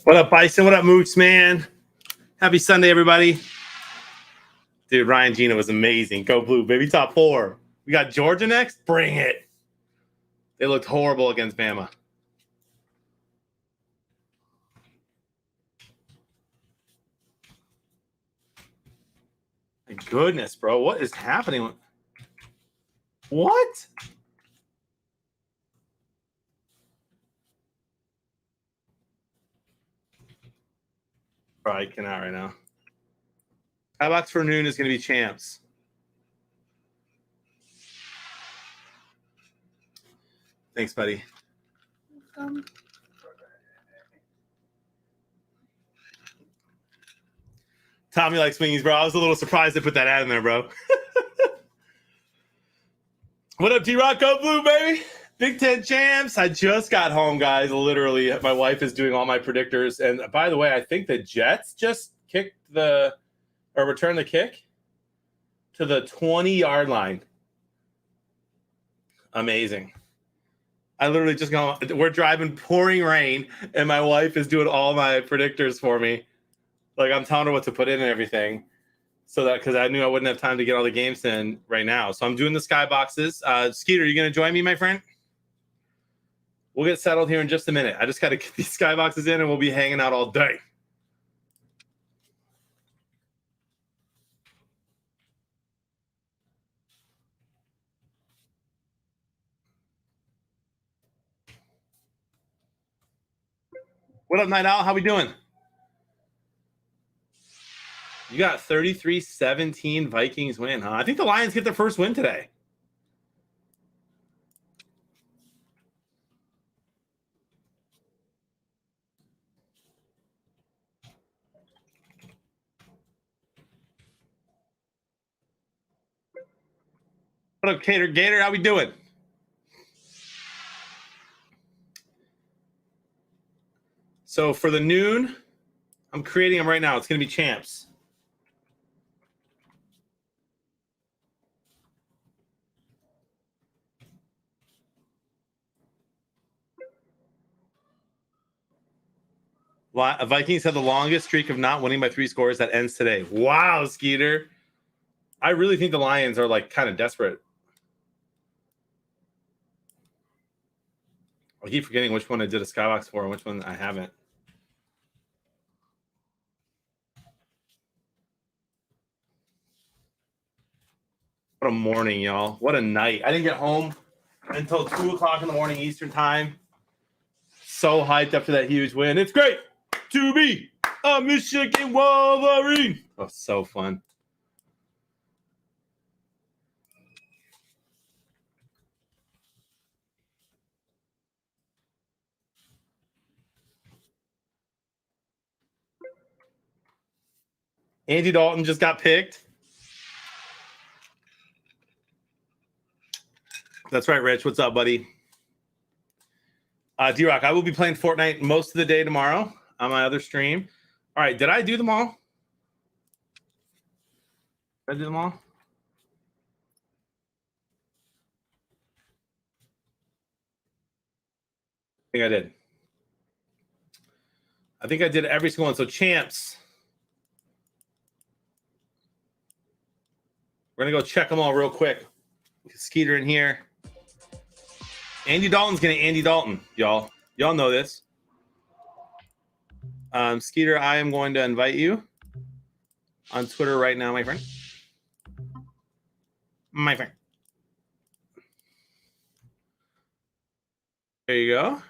What up, Bison? What up, Mooch, man? Happy Sunday, everybody. Dude, Ryan Gina was amazing. Go Blue, baby. Top 4. We got Georgia next. Bring it. They looked horrible against Bama. My goodness, bro. What is happening? What? Bro, I cannot right now. Skybox for noon is going to be champs. Thanks, buddy. Tommy likes wings, bro. I was a little surprised to put that ad in there, bro. What up, D-Rock? Go Blue, baby. Big Ten champs. I just got home, guys. Literally, my wife is doing all my predictors. And by the way, I think the Jets just returned the kick to the 20-yard line. Amazing. I literally just we're driving pouring rain, and my wife is doing all my predictors for me. Like, I'm telling her what to put in and everything. So that, because I knew I wouldn't have time to get all the games in right now. So I'm doing the skyboxes. Skeeter, you going to join me, my friend? We'll get settled here in just a minute. I just got to get these skyboxes in, and we'll be hanging out all day. What up, Night Owl? How we doing? You got 33-17 Vikings win, huh? I think the Lions get their first win today. What up, Gator? How we doing? So for the noon, I'm creating them right now. It's going to be champs. Vikings have the longest streak of not winning by 3 scores that ends today. Wow, Skeeter. I really think the Lions are like kind of desperate. I keep forgetting which one I did a skybox for and which one I haven't. What a morning, y'all. What a night. I didn't get home until 2 o'clock in the morning Eastern time. So hyped after that huge win. It's great to be a Michigan Wolverine. Oh, so fun. Andy Dalton just got picked. That's right, Rich. What's up, buddy? D-Rock, I will be playing Fortnite most of the day tomorrow on my other stream. All right, did I do them all? Did I do them all? I think I did. I think I did every single one. So champs. We're going to go check them all real quick. Skeeter in here. Andy Dalton's getting Andy Dalton, y'all. Y'all know this. Skeeter, I am going to invite you on Twitter right now, my friend. My friend. There you go.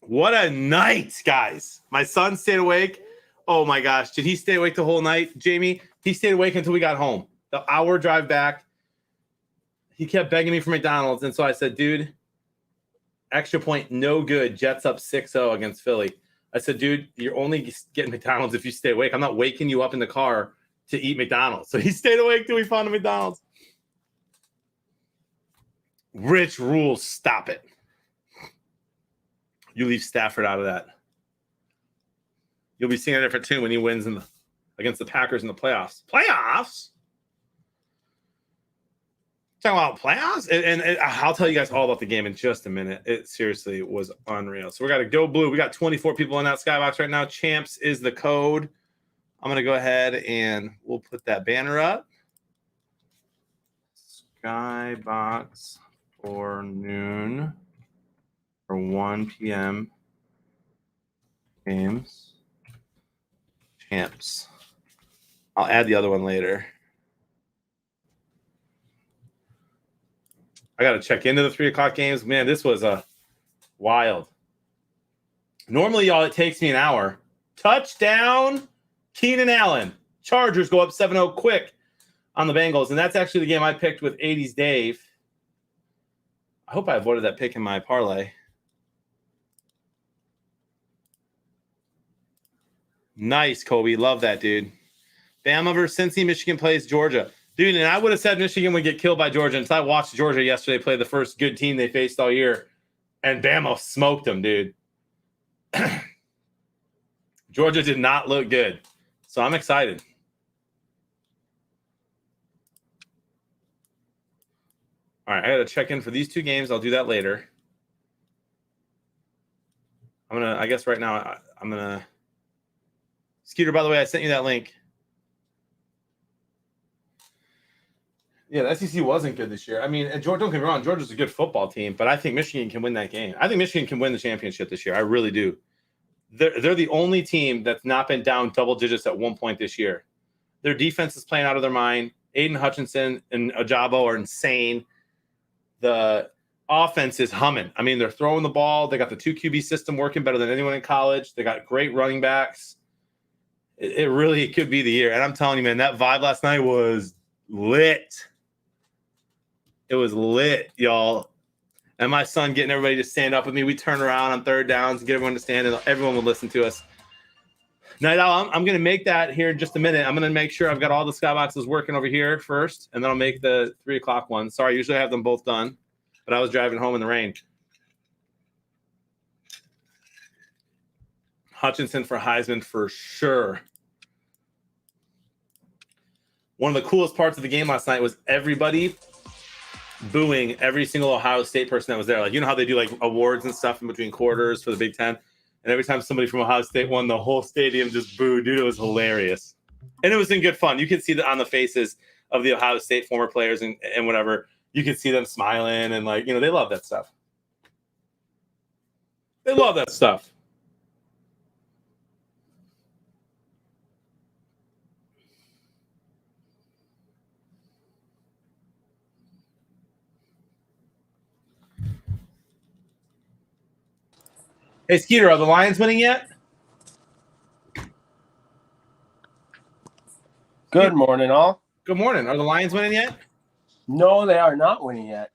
What a night, guys. My son stayed awake. Oh, my gosh. Did he stay awake the whole night, Jamie? He stayed awake until we got home. The hour drive back. He kept begging me for McDonald's. And so I said, dude, extra point, no good. Jets up 6-0 against Philly. I said, dude, you're only getting McDonald's if you stay awake. I'm not waking you up in the car to eat McDonald's. So he stayed awake till we found a McDonald's. Rich rules, stop it. You leave Stafford out of that. You'll be seeing a different tune when he wins against the Packers in the playoffs. Playoffs? talking about playoffs, and I'll tell you guys all about the game in just a minute. It seriously was unreal. So we got to go blue. We got 24 people in that skybox right now. Champs is the code. I'm gonna go ahead and we'll put that banner up. Skybox for noon or 1 p.m. games. Champs. I'll add the other one later. I got to check into the 3 o'clock games. Man, this was wild. Normally, y'all, it takes me an hour. Touchdown, Keenan Allen. Chargers go up 7-0 quick on the Bengals. And that's actually the game I picked with 80s Dave. I hope I avoided that pick in my parlay. Nice, Kobe. Love that, dude. Bama versus Cincy. Michigan plays Georgia. Dude, and I would have said Michigan would get killed by Georgia until I watched Georgia yesterday play the first good team they faced all year. And Bama smoked them, dude. Georgia did not look good. So I'm excited. All right, I got to check in for these 2 games. I'll do that later. I guess right now, I'm going to. Skeeter, by the way, I sent you that link. Yeah, the SEC wasn't good this year. I mean, and Georgia, don't get me wrong, Georgia's a good football team, but I think Michigan can win that game. I think Michigan can win the championship this year. I really do. They're the only team that's not been down double digits at one point this year. Their defense is playing out of their mind. Aiden Hutchinson and Ajabo are insane. The offense is humming. I mean, they're throwing the ball. They got the 2 QB system working better than anyone in college. They got great running backs. It really could be the year. And I'm telling you, man, that vibe last night was lit. It was lit, y'all. And my son getting everybody to stand up with me. We turn around on 3rd downs and get everyone to stand, and everyone would listen to us. Night Owl, I'm going to make that here in just a minute. I'm going to make sure I've got all the skyboxes working over here first, and then I'll make the 3 o'clock one. Sorry, usually I have them both done, but I was driving home in the rain. Hutchinson for Heisman for sure. One of the coolest parts of the game last night was everybody booing every single Ohio State person that was there. Like, you know how they do like awards and stuff in between quarters for the Big Ten? And every time somebody from Ohio State won, the whole stadium just booed. Dude, it was hilarious. And it was in good fun. You could see that on the faces of the Ohio State former players and whatever. You could see them smiling and, like, you know, they love that stuff. They love that stuff. Hey, Skeeter, are the Lions winning yet? Good morning, all. Good morning. Are the Lions winning yet? No, they are not winning yet.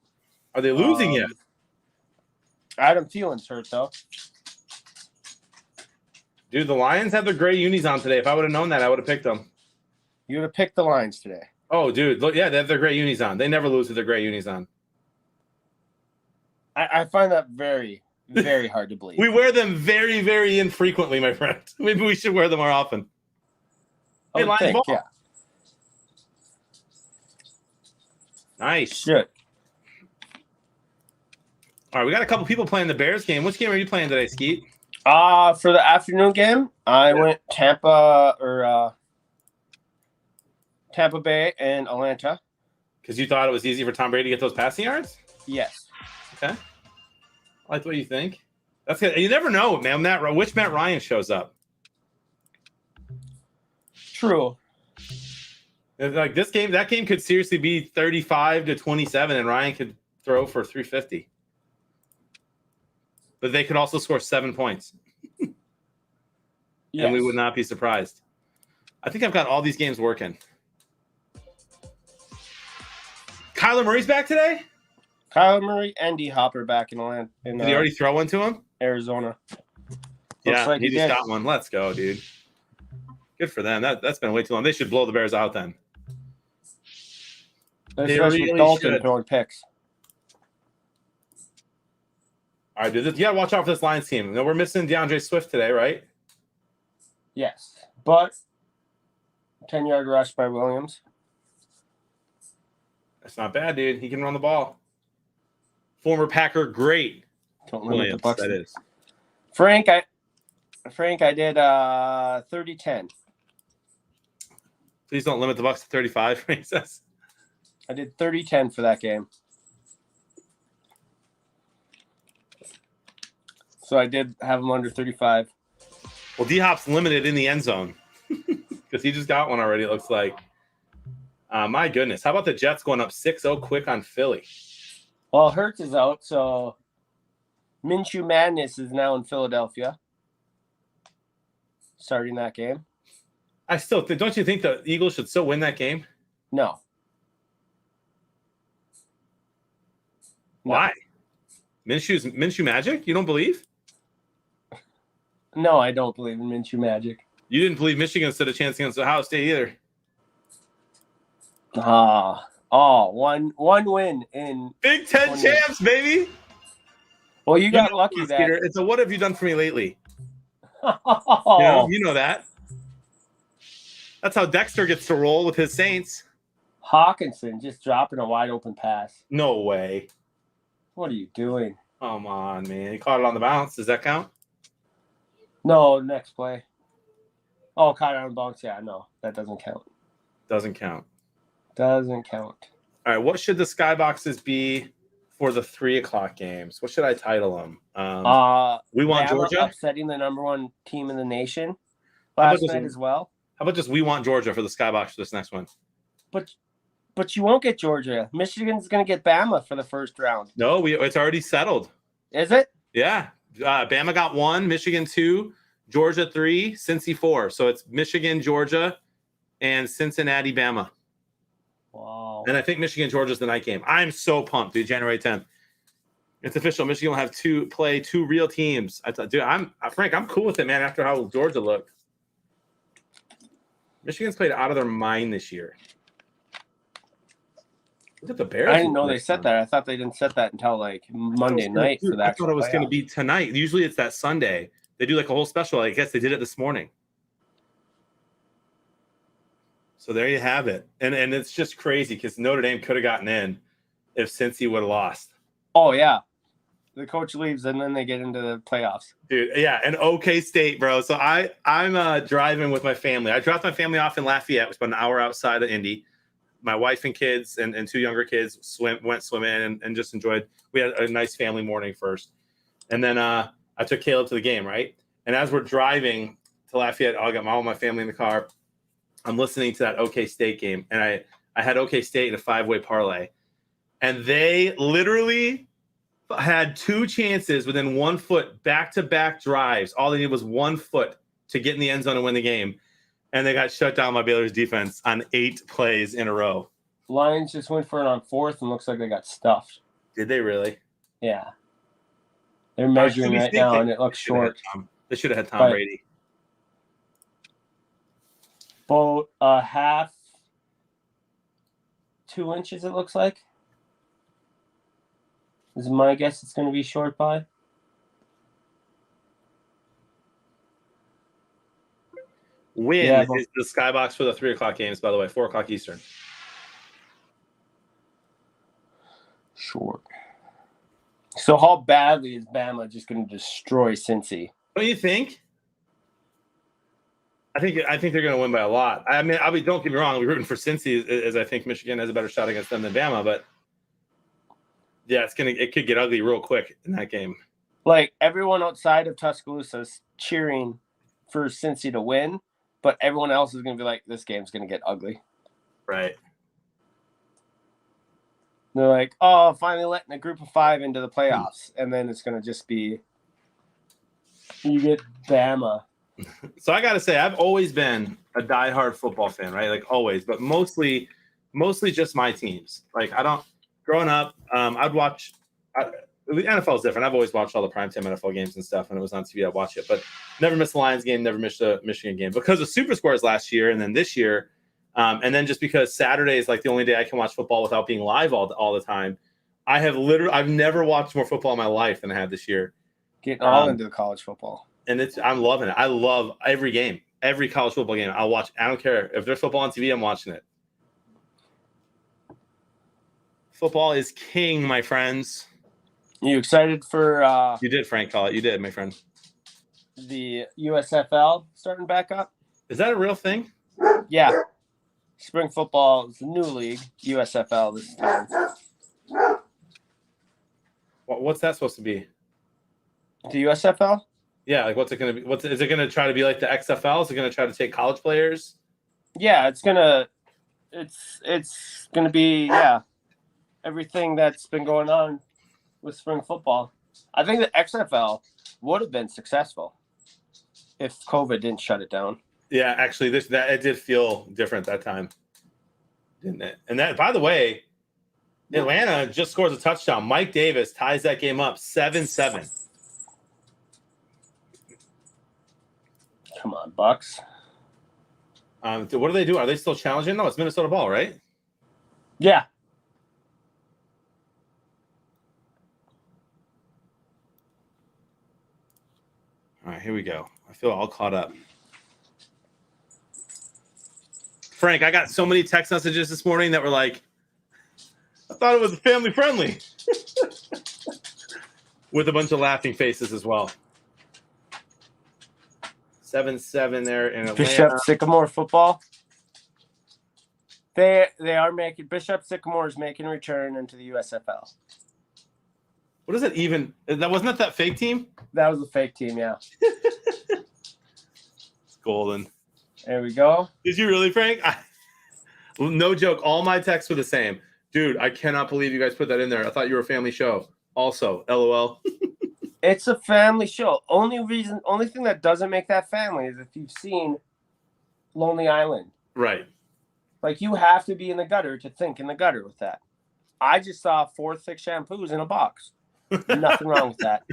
Are they losing yet? Adam Thielen's hurt, though. Dude, the Lions have their gray unis on today. If I would have known that, I would have picked them. You would have picked the Lions today. Oh, dude. Look, yeah, they have their gray unis on. They never lose with their gray unis on. I find that very, very hard to believe. We wear them very, very infrequently, my friend. Maybe we should wear them more often. Hey, Lions ball. Yeah. Nice. Should. All right, we got a couple people playing the Bears game. Which game are you playing today, Skeet? For the afternoon game, I went Tampa Bay and Atlanta. Because you thought it was easy for Tom Brady to get those passing yards? Yes. Okay. I like what you think. That's good. You never know, man. Which Matt Ryan shows up. True. Like this game, that game could seriously be 35-27, and Ryan could throw for 350. But they could also score 7 points. Yes. And we would not be surprised. I think I've got all these games working. Kyler Murray's back today? Kyler Murray and D Hopper back in Atlanta. Did he already throw one to him? Arizona. Yeah, like he just got one. Let's go, dude. Good for them. That's been way too long. They should blow the Bears out then. Especially really with Dalton should. throwing picks. All right, dude. You got to watch out for this Lions team. No, we're missing DeAndre Swift today, right? Yes. But 10-yard rush by Williams. That's not bad, dude. He can run the ball. Former Packer great. Don't limit the Williams, Bucks. that is. Frank, I did 30-10. Please don't limit the Bucks to 35, Frank says. I did 30-10 for that game. So I did have him under 35. Well, D-Hop's limited in the end zone because he just got one already, it looks like. My goodness. How about the Jets going up 6-0 quick on Philly? Well, Hurts is out, so Minshew Madness is now in Philadelphia. Starting that game. I still don't you think the Eagles should still win that game? No. Why? Minshew magic? You don't believe? No, I don't believe in Minshew magic. You didn't believe Michigan stood a chance against Ohio State either. One win in Big Ten champs, baby. Well, you got lucky that Peter, it's a what have you done for me lately? You know that. That's how Dexter gets to roll with his Saints. Hawkinson just dropping a wide open pass. No way. What are you doing? Come on, man. He caught it on the bounce. Does that count? No, next play. Oh, caught it on bounce. Yeah, no, that doesn't count. Doesn't count. Doesn't count. All right, what should the skyboxes be for the 3 o'clock games? What should I title them? We want Bama Georgia. upsetting the number 1 team in the nation last night as well. How about just we want Georgia for the skybox for this next one? But you won't get Georgia. Michigan's going to get Bama for the first round. No, it's already settled. Is it? Yeah. Bama got 1, Michigan 2, Georgia 3, Cincy 4. So it's Michigan, Georgia, and Cincinnati, Bama. Wow. And I think Michigan, Georgia's the night game. I'm so pumped, dude. January 10th. It's official. Michigan will have play two real teams. Frank, I'm cool with it, man, after how Georgia looked. Michigan's played out of their mind this year. Look at the Bears. I didn't know they set that. I thought they didn't set that until like Monday night for that. I thought it was going to be tonight. Usually it's that Sunday. They do like a whole special. I guess they did it this morning. So there you have it. And it's just crazy because Notre Dame could have gotten in if Cincy would have lost. Oh, yeah. The coach leaves and then they get into the playoffs. Dude, yeah, and OK State, bro. So I'm driving with my family. I dropped my family off in Lafayette, which is about an hour outside of Indy. My wife and kids and 2 younger kids went swimming and just enjoyed. We had a nice family morning first. And then I took Caleb to the game, right? And as we're driving to Lafayette, I got all my family in the car. I'm listening to that OK State game. And I had OK State in a 5-way parlay. And they literally had 2 chances within 1 foot, back-to-back drives. All they needed was 1 foot to get in the end zone and win the game. And they got shut down by Baylor's defense on 8 plays in a row. Lions just went for it on 4th and looks like they got stuffed. Did they really? Yeah. They're measuring right now, and it looks short. They should have had Tom Brady. About a half, 2 inches, it looks like. Is my guess it's going to be short by. Is the skybox for the 3 o'clock games, by the way, 4 o'clock Eastern. Short. So how badly is Bama just going to destroy Cincy? Don't you think? I think they're going to win by a lot. I mean, don't get me wrong. I'll be rooting for Cincy, as I think Michigan has a better shot against them than Bama. But yeah, it could get ugly real quick in that game. Like everyone outside of Tuscaloosa is cheering for Cincy to win, but everyone else is going to be like, this game's going to get ugly. Right. They're like, oh, finally letting a group of 5 into the playoffs. And then it's going to just be, you get Bama. So I got to say, I've always been a diehard football fan, right? Like always, but mostly just my teams. Like growing up, I'd watch, the NFL is different. I've always watched all the primetime NFL games and stuff. When it was on TV, I'd watch it, but never missed the Lions game, never missed a Michigan game because of Super Scores last year. And then this year, and then just because Saturday is like the only day I can watch football without being live all the time. I've never watched more football in my life than I have this year. Getting all into the college football. And I'm loving it. I love every game, every college football game. I'll watch. I don't care if there's football on TV. I'm watching it. Football is king, my friends. You excited for You did, Frank, call it. You did, my friend. the USFL starting back up? Is that a real thing? Yeah. Spring football is the new league, USFL this time. What's that supposed to be? The USFL? Yeah, like what's it going to be? Is it going to try to be like the XFL? Is it going to try to take college players? Yeah, it's gonna be everything that's been going on with spring football. I think the XFL would have been successful if COVID didn't shut it down. Yeah, actually, it did feel different that time, didn't it? And that, by the way, Atlanta just scores a touchdown. Mike Davis ties that game up 7-7. Come on, Bucks. What do they do? Are they still challenging? No, it's Minnesota ball, right? Yeah. All right, here we go. I feel all caught up. Frank, I got so many text messages this morning that were like, I thought it was family friendly. With a bunch of laughing faces as well. 7-7 there in Atlanta. Bishop Sycamore football. They are making Bishop Sycamore is making a return into the USFL. What is it even? That wasn't that fake team? That was a fake team, yeah. It's golden. There we go. Did you really, Frank? No joke. All my texts were the same. Dude, I cannot believe you guys put that in there. I thought you were a family show. Also, LOL. It's a family show. Only thing that doesn't make that family is if you've seen Lonely Island. Right. Like, you have to be in the gutter to think in the gutter with that. I just saw 4 thick shampoos in a box. Nothing wrong with that.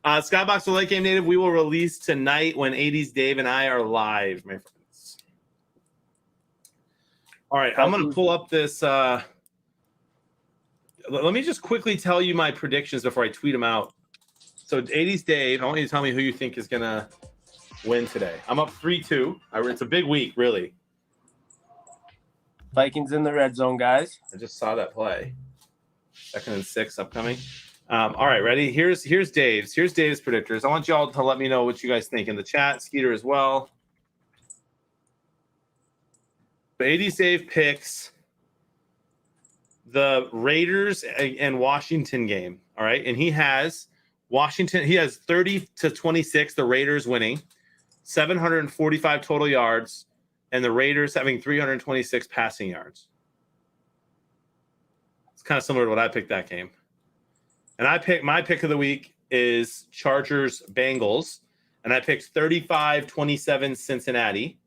Skybox for Late Game Native, we will release tonight when 80s Dave and I are live, my friends. All right, I'm going to pull up this. Let me just quickly tell you my predictions before I tweet them out. So 80s Dave, I want you to tell me who you think is going to win today. I'm up 3-2. It's a big week, really. Vikings in the red zone, guys. I just saw that play. 2nd and 6 upcoming. All right, ready? Here's Dave's. Here's Dave's predictors. I want you all to let me know what you guys think in the chat. Skeeter as well. But 80s Dave picks the Raiders and Washington game. All right, and he has Washington. He has 30-26. The Raiders winning, 745 total yards, and the Raiders having 326 passing yards. It's kind of similar to what I picked that game. And my pick of the week is Chargers Bengals, and I picked 35-27 Cincinnati,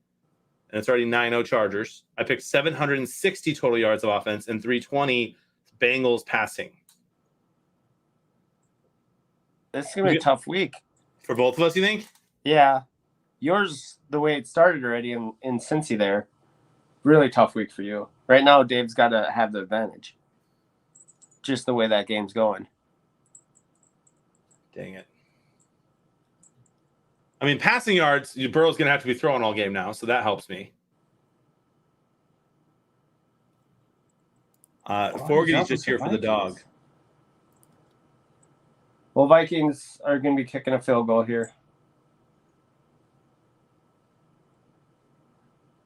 and it's already 9-0 Chargers. I picked 760 total yards of offense and 320 Bengals passing. This is gonna be a tough week For both of us, you think? Yeah. Yours, the way it started already in Cincy there, really tough week for you. Right now, Dave's got to have the advantage. Just the way that game's going. Dang it. I mean, passing yards, Burrow's going to have to be throwing all game now, so that helps me. Fogarty's just here for the dog. Well, Vikings are going to be kicking a field goal here.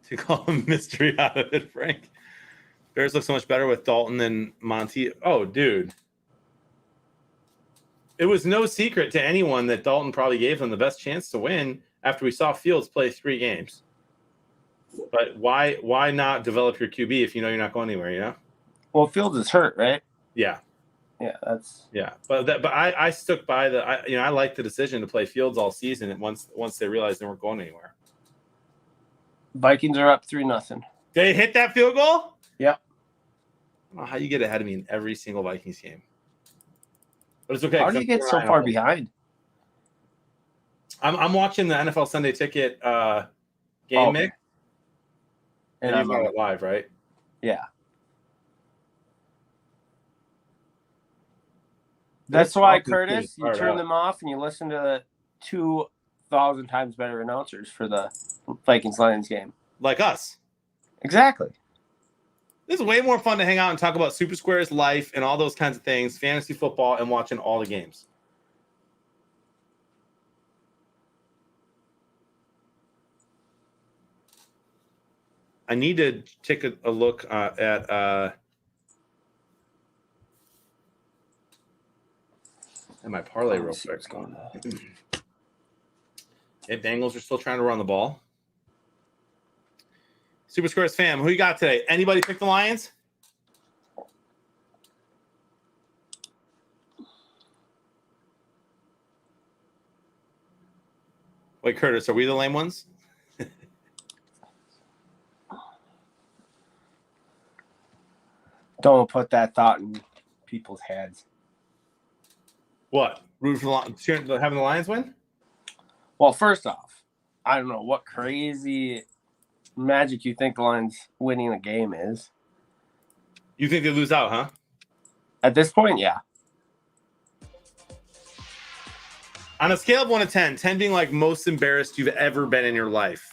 To call a mystery out of it, Frank. Bears look so much better with Dalton and Monty. Oh, dude. It was no secret to anyone that Dalton probably gave them the best chance to win after we saw Fields play 3 games. But why not develop your QB if you know you're not going anywhere, you know? Well, Fields is hurt, right? Yeah. Yeah, that's But I stuck by I liked the decision to play Fields all season, and once they realized they weren't going anywhere. Vikings are up 3-0. They hit that field goal? Yep. I don't know how you get ahead of me in every single Vikings game. But it's okay. How do you get so far behind? I'm watching the NFL Sunday Ticket game mix. And you got it live, right? Yeah. That's why, Curtis, you turn them off and you listen to the 2,000 times better announcers for the Vikings-Lions game. Like us. Exactly. This is way more fun to hang out and talk about Super Squares, life, and all those kinds of things, fantasy football, and watching all the games. I need to take a look at my parlay real quick. Okay, Bengals are still trying to run the ball. Super Squares fam, who you got today? Anybody pick the Lions? Wait, Curtis, are we the lame ones? Don't put that thought in people's heads. What? Root for having the Lions win? Well, first off, I don't know what crazy magic you think the Lions winning a game is. You think they lose out, huh? At this point, yeah. On a scale of 1 to 10, 10 being like most embarrassed you've ever been in your life,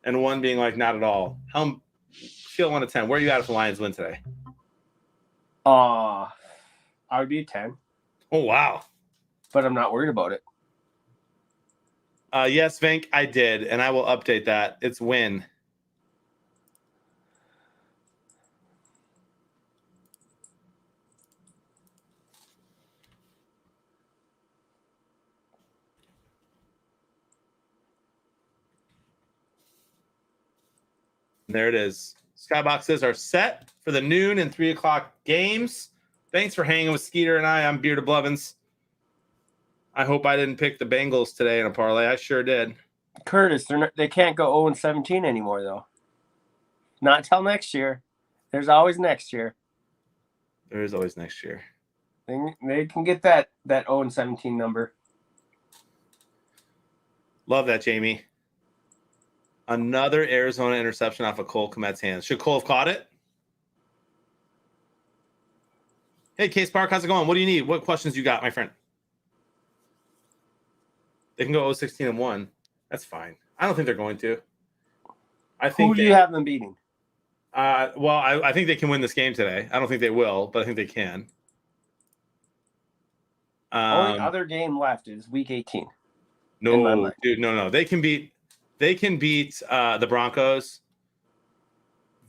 and 1 being like not at all. How scale 1 to 10? Where are you at if the Lions win today? I would be a 10. Oh wow! But I'm not worried about it. Yes, Vink, I did, and I will update that. It's win. There it is. Skyboxes are set for the noon and 3 o'clock games. Thanks for hanging with Skeeter and I. I'm Bearded Blevins. I hope I didn't pick the Bengals today in a parlay. I sure did. Curtis, they can't go 0-17 anymore, though. Not till next year. There's always next year. There is always next year. They can get that 0-17 number. Love that, Jamie. Another Arizona interception off of Cole Kmet's hands. Should Cole have caught it? Hey, Case Park, how's it going? What do you need? What questions you got, my friend? They can go 0-16-1. That's fine. I don't think they're going to. I think. Who do you have them beating? Well, I think they can win this game today. I don't think they will, but I think they can. Only other game left is Week 18. No, dude, no. They can beat the Broncos.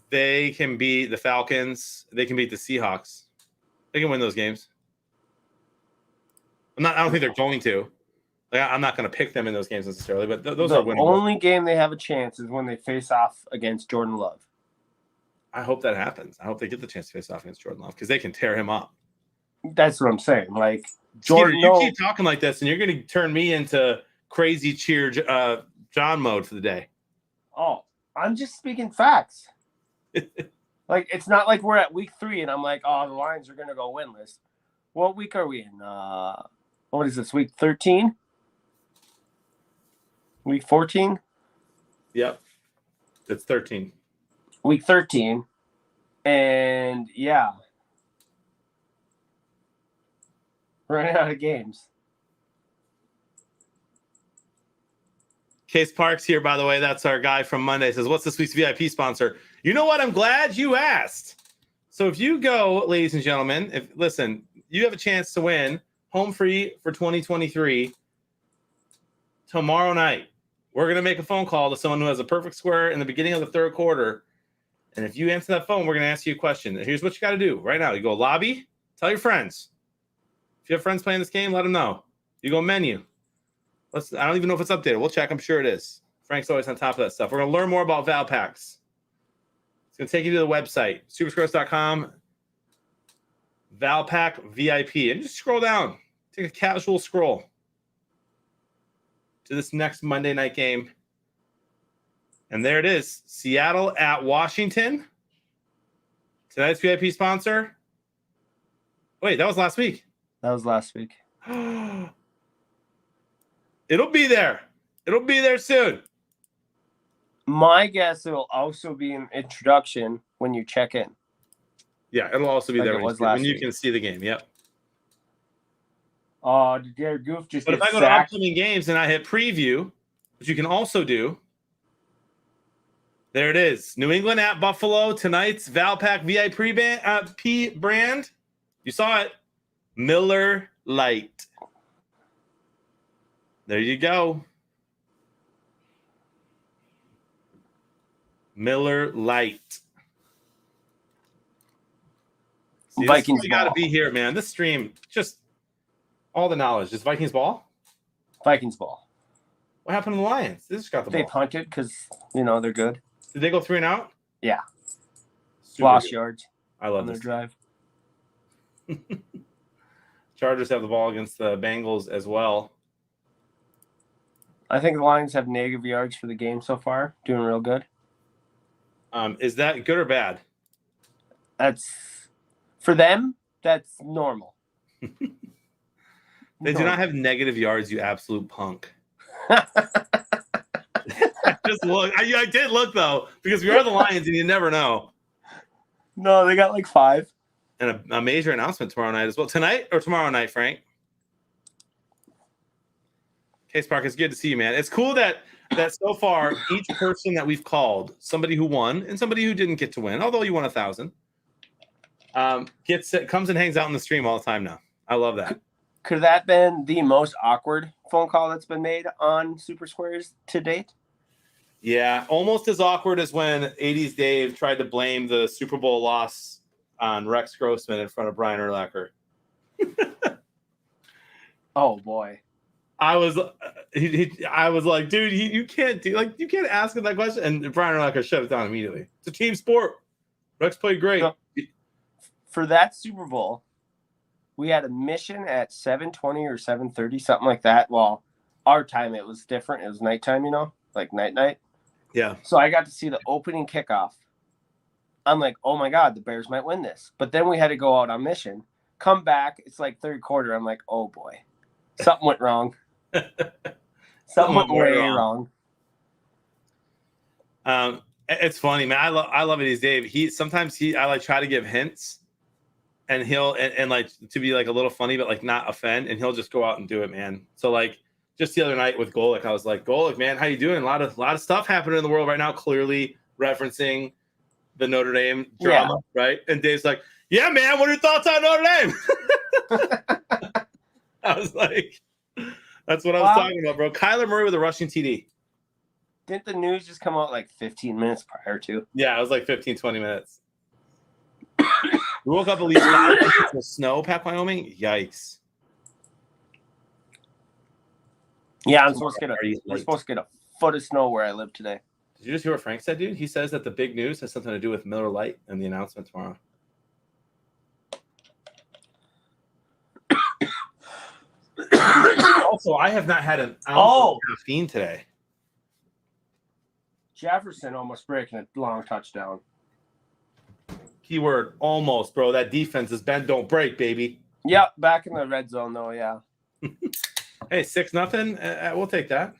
They can beat the Falcons. They can beat the Seahawks. They can win those games. I don't think they're going to. Like, I'm not going to pick them in those games necessarily, but those are winnable. The only game they have a chance is when they face off against Jordan Love. I hope that happens. I hope they get the chance to face off against Jordan Love because they can tear him up. That's what I'm saying. Like, Jordan, you keep talking like this, and you're going to turn me into crazy cheer John mode for the day. Oh, I'm just speaking facts. Like, it's not like we're at week 3 and I'm like, oh, the Lions are going to go winless. What week are we in? What is this, week 13? Week 14? Yep. It's 13. Week 13. And, yeah. Running out of games. Case Parks here, by the way. That's our guy from Monday. Says, what's this week's VIP sponsor? You know what? I'm glad you asked. So if you go, ladies and gentlemen, listen, you have a chance to win home free for 2023 tomorrow night. We're going to make a phone call to someone who has a perfect square in the beginning of the third quarter. And if you answer that phone, we're going to ask you a question. Here's what you got to do right now. You go lobby, tell your friends. If you have friends playing this game, let them know. You go menu. I don't even know if it's updated. We'll check. I'm sure it is. Frank's always on top of that stuff. We're going to learn more about Valpaks. It's going to take you to the website, supersquares.com, Valpak VIP. And just scroll down. Take a casual scroll to this next Monday night game. And there it is. Seattle at Washington. Tonight's VIP sponsor. Wait, that was last week. That was last week. It'll be there. It'll be there soon. My guess it'll also be an introduction when you check in. Yeah, it'll also be Like there when you week. can see the game. Yep. Did Jared Goof just But get if I go to sacked? upcoming games and I hit preview, which you can also do, There it is. New England at Buffalo. Tonight's Valpak VIP brand. You saw it. Miller Lite. There you go. Miller Lite. See, Vikings you got to ball. be here, man. This stream, just all the knowledge. Just Vikings ball? Vikings ball. What happened to the Lions? They just got the They ball. punted because, they're good. Did they go 3 and out? Yeah. Super Lost good. yards I love on their this. drive. Chargers have the ball against the Bengals as well. I think the Lions have negative yards for the game so far. Doing real good. Is that good or bad? That's for them. That's normal. They do not have negative yards, you absolute punk. Just look. I did look, though, because we are the Lions, and you never know. No, they got like 5. And a major announcement tomorrow night as well. Tonight or tomorrow night, Frank? Case Park, it's good to see you, man. It's cool that so far each person that we've called, somebody who won and somebody who didn't get to win, although you won 1,000, comes and hangs out in the stream all the time now. I love that. Could that been the most awkward phone call that's been made on Super Squares to date? Yeah, almost as awkward as when 80s Dave tried to blame the Super Bowl loss on Rex Grossman in front of Brian Urlacher. Oh boy. I was like, dude, you can't ask him that question. And Brian Urlacher shut it down immediately. It's a team sport. Rex played great. So, for that Super Bowl, we had a mission at 7:20 or 7:30, something like that. Well, our time, it was different. It was nighttime, like night. Yeah. So I got to see the opening kickoff. I'm like, oh my God, the Bears might win this. But then we had to go out on mission. Come back. It's like third quarter. I'm like, oh boy, something went wrong. Something went way wrong. It's funny, man. I love it. He's Dave. I like try to give hints, and he'll and like to be like a little funny, but like not offend, and he'll just go out and do it, man. So like just the other night with Golick, I was like, Golick, man, how you doing? A lot of stuff happening in the world right now, clearly referencing the Notre Dame drama, right? And Dave's like, yeah, man, what are your thoughts on Notre Dame? I was like, that's what I was talking about, bro. Kyler Murray with a rushing TD. Didn't the news just come out like 15 minutes prior to? Yeah, it was like 15, 20 minutes. We woke up at least 5 inches of snow, Pack, Wyoming. Yikes. Yeah, we're supposed to get a foot of snow where I live today. Did you just hear what Frank said, dude? He says that the big news has something to do with Miller Lite and the announcement tomorrow. Also, I have not had an ounce of caffeine today. Jefferson almost breaking a long touchdown. Keyword almost, bro. That defense is bend, don't break, baby. Yep, back in the red zone though. Yeah. Hey, 6-0. We'll take that.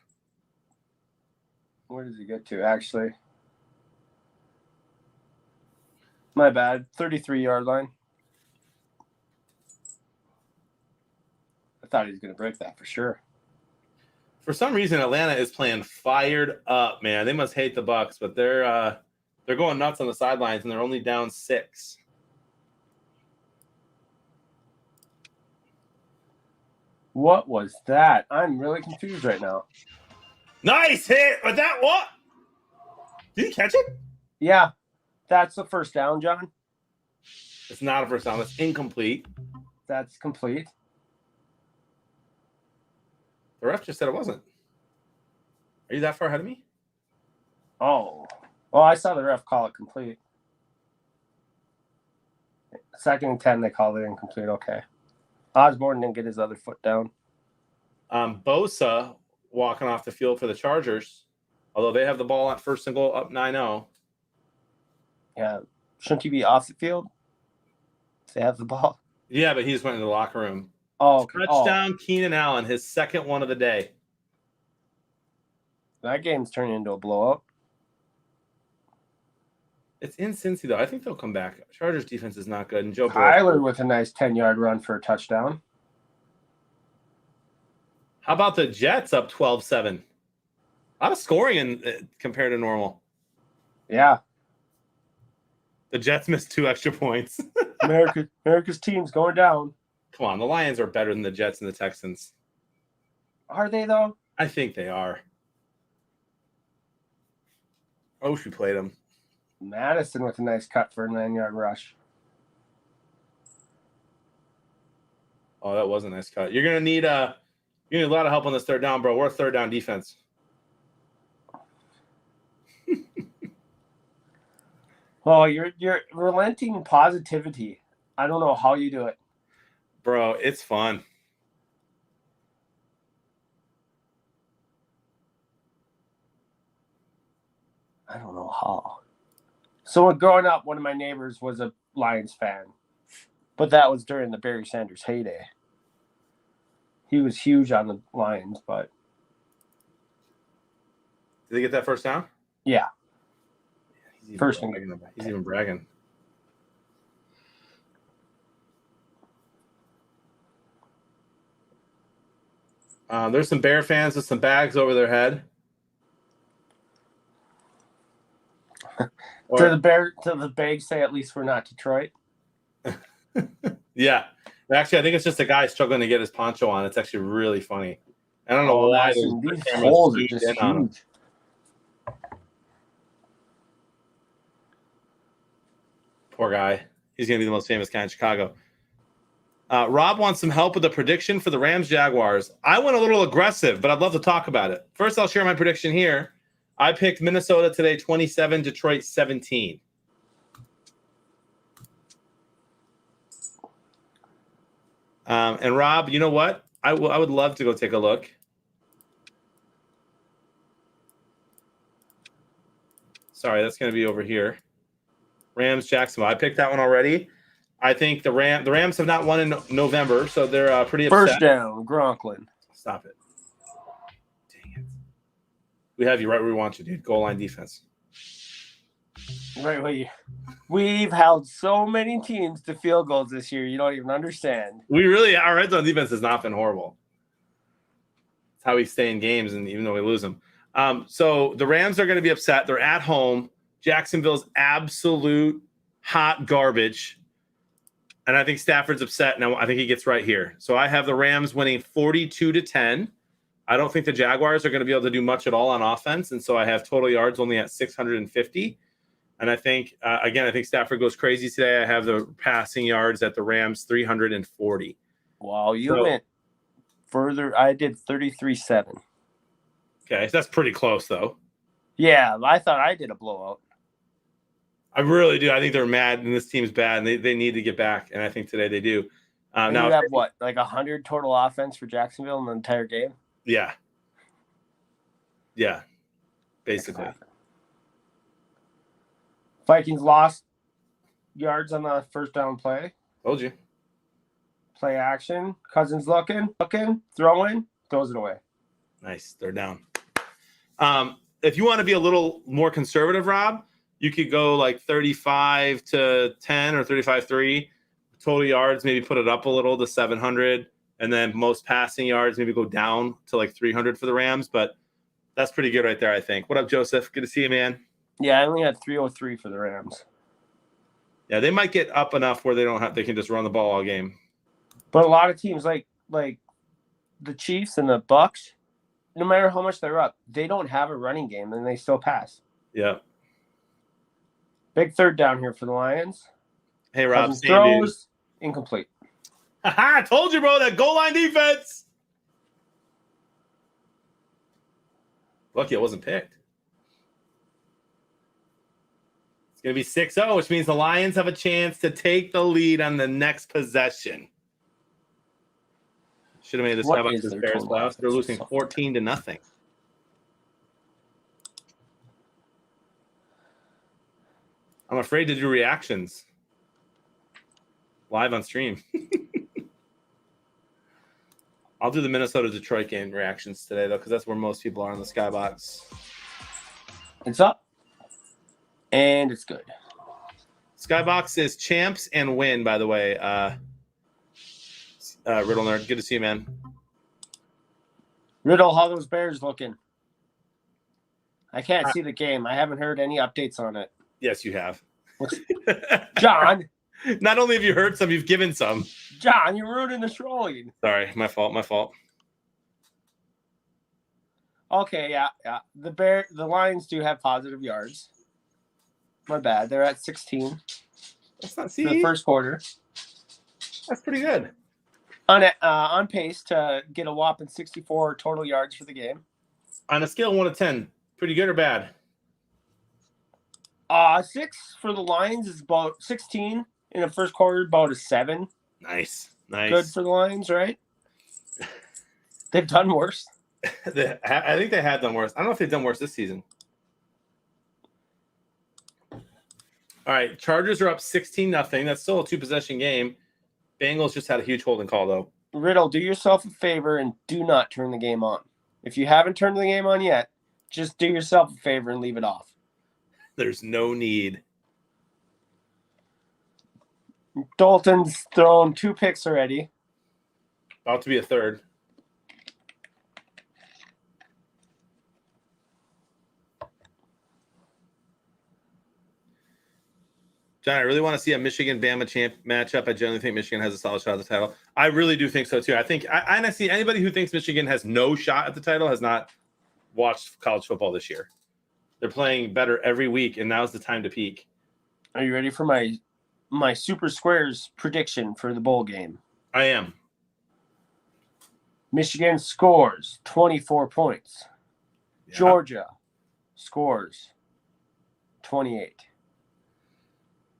Where does he get to? Actually, my bad. 33-yard line. I thought he was going to break that for sure. For some reason, Atlanta is playing fired up, man. They must hate the Bucs, but they're going nuts on the sidelines, and they're only down 6. What was that? I'm really confused right now. Nice hit. Was that what? Did he catch it? Yeah, that's the first down, John. It's not a first down. It's incomplete. That's complete. The ref just said it wasn't. Are you that far ahead of me? Oh. Well, I saw the ref call it complete. 2nd and 10, they called it incomplete. Okay. Osborne didn't get his other foot down. Bosa walking off the field for the Chargers, although they have the ball at first and goal up 9-0. Yeah. Shouldn't he be off the field? They have the ball. Yeah, but he just went into the locker room. Oh, Touchdown, Keenan Allen, his second one of the day. That game's turning into a blowout. It's in Cincy, though. I think they'll come back. Chargers defense is not good. And Joe Tyler with a nice 10-yard run for a touchdown. How about the Jets up 12-7? A lot of scoring compared to normal. Yeah. The Jets missed 2 extra points. America's team's going down. Come on, the Lions are better than the Jets and the Texans. Are they, though? I think they are. I wish we played them. Madison with a nice cut for a 9-yard rush. Oh, that was a nice cut. You're gonna need a lot of help on this third down, bro. We're a third down defense. Oh, you're relenting positivity. I don't know how you do it. Bro, it's fun. I don't know how. So growing up, one of my neighbors was a Lions fan. But that was during the Barry Sanders heyday. He was huge on the Lions, but Did they get that first down? yeah. He's First even bragging. There's some Bear fans with some bags over their head. To the Bags say at least we're not Detroit. Yeah. Actually, I think it's just a guy struggling to get his poncho on. It's actually really funny. I don't know why these holes are just huge. Poor guy. He's going to be the most famous guy in Chicago. Rob wants some help with the prediction for the Rams-Jaguars. I went a little aggressive, but I'd love to talk about it. First, I'll share my prediction here. I picked Minnesota today 27, Detroit 17. And Rob, you know what? I would love to go take a look. Sorry, that's going to be over here. Rams, Jacksonville. I picked that one already. I think the Rams have not won in November, so they're pretty upset. First down, Gronklin. Stop it. Dang it. We have you right where we want you, dude. Goal line defense. Right. We've held so many teams to field goals this year. You don't even understand. Our red zone defense has not been horrible. It's how we stay in games, and even though we lose them. So the Rams are going to be upset. They're at home. Jacksonville's absolute hot garbage. And I think Stafford's upset. Now I think he gets right here. So I have the Rams winning 42-10. I don't think the Jaguars are going to be able to do much at all on offense. And so I have total yards only at 650. And I think, I think Stafford goes crazy today. I have the passing yards at the Rams 340. Wow, you went further. I did 33-7. Okay, so that's pretty close, though. Yeah, I thought I did a blowout. I really do. I think they're mad, and this team's bad, and they need to get back. And I think today they do. Now you have what, like 100 total offense for Jacksonville in the entire game? Yeah. Yeah, basically. Vikings lost yards on the first down play. Told you. Play action. Cousins looking, throwing, throws it away. Nice. They're down. If you want to be a little more conservative, Rob, you could go like 35-10 or 35-3. Total yards, maybe put it up a little to 700. And then most passing yards, maybe go down to like 300 for the Rams. But that's pretty good right there, I think. What up, Joseph? Good to see you, man. Yeah, I only had 303 for the Rams. Yeah, they might get up enough where they can just run the ball all game. But a lot of teams like the Chiefs and the Bucks, no matter how much they're up, they don't have a running game and they still pass. Yeah. Big third down here for the Lions. Hey, Rob. Throws incomplete. I told you, bro, that goal line defense. Lucky it wasn't picked. It's going to be 6-0, which means the Lions have a chance to take the lead on the next possession. Should have made this have the Bears playoffs. They're losing 14-0. I'm afraid to do reactions live on stream. I'll do the Minnesota-Detroit game reactions today, though, because that's where most people are in the Skybox. It's up. And it's good. Skybox is champs and win, by the way. Riddle Nerd, good to see you, man. Riddle, how those Bears looking? I can't see the game. I haven't heard any updates on it. Yes, you have. John, Not only have you heard some, you've given some. John, you're ruining the trolling. Sorry, my fault. Okay, yeah. The Lions do have positive yards. My bad. They're at 16 That's not for the first quarter. That's pretty good. On pace to get a whopping 64 total yards for the game. On a scale of 1 to 10, pretty good or bad? 6 for the Lions is about 16 in the first quarter, about a 7. Nice. Good for the Lions, right? They've done worse. I think they have done worse. I don't know if they've done worse this season. All right, Chargers are up 16-0. That's still a 2-possession game. Bengals just had a huge holding call, though. Riddle, do yourself a favor and do not turn the game on. If you haven't turned the game on yet, just do yourself a favor and leave it off. There's no need. Dalton's thrown 2 picks already. About to be a third. John, I really want to see a Michigan-Bama champ matchup. I generally think Michigan has a solid shot at the title. I really do think so, too. I think I honestly, anybody who thinks Michigan has no shot at the title has not watched college football this year. They're playing better every week, and now's the time to peak. Are you ready for my Super Squares prediction for the bowl game? I am. Michigan scores 24 points. Yeah. Georgia scores 28.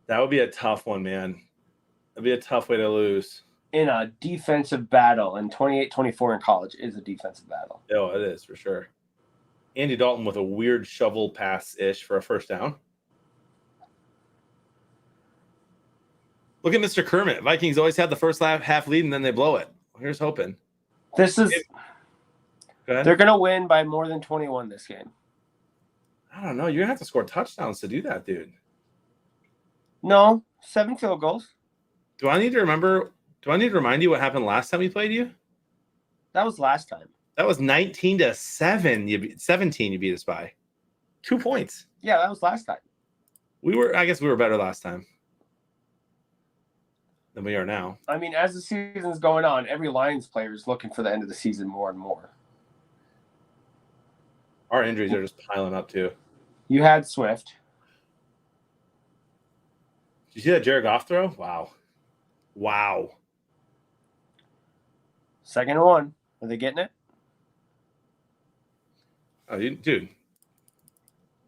That would be a tough one, man. That'd be a tough way to lose. In a defensive battle, and 28-24 in college is a defensive battle. Oh, it is, for sure. Andy Dalton with a weird shovel pass-ish for a first down. Look at Mr. Kermit. Vikings always had the first half lead, and then they blow it. Here's hoping. They're going to win by more than 21 this game. I don't know. You're going to have to score touchdowns to do that, dude. No, 7 field goals. Do I need to remind you what happened last time we played you? That was last time. That was 19-7. 17 you beat us by. 2 points. Yeah, that was last time. I guess we were better last time than we are now. I mean, as the season's going on, every Lions player is looking for the end of the season more and more. Our injuries are just piling up, too. You had Swift. Did you see that Jared Goff throw? Wow. 2nd and 1. Are they getting it? Oh, dude.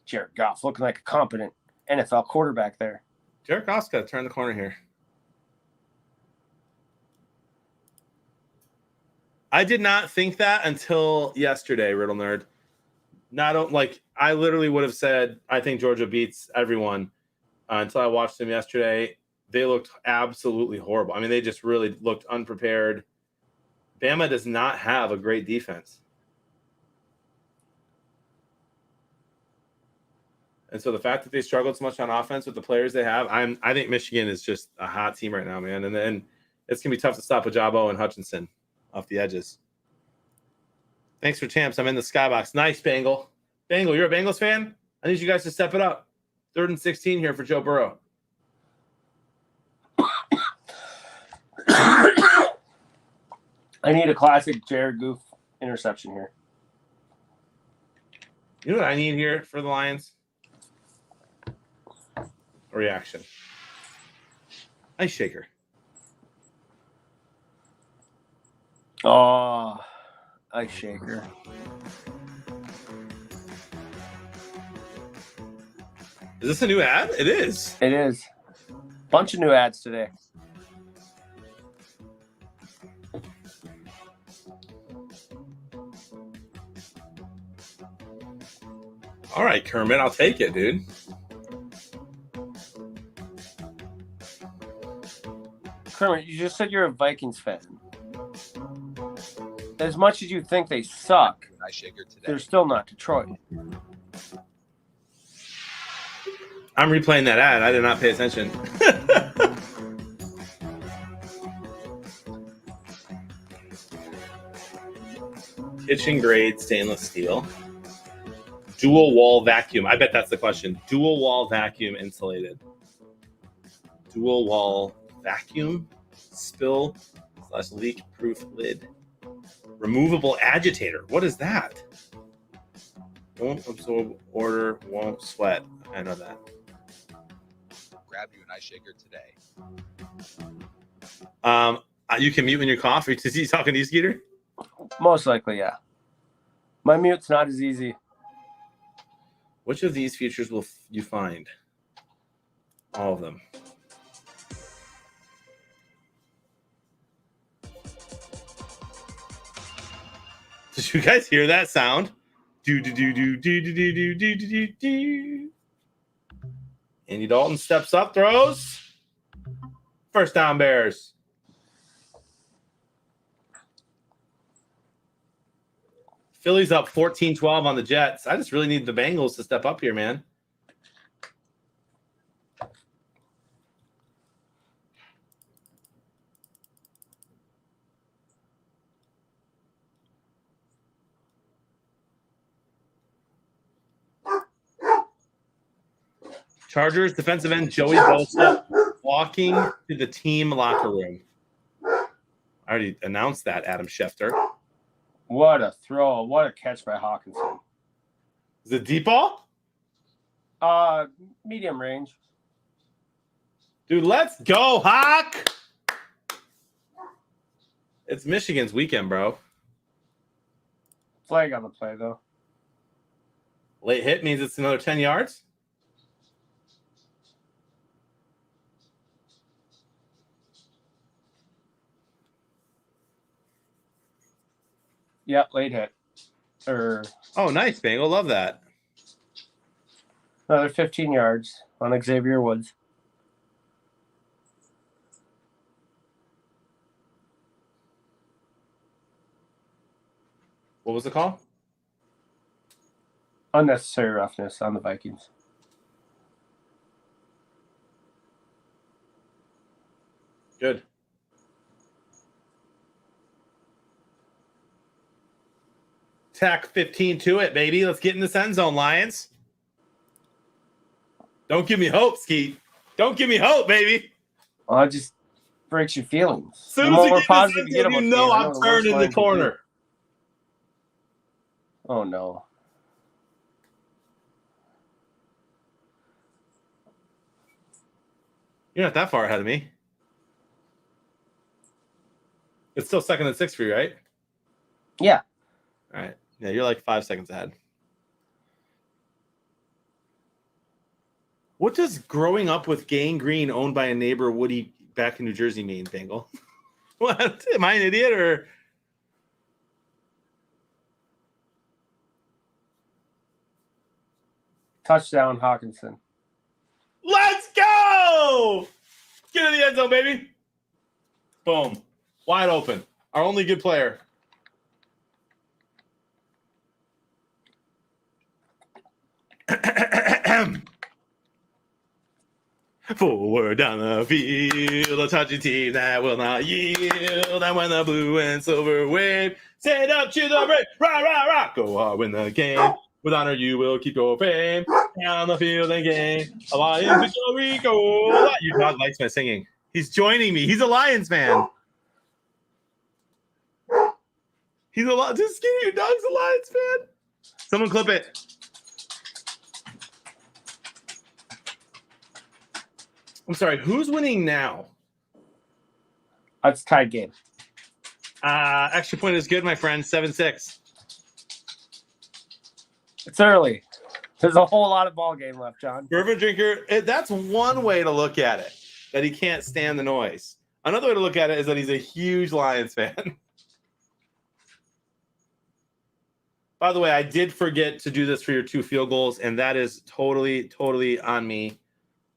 Jared Goff looking like a competent NFL quarterback there. Jared Goff's got to turn the corner here. I did not think that until yesterday, Riddle Nerd. I literally would have said, I think Georgia beats everyone. Until I watched them yesterday, they looked absolutely horrible. I mean, they just really looked unprepared. Bama does not have a great defense. And so the fact that they struggled so much on offense with the players they have, I think Michigan is just a hot team right now, man. And then it's going to be tough to stop Ajabo and Hutchinson off the edges. Thanks for champs. I'm in the skybox. Nice, Bengal. Bengal, you're a Bengals fan? I need you guys to step it up. 3rd and 16 here for Joe Burrow. I need a classic Jared Goof interception here. You know what I need here for the Lions? A reaction. Ice shaker. Oh, ice shaker. Is this a new ad? It is. It is. Bunch of new ads today. All right, Kermit, I'll take it, dude. Kermit, you just said you're a Vikings fan. As much as you think they suck, they're still not Detroit. I'm replaying that ad. I did not pay attention. Kitchen grade stainless steel. Dual wall vacuum. I bet that's the question. Dual wall vacuum insulated. Dual wall vacuum spill / leak proof lid. Removable agitator. What is that? Won't absorb order, won't sweat. I know that. Grab you an ice shaker today. You can mute when you cough. Is he talking to you, Skeeter? Most likely, yeah. My mute's not as easy. Which of these features will you find? All of them. Did you guys hear that sound? Do do do do do do do do do do do. Andy Dalton steps up, throws. First down, Bears. Philly's up 14-12 on the Jets. I just really need the Bengals to step up here, man. Chargers defensive end Joey Bosa walking to the team locker room. I already announced that, Adam Schefter. What a throw. What a catch by Hawkinson. Is it deep ball? Medium range. Dude, let's go, Hawk! It's Michigan's weekend, bro. Flag on the play, though. Late hit means it's another 10 yards? Yep, late hit. Oh, nice, Bengal. Love that. Another 15 yards on Xavier Woods. What was the call? Unnecessary roughness on the Vikings. Good. Tack 15 to it, baby. Let's get in this end zone, Lions. Don't give me hope, Skeet. Don't give me hope, baby. Well, it just breaks your feelings. As soon The as we more get positive this you get end zone, about you the know game, I I'm the turned worse in the lines you corner. do. Oh, no. You're not that far ahead of me. It's still 2nd and 6 for you, right? Yeah. All right. Yeah, you're like 5 seconds ahead. What does growing up with Gang Green owned by a neighbor Woody back in New Jersey mean, Bengal? What? Am I an idiot or? Touchdown, Hawkinson. Let's go! Get in the end zone, baby. Boom. Wide open. Our only good player. Forward down the field, a touching team that will not yield. And when the blue and silver wave, stand up to the break. Rah, rah, rah. Go hard, win the game. With honor, you will keep your fame. Down the field and game. A Lions victory, go. Your dog likes my singing. He's joining me. He's a Lions fan. He's a just kidding. Your dog's a Lions fan. Someone clip it. I'm sorry. Who's winning now? That's tied game. Extra point is good, my friend. 7-6. It's early. There's a whole lot of ball game left, John. Bourbon drinker. That's one way to look at it. That he can't stand the noise. Another way to look at it is that he's a huge Lions fan. By the way, I did forget to do this for your 2 field goals, and that is totally on me.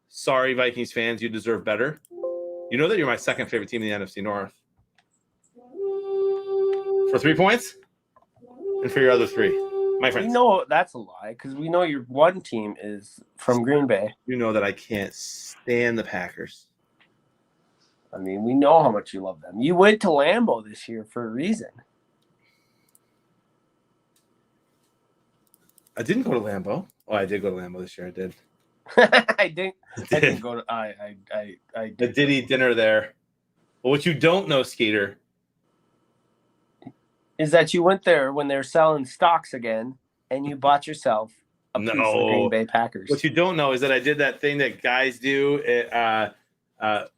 Sorry, Vikings fans, you deserve better. You know that you're my second favorite team in the NFC North. For 3 points? And for your other 3, my friends. We know that's a lie because we know your one team is from Green Bay. You know that I can't stand the Packers. I mean, we know how much you love them. You went to Lambeau this year for a reason. I didn't go to Lambeau. Oh, I did go to Lambeau this year. I did. I didn't go to. I The did eat dinner there. But what you don't know, Skeeter, is that you went there when they're selling stocks again, and you bought yourself a piece of the Green Bay Packers. what you don't know is that I did that thing that guys do,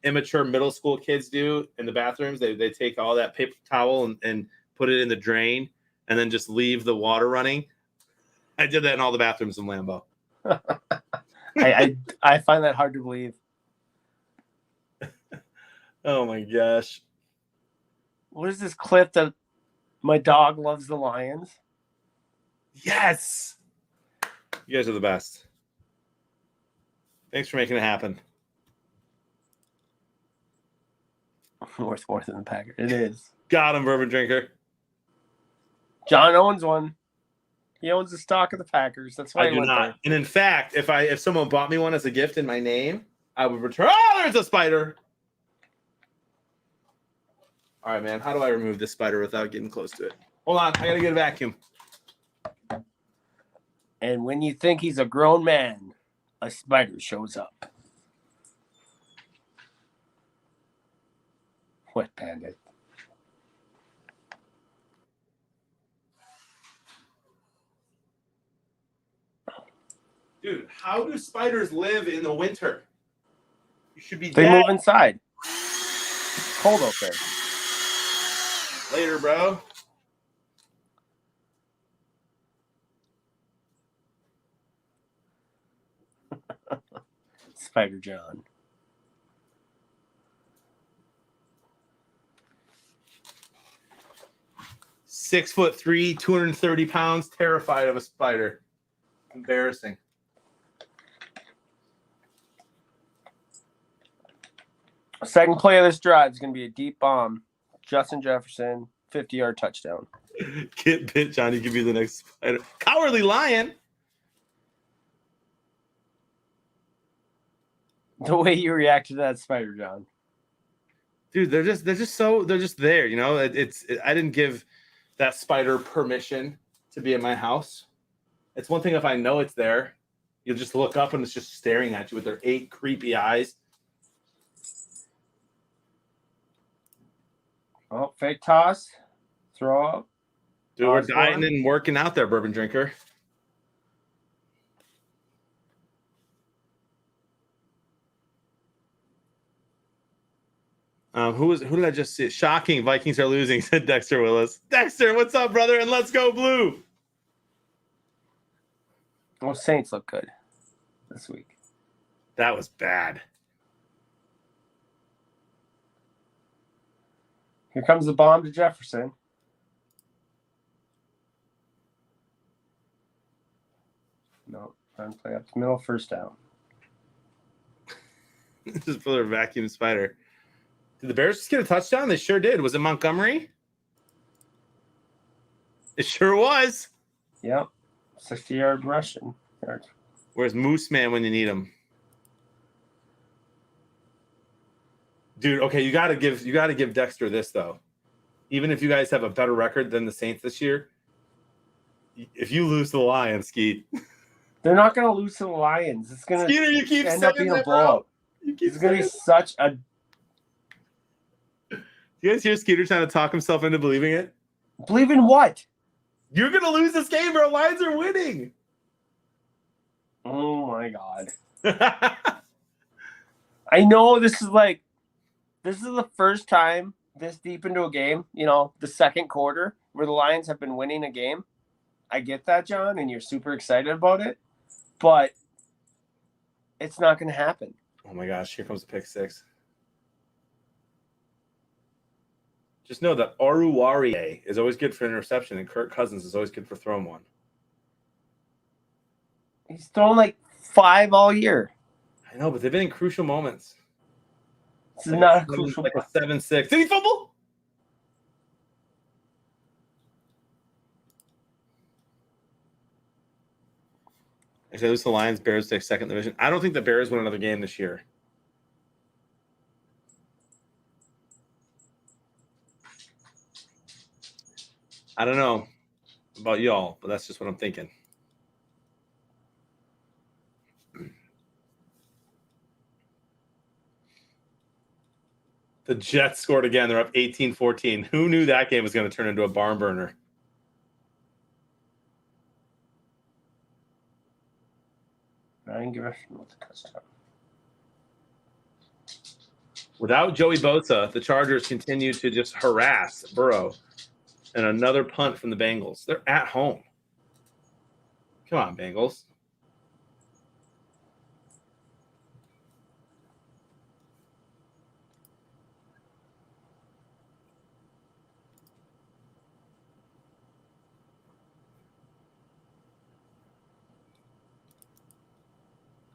immature middle school kids do in the bathrooms. They take all that paper towel and put it in the drain and then just leave the water running. I did that in all the bathrooms in Lambeau. I find that hard to believe. Oh my gosh. What is this clip that my dog loves the Lions? Yes. You guys are the best. Thanks for making it happen. Worth more than the Packers. It is. Got him, bourbon drinker. John owns one. He owns the stock of the Packers. That's why I do not. And in fact, if someone bought me one as a gift in my name, I would return. Oh, there's a spider. All right, man. How do I remove this spider without getting close to it? Hold on. I got to get a vacuum. And when you think he's a grown man, a spider shows up. Wet Bandit. Dude, how do spiders live in the winter? You should be They dead. move inside. It's cold out there. Later, bro. Spider John. .6'3", 230 pounds, terrified of a spider. Embarrassing. Second play of this drive is going to be a deep bomb. Justin Jefferson, 50-yard touchdown. Get bit, Johnny. Give me the next spider. Cowardly lion. The way you reacted to that spider, John. Dude, they're just there, you know. I didn't give that spider permission to be in my house. It's one thing if I know it's there. You'll just look up and it's just staring at you with their 8 creepy eyes. Oh, fake toss. Throw up. Dude, we're dieting and working out there, bourbon drinker. Who did I just see? Shocking. Vikings are losing, said Dexter Willis. Dexter, what's up, brother? And let's go blue. Well, Saints look good this week. That was bad. Here comes the bomb to Jefferson. No, trying to play up the middle, first down. Just for their vacuum spider. Did the Bears just get a touchdown? They sure did. Was it Montgomery? It sure was. Yep. 60-yard rushing. Where's Moose Man when you need him? Dude, okay, you gotta give Dexter this though. Even if you guys have a better record than the Saints this year, if you lose to the Lions, Skeet. They're not gonna lose to the Lions. It's gonna Skeeter, you keep end up saying being a that, blowout. bro. It's gonna be such a. You guys hear Skeeter trying to talk himself into believing it? Believe in what? You're gonna lose this game, bro. Lions are winning. Oh my god. I know this is the first time this deep into a game, you know, the second quarter where the Lions have been winning a game. I get that, John, and you're super excited about it, but it's not going to happen. Oh my gosh, here comes the pick six. Just know that Aruwariye is always good for interception, and Kirk Cousins is always good for throwing one. He's thrown like 5 all year. I know, but they've been in crucial moments. This is not a crucial. Like a 7-6. Did he fumble? I said lose the Lions, Bears take second division. I don't think the Bears win another game this year. I don't know about y'all, but that's just what I'm thinking. The Jets scored again. They're up 18-14. Who knew that game was going to turn into a barn burner? Ryan Griffin with the touchdown. Without Joey Bosa, the Chargers continue to just harass Burrow. And another punt from the Bengals. They're at home. Come on, Bengals.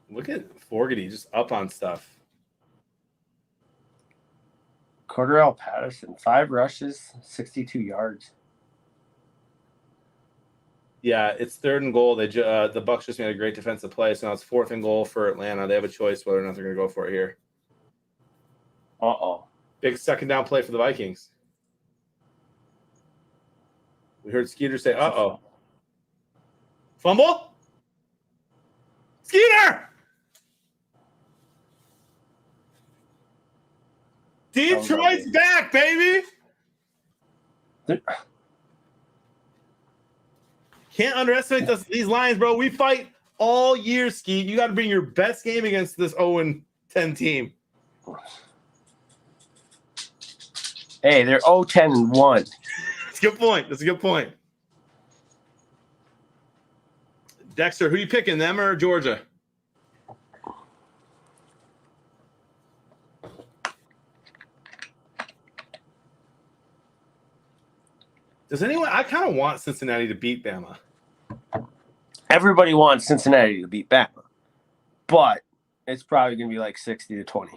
Look at Fogarty just up on stuff. Cordarrelle Patterson, 5 rushes, 62 yards. Yeah, it's 3rd and goal. The Bucs just made a great defensive play, so now it's 4th and goal for Atlanta. They have a choice whether or not they're going to go for it here. Uh-oh. Big second down play for the Vikings. We heard Skeeter say, uh-oh. Fumble? Skeeter! Detroit's back, baby! Can't underestimate these Lions, bro. We fight all year, Skeet. You got to bring your best game against this 0-10 team. Hey, they're 0-10-1. That's a good point. That's a good point. Dexter, who you picking, them or Georgia? Does anyone? I kind of want Cincinnati to beat Bama. Everybody wants Cincinnati to beat Bama, but it's probably going to be like 60-20.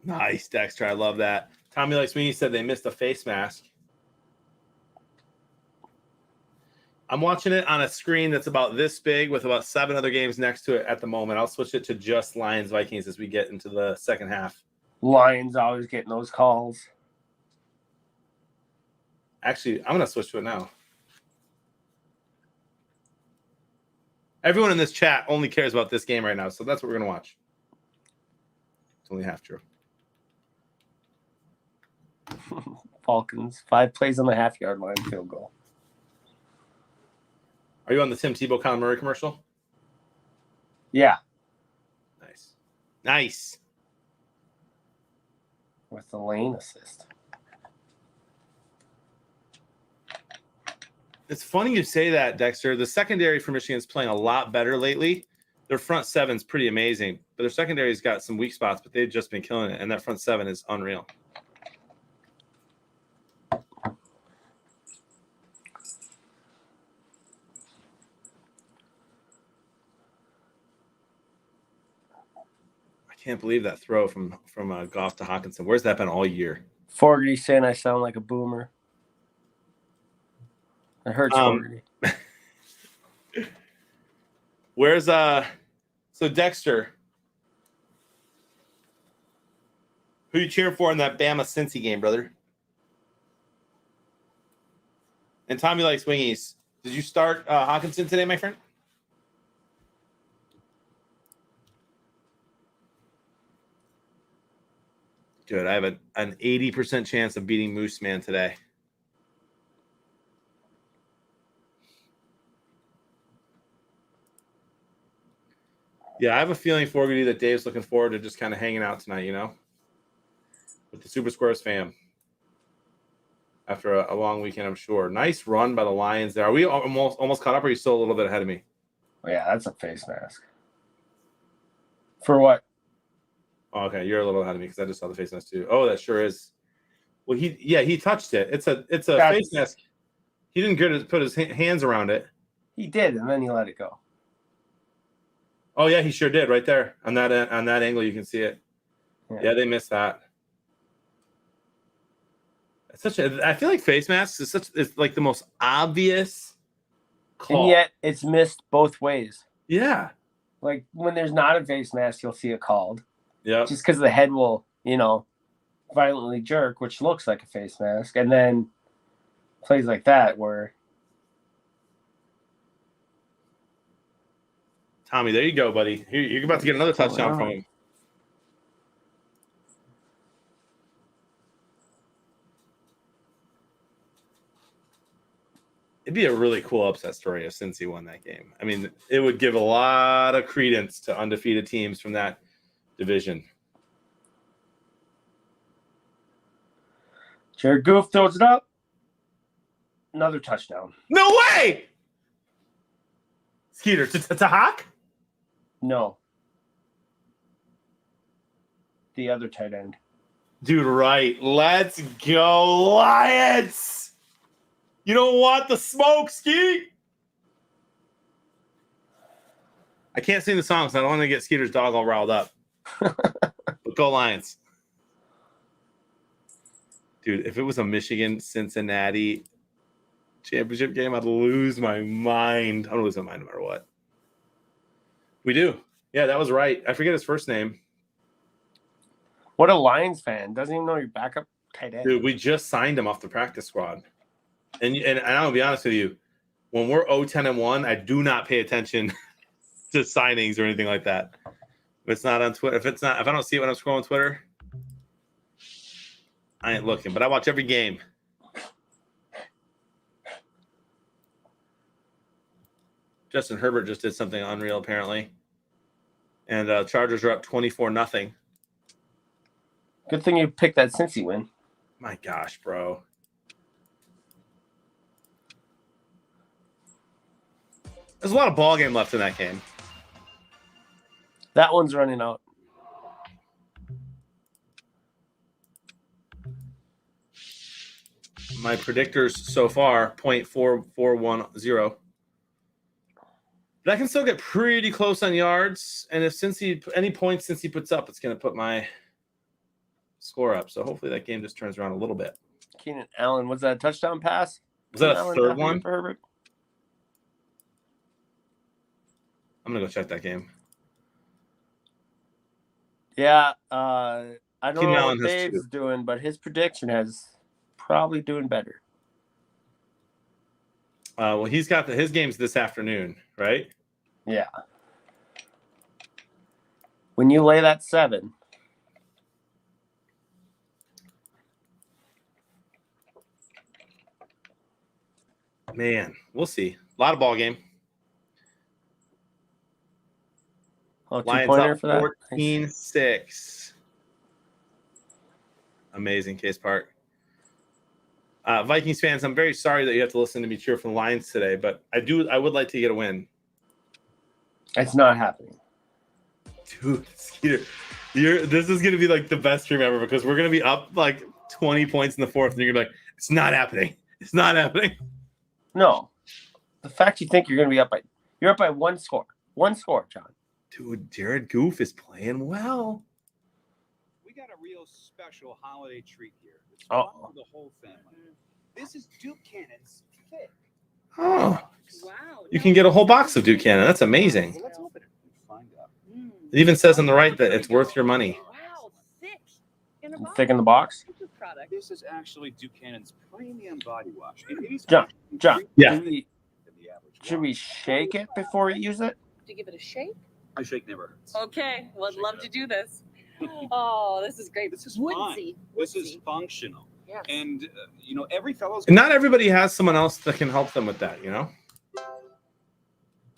Nice, Dexter. I love that. Tommy Like Sweeney said they missed a face mask. I'm watching it on a screen that's about this big with about 7 other games next to it at the moment. I'll switch it to just Lions Vikings as we get into the second half. Lions always getting those calls. Actually, I'm going to switch to it now. Everyone in this chat only cares about this game right now, so that's what we're going to watch. It's only half true. Falcons, 5 plays on the half-yard line, field goal. Are you on the Tim Tebow, Kyler Murray commercial? Yeah. Nice. Nice. With the lane assist. It's funny you say that, Dexter. The secondary for Michigan is playing a lot better lately. Their front seven's pretty amazing, but their secondary's got some weak spots, but they've just been killing it, and that front seven is unreal. I can't believe that throw from Goff to Hawkinson. Where's that been all year? Fogarty saying I sound like a boomer. I heard Fogarty. Where's so Dexter? Who you cheering for in that Bama Cincy game, brother? And Tommy Likes Wingies. Did you start Hawkinson today, my friend? Good. I have an 80% chance of beating Moose Man today. Yeah, I have a feeling, Fogarty, that Dave's looking forward to just kind of hanging out tonight, you know, with the Super Squares fam. After a long weekend, I'm sure. Nice run by the Lions there. Are we almost caught up, or are you still a little bit ahead of me? Oh, yeah, that's a face mask. For what? Oh, okay, you're a little ahead of me because I just saw the face mask too. Oh, that sure is. Well, he touched it. It's a face mask. He didn't put his hands around it. He did, and then he let it go. Oh yeah, he sure did. Right there on that angle, you can see it. Yeah, they missed that. I feel like face masks is like the most obvious call. And yet it's missed both ways. Yeah. Like when there's not a face mask, you'll see it called. Yeah. Just because the head will, violently jerk, which looks like a face mask, and then plays like that where Tommy, there you go, buddy. You're about to get another touchdown from him. It'd be a really cool upset story if Cincy won that game. I mean, it would give a lot of credence to undefeated teams from that division. Jared Goff throws it up. Another touchdown. No way! Skeeter, to Hawk? No. The other tight end. Dude, right. Let's go, Lions! You don't want the smoke, Ski. I can't sing the song, so I don't want to get Skeeter's dog all riled up. But go Lions. Dude, if it was a Michigan-Cincinnati championship game, I'd lose my mind. I'm going to lose my mind no matter what. We do. Yeah, that was right. I forget his first name. What a Lions fan. Doesn't even know your backup tight end. Dude, we just signed him off the practice squad. And I'll be honest with you, when we're 0-10-1, I do not pay attention to signings or anything like that. If it's not on Twitter, if I don't see it when I'm scrolling Twitter, I ain't looking. But I watch every game. Justin Herbert just did something unreal, apparently. And Chargers are up 24-0. Good thing you picked that Cincy win. My gosh, bro. There's a lot of ball game left in that game. That one's running out. My predictors so far, 0.4410. But I can still get pretty close on yards. And if any points Cincy puts up, it's going to put my score up. So hopefully that game just turns around a little bit. Keenan Allen, was that a touchdown pass? Was that a third one? For Herbert? I'm going to go check that game. Yeah, I don't Keenan know Allen what has Dave's two. doing, but his prediction has probably doing better. Well, he's got his game's this afternoon, right? Yeah. When you lay that 7, Man, we'll see. A lot of ball game. Lions two-pointer up for that. 14-6. Amazing, Case Park. Vikings fans, I'm very sorry that you have to listen to me cheer for the Lions today, but I would like to get a win. It's not happening. Dude, Skeeter, this is going to be like the best stream ever because we're going to be up like 20 points in the fourth, and you're going to be like, it's not happening. It's not happening. No. The fact you think you're up by one score. One score, John. Dude, Jared Goff is playing well. We got a real special holiday treat here. It's Uh-oh. fun for the whole family. This is Duke Cannon's pick. Oh, Wow. you can get a whole box of Duke Cannon. That's amazing. Well, let's open it and find out. It even says on the right that it's worth your money. Wow, thick in a box. Thick in the box. This is product. This is actually Duke Cannon's premium body wash. It is John, Yeah. Should we shake it before we use it? To give it a shake. My shake never hurts. Okay, would love to do this. Oh, this is great. This is woodsy. This is functional. Yes. And, every fellow's... And not everybody has someone else that can help them with that, you know?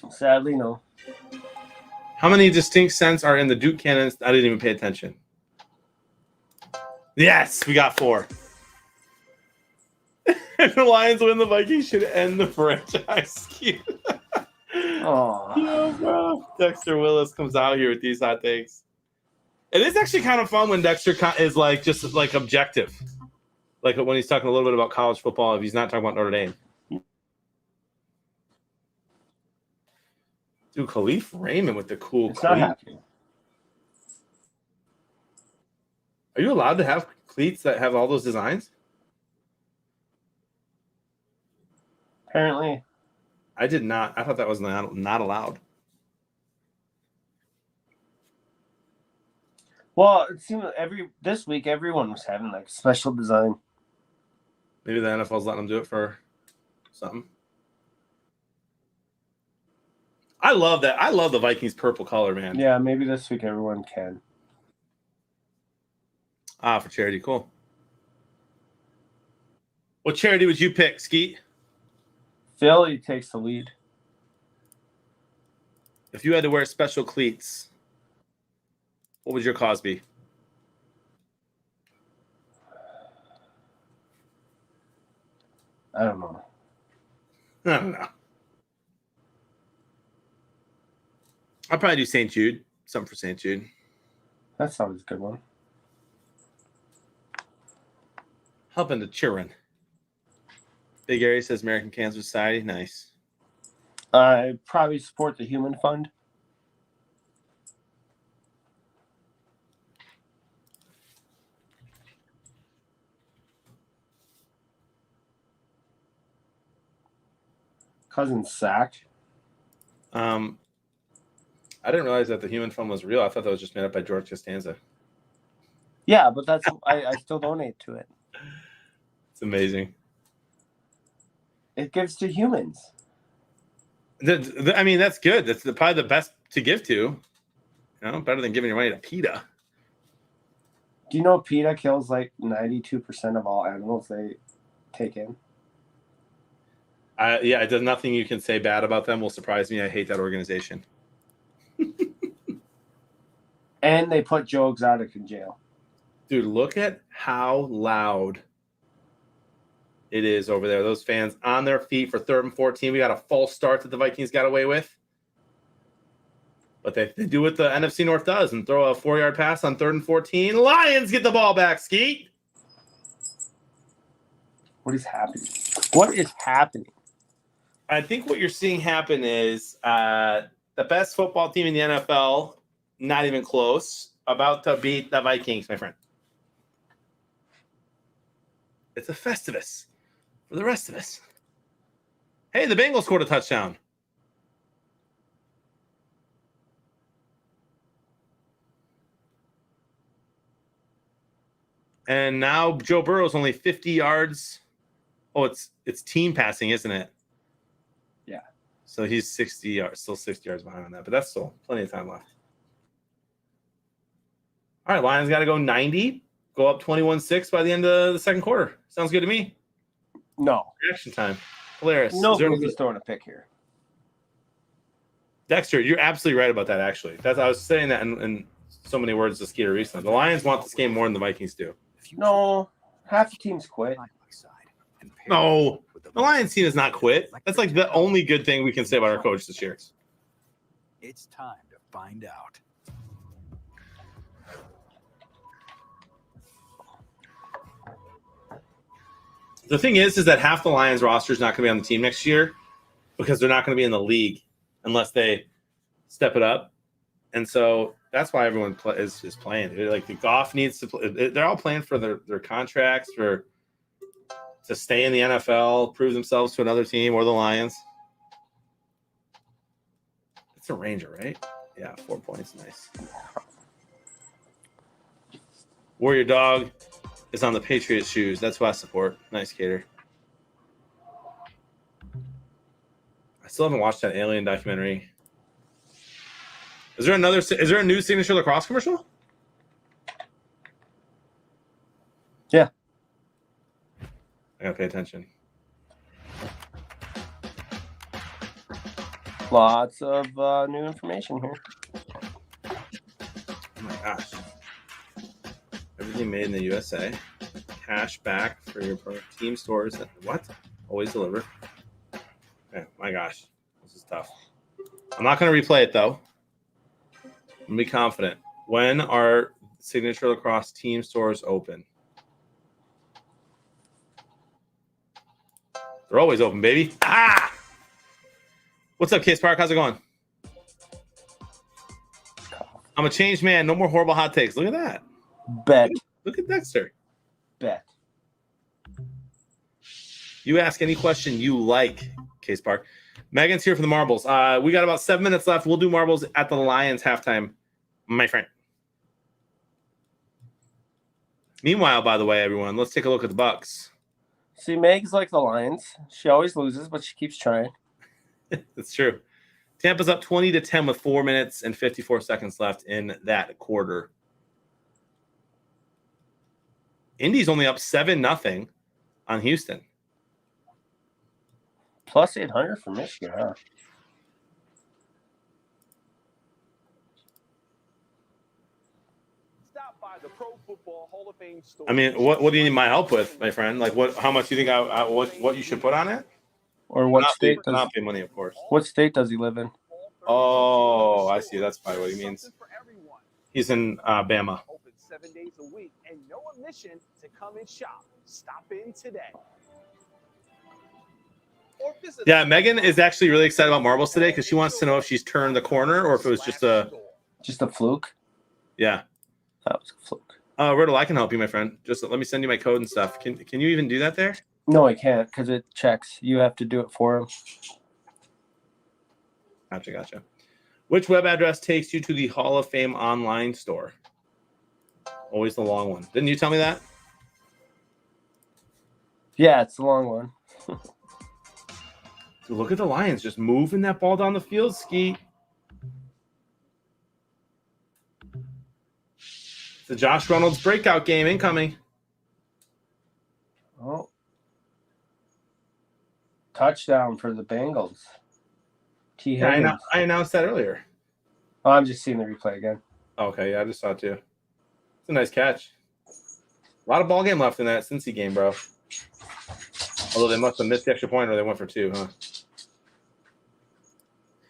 Sadly, no. How many distinct scents are in the Duke Cannons? I didn't even pay attention. Yes, we got 4. If the Lions win, the Vikings should end the franchise. Oh, Yeah, bro. Dexter Willis comes out here with these hot takes. It is actually kind of fun when Dexter is like just like objective, like when he's talking a little bit about college football. If he's not talking about Notre Dame, dude, Khalif Raymond with the cool it's not cleat. happening. Are you allowed to have cleats that have all those designs? Apparently, I did not. I thought that was not allowed. Well, it seemed this week everyone was having like special design. Maybe the NFL's letting them do it for something. I love that. I love the Vikings purple color, man. Yeah, maybe this week everyone can. For charity. Cool. What charity would you pick, Skeet? Philly takes the lead. If you had to wear special cleats, what would your cause be? I don't know. I don't know. I'll probably do St. Jude. Something for St. Jude. That's always a good one. Helping to children. Big Area says American Cancer Society. Nice. I probably support the Human Fund. Cousin sacked. I didn't realize that the Human Fund was real. I thought that was just made up by George Costanza. Yeah, but that's I still donate to it. It's amazing. It gives to humans. I mean, that's good. That's probably the best to give to. You know, better than giving your money to PETA. Do you know PETA kills like 92% of all animals they take in? Yeah, it does nothing you can say bad about them will surprise me. I hate that organization. And they put Joe Exotic in jail. Dude, look at how loud it is over there. Those fans on their feet for 3rd and 14. We got a false start that the Vikings got away with. But they do what the NFC North does and throw a 4-yard pass on 3rd and 14. Lions get the ball back, Skeet. What is happening? What is happening? I think what you're seeing happen is the best football team in the NFL, not even close, about to beat the Vikings, my friend. It's a Festivus for the rest of us. Hey, the Bengals scored a touchdown. And now Joe Burrow's only 50 yards. Oh, it's team passing, isn't it? Yeah. So he's 60 yards, still 60 yards behind on that, but that's still plenty of time left. All right, Lions got to go 90, go up 21-6 by the end of the second quarter. Sounds good to me. No. Action time. Hilarious. Nobody's throwing a pick here. Dexter, you're absolutely right about that, actually. I was saying that in so many words to Skeeter recently. The Lions want this game more than the Vikings do. No. Half the teams quit. No. The Lions team has not quit. That's like the only good thing we can say about our coach this year. It's time to find out. The thing is that half the Lions roster is not going to be on the team next year because they're not going to be in the league unless they step it up. And so that's why everyone is playing. Like the Goff needs to play. They're all playing for their contracts to stay in the NFL, prove themselves to another team or the Lions. It's a Ranger, right? Yeah, 4 points. Nice. Warrior Dog is on the Patriots shoes. That's who I support. Nice, Cater. I still haven't watched that Alien documentary. Is there a new Signature Lacrosse commercial? Yeah. I gotta pay attention. Lots of new information here. Oh my gosh. Everything made in the USA. Cash back for your team stores. What? Always deliver. Okay, my gosh. This is tough. I'm not going to replay it, though. I'm going to be confident. When are Signature Lacrosse team stores open? They're always open, baby. Ah! What's up, Case Park? How's it going? I'm a changed man. No more horrible hot takes. Look at that. Bet. Look at Dexter. Bet. You ask any question you like, Case Park. Megan's here for the marbles. We got about 7 minutes left. We'll do marbles at the Lions halftime, my friend. Meanwhile, by the way, everyone, let's take a look at the Bucks. See, Meg's like the Lions. She always loses, but she keeps trying. That's true. Tampa's up 20-10 with 4 minutes and 54 seconds left in that quarter. Indy's only up 7-0 on Houston. Plus 800 for Michigan, huh? Stop by the Pro Football Hall of Fame store. I mean, what do you need my help with, my friend? Like, how much do you think what you should put on it? Or what Not state pay, does not pay money, of course. what state does he live in? Oh, I see. That's probably what he means. He's in Bama. Open 7 days a week and no admission to come and shop. Stop in today. Yeah, Megan is actually really excited about marbles today because she wants to know if she's turned the corner or if it was just a fluke. yeah. That was a fluke. Riddle, I can help you, my friend. Just let me send you my code and stuff. Can you even do that there? No, I can't because it checks. You have to do it for him. Gotcha. Which web address takes you to the Hall of Fame online store? Always the long one. Didn't you tell me that? Yeah, it's the long one. Dude, look at the Lions just moving that ball down the field, Ski. It's the Josh Reynolds breakout game incoming. Oh. Touchdown for the Bengals. T. Yeah, Higgins. I announced that earlier. Oh, I'm just seeing the replay again. Okay, yeah, I just saw it too. It's a nice catch. A lot of ball game left in that Cincy game, bro. Although they must have missed the extra point or they went for 2, huh?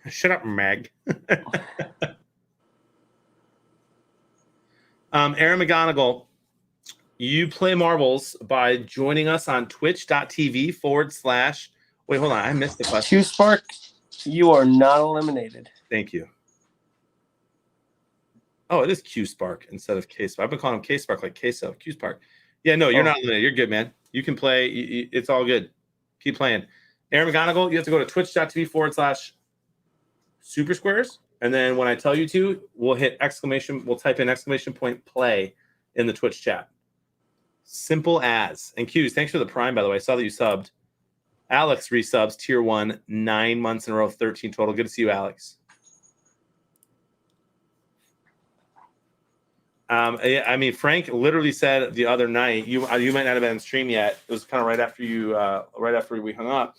Shut up, Meg. Aaron McGonigal, you play marbles by joining us on twitch.tv / wait, hold on. I missed the question. Q-Spark, you are not eliminated. Thank you. Oh, it is Q-Spark instead of K-Spark. I've been calling him K-Spark like queso. Q-Spark. Yeah, no, you're not eliminated. You're good, man. You can play. It's all good. Keep playing. Aaron McGonigal, you have to go to twitch.tv / Super Squares. And then when I tell you to, we'll type in ! play in the Twitch chat. Simple as. And Q's, thanks for the Prime, by the way. I saw that you subbed. Alex resubs, tier 1, 9 months in a row, 13 total. Good to see you, Alex. I mean, Frank literally said the other night, you might not have been on stream yet. It was kind of right after we hung up.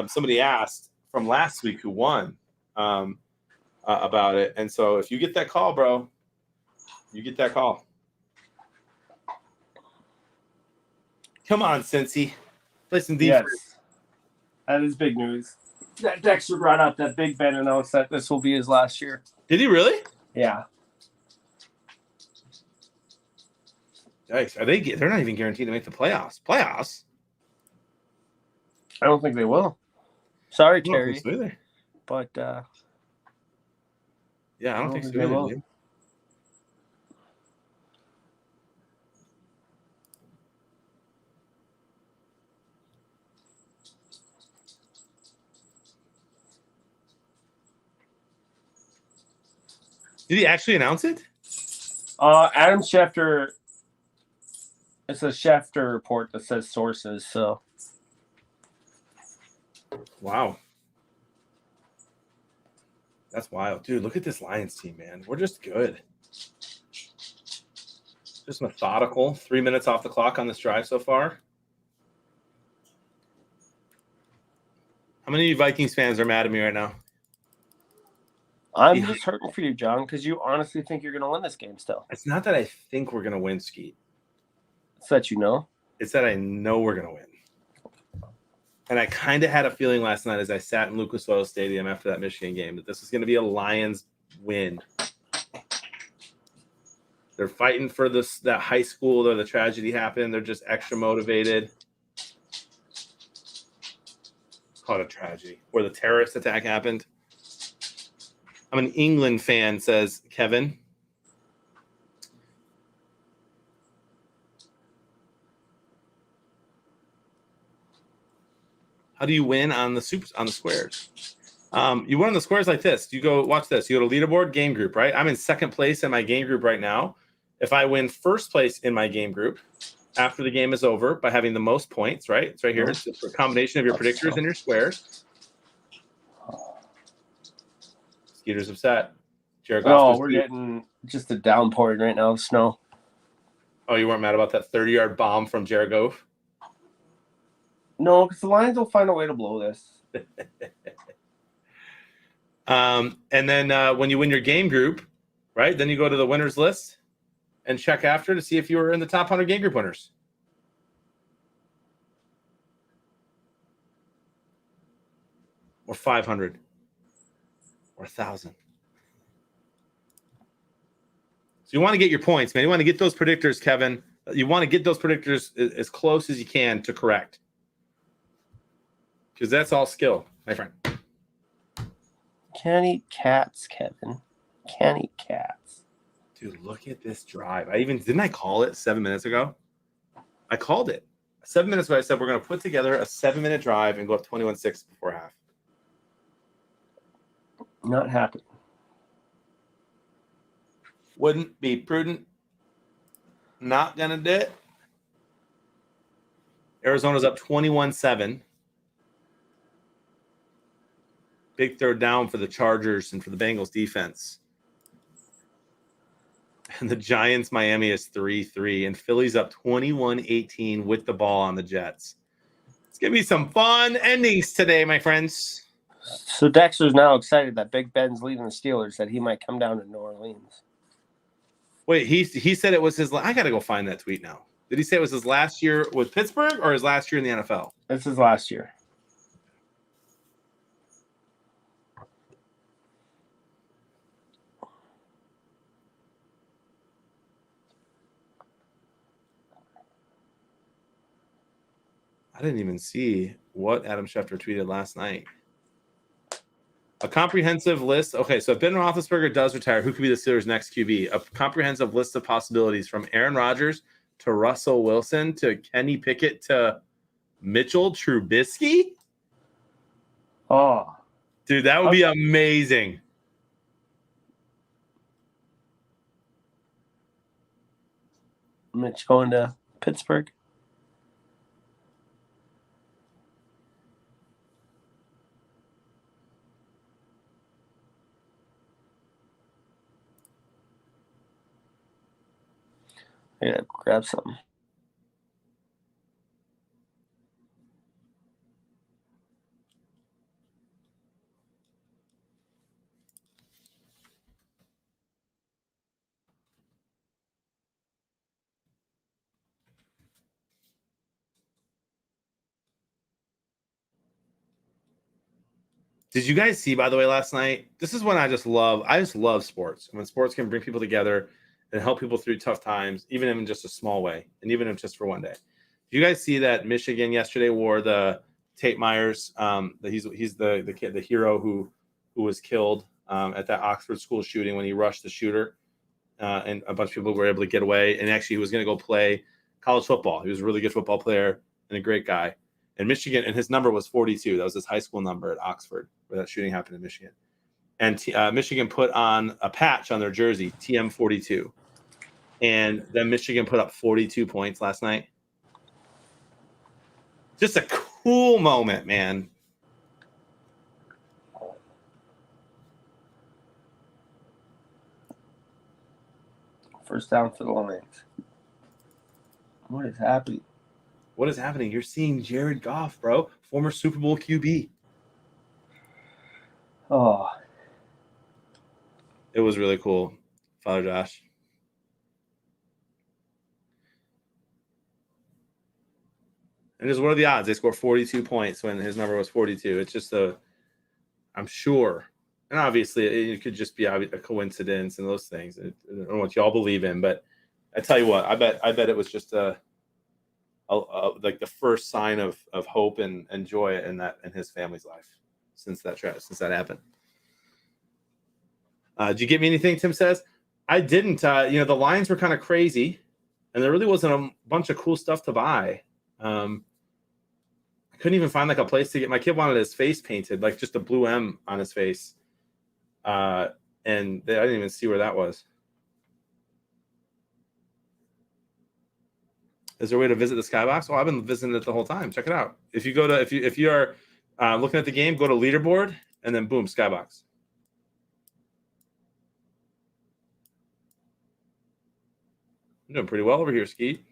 Somebody asked from last week who won about it. And so if you get that call, bro, you get that call. Come on, Cincy. Play some defense. Yes. That is big news. That Dexter brought up that Big Ben announced that this will be his last year. Did he really? Yeah. Yikes. They're not even guaranteed to make the playoffs. Playoffs? I don't think they will. Sorry, I don't Terry. think so either. But Yeah, I don't think so they either, will. dude. Did he actually announce it? Adam Schefter, it's a Schefter report that says sources, so. Wow. That's wild. Dude, look at this Lions team, man. We're just good. Just methodical. 3 minutes off the clock on this drive so far. How many of you Vikings fans are mad at me right now? I'm Yeah. just hurting for you, John, because you honestly think you're going to win this game still. It's not that I think we're going to win, Skeet. It's that you know. It's that I know we're going to win. And I kind of had a feeling last night as I sat in Lucas Oil Stadium after that Michigan game that this was going to be a Lions win. They're fighting for that high school where the tragedy happened. They're just extra motivated. Call it a tragedy. Where the terrorist attack happened. I'm an England fan, says Kevin. How do you win on the squares? You win on the squares like this. You go watch this. You go to leaderboard game group, right? I'm in second place in my game group right now. if I win first place in my game group after the game is over by having the most points, right? It's right here. It's a combination of your predictors and your squares. Skeeter's upset. Jared Goff. Oh, we're getting just a downpouring right now of snow. Oh, you weren't mad about that 30-yard bomb from Jared Goff? No, because the Lions will find a way to blow this. And then when you win your game group, right, then you go to the winners list and check after to see if you were in the top 100 game group winners. Or 500. Or 1,000. So you want to get your points, man. You want to get those predictors, Kevin. You want to get those predictors as close as you can to correct. Because that's all skill, my friend. Can't eat cats, Kevin. Can't eat cats. Dude, look at this drive. Didn't I call it 7 minutes ago? I called it. 7 minutes ago, I said we're going to put together a 7-minute drive and go up 21-6 before half. Not happening. Wouldn't be prudent. Not going to do it. Arizona's up 21-7. Big third down for the Chargers and for the Bengals defense. And the Giants, Miami is 3-3. And Philly's up 21-18 with the ball on the Jets. It's going to be some fun endings today, my friends. So Dexter's now excited that Big Ben's leaving the Steelers, that he might come down to New Orleans. Wait, he said it was his. I got to go find that tweet now. Did he say it was his last year with Pittsburgh or his last year in the NFL? This is last year. I didn't even see what Adam Schefter tweeted last night. A comprehensive list. Okay, so if Ben Roethlisberger does retire, who could be the Steelers' next QB? A comprehensive list of possibilities from Aaron Rodgers to Russell Wilson to Kenny Pickett to Mitchell Trubisky. Oh, dude, that would be amazing. Mitch going to Pittsburgh. I gotta grab something. Did you guys see, by the way, last night? This is when I just love sports. When sports can bring people together and help people through tough times, even in just a small way, and even if just for one day. Did you guys see that Michigan yesterday wore the Tate Myers? He's the kid, the hero who was killed at that Oxford school shooting when he rushed the shooter, and a bunch of people were able to get away. And actually, he was going to go play college football. He was a really good football player and a great guy. And Michigan, and his number was 42. That was his high school number at Oxford, where that shooting happened in Michigan. And Michigan put on a patch on their jersey, TM42. And then Michigan put up 42 points last night. Just a cool moment, man. First down for the Lions. What is happening? What is happening? You're seeing Jared Goff, bro, former Super Bowl QB. Oh, it was really cool, Father Josh. And just what are the odds? They scored 42 points when his number was 42. It's just I'm sure. And obviously, it could just be a coincidence and those things. I don't know what y'all believe in, but I tell you what, I bet it was just like the first sign of hope and joy in his family's life since that happened. Did you get me anything? Tim says I didn't. The lines were kind of crazy, and there really wasn't a bunch of cool stuff to buy. I couldn't even find like a place to get. My kid wanted his face painted, like just a blue M on his face, and I didn't even see where that was. Is there a way to visit the Skybox? Oh, I've been visiting it the whole time. Check it out. If you go to if you are looking at the game, go to leaderboard and then boom, Skybox. I'm doing pretty well over here, Skeet.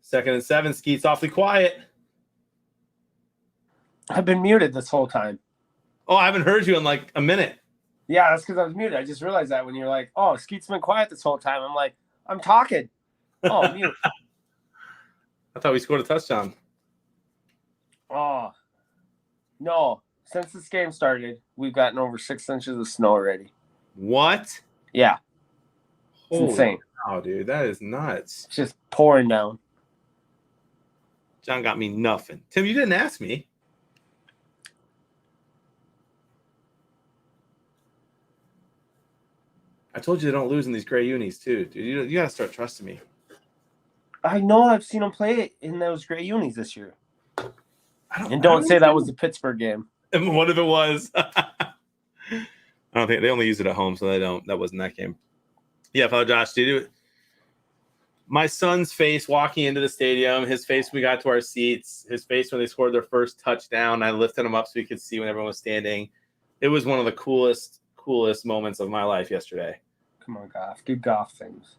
Second and 7, Skeet's awfully quiet. I've been muted this whole time. Oh, I haven't heard you in like a minute. Yeah, that's because I was muted. I just realized that when you're like, oh, Skeet's been quiet this whole time. I'm like, I'm talking. Oh, mute. I thought we scored a touchdown. Oh, no. Since this game started, we've gotten over 6 inches of snow already. What? Yeah. It's Holy insane. wow, dude. That is nuts. It's just pouring down. John got me nothing. Tim, you didn't ask me. I told you they don't lose in these gray unis, too. Dude, you got to start trusting me. I know I've seen them play in those gray unis this year. I Don't say that was the Pittsburgh game. And what if it was? I don't think they only use it at home, so they don't. That wasn't that game. Yeah, Father Josh, dude. My son's face walking into the stadium, his face when we got to our seats, his face when they scored their first touchdown. I lifted him up so he could see when everyone was standing. It was one of the coolest moments of my life yesterday. Come on, Goff. Do Goff things.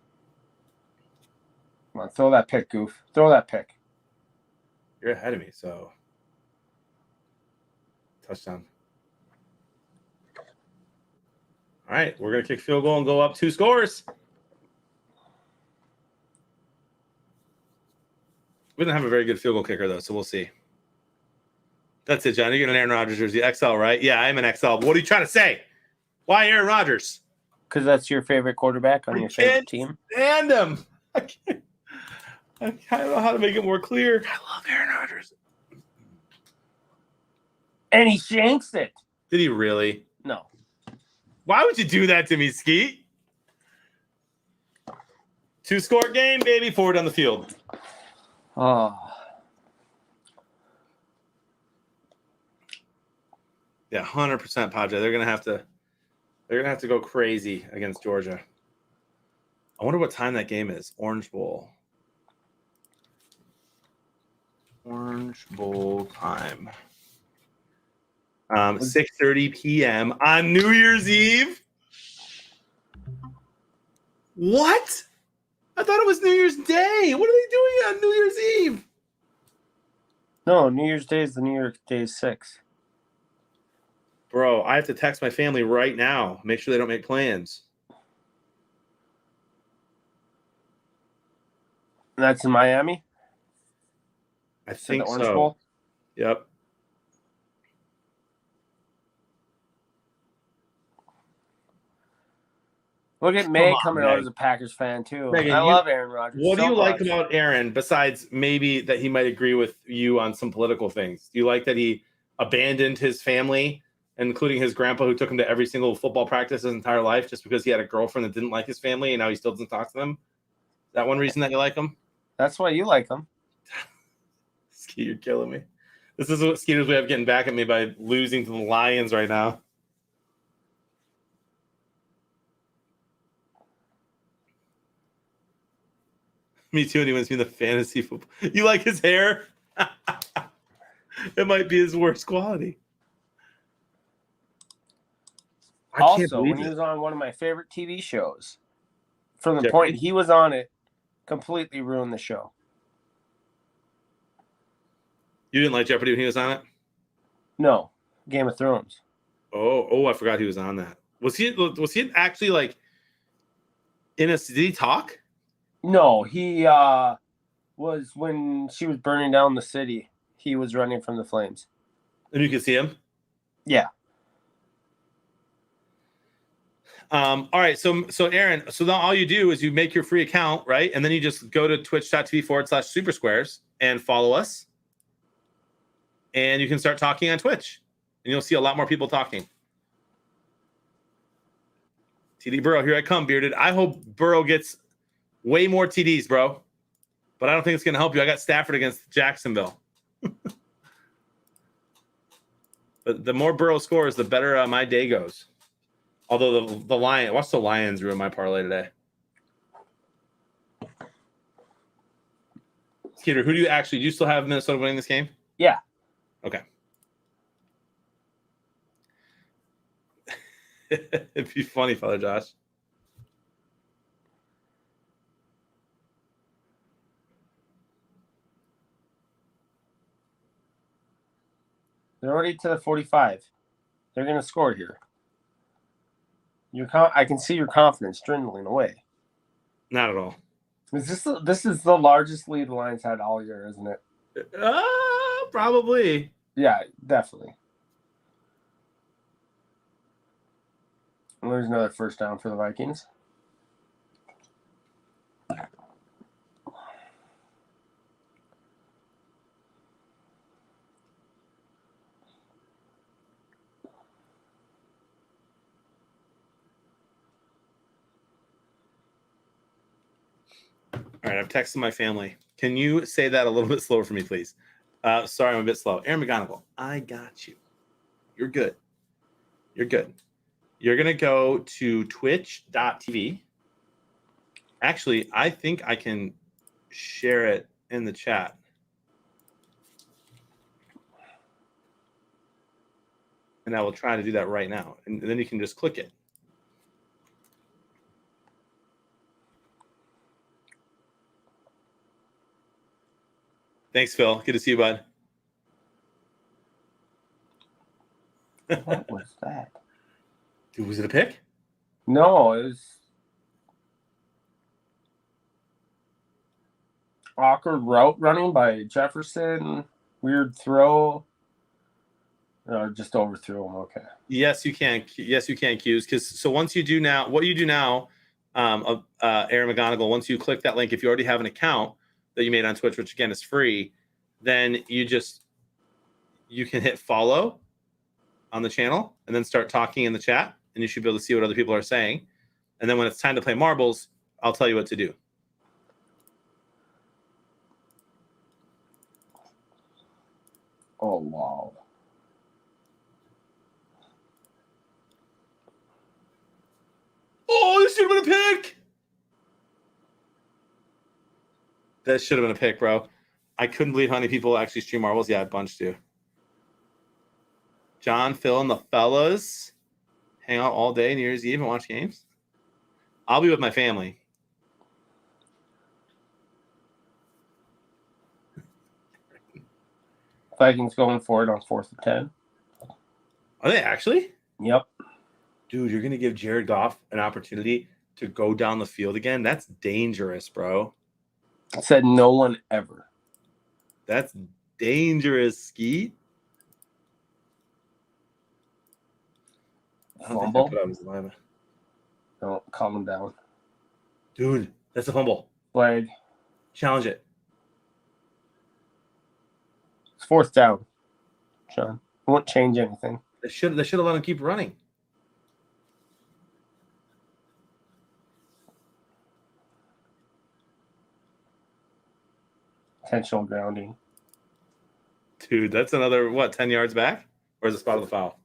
Come on, throw that pick, Goof. Throw that pick. You're ahead of me, so touchdown. All right, we're going to kick field goal and go up 2 scores. We didn't have a very good field goal kicker, though, so we'll see. That's it, John. You're getting an Aaron Rodgers jersey. XL, right? Yeah, I'm an XL. But what are you trying to say? Why Aaron Rodgers? Because that's your favorite quarterback on your favorite team. And him. I don't know how to make it more clear. I love Aaron Rodgers. And he shanks it. Did he really? No. Why would you do that to me, Skeet? 2-score game, baby. Forward on the field. Oh. Yeah, 100% Padre. They're gonna have to go crazy against Georgia. I wonder what time that game is. Orange Bowl. Orange Bowl time. 6:30 p.m. on New Year's Eve. What? I thought it was New Year's Day. What are they doing on New Year's Eve? No, New Year's Day is the New Year's Day 6. Bro, I have to text my family right now. Make sure they don't make plans. And that's in Miami? I So think the Orange so. Bowl? Yep. Look at May on, coming out Meg. as a Packers fan, too. Megan, I you- love Aaron Rodgers. What do so you like much. about Aaron besides maybe that he might agree with you on some political things? Do you like that he abandoned his family, including his grandpa who took him to every single football practice his entire life just because he had a girlfriend that didn't like his family and now he still doesn't talk to them? Is that one reason that you like him? That's why you like him. Skeet, you're killing me. This is what Skeeter's way of getting back at me by losing to the Lions right now. Me too, and he wants me the fantasy football. You like his hair? It might be his worst quality. I can't Also, believe when he it. was on one of my favorite TV shows, from the Jeopardy? point he was on it, completely ruined the show. You didn't like Jeopardy when he was on it? No, Game of Thrones. Oh, I forgot he was on that. Was he actually like in a? Did he talk? No, he was when she was burning down the city. He was running from the flames. And you could see him. Yeah. All right. So Aaron, so now all you do is you make your free account, right? And then you just go to twitch.tv/Super Squares and follow us. And you can start talking on Twitch. And you'll see a lot more people talking. TD Burrow, here I come, bearded. I hope Burrow gets way more TDs, bro. but I don't think it's going to help you. I got Stafford against Jacksonville. But the more Burrow scores, the better my day goes. Although the Lions ruined my parlay today. Skeeter, who do you still have Minnesota winning this game? Yeah. Okay. It'd be funny, Father Josh. They're already to the 45. They're going to score here. I can see your confidence dwindling away. Not at all. This is the largest lead the Lions had all year, isn't it? Probably. Yeah, definitely. And there's another first down for the Vikings. All right, I've texted my family. Can you say that a little bit slower for me, please? Sorry, I'm a bit slow. Aaron McGonigal, I got you. You're good. You're good. You're going to go to twitch.tv. Actually, I think I can share it in the chat. And I will try to do that right now. And then you can just click it. Thanks, Phil. Good to see you, bud. What was that? Dude, was it a pick? No, it was awkward route running by Jefferson. Weird throw. Just overthrew him. Okay. Yes, you can. Yes, you can, Q's. So once you do now, what you do now, Aaron McGonigal, once you click that link, if you already have an account that you made on Twitch, which again is free, then you can hit follow on the channel and then start talking in the chat, and you should be able to see what other people are saying. And then when it's time to play marbles, I'll tell you what to do. Oh, wow. Oh, this should have been a pick. That should have been a pick, bro. I couldn't believe how many people actually stream marbles. Yeah, a bunch do. John, Phil, and the fellas hang out all day New Year's Eve and watch games. I'll be with my family. Vikings going for it on 4th and 10. Are they actually? Yep. Dude, you're going to give Jared Goff an opportunity to go down the field again? That's dangerous, bro. Said no one ever. That's dangerous, Skeet. Fumble? Don't calm him down. Dude, that's a fumble. Flag. Challenge it. It's 4th down, Sean. It won't change anything. They should have let him keep running. Intentional grounding. Dude, that's another, 10 yards back? Or is it spot of the foul?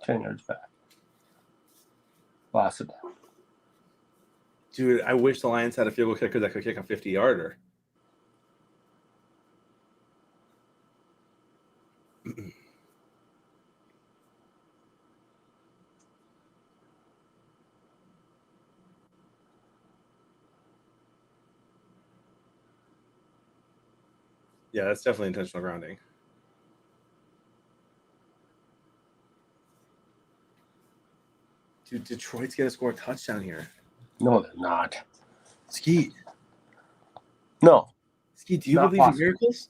10 yards back. Lost it down. Dude, I wish the Lions had a field goal kicker that could kick a 50-yarder. Yeah, that's definitely intentional grounding. Dude, Detroit's going to score a touchdown here. No, they're not. Skeet. No. Skeet, do you Not believe in possible. miracles?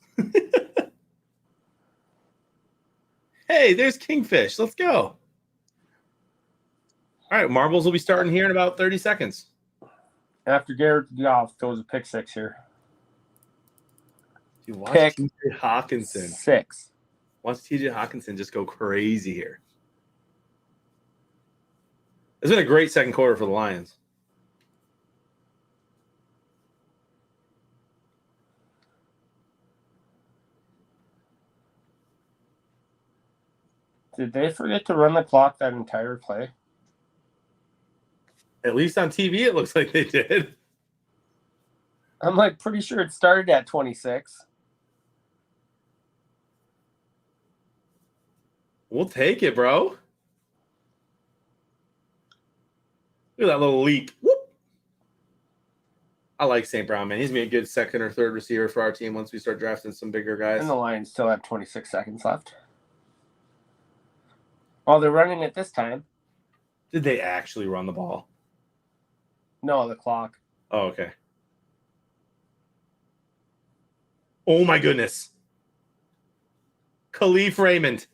Hey, there's Kingfish. Let's go. All right, marbles will be starting here in about 30 seconds. After Garrett Goff throws a pick 6 here. Dude, watch Pick TJ Hawkinson. 6. Watch TJ Hawkinson just go crazy here. It's been a great second quarter for the Lions. Did they forget to run the clock that entire play? At least on TV, it looks like they did. I'm like pretty sure it started at 26. We'll take it, bro. Look at that little leap. Whoop. I like St. Brown, man. He's going to be a good second or third receiver for our team once we start drafting some bigger guys. And the Lions still have 26 seconds left. Oh, they're running it this time. Did they actually run the ball? No, the clock. Oh, okay. Oh, my goodness. Khalif Raymond.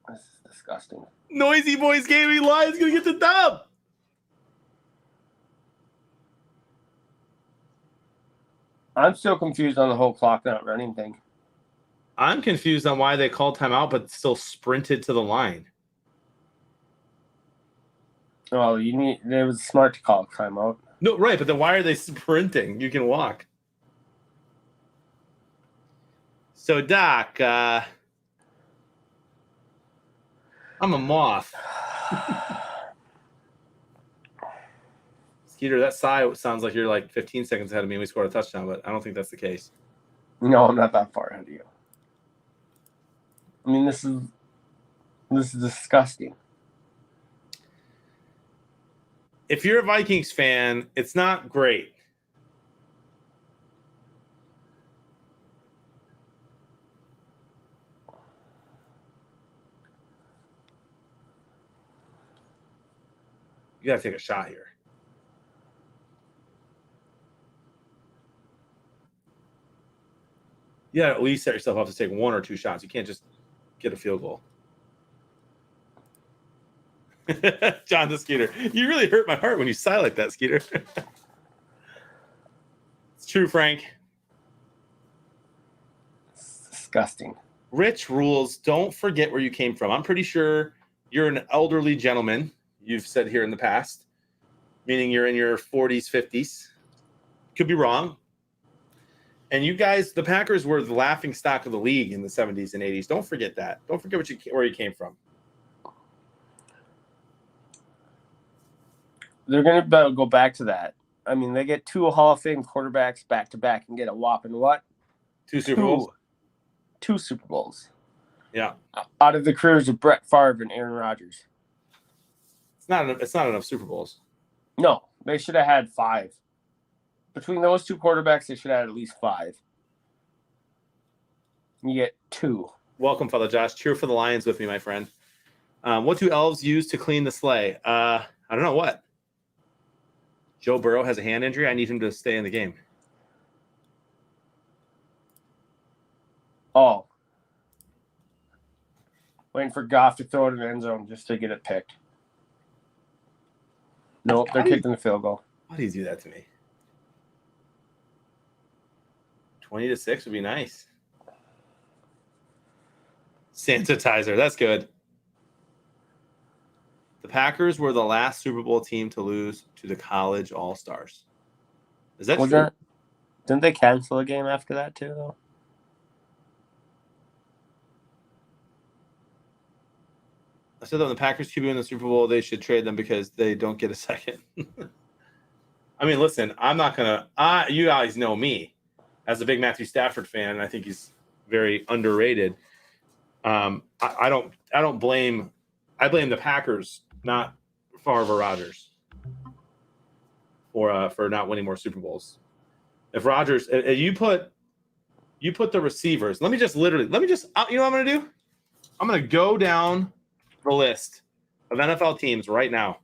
This is disgusting. Noisy Boys Gaming Lions going to get the dub. I'm still confused on the whole clock not running thing. I'm confused on why they called timeout but still sprinted to the line. Oh, it was smart to call timeout. No, right, but then why are they sprinting? You can walk. So, Doc, I'm a moth. Skeeter, that sigh sounds like you're like 15 seconds ahead of me and we scored a touchdown, but I don't think that's the case. No, I'm not that far ahead of you. I mean, this is disgusting. If you're a Vikings fan, it's not great. You got to take a shot here. You got to at least set yourself up to take one or two shots. You can't just get a field goal. John the Skeeter. You really hurt my heart when you sigh like that, Skeeter. It's true, Frank. It's disgusting. Rich rules. Don't forget where you came from. I'm pretty sure you're an elderly gentleman. You've said here in the past, meaning you're in your 40s, 50s. Could be wrong. And you guys, the Packers were the laughing stock of the league in the 70s and 80s. Don't forget that. Don't forget where you came from. They're going to go back to that. I mean, they get two Hall of Fame quarterbacks back to back and get a whopping what? Two Super Bowls? Two Super Bowls. Yeah. Out of the careers of Brett Favre and Aaron Rodgers. It's not enough Super Bowls. No, they should have had 5. Between those two quarterbacks, they should have had at least 5. You get 2. Welcome, fellow Josh. Cheer for the Lions with me, my friend. What do elves use to clean the sleigh? I don't know what. Joe Burrow has a hand injury. I need him to stay in the game. Oh. Waiting for Goff to throw it in the end zone just to get it picked. Nope, they're kicking the field goal. Why do you do that to me? 20-6 would be nice. Sanitizer. That's good. The Packers were the last Super Bowl team to lose to the College All-Stars. Is that true? Didn't they cancel a game after that too, though? I said that when the Packers QB in the Super Bowl, they should trade them because they don't get a second. I mean, listen, I'm not going to you guys know me as a big Matthew Stafford fan, and I think he's very underrated. I blame the Packers, not Favre or Rodgers, for not winning more Super Bowls. If Rodgers, you put the receivers. Let me just you know what I'm going to do? I'm going to go down the list of NFL teams right now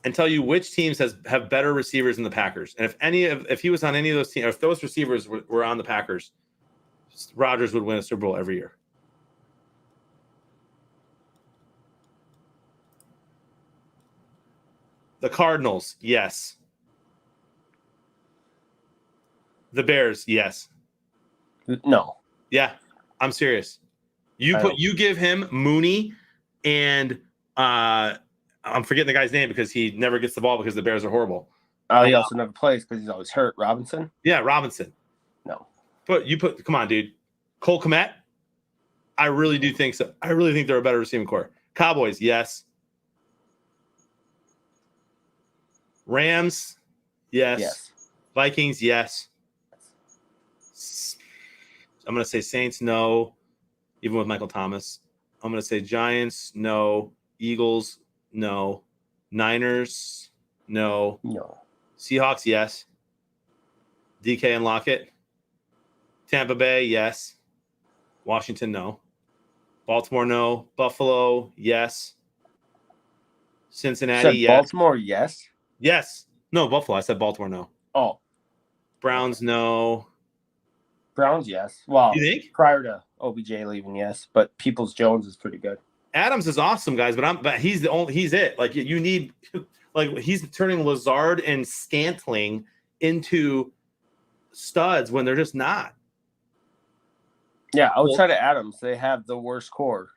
and tell you which teams have better receivers than the Packers. And if he was on any of those teams, if those receivers were on the Packers, Rodgers would win a Super Bowl every year. The Cardinals, yes. The Bears, yes. No. Yeah, I'm serious. You give him Mooney and I'm forgetting the guy's name because he never gets the ball because the Bears are horrible. He also never plays because he's always hurt. Robinson? Yeah, Robinson. No. Come on, dude. Cole Kmet? I really do think so. I really think they're a better receiving core. Cowboys, yes. Rams, yes. Yes. Vikings, yes. I'm going to say Saints, no, even with Michael Thomas. I'm going to say Giants, no. Eagles, no. Niners, no. No. Seahawks, yes. DK and Lockett. Tampa Bay, yes. Washington, no. Baltimore, no. Buffalo, yes. Cincinnati, Said yes. Baltimore, yes. Yes. No, Buffalo. I said Baltimore, no. Oh, Browns, no. Browns, yes. Well, You think? prior to OBJ leaving, yes. But Peoples Jones is pretty good. Adams is awesome, guys, but he's it. Like you need, like he's turning Lazard and Scantling into studs when they're just not. Yeah, outside of Adams, they have the worst core.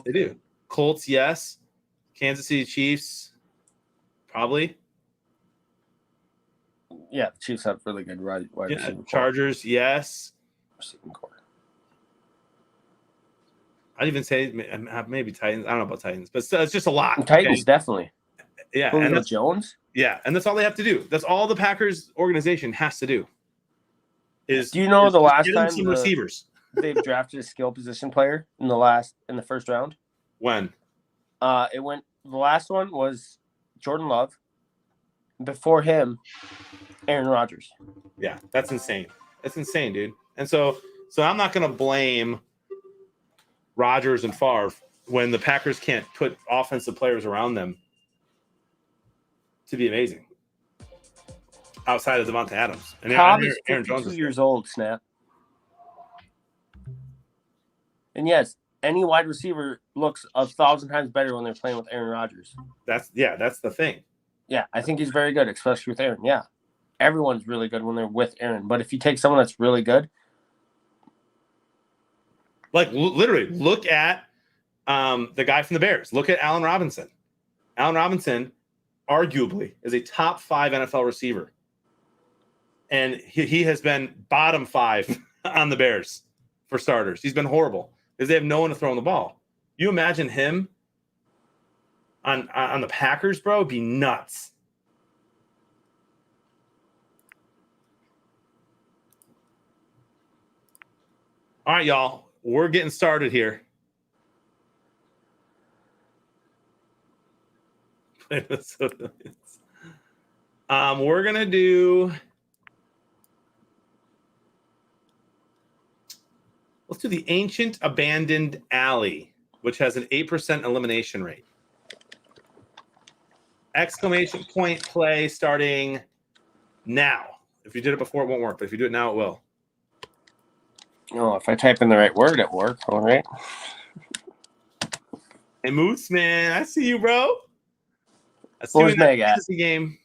They do. Colts, yes. Kansas City Chiefs, probably. Yeah, the Chiefs have really good wide receiver core. Chargers, yes. Receiving core. I'd even say maybe Titans. I don't know about Titans, but it's just a lot. Titans, okay? definitely. Yeah, Julio and that's, Jones? yeah, and that's all they have to do. That's all the Packers organization has to do. Do you know the last time some receivers? They've drafted a skill position player in the first round? When? The last one was Jordan Love. Before him, Aaron Rodgers. Yeah, that's insane. That's insane, dude. And so I'm not going to blame Rodgers and Favre when the Packers can't put offensive players around them to be amazing. Outside of Devontae Adams and Cobb is Aaron Jones 52 is years old, Snap. And yes, any wide receiver looks 1,000 times better when they're playing with Aaron Rodgers. That's the thing. Yeah, I think he's very good, especially with Aaron. Yeah, everyone's really good when they're with Aaron. But if you take someone that's really good, like literally, look at the guy from the Bears. Look at Allen Robinson. Allen Robinson, arguably, is a top 5 NFL receiver, and he has been bottom 5 on the Bears for starters. He's been horrible because they have no one to throw on the ball. You imagine him on the Packers, bro, it'd be nuts. All right, y'all. We're getting started here. We're gonna do. Let's do the Ancient Abandoned Alley, which has an 8% elimination rate. Exclamation point play starting now. If you did it before, it won't work, but if you do it now, it will. oh, if I type in the right word, it works. All right. Hey, Moose, man, I see you, bro. I see Where's you in that Meg at? fantasy game.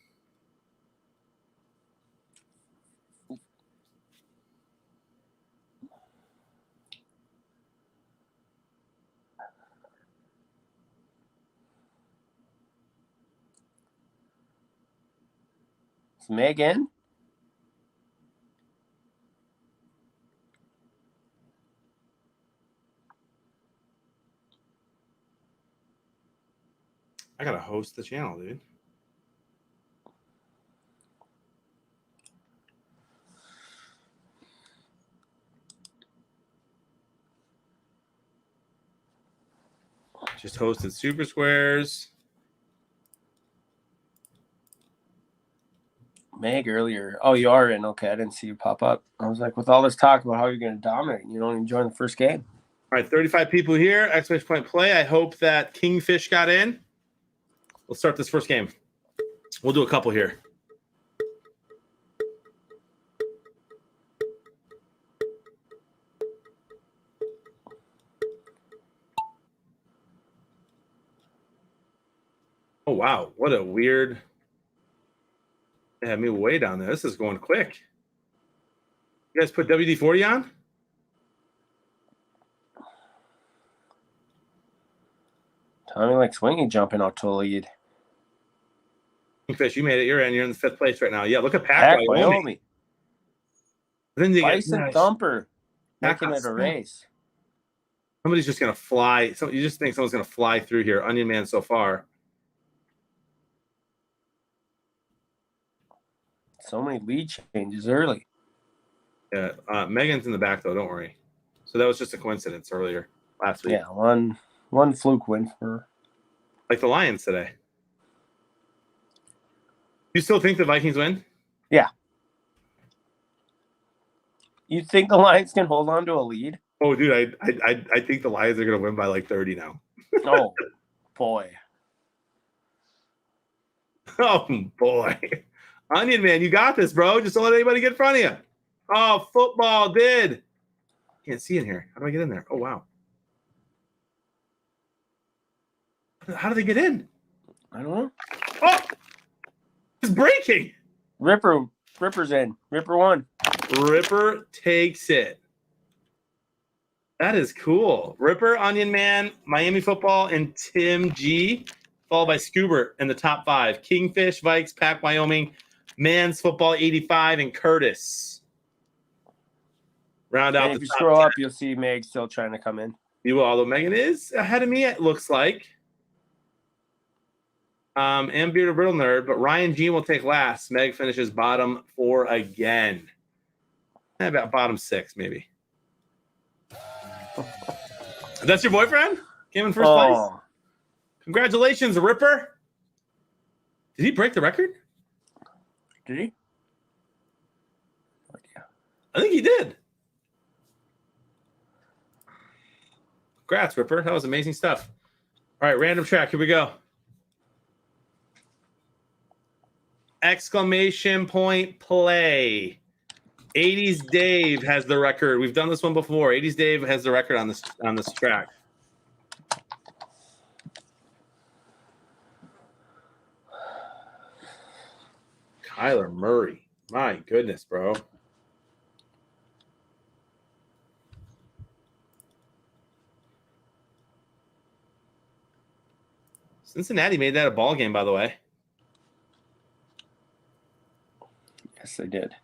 Is Meg in? I gotta host the channel, dude. Just hosted Super Squares. Meg earlier. Oh, you are in. Okay, I didn't see you pop up. I was like, with all this talk about how you're going to dominate, you don't even join the first game. All right, 35 people here. Exclamation point play. I hope that Kingfish got in. Let's start this first game. We'll do a couple here. Oh, wow. What a weird. They had me way down there. This is going quick. You guys put WD-40 on? Tommy like swinging, jumping out to lead. Fish, you made it. You're in. You're in the 5th place right now. Yeah, look at Pack Pack. Wyoming. Then you get Bison Thumper. Pack Making got it a smoked. race. Somebody's just gonna fly. You just think someone's gonna fly through here. Onion Man so far. So many lead changes early. Yeah, Megan's in the back though. Don't worry. So that was just a coincidence earlier last week. Yeah, one fluke win for. Like the Lions today. You still think the Vikings win? Yeah. You think the Lions can hold on to a lead? Oh, dude, I think the Lions are gonna win by like 30 now. Oh, boy. Oh boy, Onion Man, you got this, bro. Just don't let anybody get in front of you. Oh, football did. Can't see in here. How do I get in there? Oh wow. How do they get in? I don't know. Oh, it's breaking. Ripper's in. Ripper won. Ripper takes it. That is cool. Ripper, Onion Man, Miami football, and Tim G, followed by Scoobert in the top 5. Kingfish, Vikes, Pack, Wyoming, Mans football 85, and Curtis. Round out And the if you top scroll 10. up, you'll see Meg still trying to come in. You will, although Megan is ahead of me, it looks like. And Bearded Riddle Nerd, but Ryan G will take last. Meg finishes bottom 4 again. About bottom 6, maybe. That's your boyfriend? Came in first place? Congratulations, Ripper. Did he break the record? Did he? I think he did. Congrats, Ripper. That was amazing stuff. All right, random track. Here we go. Exclamation point play. 80s Dave has the record. We've done this one before. 80s Dave has the record on this track. Kyler Murray. My goodness, bro. Cincinnati made that a ball game, by the way. Yes, they did.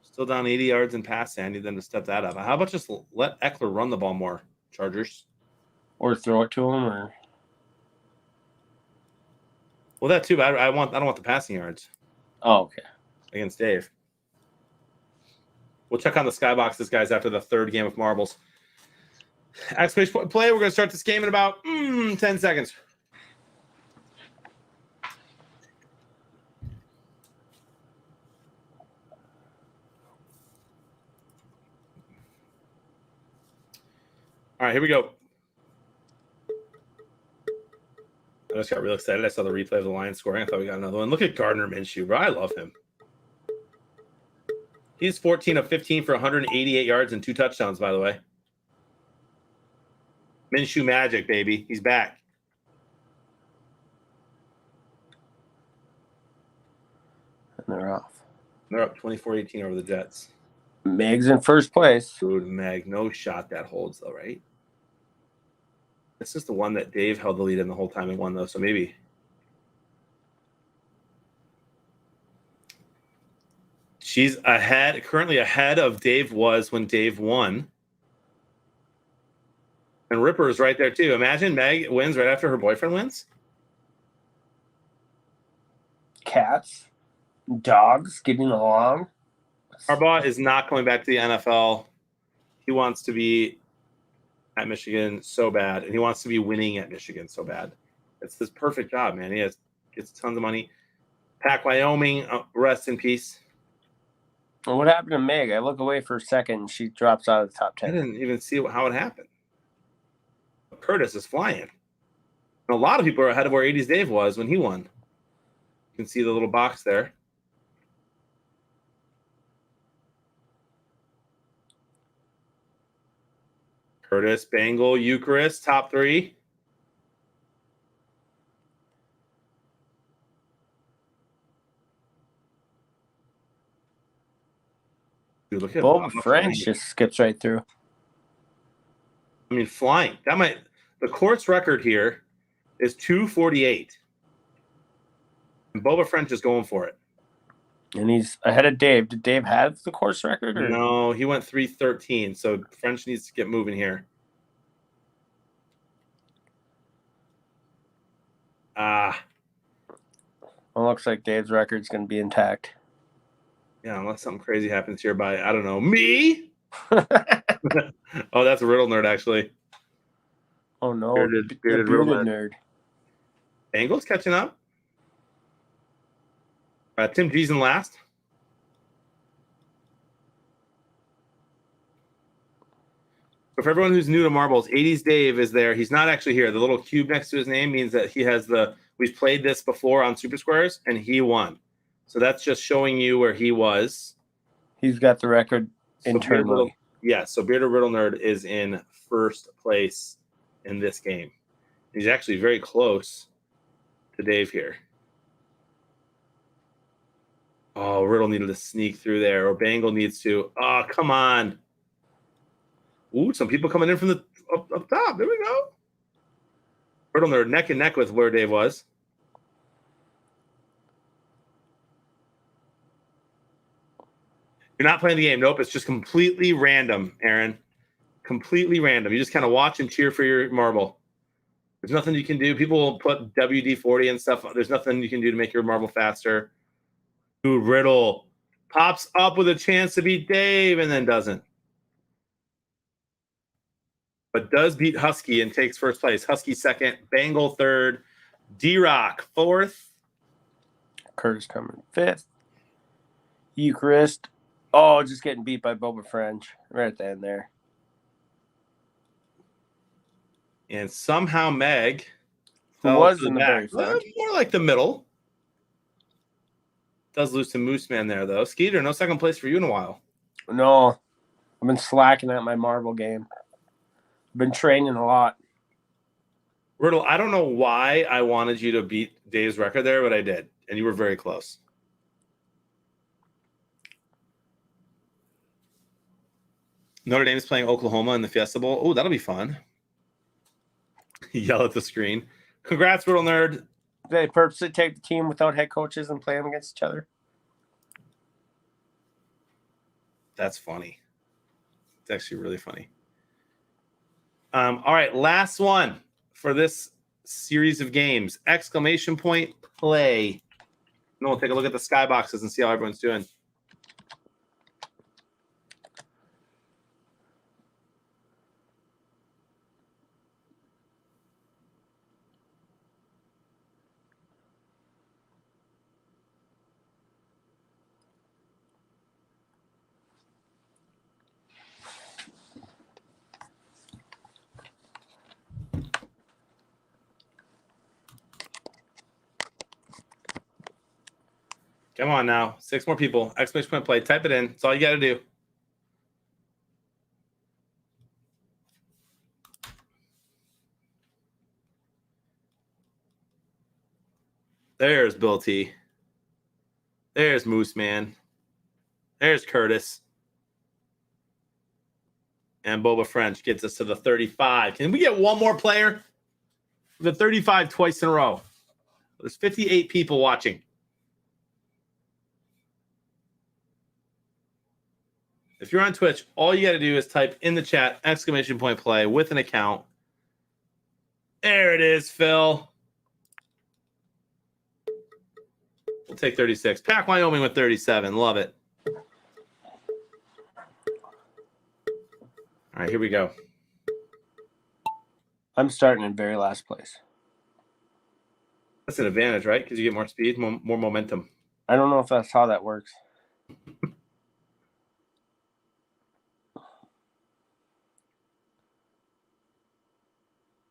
Still down 80 yards in passing. I need them to step that up. How about just let Eckler run the ball more, Chargers? Or throw it to him, or Well, that too. But I don't want the passing yards okay. against Dave. We'll check on the skyboxes, guys, after the third game of marbles. Exclamation play. We're going to start this game in about 10 seconds. All right, here we go. I just got real excited. I saw the replay of the Lions scoring. I thought we got another one. Look at Gardner Minshew, bro. I love him. He's 14 of 15 for 188 yards and 2 touchdowns, by the way. Minshew magic, baby. He's back. And they're off. They're up 24-18 over the Jets. Meg's in first place. Dude, Meg, no shot that holds, though, right? This is the one that Dave held the lead in the whole time and won, though, so maybe. She's currently ahead of Dave was when Dave won. And Ripper is right there, too. Imagine Meg wins right after her boyfriend wins. Cats, dogs getting along. Harbaugh is not going back to the NFL. He wants to be at Michigan so bad, and he wants to be winning at Michigan so bad. It's this perfect job, man. He gets tons of money. Pack Wyoming, rest in peace. And what happened to Meg? I look away for a second, and she drops out of the top I 10. didn't even see how it happened. Curtis is flying. And a lot of people are ahead of where 80s Dave was when he won. You can see the little box there. Curtis, Bengal, Eucharist, top 3. Dude, look at Boba Bob French just skips right through. I mean, flying. The course record here is 248. And Boba French is going for it. And he's ahead of Dave. Did Dave have the course record? Or? No, he went 313. So French needs to get moving here. Ah, Well, looks like Dave's record's going to be intact. yeah, unless something crazy happens here by, I don't know, me? Oh, that's a Riddle Nerd, actually. Oh, no. Bearded the Riddle bearded Nerd. nerd. Bengals catching up. Tim G's in last. So for everyone who's new to marbles, 80s Dave is there. He's not actually here. The little cube next to his name means that he has we've played this before on Super Squares, and he won. So that's just showing you where he was. He's got the record So internally. so Bearded Riddle Nerd is in first place in this game. He's actually very close to Dave here. Oh, Riddle needed to sneak through there, or Bangle needs to. Oh, come on. Ooh, some people coming in from the up top. There we go. Riddle Nerd neck and neck with where Dave was. You're not playing the game. Nope, it's just completely random, Aaron. Completely random. You just kind of watch and cheer for your marble. There's nothing you can do. People will put WD-40 and stuff. There's nothing you can do to make your marble faster. Ooh, Riddle pops up with a chance to beat Dave and then doesn't. But does beat Husky and takes first place. Husky second, Bangle third, D-Rock fourth. Curtis coming fifth. Eucharist. Oh, just getting beat by Boba French right at the end there. And somehow Meg Who fell was to the in the back. very front. More like the middle. Does lose to Moose Man there, though. Skeeter, no second place for you in a while. No, I've been slacking at my marble game. Been training a lot. Riddle, I don't know why I wanted you to beat Dave's record there, but I did. And you were very close. Notre Dame is playing Oklahoma in the Fiesta Bowl. Oh, that'll be fun. Yell at the screen. Congrats, Riddle Nerd. They purposely take the team without head coaches and play them against each other. That's funny. It's actually really funny. All right, last one for this series of games. Exclamation point play. And then we'll take a look at the skyboxes and see how everyone's doing. Come on now. 6 more people. Exclamation point play. Type it in. That's all you got to do. There's Bill T. There's Moose Man. There's Curtis. And Boba French gets us to the 35. Can we get one more player? The 35 twice in a row. There's 58 people watching. If you're on Twitch, all you got to do is type in the chat exclamation point play with an account. There it is, Phil. We'll take 36. Pack Wyoming with 37. Love it. All right, here we go. I'm starting in very last place. That's an advantage, right? Because you get more speed, more momentum. I don't know if that's how that works.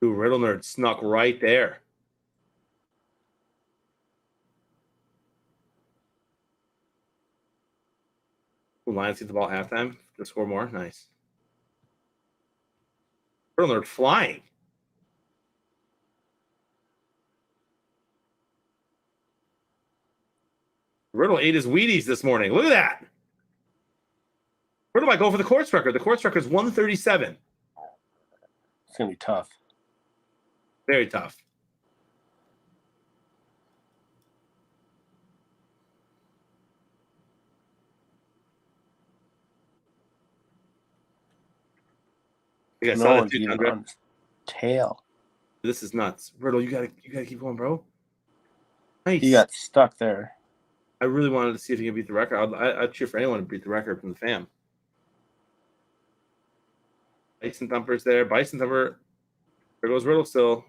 Ooh, Riddle Nerd snuck right there. Ooh, Lions get the ball at halftime to score more. Nice. Riddle Nerd flying. Riddle ate his Wheaties this morning. Look at that. Riddle might go for the course record. The course record is 137. It's going to be tough. Very tough. You got No one's even on his tail. This is nuts. Riddle, you gotta keep going, bro. Nice. He got stuck there. I really wanted to see if he can beat the record. I'd cheer for anyone to beat the record from the fam. Bison Thumper's there. Bison Thumper. There goes Riddle still.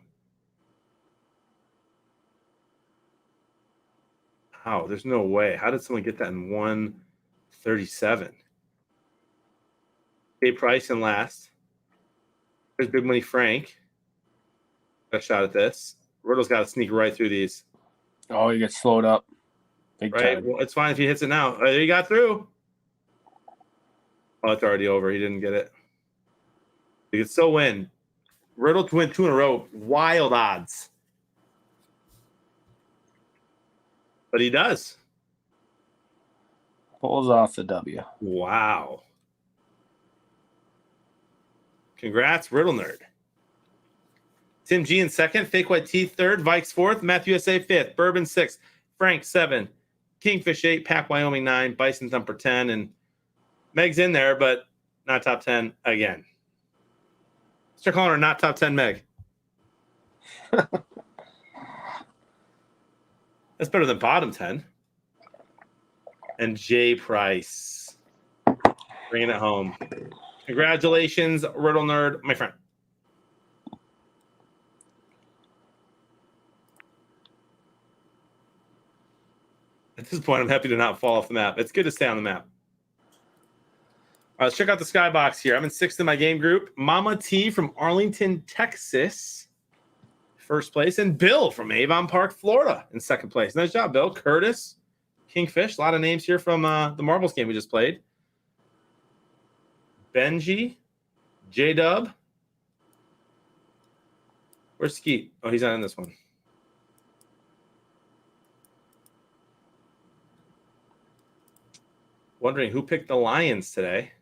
How? There's no way. How did someone get that in 1:37? Jay Price in last. There's Big Money Frank. Got a shot at this. Riddle's got to sneak right through these. Oh, he gets slowed up. Big Right? time. Well, it's fine if he hits it now. He got through. Oh, it's already over. He didn't get it. He could still win. Riddle to win 2 in a row. Wild odds. But he does. Pulls off the W. Wow. Congrats, Riddle Nerd. Tim G in second. Fake White Teeth third. Vikes fourth. Matthew USA fifth. Bourbon sixth. Frank 7. Kingfish 8. Pack Wyoming 9. Bison Thumper 10. And Meg's in there, but not top 10 again. Start calling her not top 10 Meg. That's better than bottom 10. And Jay Price bringing it home. Congratulations, Riddle Nerd, my friend. At this point, I'm happy to not fall off the map. It's good to stay on the map. All right, let's check out the skybox here. I'm in 6th in my game group. Mama T from Arlington, Texas, first place. And Bill from Avon Park, Florida, in 2nd place. Nice job, Bill. Curtis, Kingfish. A lot of names here from the marbles game we just played. Benji, J-Dub. Where's Skeet? Oh, he's not in this one. Wondering who picked the Lions today.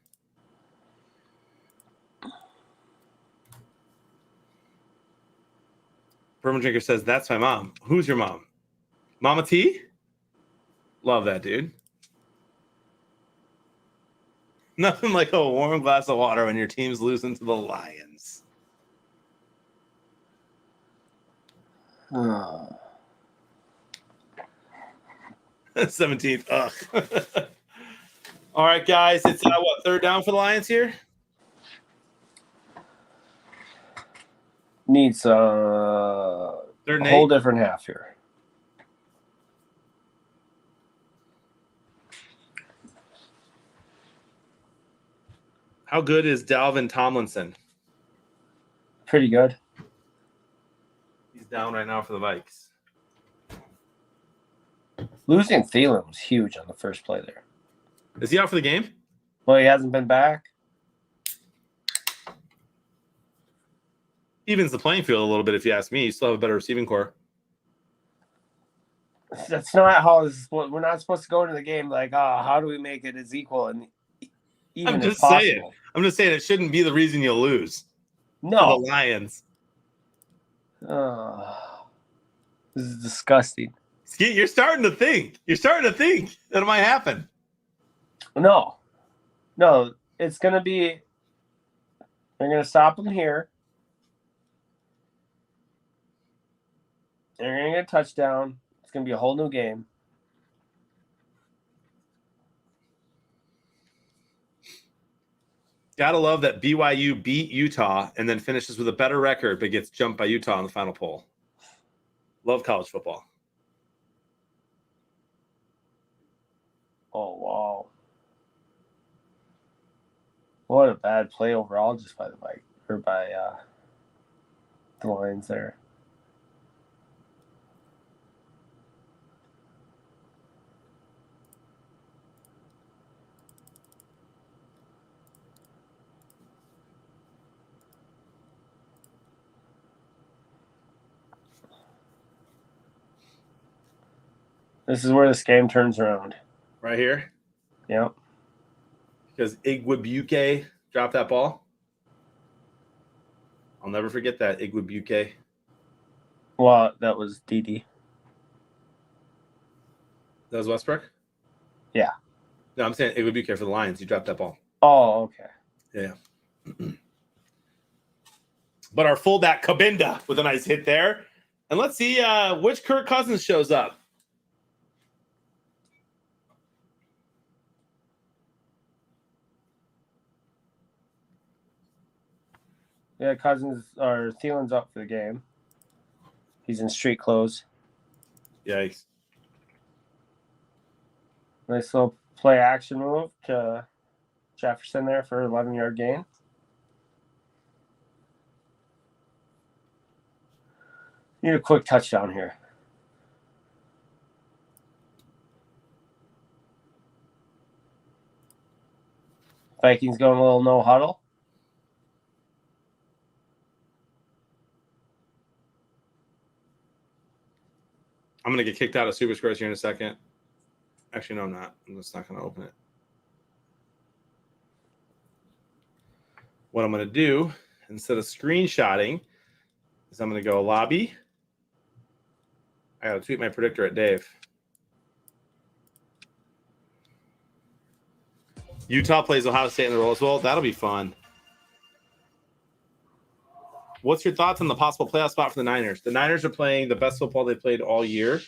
Bourbon Drinker says, that's my mom. Who's your mom? Mama T? Love that, dude. Nothing like a warm glass of water when your team's losing to the Lions. 17th. Ugh. All right, guys. It's what, 3rd down for the Lions here? Needs a whole different half here. How good is Dalvin Tomlinson? Pretty good. He's down right now for the Vikes. Losing Thielen was huge on the first play there. Is he out for the game? Well, he hasn't been back. Evens the playing field a little bit, if you ask me. You still have a better receiving core. That's not how this is. We're not supposed to go into the game like, how do we make it as equal and even I'm as just possible? saying. I'm just saying it shouldn't be the reason you lose. No. The Lions. This is disgusting. Skeet, you're starting to think. You're starting to think that it might happen. No, it's going to be, they're going to stop him here. They're going to get a touchdown. It's going to be a whole new game. Gotta love that BYU beat Utah and then finishes with a better record, but gets jumped by Utah in the final poll. Love college football. Oh, wow. What a bad play overall just by the Lions there. This is where this game turns around. Right here. Yep. Because Igwebuike dropped that ball. I'll never forget that, Igwebuike. Well, that was DD. That was Westbrook? Yeah. No, I'm saying Igwebuike for the Lions. You dropped that ball. Oh, okay. Yeah. But our fullback, Kabinda, with a nice hit there. And let's see which Kirk Cousins shows up. Yeah, Cousins or Thielen's up for the game. He's in street clothes. Yikes. Nice little play action move to Jefferson there for 11-yard gain. Need a quick touchdown here. Vikings going a little no huddle. I'm going to get kicked out of Super Squares here in a second. Actually, no, I'm not. I'm just not going to open it. What I'm going to do, instead of screenshotting, is I'm going to go lobby. I got to tweet my predictor at Dave. Utah plays Ohio State in the Rose Bowl. That'll be fun. What's your thoughts on the possible playoff spot for the Niners? The Niners are playing the best football they played all year.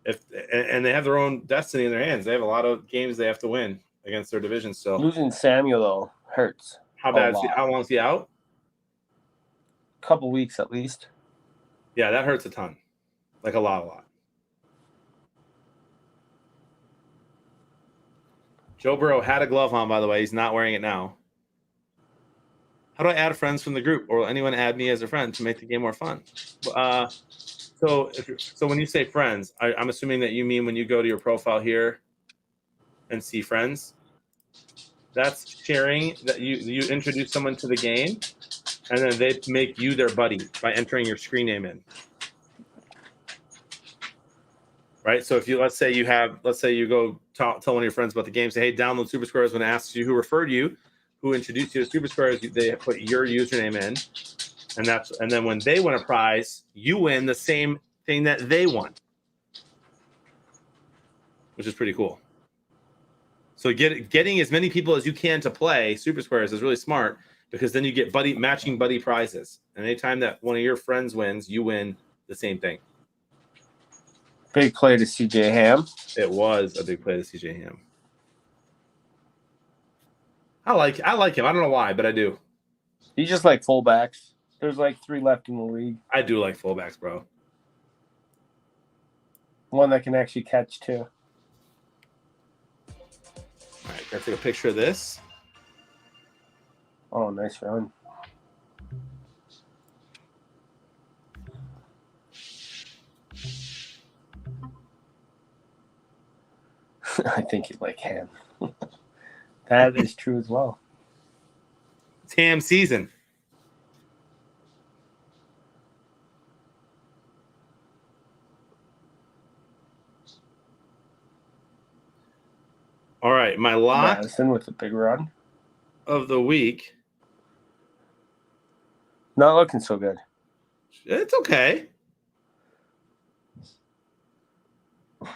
And they have their own destiny in their hands. They have a lot of games they have to win against their division still. Losing Samuel, though, hurts. How bad? How long is he out? Couple weeks at least. Yeah, that hurts a ton. Like a lot. Joe Burrow had a glove on, by the way. He's not wearing it now. How do I add friends from the group, or will anyone add me as a friend to make the game more fun? So when you say friends, I'm assuming that you mean when you go to your profile here and see friends. That's sharing that you introduce someone to the game, and then they make you their buddy by entering your screen name in. Right. So if you let's say you go tell one of your friends about the game, say, hey, download Super Squares. When it asks you who referred you, who introduced you to Super Squares, they put your username in, and then when they win a prize, you win the same thing that they won, which is pretty cool. So getting as many people as you can to play Super Squares is really smart, because then you get matching buddy prizes, and anytime that one of your friends wins, you win the same thing. Big play to CJ Ham. It was a big play to CJ Ham. I like him. I don't know why, but I do. He's just like fullbacks. There's like 3 left in the league. I do like fullbacks, bro. One that can actually catch too. All right, gotta take a picture of this. Oh, nice run. I think you like Ham. That is true as well. It's Ham season. All right, my lock Madison with a big run. of the week. Not looking so good. It's okay. I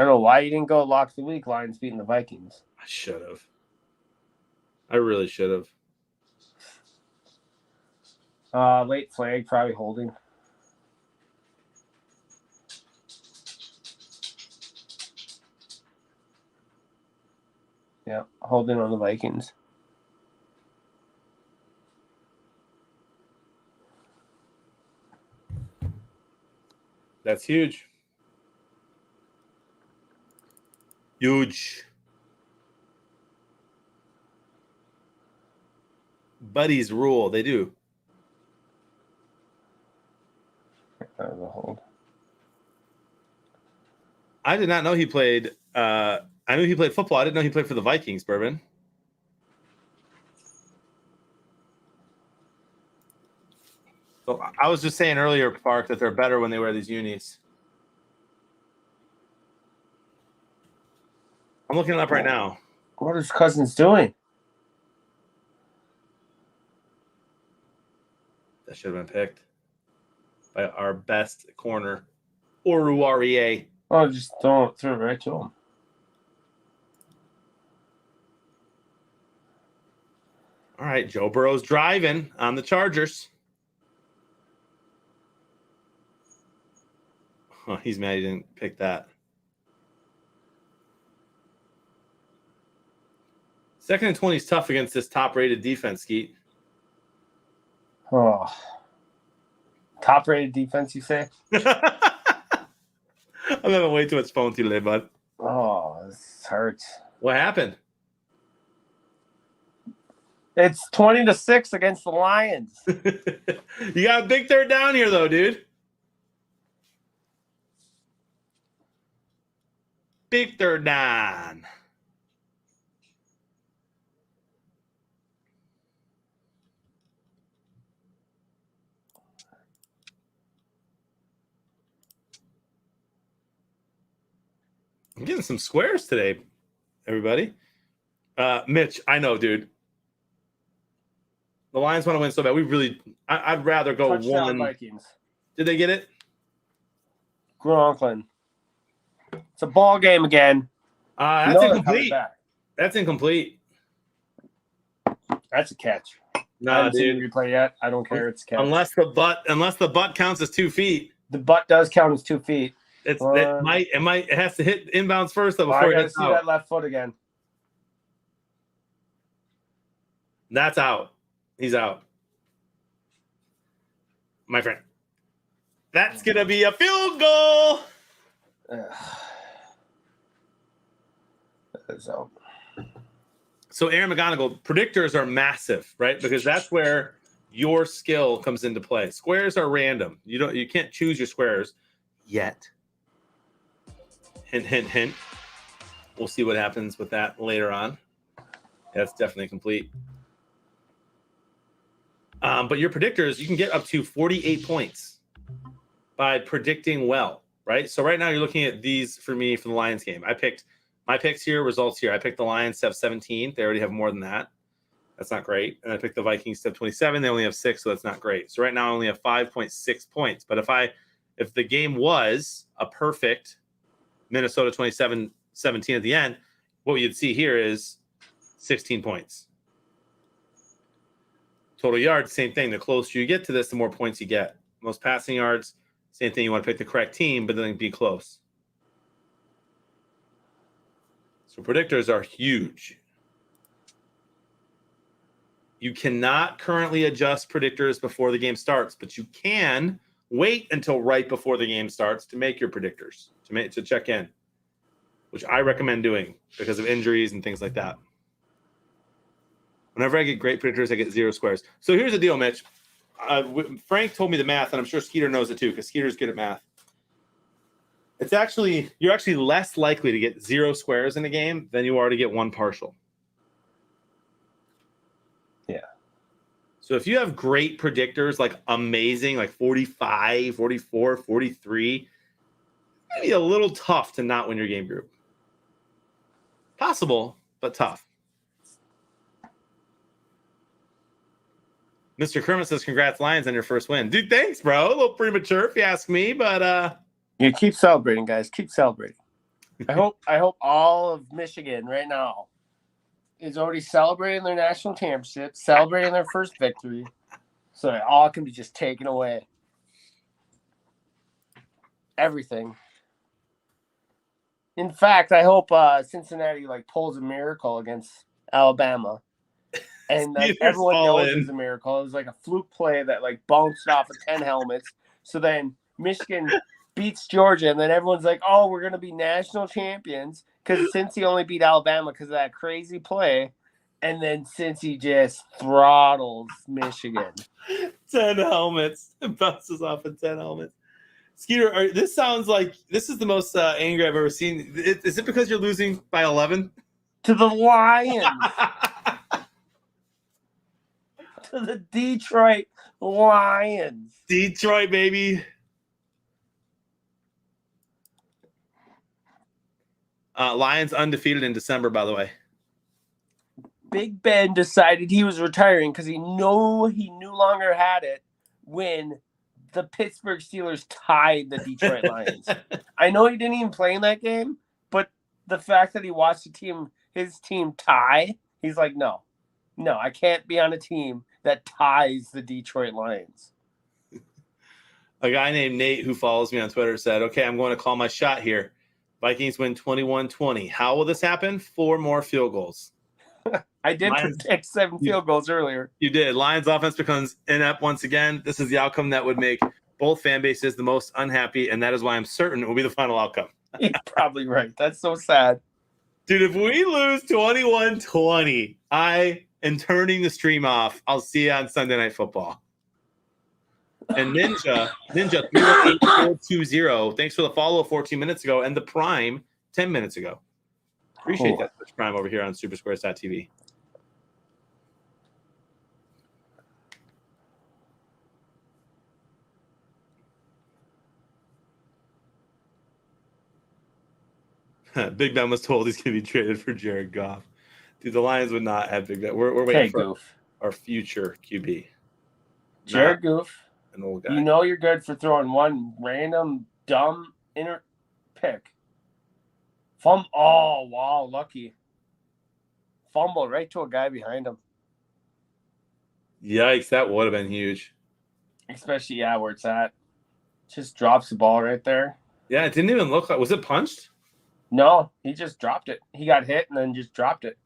don't know why you didn't go lock of the week. Lions beating the Vikings. I should have. I really should have. Late flag, probably holding. Yeah, holding on the Vikings. That's huge. Huge. Buddies rule. They do. That was a hold. I did not know he played. I knew he played football. I didn't know he played for the Vikings, Bourbon. So I was just saying earlier, Park, that they're better when they wear these unis. I'm looking it up right now. What is Cousins doing? That should have been picked by our best corner, Oruwariye. Oh, just throw it right to him. All right, Joe Burrow's driving on the Chargers. Oh, he's mad he didn't pick that. Second and 20 is tough against this top-rated defense, Skeet. Oh. Top-rated defense, you say? I'm having way too much phone today, bud. Oh, this hurts. What happened? It's 20-6 against the Lions. You got a big third down here, though, dude. Big third down. I'm getting some squares today, everybody. Mitch, I know, dude. The Lions want to win so bad. I'd rather go Touchdown one. Vikings. Did they get it? Gronklin. It's a ball game again. That's No, they're coming incomplete. back. That's incomplete. That's a catch. I Nah, haven't seen dude. the replay yet. I don't care. It's a catch. Unless the butt counts as 2 feet. The butt does count as 2 feet. It has to hit inbounds first though I before it gotta hits see out. that left foot again. That's out. He's out. My friend. That's gonna be a field goal. That is out. So Aaron McGonigal, predictors are massive, right? Because that's where your skill comes into play. Squares are random. You can't choose your squares yet. Hint, hint, hint. We'll see what happens with that later on. That's definitely complete. But your predictors, you can get up to 48 points by predicting well, right? So right now you're looking at these for me for the Lions game. I picked my picks here, results here. I picked the Lions to have 17. They already have more than that. That's not great. And I picked the Vikings to have 27. They only have 6, so that's not great. So right now I only have 5.6 points. But if the game was a perfect Minnesota 27-17 at the end, what you'd see here is 16 points. Total yards, same thing. The closer you get to this, the more points you get. Most passing yards, same thing. You want to pick the correct team, but then be close. So predictors are huge. You cannot currently adjust predictors before the game starts, but you can wait until right before the game starts to make your predictors, to check in, which I recommend doing because of injuries and things like that. Whenever I get great predictors, I get 0 squares. So here's the deal, Mitch. Frank told me the math, and I'm sure Skeeter knows it too, because Skeeter's good at math. You're actually less likely to get 0 squares in a game than you are to get 1 partial. Yeah. So if you have great predictors, like amazing, like 45, 44, 43, maybe a little tough to not win your game group. Possible, but tough. Mr. Kermit says, congrats, Lions, on your first win. Dude, thanks, bro. A little premature if you ask me, but You keep celebrating, guys. Keep celebrating. I hope all of Michigan right now is already celebrating their national championship, celebrating their first victory, so it all can be just taken away. Everything. In fact, I hope Cincinnati pulls a miracle against Alabama. And everyone knows it's a miracle. It was like a fluke play that bounced off of 10 helmets. So then Michigan beats Georgia, and then everyone's like, oh, we're going to be national champions because Cincy only beat Alabama because of that crazy play. And then Cincy just throttles Michigan. 10 helmets. It bounces off of 10 helmets. Skeeter, this sounds like this is the most angry I've ever seen. Is it because you're losing by 11? To the Lions. To the Detroit Lions. Detroit, baby. Lions undefeated in December, by the way. Big Ben decided he was retiring because he no longer had it when the Pittsburgh Steelers tied the Detroit Lions. I know he didn't even play in that game, but the fact that he watched his team tie, he's like, no, I can't be on a team that ties the Detroit Lions. A guy named Nate who follows me on Twitter said, okay, I'm going to call my shot here. Vikings win 21-20. How will this happen? 4 more field goals. I did predict 7 field goals earlier. You did. Lions offense becomes inept once again. This is the outcome that would make both fan bases the most unhappy, and that is why I'm certain it will be the final outcome. He's probably right. That's so sad. Dude, if we lose 21-20, I am turning the stream off. I'll see you on Sunday Night Football. And Ninja 318420, thanks for the follow 14 minutes ago and the Prime 10 minutes ago. Appreciate that Twitch Prime over here on supersquares.tv. Big Ben was told he's going to be traded for Jared Goff. Dude, the Lions would not have Big Ben. We're waiting for our future QB. Jared Goff. An old guy. You know you're good for throwing one random dumb inner pick. Oh, wow, lucky. Fumble right to a guy behind him. Yikes, that would have been huge. Especially, where it's at. Just drops the ball right there. Yeah, it didn't even look like – was it punched? No, he just dropped it. He got hit and then just dropped it.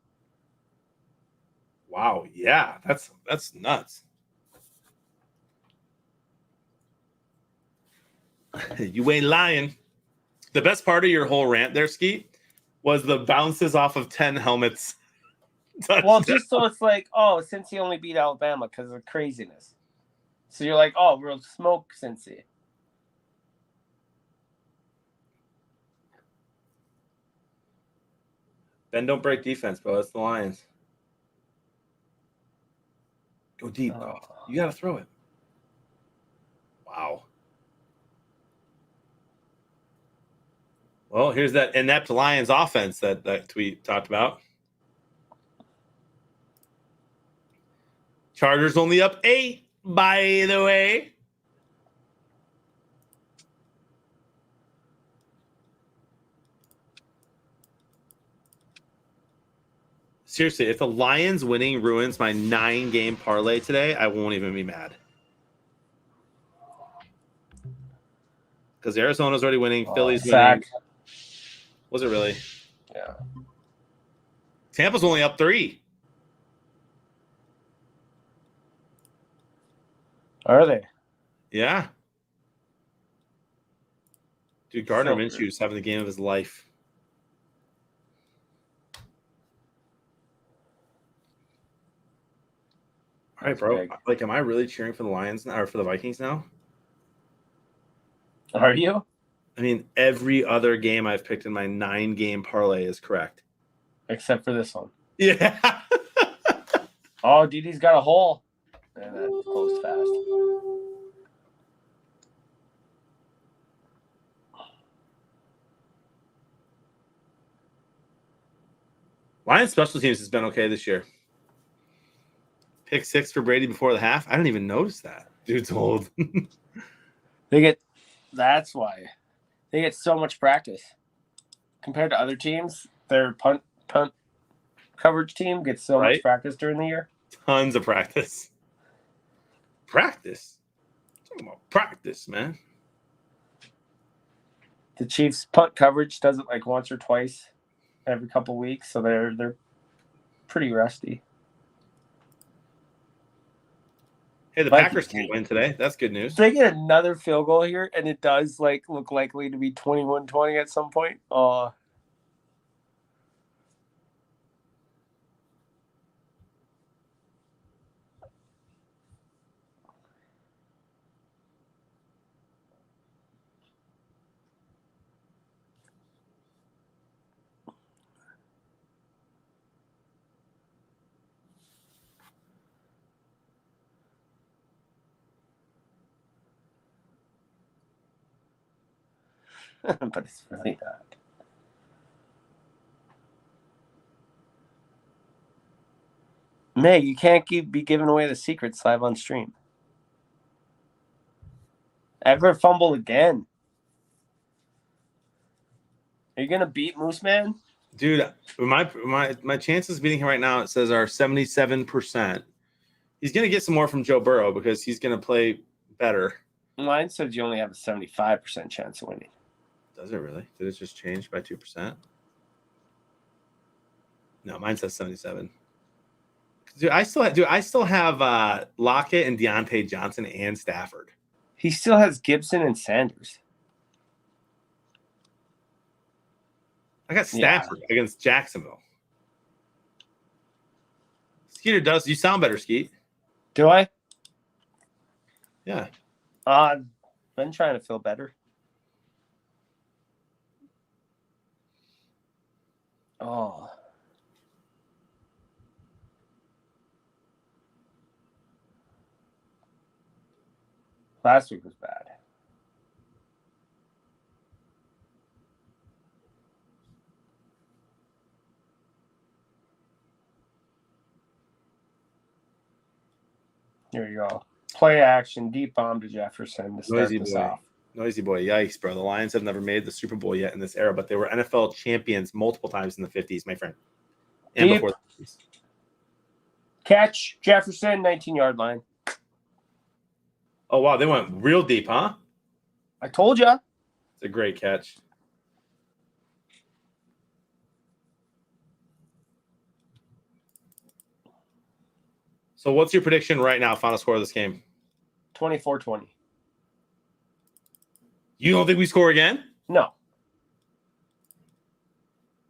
Wow, yeah, that's nuts. You ain't lying. The best part of your whole rant there, Skeet, was the bounces off of 10 helmets. Well, just so it's like, since he only beat Alabama because of craziness. So you're like, we'll smoke Cincy. Ben, don't break defense, bro. It's the Lions. Go deep. You got to throw it. Wow. Well, here's that inept Lions offense that tweet talked about. Chargers only up 8, by the way. Seriously, if the Lions winning ruins my 9-game parlay today, I won't even be mad. Because Arizona's already winning, Philly's winning. Was it really? Yeah. Tampa's only up 3. Are they? Yeah. Dude, Gardner Minshew's having the game of his life. All right, bro. Like, am I really cheering for the Lions now or for the Vikings now? Are you? I mean, every other game I've picked in my 9-game parlay is correct. Except for this one. Yeah. Oh, Didi's got a hole. And that closed fast. Lions special teams has been okay this year. Pick 6 for Brady before the half. I didn't even notice that. Dude's old. That's why. They get so much practice. Compared to other teams, their punt coverage team gets so much practice during the year. Tons of practice. Practice? Talking about practice, man. The Chiefs' punt coverage does it like once or twice every couple weeks, so they're pretty rusty. Hey, the Packers can't win today. That's good news. They get another field goal here, and it does look likely to be 21-20 at some point. But it's really not. Meg, you can't be giving away the secrets live on stream. Eckler fumbled again. Are you gonna beat Moose Man? Dude, my chances of beating him right now, it says, are 77%. He's gonna get some more from Joe Burrow because he's gonna play better. Mine says you only have a 75% chance of winning. Does it really? Did it just change by 2%? No, mine says 77. Dude, I still have Lockett and Deontay Johnson and Stafford. He still has Gibson and Sanders. I got Stafford against Jacksonville. Skeeter does. You sound better, Skeet. Do I? Yeah. Been trying to feel better. Oh. Last week was bad. Here you go. Play action, deep bomb to Jefferson to start Noisy this boy. off. Noisy boy. Yikes, bro. The Lions have never made the Super Bowl yet in this era, but they were NFL champions multiple times in the 50s, my friend. And Deep. before the 50s. Catch, Jefferson, 19-yard line. Oh, wow. They went real deep, huh? I told you. It's a great catch. So what's your prediction right now, final score of this game? 24-20. You don't think we score again? No.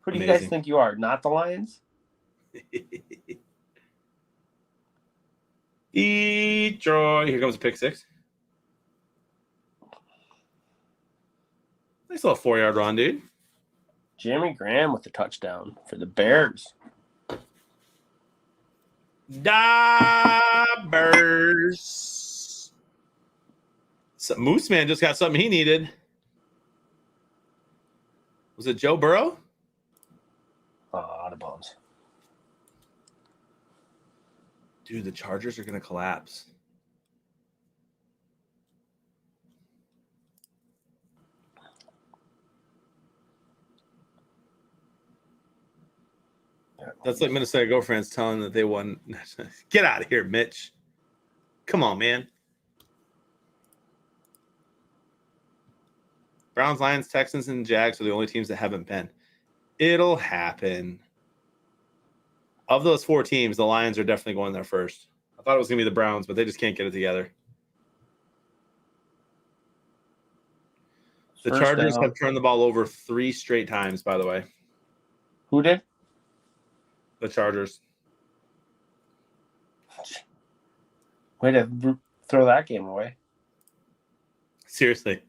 Who do you guys Amazing. think you are? Not the Lions? Detroit. Here comes a pick six. Nice little 4-yard run, dude. Jimmy Graham with the touchdown for the Bears. Dabbers. So Moose Man just got something he needed. Was it Joe Burrow? Oh, out of bounds. Dude, the Chargers are going to collapse. That's like Minnesota girlfriends telling that they won. Get out of here, Mitch. Come on, man. Browns, Lions, Texans, and Jags are the only teams that haven't been. It'll happen. Of those 4 teams, the Lions are definitely going there first. I thought it was going to be the Browns, but they just can't get it together. The First Chargers down. have turned the ball over 3 straight times, by the way. Who did? The Chargers. Way to throw that game away. Seriously.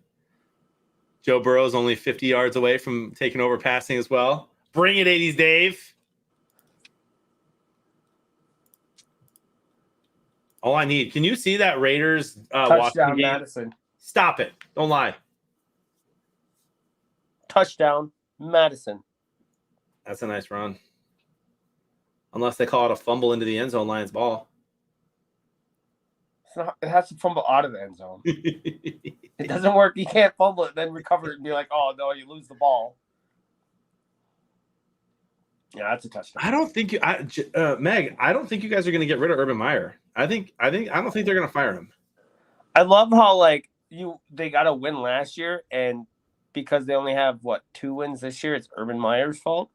Joe Burrow's only 50 yards away from taking over passing as well. Bring it, 80s Dave. All I need. Can you see that Raiders Touchdown, Washington game? Madison. Stop it. Don't lie. Touchdown, Madison. That's a nice run. Unless they call it a fumble into the end zone, Lions ball. It's not, it has to fumble out of the end zone. It doesn't work. You can't fumble it, then recover it and be like, oh, no, you lose the ball. Yeah, that's a touchdown. I don't think you, Meg. I don't think you guys are going to get rid of Urban Meyer. I don't think they're going to fire him. I love how they got a win last year, and because they only have 2 wins this year, it's Urban Meyer's fault.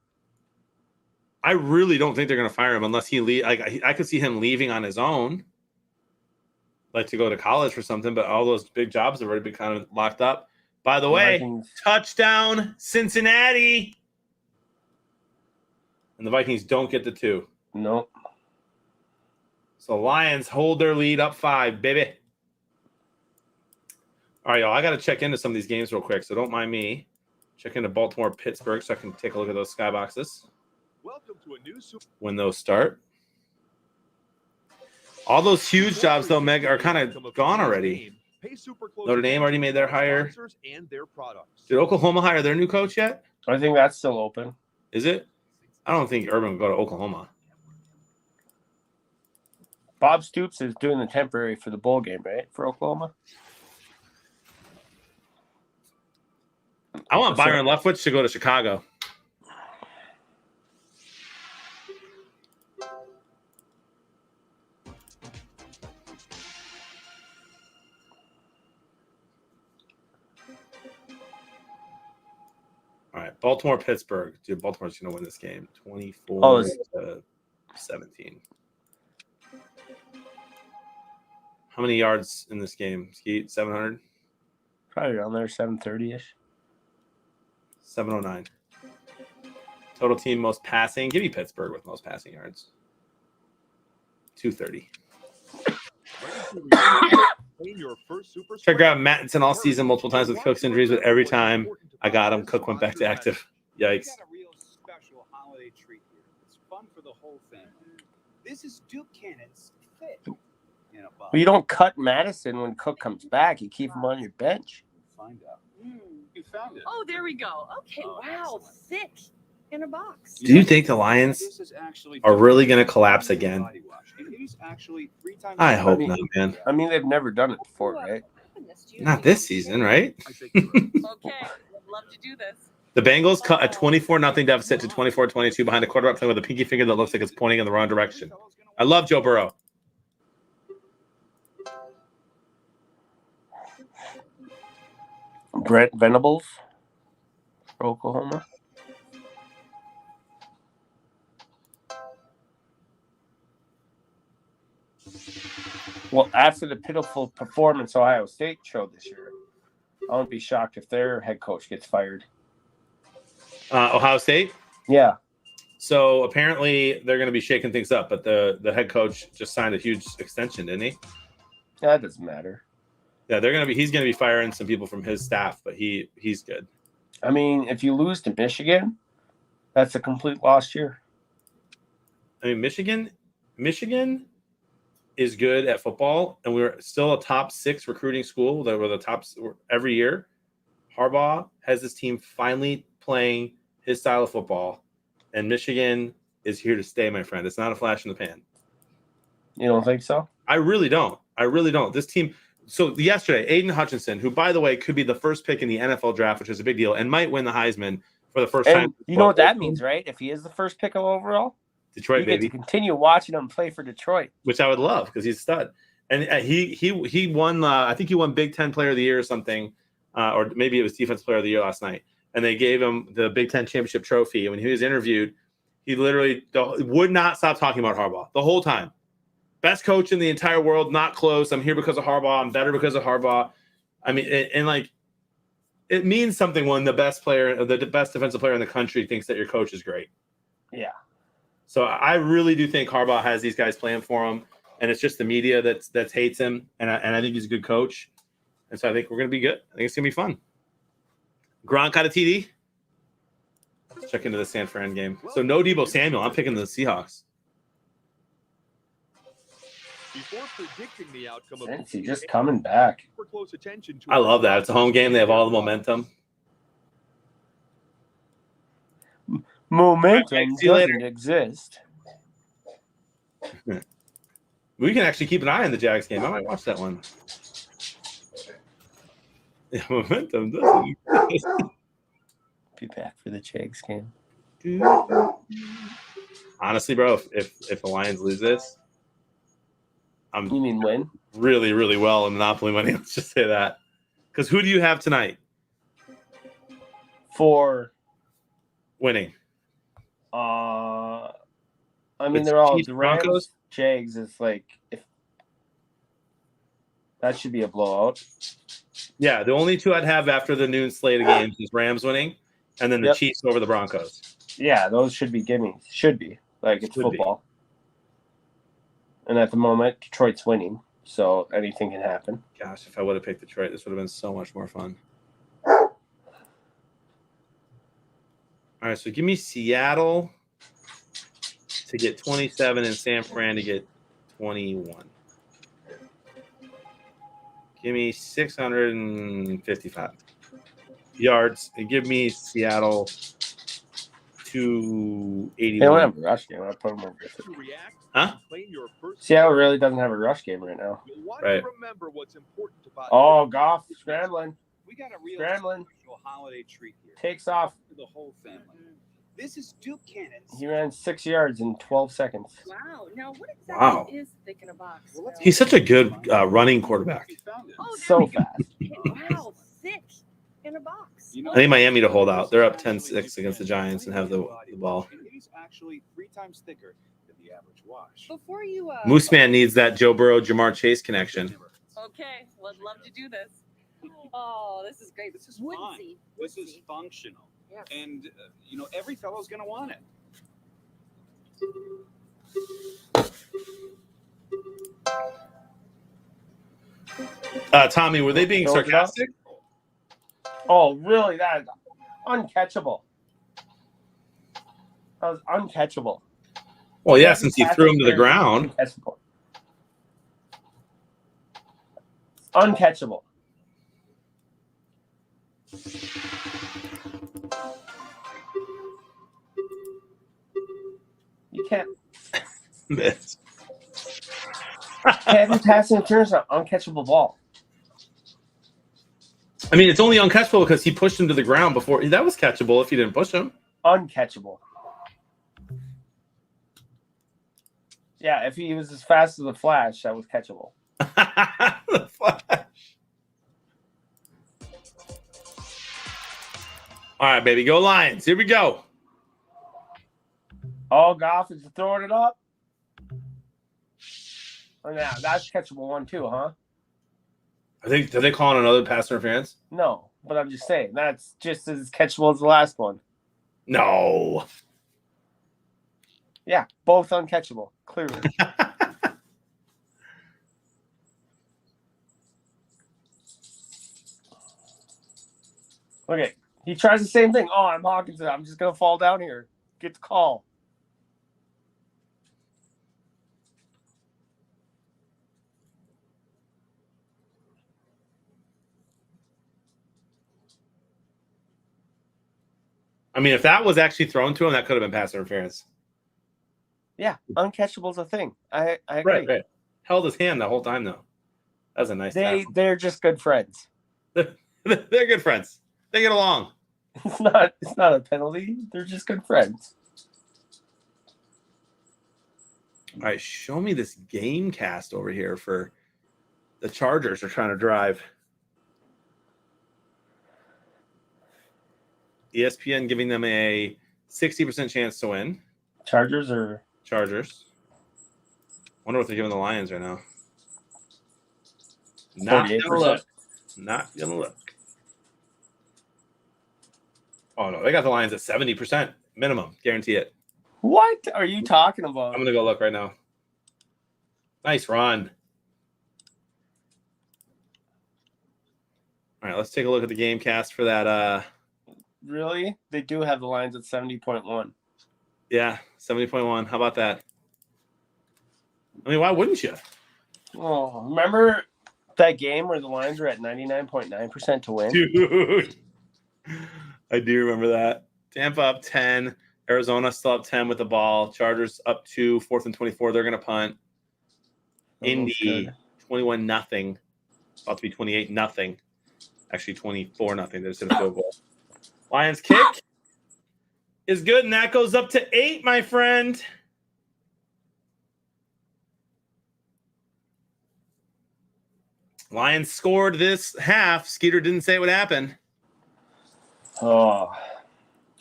I really don't think they're going to fire him unless he leave. Like I could see him leaving on his own, like to go to college for something. But all those big jobs have already been kind of locked up. By the way, Vikings. touchdown Cincinnati, and the Vikings don't get the 2. Nope. So Lions hold their lead up 5, baby. All right, y'all. I got to check into some of these games real quick, so don't mind me. Check into Baltimore, Pittsburgh, so I can take a look at those skyboxes Welcome to a new Super when those start. All those huge jobs, though, Meg, are kind of gone already. Notre Dame already made their hire. and their products. Did Oklahoma hire their new coach yet? I think that's still open. Is it? I don't think Urban will go to Oklahoma. Bob Stoops is doing the temporary for the bowl game, right? For Oklahoma. I want Byron Leftwich to go to Chicago. Baltimore, Pittsburgh. Dude, Baltimore's going to win this game. 24 Oh, to 17. How many yards in this game? Skeet, 700? Probably around there, 730-ish. 709. Total team most passing. Give me Pittsburgh with most passing yards. 230. Tried grabbing Mattinson all season multiple times with Cook's injuries, but every time I got him, Cook went back to active. Yikes. We got a real special holiday treat here. It's fun for the whole family. This is Duke Cannon's fit in a box. Well, you don't cut Madison when Cook comes back. You keep him on your bench. Find out. Mm. You found it. Oh, there we go. Okay, Oh, wow, excellent. thick in a box. Do you think the Lions This is actually are really going to collapse again? body wash. It is actually 3 times. I hope mean- not, man. I mean, they've never done it before, right? Not this season, right? Okay, would love to do this. The Bengals cut a 24-0 deficit to 24-22 behind a quarterback playing with a pinky finger that looks like it's pointing in the wrong direction. I love Joe Burrow. Brent Venables for Oklahoma. Well, after the pitiful performance Ohio State showed this year, I wouldn't be shocked if their head coach gets fired. Ohio State. Yeah. So apparently they're going to be shaking things up, but the head coach just signed a huge extension, didn't he? That doesn't matter. Yeah, he's going to be firing some people from his staff, but he's good. I mean, if you lose to Michigan, that's a complete lost year. I mean, Michigan is good at football, and we're still a top 6 recruiting school. That we're the top every year. Harbaugh has this team finally playing his style of football, and Michigan is here to stay, my friend. It's not a flash in the pan. You don't think so? I really don't. This team. So yesterday, Aiden Hutchinson, who, by the way, could be the first pick in the NFL draft, which is a big deal, and might win the Heisman for the first time. And you know what that means, right? If he is the first pick overall, Detroit, you get baby. to continue watching him play for Detroit. Which I would love because he's a stud. And he won. I think he won Big Ten Player of the Year or something, or maybe it was Defensive Player of the Year last night. And they gave him the Big Ten championship trophy. And when he was interviewed, he literally would not stop talking about Harbaugh the whole time. Best coach in the entire world, not close. I'm here because of Harbaugh. I'm better because of Harbaugh. I mean, it means something when the best defensive player in the country thinks that your coach is great. Yeah. So I really do think Harbaugh has these guys playing for him, and it's just the media that hates him. And I think he's a good coach, and so I think we're gonna be good. I think it's gonna be fun. Gronk got a TD. Let's check into the San Fran game. So no Deebo Samuel. I'm picking the Seahawks. Before predicting the outcome of Cincy just coming back. super close attention to I love that. It's a home game. They have all the momentum. Momentum Okay, see you later. doesn't exist. We can actually keep an eye on the Jags game. I might watch that one. Yeah, momentum doesn't exist. Be back for the Jags game. Honestly, bro, if the Lions lose this, I'm You mean win? really, really well in Monopoly money. Let's just say that. Because who do you have tonight For winning? I mean It's they're all Chiefs, the Rams, Broncos? Jags is like if that should be a blowout. Yeah, the only two I'd have after the noon slate of games is Rams winning, and then the Yep. Chiefs over the Broncos. Yeah, those should be gimmies. Should be. Like it's Should be. football. And at the moment, Detroit's winning, so anything can happen. Gosh, if I would have picked Detroit, this would have been so much more fun. All right, so give me Seattle to get 27 and San Fran to get 21. Give me 655 yards and give me Seattle 280. They don't have a rush game. I put them over. to react, Huh? claim your first Seattle really doesn't have a rush game right now. You'll want Right. to remember what's important about Oh, Goff scrambling, We got a real Scrambling. special holiday treat here takes off. for the whole family. This is Duke Cannon's. He ran 6 yards in 12 seconds. Wow. Now, what exactly Wow. is thick in a box? Well, let's He's such a good running quarterback. You found it. Oh, there So we go. fast. Okay, wow, thick in in a box. You know, I think Miami to hold out. They're up actually 10-6 against the Giants and have the ball. And it is actually 3 times thicker than the average wash. Before you Moose Man needs that Joe Burrow, Jamar Chase connection. Okay, would love to do this. Oh, this is great. This is woodsy. This is Woodsy. functional, Yes. and you know every fellow's gonna want it. Tommy, were they being Throw it up? sarcastic? Oh, really? That is uncatchable. That was uncatchable. Well, yeah, Yeah, since he pass threw him to the interference, ground. Uncatchable. Uncatchable. You can't have pass interference on an uncatchable ball. I mean, it's only uncatchable because he pushed him to the ground before. That was catchable if he didn't push him. Uncatchable. Yeah, if he was as fast as a flash, that was catchable. The Flash. All right, baby, go Lions. Here we go. Oh, Goff is throwing it up. Oh, yeah, that's catchable one too, huh? Did they call on another pass interference? No, but I'm just saying that's just as catchable as the last one. No. Yeah, both uncatchable, clearly. Okay, he tries the same thing. Oh, I'm Hawkins. I'm just gonna fall down here. Get the call. I mean, if that was actually thrown to him, that could have been pass interference. Yeah, uncatchable's a thing. I agree. Right. Held his hand the whole time, though. That was a nice tackle. They're just good friends. They're good friends. They get along. It's not a penalty. They're just good friends. All right, show me this game cast over here for the Chargers are trying to drive. ESPN giving them a 60% chance to win. Chargers or Chargers. Wonder what they're giving the Lions right now. Not gonna 48%. look. Not gonna look. Oh no, they got the Lions at 70% minimum. Guarantee it. What are you talking about? I'm gonna go look right now. Nice run. All right, let's take a look at the game cast for that. Really? They do have the lines at 70.1. Yeah, 70.1. How about that? I mean, why wouldn't you? Oh, remember that game where the lines were at 99.9% to win? Dude. I do remember that. Tampa up 10. Arizona still up 10 with the ball. Chargers up 2, 4th and 24. They're going to punt. Indy 21-0. About to be 28-0. Actually 24-0. They just hit a field goal. Lions kick is good, and that goes up to 8, my friend. Lions scored this half. Skeeter didn't say what happened. Oh,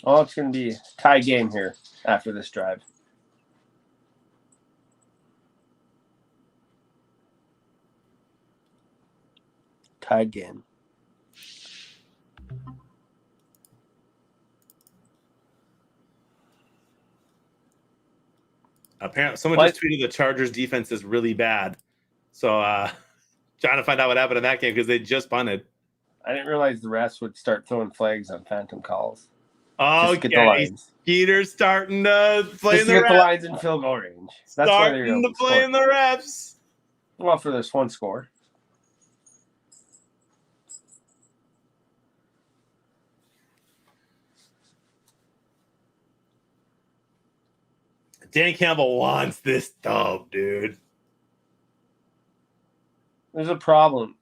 it's going to be a tie game here after this drive. Tied game. Apparently, someone just tweeted the Chargers defense is really bad. So, trying to find out what happened in that game because they just punted. I didn't realize the refs would start throwing flags on phantom calls. Oh, Just to get the lines. Skeeter's starting to play Just in to the get the refs. lines in field goal range. That's why they're Starting able to play in the refs. Well, for this one score. Dan Campbell wants this dub, dude. There's a problem.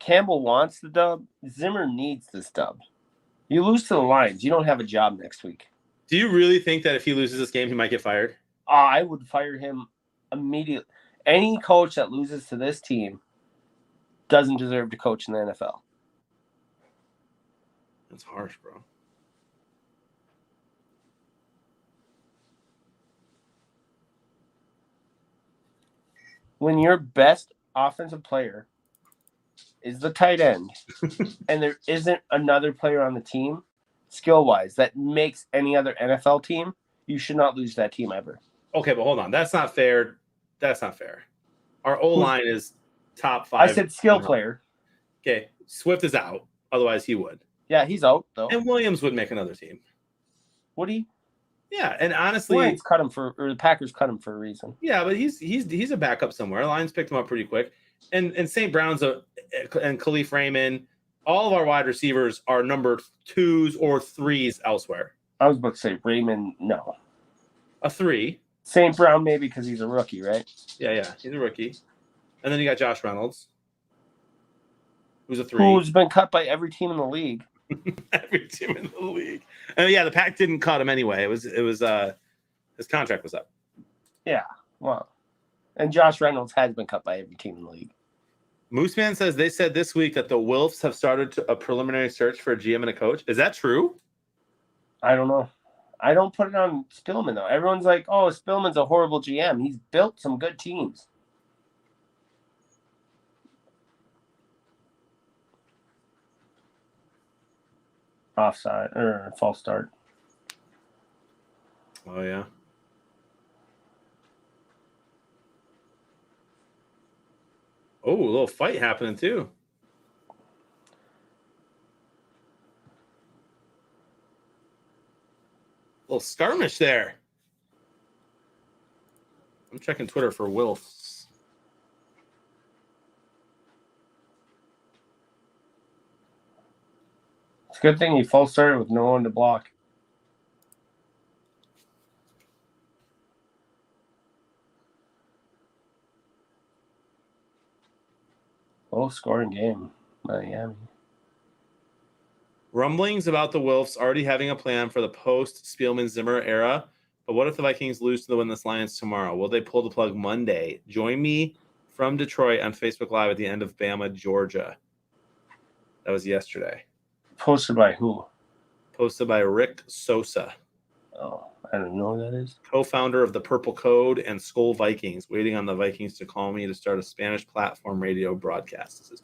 Campbell wants the dub. Zimmer needs this dub. You lose to the Lions, you don't have a job next week. Do you really think that if he loses this game, he might get fired? I would fire him immediately. Any coach that loses to this team doesn't deserve to coach in the NFL. That's harsh, bro. When your best offensive player is the tight end, and there isn't another player on the team, skill-wise, that makes any other NFL team, you should not lose that team ever. Okay, but hold on. That's not fair. That's not fair. Our O-line is top 5. I said skill player. Okay, Swift is out. Otherwise, he would. Yeah, he's out, though. And Williams would make another team. Would he? Yeah, and honestly, Lions cut him or the Packers cut him for a reason. yeah, but he's a backup somewhere. Lions picked him up pretty quick. And St. Brown's and Khalif Raymond, all of our wide receivers are number 2s or 3s elsewhere. I was about to say Raymond, no. A 3. St. Brown maybe because he's a rookie, right? Yeah, he's a rookie. And then you got Josh Reynolds, who's a 3. Who's been cut by every team in the league. Every team in the league. And yeah, the Pack didn't cut him anyway. It was his contract was up. Yeah, well. And Josh Reynolds has been cut by every team in the league. Mooseman says they said this week that the Wilfs have started a preliminary search for a GM and a coach. Is that true? I don't know. I don't put it on Spillman, though. Everyone's like, oh, Spillman's a horrible GM. He's built some good teams. Offside or false start. Oh, yeah. Oh, a little fight happening, too. A little skirmish there. I'm checking Twitter for Wilfs. It's a good thing he false started with no one to block. Low scoring game, Miami. Rumblings about the Wilfs already having a plan for the post-Spielman-Zimmer era. But what if the Vikings lose to the Winless Lions tomorrow? Will they pull the plug Monday? Join me from Detroit on Facebook Live at the end of Bama, Georgia. That was yesterday. Posted by who? Posted by Rick Sosa, Oh, I don't know who that is. co-founder of the Purple Code and Skull Vikings, waiting on the Vikings to call me to start a Spanish platform radio broadcast. This is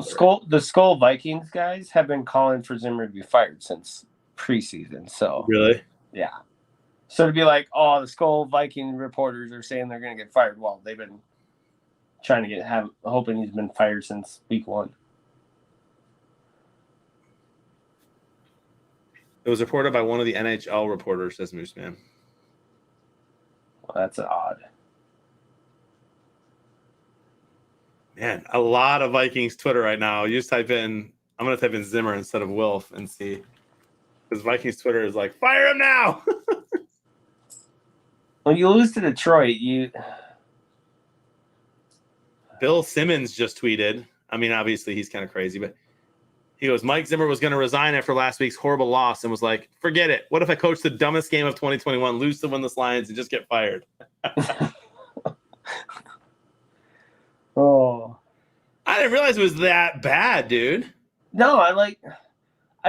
The Skull Vikings guys have been calling for Zimmer to be fired since preseason. So Really? yeah. So to be like, oh, the Skull Viking reporters are saying they're going to get fired. Well, they've been trying to hoping he's been fired since week 1. It was reported by one of the NHL reporters, says Mooseman. Well, that's odd. Man, a lot of Vikings Twitter right now. You just type in, I'm going to type in Zimmer instead of Wilf and see. Because Vikings Twitter is like, fire him now! When you lose to Detroit, Bill Simmons just tweeted. I mean, obviously he's kind of crazy, but he goes, Mike Zimmer was going to resign after last week's horrible loss and was like, forget it. What if I coach the dumbest game of 2021, lose to Winless Lions, and just get fired? oh. I didn't realize it was that bad, dude. No, I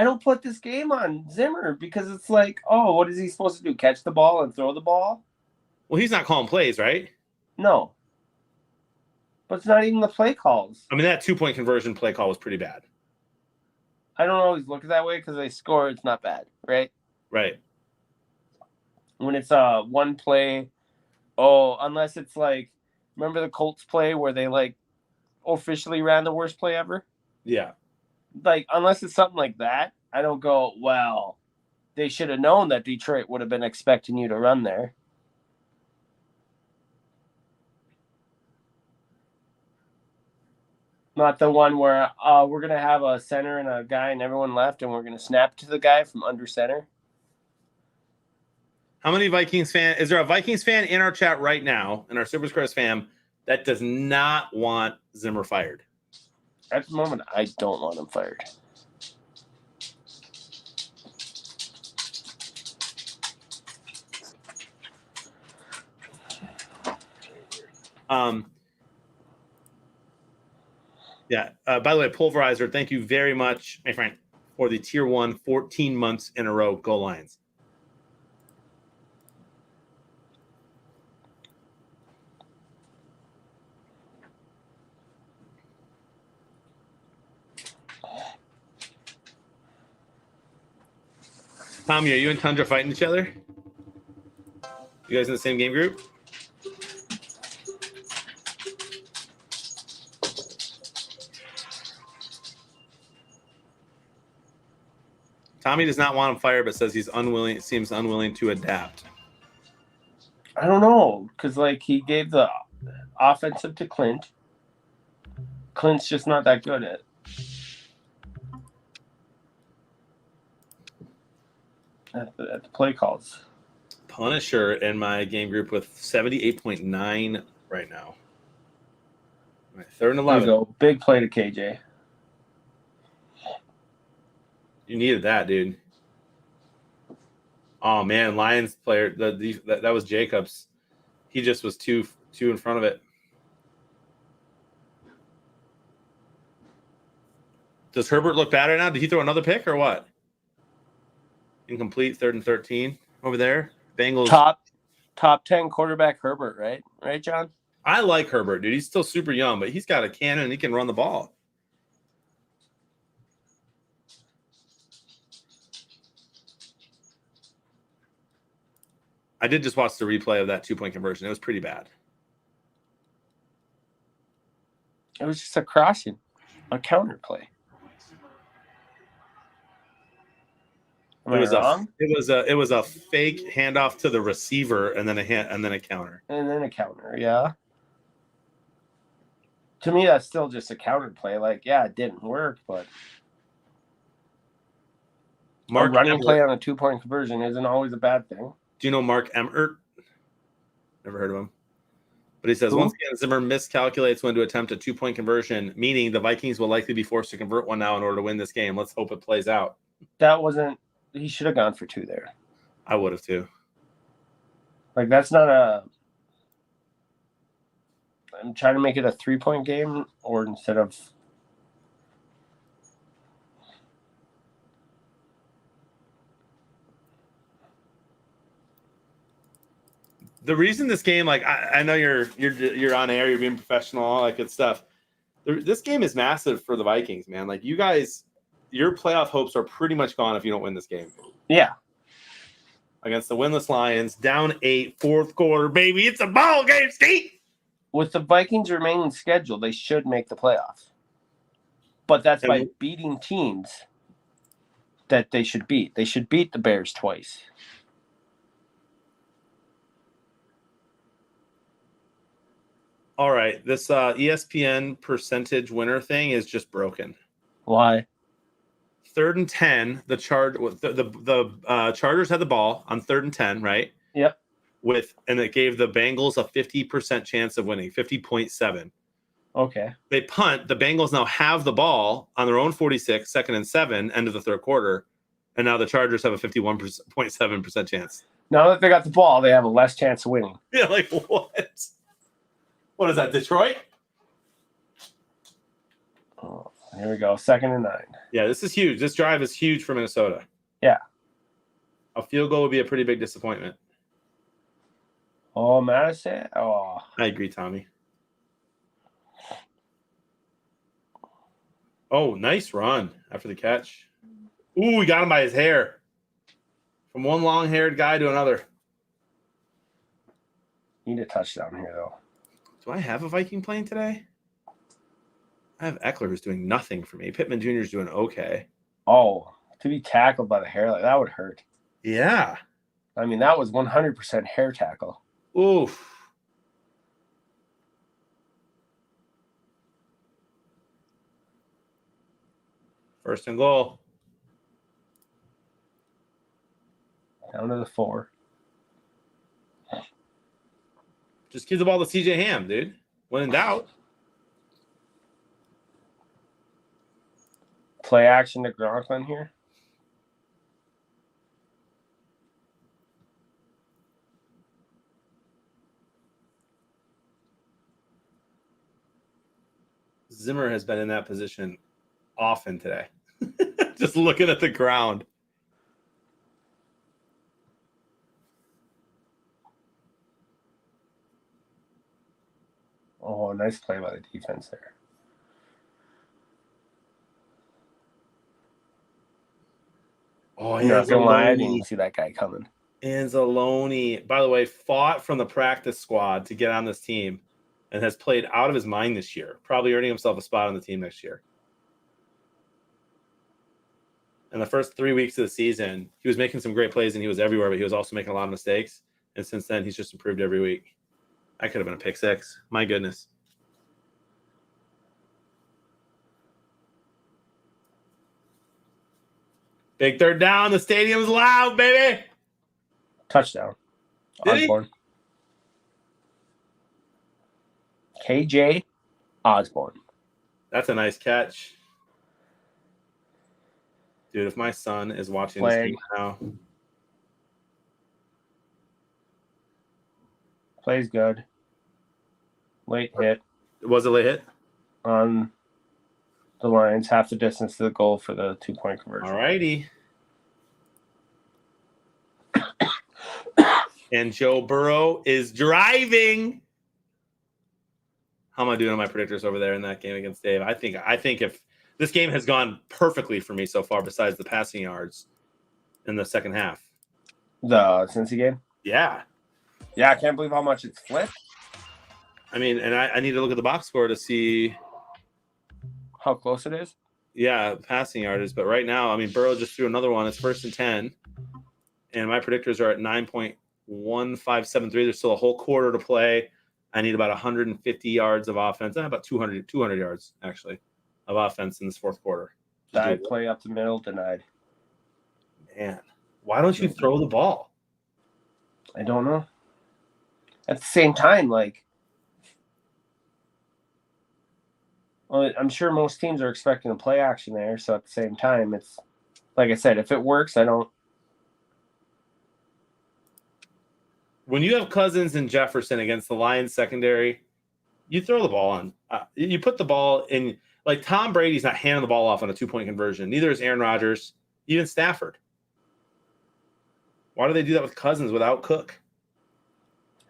don't put this game on Zimmer because it's like, oh, what is he supposed to do? Catch the ball and throw the ball? Well, he's not calling plays, right? No. But it's not even the play calls. I mean, that 2-point conversion play call was pretty bad. I don't always look at that way because they score, it's not bad, right? Right. When it's one play, unless it's like, remember the Colts play where they like officially ran the worst play ever? Yeah. Like, unless it's something like that, I don't go, well, they should have known that Detroit would have been expecting you to run there. Not the one where we're going to have a center and a guy and everyone left and we're going to snap to the guy from under center. How many Vikings fan? Is there a Vikings fan in our chat right now, in our Super Squares fam, that does not want Zimmer fired? At the moment, I don't want him fired. Yeah. By the way, Pulverizer, thank you very much, my friend, for the Tier 1 14 months in a row. Go Lions. Tommy, are you and Tundra fighting each other? You guys in the same game group? Tommy does not want him fired, but says he's unwilling. Seems unwilling to adapt. I don't know, because like he gave the offensive to Clint. Clint's just not that good at the play calls. Punisher in my game group with 78.9 right now. All right, 3rd and There 11. you go. Big play to KJ. You needed that, dude. Oh man, Lions player. That was Jacobs. He just was two in front of it. Does Herbert look bad right now? Did he throw another pick or what? Incomplete. 3rd and 13 over there. Bengals. Top 10 quarterback Herbert, right? Right, John? I like Herbert, dude. He's still super young, but he's got a cannon and he can run the ball. I did just watch the replay of that 2-point conversion. It was pretty bad. It was just a crossing, a counter play. Am I wrong? It was a fake handoff to the receiver and then a counter. And then a counter, yeah. To me, that's still just a counter play. Like, yeah, it didn't work, but a running play on a 2-point conversion isn't always a bad thing. Do you know Mark Emmert? Never heard of him. But he says, once again, Zimmer miscalculates when to attempt a 2-point conversion, meaning the Vikings will likely be forced to convert one now in order to win this game. Let's hope it plays out. That wasn't – he should have gone for 2 there. I would have too. Like, that's not a – I'm trying to make it a 3-point game or instead of – the reason this game, like I know you're on air, you're being professional, all that good stuff. This game is massive for the Vikings, man. Like you guys, your playoff hopes are pretty much gone if you don't win this game. Yeah. Against the winless Lions, down 8, 4th quarter, baby. It's a ball game, Steve. With the Vikings remaining scheduled, they should make the playoffs. But that's by beating teams that they should beat. They should beat the Bears twice. All right, this ESPN percentage winner thing is just broken. Why? 3rd and 10, the Chargers had the ball on 3rd and 10, right? Yep. And it gave the Bengals a 50% chance of winning, 50.7. Okay. They punt. The Bengals now have the ball on their own 46, 2nd and 7, end of the 3rd quarter, and now the Chargers have a 51.7% chance. Now that they got the ball, they have a less chance of winning. Yeah, like what? What is that, Detroit? Oh, here we go. 2nd and 9. Yeah, this is huge. This drive is huge for Minnesota. Yeah. A field goal would be a pretty big disappointment. Oh, Madison. Oh. I agree, Tommy. Oh, nice run after the catch. Ooh, we got him by his hair. From one long-haired guy to another. Need a touchdown here, though. Do I have a Viking playing today? I have Eckler who's doing nothing for me. Pittman Jr. is doing okay. Oh, to be tackled by the hair, like that would hurt. Yeah. I mean, that was 100% hair tackle. Oof. First and goal. Down to the 4. Just give the ball to CJ Ham, dude. When in doubt. Play action to Gronklin here. Zimmer has been in that position often today. Just looking at the ground. Oh, nice play by the defense there. Oh, I'm not gonna lie, I Anzalone. didn't see that guy coming. Anzalone, by the way, fought from the practice squad to get on this team and has played out of his mind this year, probably earning himself a spot on the team next year. In the first 3 weeks of the season, he was making some great plays and he was everywhere, but he was also making a lot of mistakes. And since then, he's just improved every week. I could have been a pick six. My goodness. Big third down. The stadium's loud, baby. Touchdown. Did he? Osborne. KJ Osborne. That's a nice catch. Dude, if my son is watching this Flag. game now, Plays good. Late hit was it a late hit? on the Lions, half the distance to the goal for the 2-point conversion. All righty. And Joe Burrow is driving. How am I doing on my predictors over there in that game against Dave? I think if this game has gone perfectly for me so far, besides the passing yards in the second half. The Cincy game? Yeah. Yeah, I can't believe how much it's flipped. I mean, and I need to look at the box score to see, How close it is? yeah, passing yards. But right now, I mean, Burrow just threw another one. It's 1st and 10. And my predictors are at 9.1573. There's still a whole quarter to play. I need about 150 yards of offense. About 200 yards, actually, of offense in this fourth quarter. Dive play up the middle, denied. Man, why don't you throw the ball? I don't know. At the same time, like, well, I'm sure most teams are expecting a play action there. So at the same time, it's like I said, if it works, I don't. When you have Cousins and Jefferson against the Lions secondary, you throw the ball on. You put the ball in. Like Tom Brady's not handing the ball off on a 2-point conversion. Neither is Aaron Rodgers, even Stafford. Why do they do that with Cousins without Cook?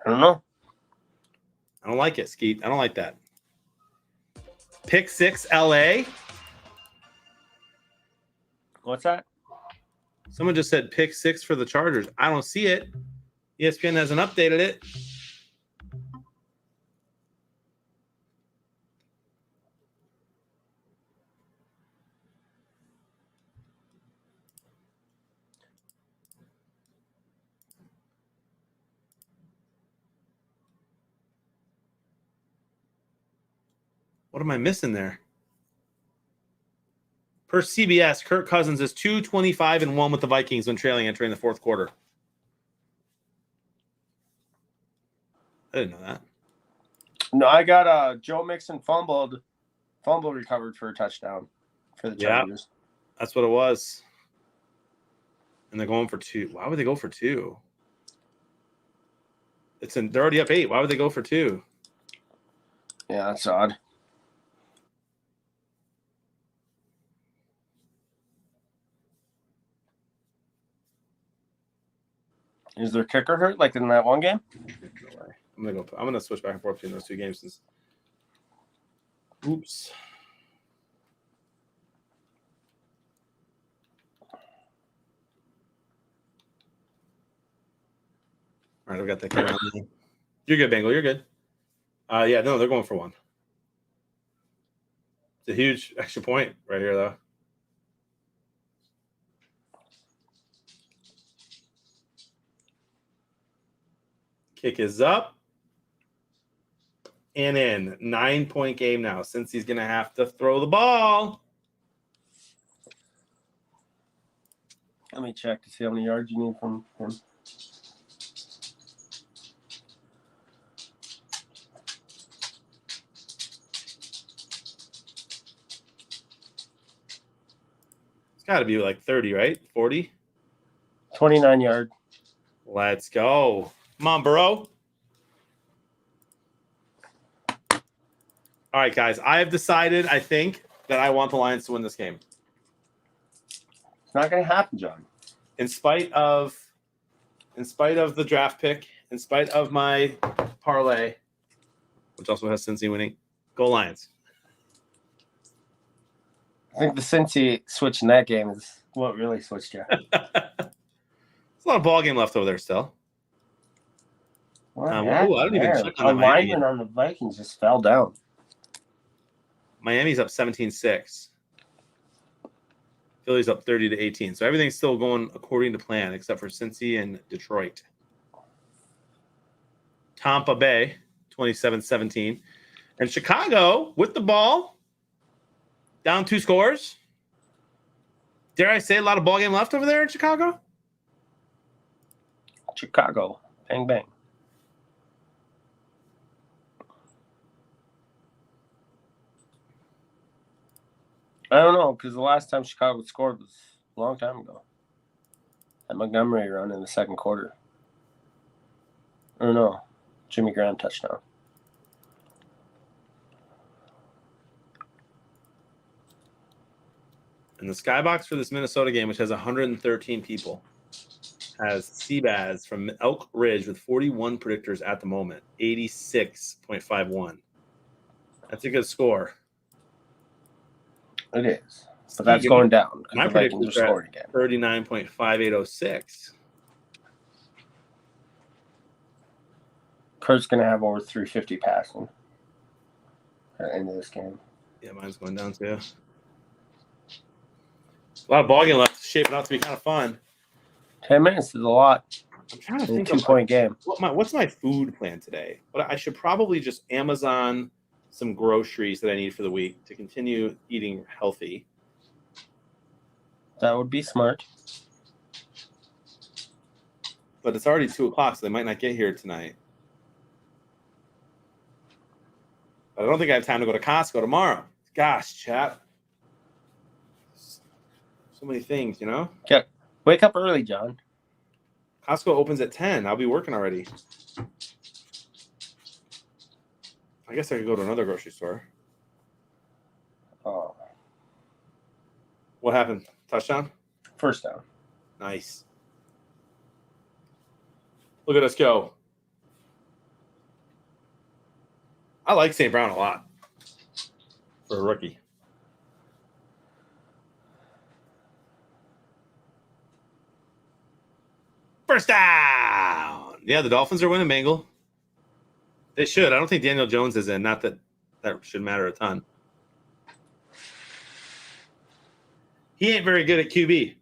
I don't know. I don't like it, Skeet. I don't like that. Pick six, LA. What's that? Someone just said pick six for the Chargers. I don't see it. ESPN hasn't updated it. What am I missing there? Per CBS, Kirk Cousins is 2-25-1 with the Vikings when trailing entering the fourth quarter. I didn't know that. No, I got Joe Mixon fumble recovered for a touchdown for the Yeah. Chargers. That's what it was. And they're going for 2. Why would they go for 2? They're already up 8. Why would they go for 2? Yeah, that's odd. Is their kicker hurt like in that one game? I'm gonna switch back and forth between those two games since. Oops. All right, I've got that camera on me. You're good, Bengal. You're good. Yeah, no, they're going for 1. It's a huge extra point right here, though. Kick is up and in. 9-point game now since he's going to have to throw the ball. Let me check to see how many yards you need from him. It's got to be like 30, right? 40? 29 yard. Let's go. Come on, Burrow. All right, guys. I have decided, I think, that I want the Lions to win this game. It's not going to happen, John. In spite of the draft pick, in spite of my parlay, which also has Cincy winning, go Lions. I think the Cincy switch in that game is what really switched you. There's a lot of ball game left over there still. What I happened don't even there? check A on the Miami lineman on the Vikings just fell down. Miami's up 17-6. Philly's up 30-18. So everything's still going according to plan, except for Cincy and Detroit. Tampa Bay, 27-17. And Chicago, with the ball, down 2 scores. Dare I say a lot of ball game left over there in Chicago? Chicago. Bang, bang. I don't know, because the last time Chicago scored was a long time ago. That Montgomery run in the second quarter. I don't know. Jimmy Graham touchdown. And the skybox for this Minnesota game, which has 113 people, has Seabass from Elk Ridge with 41 predictors at the moment, 86.51. That's a good score. It is. But that's going down My because the Vikings are predictions are scoring again. 39.5806. Kurt's going to have over 350 passing at the end of this game. Yeah, mine's going down too. A lot of ball game left, shaping out to be kind of fun. 10 minutes is a lot I'm trying to in a think of 2-point game. what's my food plan today. But I should probably just Amazon some groceries that I need for the week to continue eating healthy. That would be smart. But it's already 2:00, so they might not get here tonight. But I don't think I have time to go to Costco tomorrow. Gosh, chat. So many things, you know? Okay. Wake up early, John. Costco opens at 10. I'll be working already. I guess I could go to another grocery store. Oh, What happened? Touchdown? first down. Nice. Look at us go. I like St. Brown a lot for a rookie. First down. Yeah, the Dolphins are winning, Bengal. They should. I don't think Daniel Jones is in. Not that that should matter a ton. He ain't very good at QB.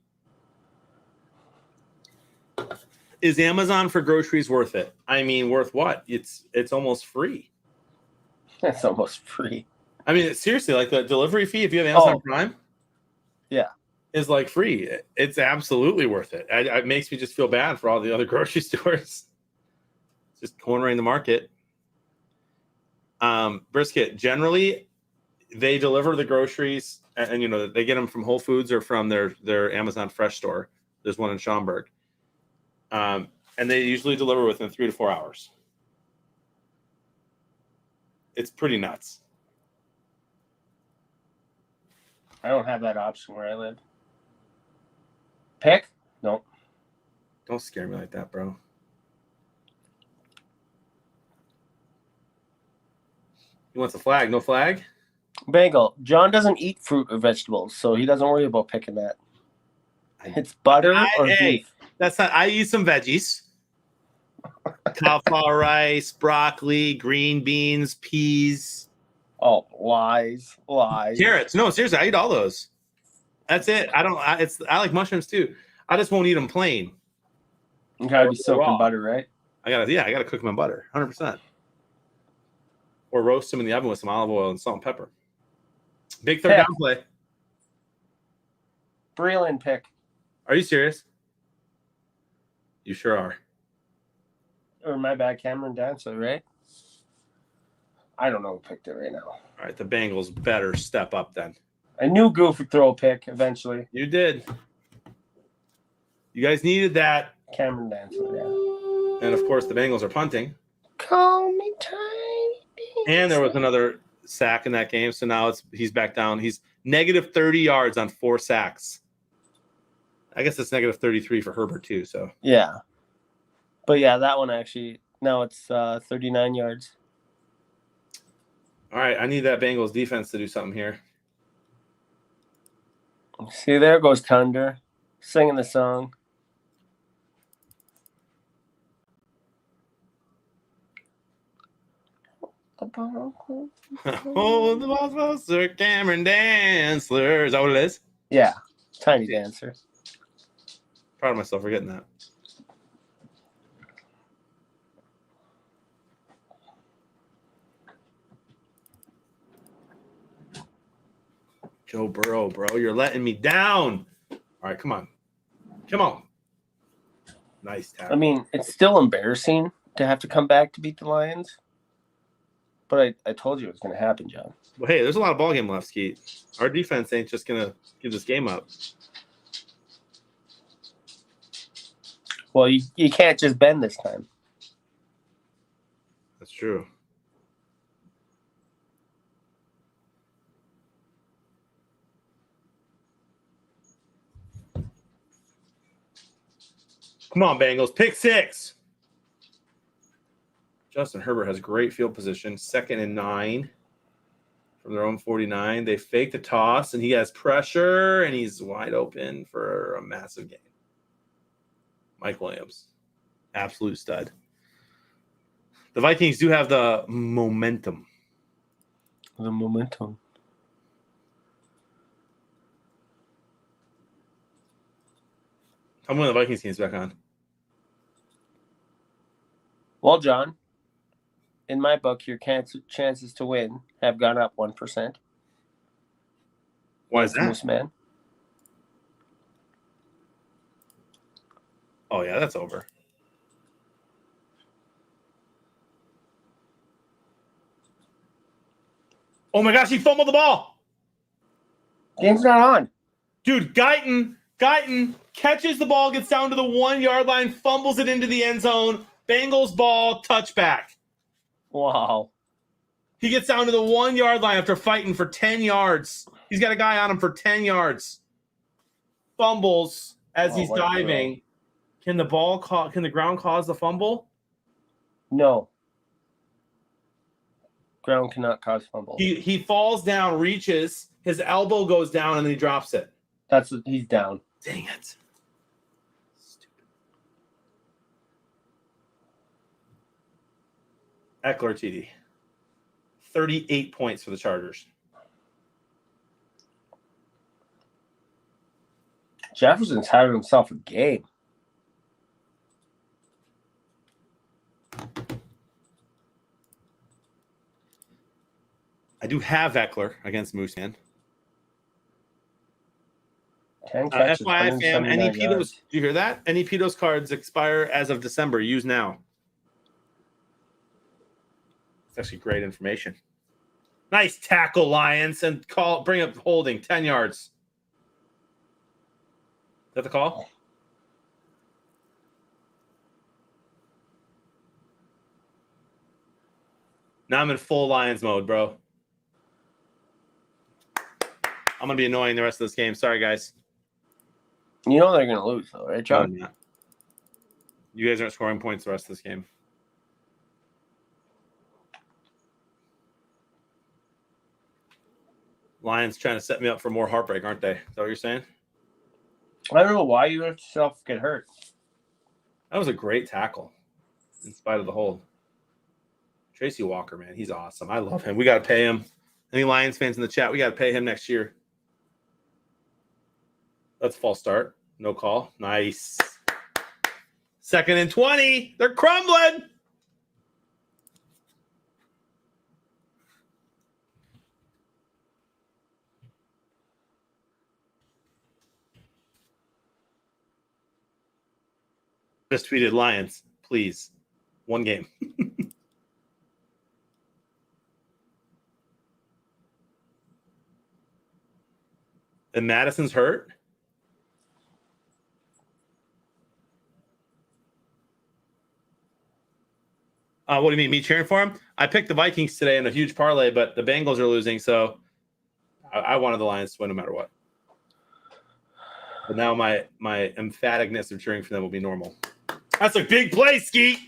Is Amazon for groceries worth it? I mean, worth what? It's almost free. That's almost free. I mean, seriously, like the delivery fee, if you have Amazon Prime, Yeah. is like free. It's absolutely worth it. It makes me just feel bad for all the other grocery stores. Just cornering the market. Brisket, generally, they deliver the groceries, and you know they get them from Whole Foods or from their Amazon Fresh store. There's one in Schaumburg, and they usually deliver within 3 to 4 hours. It's pretty nuts. I don't have that option where I live. Pick? No. Don't scare me like that, bro. He wants a flag. No flag? Bagel. John doesn't eat fruit or vegetables, so he doesn't worry about picking that. It's butter or beef. That's not. I eat some veggies. Cauliflower rice, broccoli, green beans, peas, Oh, lies. carrots. No, seriously, I eat all those. That's it. I like mushrooms too. I just won't eat them plain. You gotta be Or soaked raw. in butter, right? I gotta cook them in butter, 100%. Or roast them in the oven with some olive oil and salt and pepper. Big third Heck. down play. Breland pick. Are you serious? You sure are. Or my bad, Cameron Dancer, right? I don't know who picked it right now. All right, the Bengals better step up then. I knew Goof would throw a pick eventually. You did. You guys needed that. Cameron Dancer, yeah. And of course, the Bengals are punting. Call me tiny. And there was another sack in that game. So now he's back down. He's negative 30 yards on 4 sacks. I guess it's negative 33 for Herbert too. So Yeah. But yeah, that one actually, no, it's 39 yards. all right, I need that Bengals defense to do something here. See, there goes Thunder singing the song. Oh, the ball closer, Cameron Dantzler. Is that what it is? Yeah, Tiny Dancer. Proud of myself for getting that. Joe Burrow, bro, you're letting me down. All right, come on. Come on. Nice tackle. I mean, it's still embarrassing to have to come back to beat the Lions. But I told you it was going to happen, John. Well, hey, there's a lot of ball game left, Skeet. Our defense ain't just going to give this game up. Well, you can't just bend this time. That's true. Come on, Bengals. Pick 6. Justin Herbert has great field position. 2nd and 9 from their own 49. They fake the toss, and he has pressure, and he's wide open for a massive gain. Mike Williams. Absolute stud. The Vikings do have the momentum. The momentum. I'm when the Vikings game's back on. Well, John, in my book, your chances to win have gone up 1%. Why is that? Moose Man. Oh, yeah, that's over. Oh, my gosh, he fumbled the ball. Game's not on. Dude, Guyton catches the ball, gets down to the 1 yard line, fumbles it into the end zone. Bengals ball, touchback. Wow. He gets down to the 1 yard line after fighting for 10 yards. He's got a guy on him for 10 yards. Fumbles as he's diving. Can the ground cause the fumble? No. Ground cannot cause fumble. He falls down, reaches, his elbow goes down, and then he drops it. He's down. Dang it. Stupid. Eckler TD. 38 points for the Chargers. Jefferson's having himself a game. I do have Eckler against Moose Man. 10 catches, FYI, fam, 179 NEP yards. did you hear that? NEP those cards expire as of December. Use now. It's actually great information. Nice tackle, Lions, and bring up holding 10 yards. Is that the call? Now I'm in full Lions mode, bro. I'm going to be annoying the rest of this game. Sorry, guys. You know they're going to lose, though, right, John? No, you guys aren't scoring points the rest of this game. Lions trying to set me up for more heartbreak, aren't they? Is that what you're saying? I don't know why you let yourself get hurt. That was a great tackle in spite of the hold. Tracy Walker, man, he's awesome. I love him. We got to pay him. Any Lions fans in the chat, we got to pay him next year. That's a false start. No call. Nice. 2nd and 20. They're crumbling. Just tweeted Lions, please. One game. And Madison's hurt? What do you mean, me cheering for him? I picked the Vikings today in a huge parlay, but the Bengals are losing, so I wanted the Lions to win no matter what. But now my emphaticness of cheering for them will be normal. That's a big play, Skeet.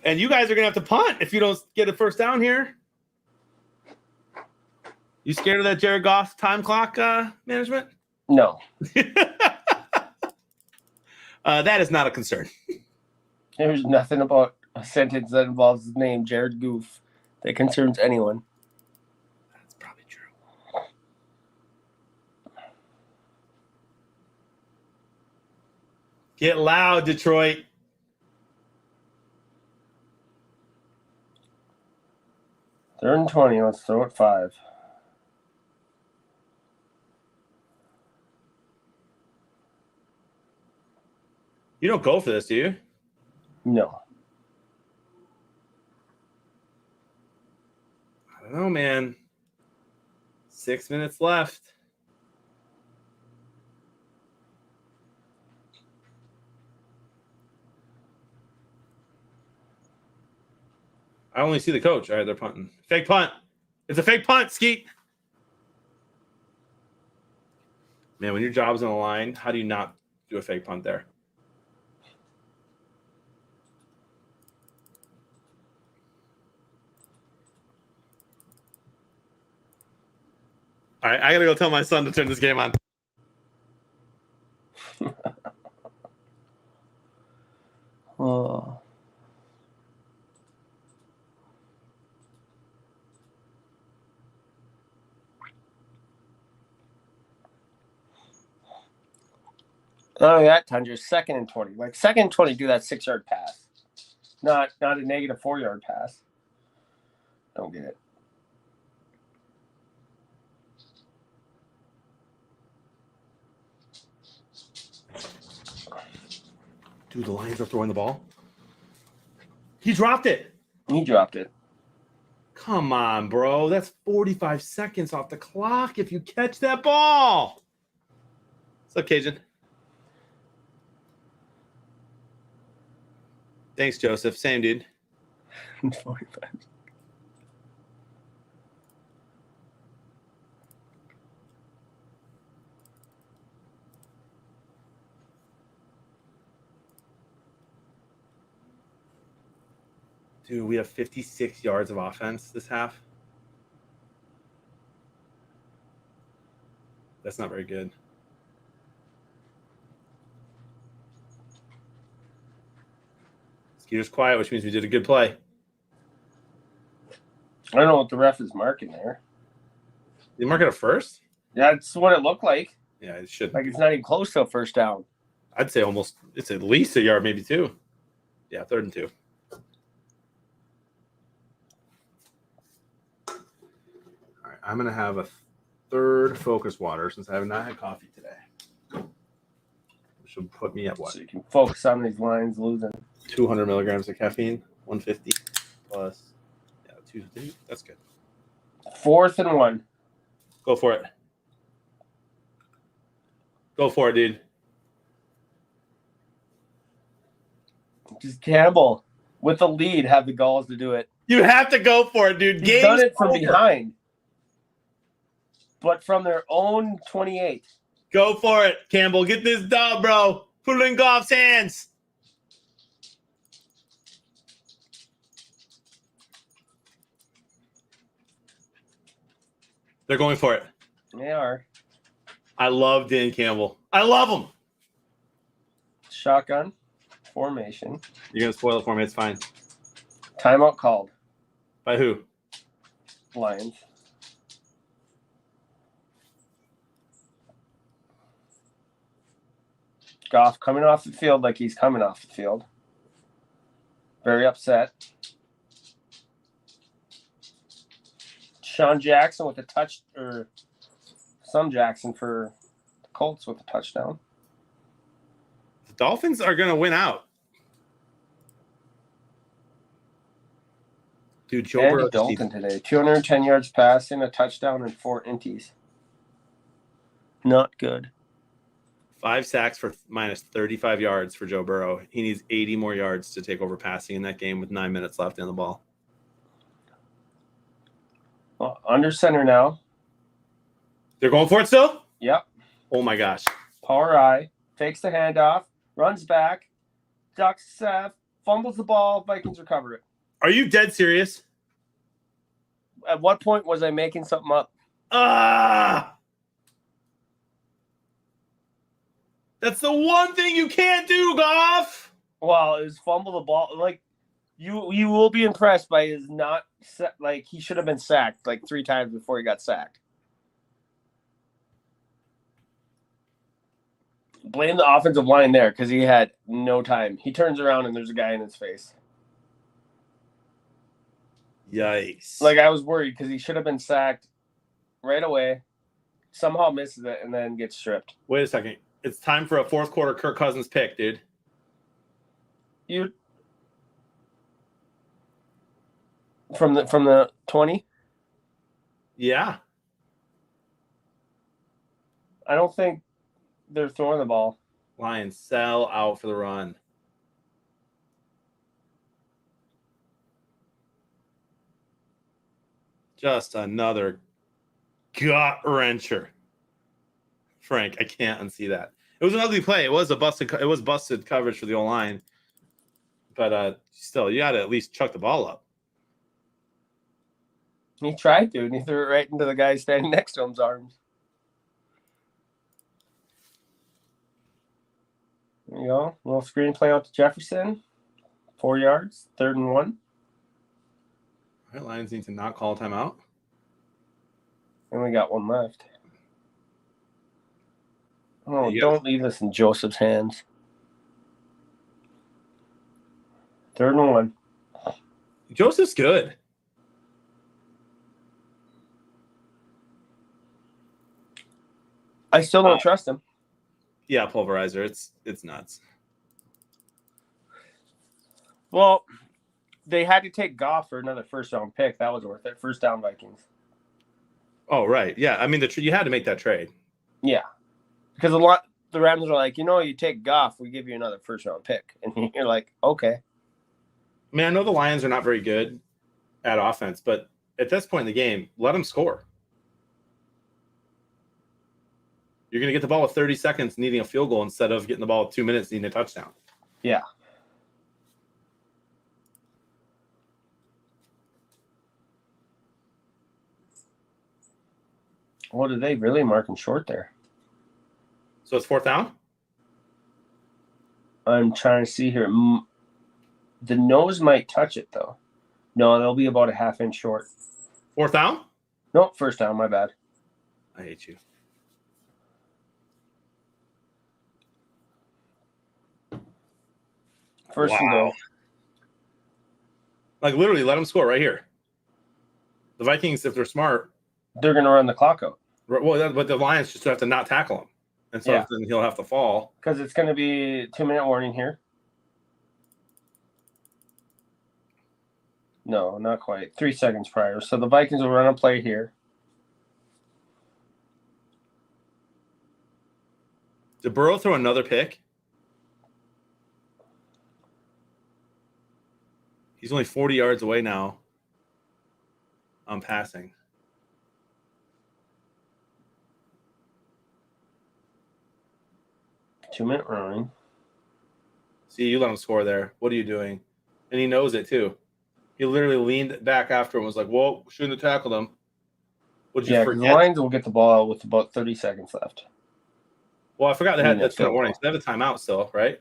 And you guys are gonna have to punt if you don't get a first down here. You scared of that Jared Goff time clock management? No. That is not a concern. There's nothing about a sentence that involves the name Jared Goof that concerns anyone. That's probably true. Get loud, Detroit. Third and 20. Let's throw it 5. You don't go for this, do you? No. I don't know, man. 6 minutes left. I only see the coach. All right, they're punting. Fake punt. It's a fake punt, Skeet. Man, when your job's on the line, how do you not do a fake punt there? All right, I got to go tell my son to turn this game on. Oh. Oh, that time you're 2nd and 20. Like 2nd and 20, do that 6-yard pass. Not a negative 4-yard pass. Don't get it. Dude, the Lions are throwing the ball. He dropped it. He dropped it. Come on, bro. That's 45 seconds off the clock if you catch that ball. What's up, Cajun? Thanks, Joseph. Same, dude. 45. Dude, we have 56 yards of offense this half. That's not very good. Skeeter's quiet, which means we did a good play. I don't know what the ref is marking there. Did you mark it a first? That's what it looked like. Yeah, it should. Like it's not even close to a first down. I'd say almost. It's at least a yard, maybe 2. Yeah, 3rd and 2. All right, I'm gonna have a 3rd focus water since I have not had coffee today. Which will put me at what? So you can focus on these lines losing. 200 milligrams of caffeine, 150 plus. Yeah, 250. That's good. 4th and 1. Go for it. Go for it, dude. Just Campbell with the lead have the galls to do it. You have to go for it, dude. He's done it from behind, but from their own 28. Go for it, Campbell. Get this dub, bro. Put it in Goff's hands. They're going for it. They are. I love Dan Campbell. I love him. Shotgun formation. You're going to spoil it for me. It's fine. Timeout called. By who? Lions. Goff coming off the field like he's coming off the field. Very upset. Sean Jackson with a touch, or some Jackson for the Colts with a touchdown. The Dolphins are going to win out. Dude, Joe Andy Burrow Dalton today. 210 yards passing, a touchdown, and 4 inties. Not good. 5 sacks for minus 35 yards for Joe Burrow. He needs 80 more yards to take over passing in that game with 9 minutes left in the ball. Well, under center now. They're going for it still? Yep. Oh my gosh. Power I. Fakes the handoff. Runs back. Ducks. Fumbles the ball. Vikings recover it. Are you dead serious? At what point was I making something up? Ah! That's the one thing you can't do, Goff. Well, it was fumble the ball. Like, you will be impressed by his not like he should have been sacked like 3 times before he got sacked. Blame the offensive line there because he had no time. He turns around and there's a guy in his face. Yikes. Like, I was worried because he should have been sacked right away. Somehow misses it and then gets stripped. Wait a second. It's time for a fourth quarter Kirk Cousins pick, dude. You from the 20? Yeah. I don't think they're throwing the ball. Lions sell out for the run. Just another gut wrencher. Frank, I can't unsee that. It was an ugly play. It was busted coverage for the O-line. But still, you got to at least chuck the ball up. He tried to, and he threw it right into the guy standing next to him's arms. There you go. Little screen play out to Jefferson. 4 yards, 3rd and 1. All right, Lions need to not call a timeout. And we got one left. Oh, Yeah. don't leave this in Joseph's hands. 3rd and 1. Joseph's good. I still don't trust him. Yeah, pulverizer. It's nuts. Well, they had to take Goff for another first-round pick. That was worth it. First down, Vikings. Oh, right. Yeah, I mean, you had to make that trade. Yeah. Because the Rams are like, you take Goff, we give you another first-round pick. And you're like, okay. I mean, I know the Lions are not very good at offense, but at this point in the game, let them score. You're going to get the ball with 30 seconds needing a field goal instead of getting the ball with 2 minutes needing a touchdown. Yeah. What did they really marking short there? So it's 4th down? I'm trying to see here. The nose might touch it, though. No, they'll be about a half-inch short. 4th down? Nope, first down, my bad. I hate you. First and goal. Like, literally, let them score right here. The Vikings, if they're smart, They're going to run the clock out. well, but the Lions just have to not tackle him. And so Yeah. then he'll have to fall. Because it's going to be 2-minute warning here. No, not quite. 3 seconds prior. So the Vikings will run a play here. Did Burrow throw another pick? He's only 40 yards away now on passing. Two-minute running. See, you let him score there. What are you doing? And he knows it, too. He literally leaned back after and was like, whoa, shouldn't have tackled him. Would you Yeah, 'cause the forget? Lions will get the ball out with about 30 seconds left. Well, I forgot they had Yeah, that warning. So they have a timeout still, right?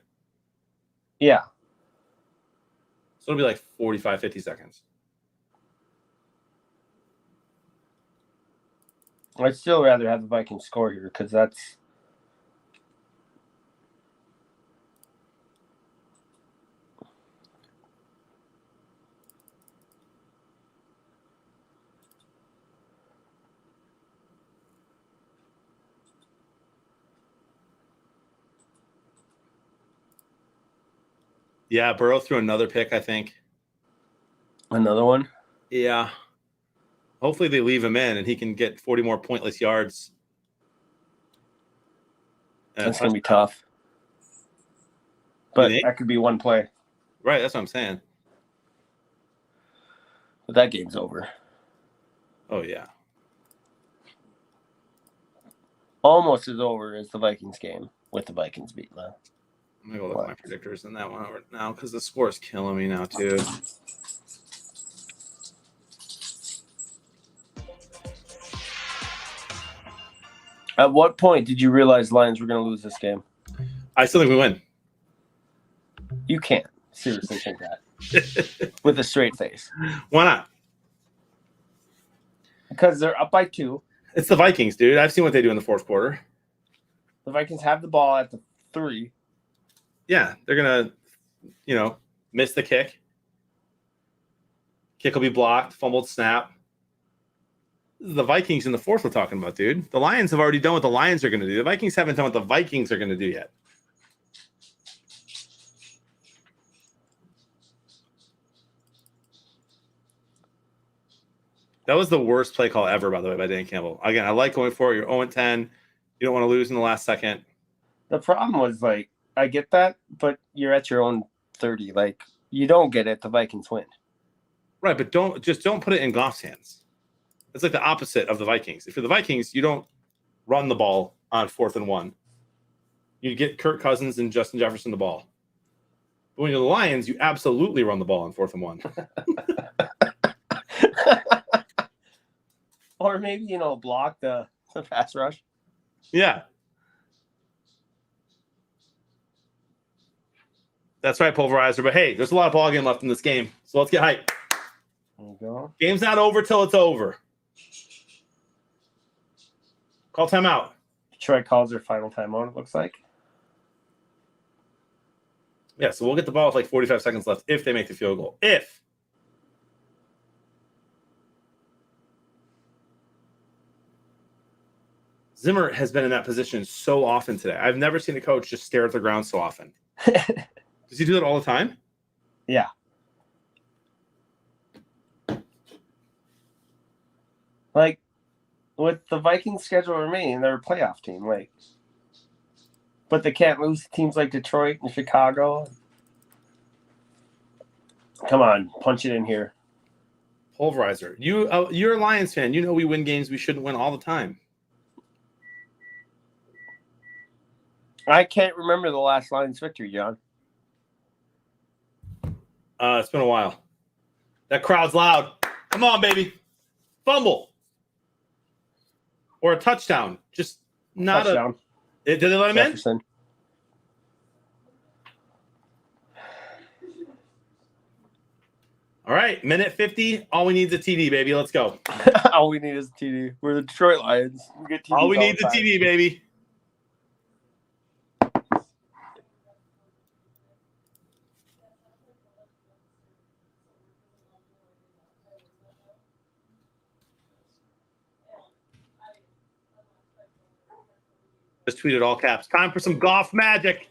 Yeah. So it'll be like 45, 50 seconds. I'd still rather have the Vikings score here because that's Yeah, Burrow threw another pick, I think. another one. Yeah. Hopefully they leave him in and he can get 40 more pointless yards. That's going to be tough. But think? that could be one play. Right, that's what I'm saying. But that game's over. Oh, yeah. almost as over as the Vikings game with the Vikings beating them. I'm gonna go look at my predictors in that one over now because the score is killing me now too. At what point did you realize Lions were going to lose this game? I still think we win. You can't seriously think that with a straight face. Why not? Because they're up by 2. It's the Vikings, dude. I've seen what they do in the fourth quarter. The Vikings have the ball at the 3. Yeah, they're gonna, miss the kick. Kick will be blocked, fumbled snap. This is the Vikings in the fourth we're talking about, dude. The Lions have already done what the Lions are going to do. The Vikings haven't done what the Vikings are going to do yet. That was the worst play call ever, by the way, by Dan Campbell. Again, I like going for it. You're 0-10. You don't want to lose in the last second. The problem was, like, I get that, but you're at your own 30. Like, you don't get it. The Vikings win. Right, but don't put it in Goff's hands. It's like the opposite of the Vikings. If you're the Vikings, you don't run the ball on 4th and 1. You get Kirk Cousins and Justin Jefferson the ball. But when you're the Lions, you absolutely run the ball on 4th and 1. Or maybe, block the pass rush. Yeah. That's right, Pulverizer. But hey, there's a lot of ball game left in this game. So let's get hyped. There you go. Game's not over till it's over. Call timeout. Detroit calls their final timeout, it looks like. Yeah, so we'll get the ball with like 45 seconds left if they make the field goal. If. Zimmer has been in that position so often today. I've never seen a coach just stare at the ground so often. Does he do that all the time? Yeah. Like, with the Vikings schedule remaining, they're a playoff team. Like, but they can't lose to teams like Detroit and Chicago. Come on, punch it in here. Pulverizer. You're a Lions fan. You know we win games we shouldn't win all the time. I can't remember the last Lions victory, John. It's been a while. That crowd's loud. Come on, baby. Fumble. Or a touchdown. Just not Touchdown. Did they let him in? Jefferson. All right, minute 50. All we need is a TD, baby. Let's go. All we need is a TD. We're the Detroit Lions. We get TDs All we need is the a time. TD, baby. Just tweeted all caps. Time for some Goff magic.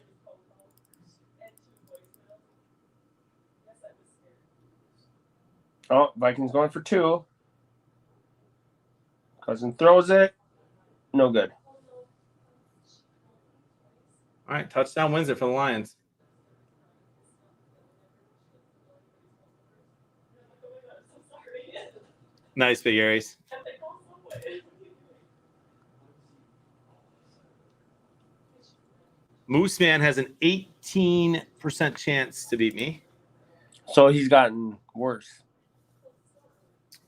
Oh, Vikings going for 2. Cousin throws it. No good. All right, touchdown wins it for the Lions. Nice, Big Aries. Moose Man has an 18% chance to beat me. So he's gotten worse.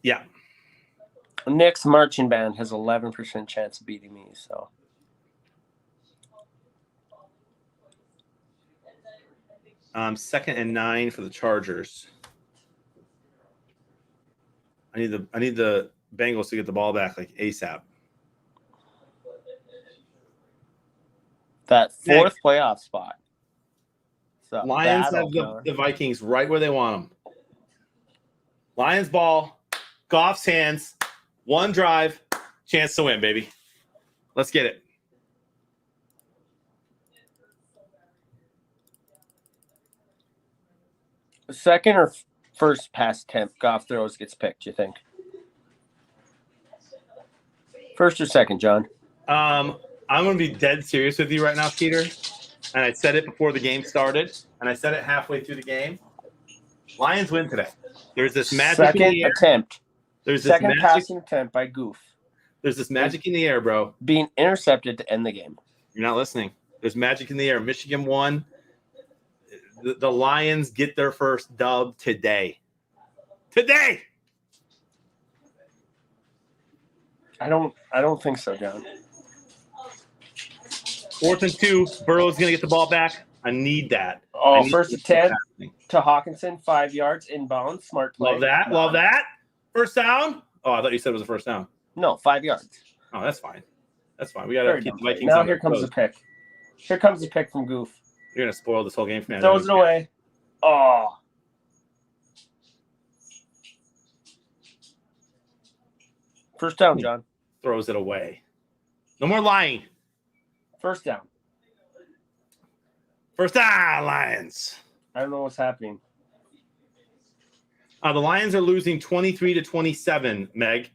Yeah. Nick's marching band has 11% chance of beating me. So Second and 9 for the Chargers. I need the Bengals to get the ball back like ASAP. that 4th playoff spot. So Lions have the Vikings right where they want them. Lions ball, Goff's hands, 1 drive, chance to win, baby. Let's get it. Second or first pass attempt Goff throws gets picked, you think? First or second, John? I'm going to be dead serious with you right now, Peter. And I said it before the game started, and I said it halfway through the game. Lions win today. There's this magic in Second the air. attempt. There's this Second magic. passing attempt by Goof. There's this magic in the air, bro. Being intercepted to end the game. You're not listening. There's magic in the air. Michigan won. The Lions get their first dub today. Today. I don't think so, John. 4th and 2. Burrow's gonna get the ball back. I need that. Oh, I need first to and see what's 10 happening. to Hawkinson, 5 yards inbound. Smart play. Love that. Love that. First down. Oh, I thought you said it was a first down. No, 5 yards. Oh, that's fine. That's fine. We gotta Very keep dumb the play. Vikings. Now on here their comes the toes. pick. Here comes the pick from Goof. You're gonna spoil this whole game for me. I Throws it know. away. Oh. First down, John. Throws it away. No more lying. First down. First down, Lions. I don't know what's happening. The Lions are losing 23-27, Meg.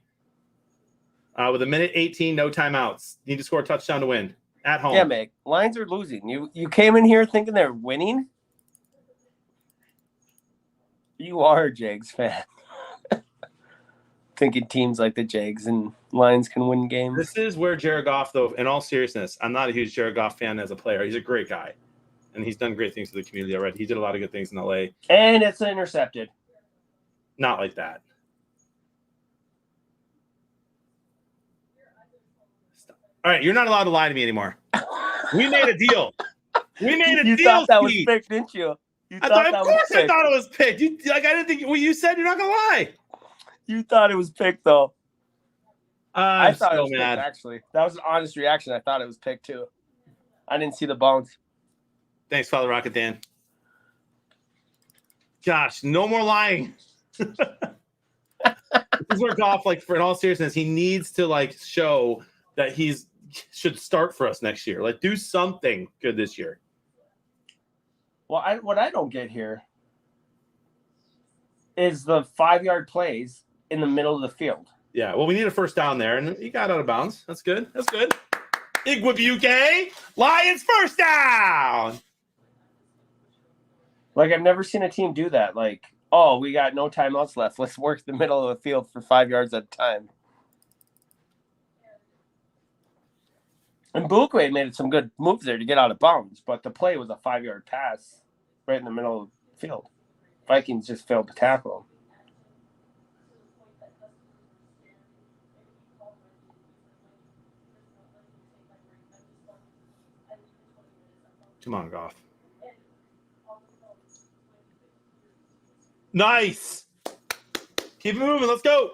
With a minute 18, no timeouts. Need to score a touchdown to win at home. Yeah, Meg. Lions are losing. You came in here thinking they're winning? You are a Jags fan. Thinking teams like the Jags and Lions can win games. This is where Jared Goff, though, in all seriousness, I'm not a huge Jared Goff fan as a player. He's a great guy, and he's done great things for the community already. He did a lot of good things in LA. And it's intercepted. Not like that. Stop. All right, you're not allowed to lie to me anymore. We made a deal. We made a You deal, thought that was Steve. picked, didn't you? You I thought thought, that of was course, I picked. thought it was picked. I didn't think. Well, you said you're not gonna lie. You thought it was picked, though. I I'm thought it so was mad. picked, actually. That was an honest reaction. I thought it was picked, too. I didn't see the bones. Thanks, Father Rocket Dan. Gosh, no more lying. This is where Goff, like, for in all seriousness, he needs to like show that should start for us next year. Like, do something good this year. Well, what I don't get here is the 5-yard plays in the middle of the field. Yeah, well, we need a first down there, and he got out of bounds. That's good. That's good. Igwabuke, Lions first down. Like, I've never seen a team do that. Like, oh, we got no timeouts left. Let's work the middle of the field for 5 yards at a time. And Bukwe made some good moves there to get out of bounds, but the play was a 5-yard pass right in the middle of the field. Vikings just failed to tackle him. Come on, Goff. Nice. Keep it moving. Let's go.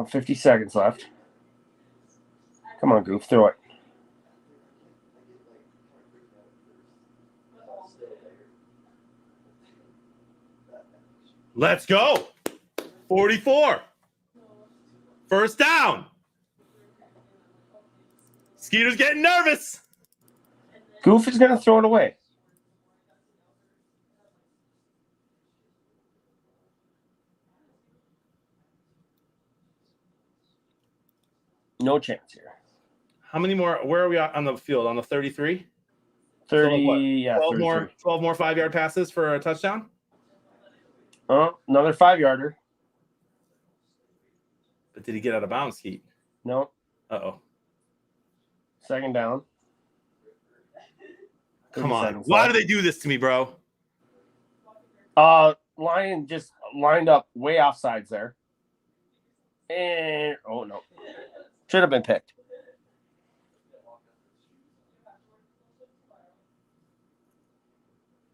50 seconds left. Come on, Goof, throw it. Let's go. 44. First down. Skeeter's getting nervous. Goof is going to throw it away. No chance here. How many more? Where are we at on the field? On the 33? 30, what? yeah, 12 33. more 12 more 5-yard passes for a touchdown? Another 5-yarder. But did he get out of bounds, Skeet? No, Uh-oh. second down. Come on. 30 seconds Why left. do they do this to me, bro? Lion just lined up way offsides there. And, oh, no. Should have been picked.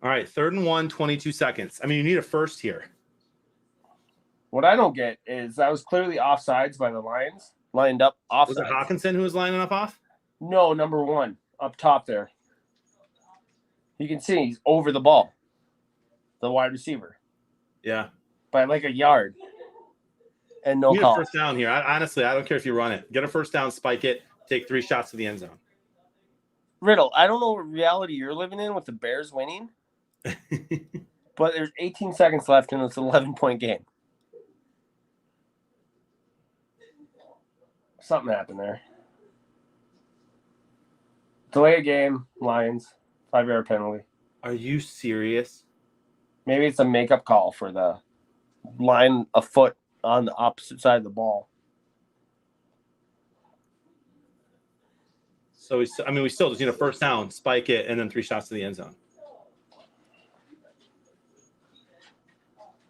All right, 3rd and 1, 22 seconds. I mean, you need a first here. What I don't get is that was clearly offsides by the Lions. Lined up offsides. Was it Hawkinson who was lining up off? No, number 1 up top there. You can see he's over the ball. The wide receiver. Yeah. By like a yard. And no You need a call. first down here. Honestly, I don't care if you run it. Get a first down, spike it, take 3 shots to the end zone. Riddle, I don't know what reality you're living in with the Bears winning, but there's 18 seconds left and it's an 11-point game. Something happened there. Delay a game, Lions, 5-yard penalty. Are you serious? Maybe it's a makeup call for the line a foot on the opposite side of the ball. So we still just need a first down, spike it, and then 3 shots to the end zone.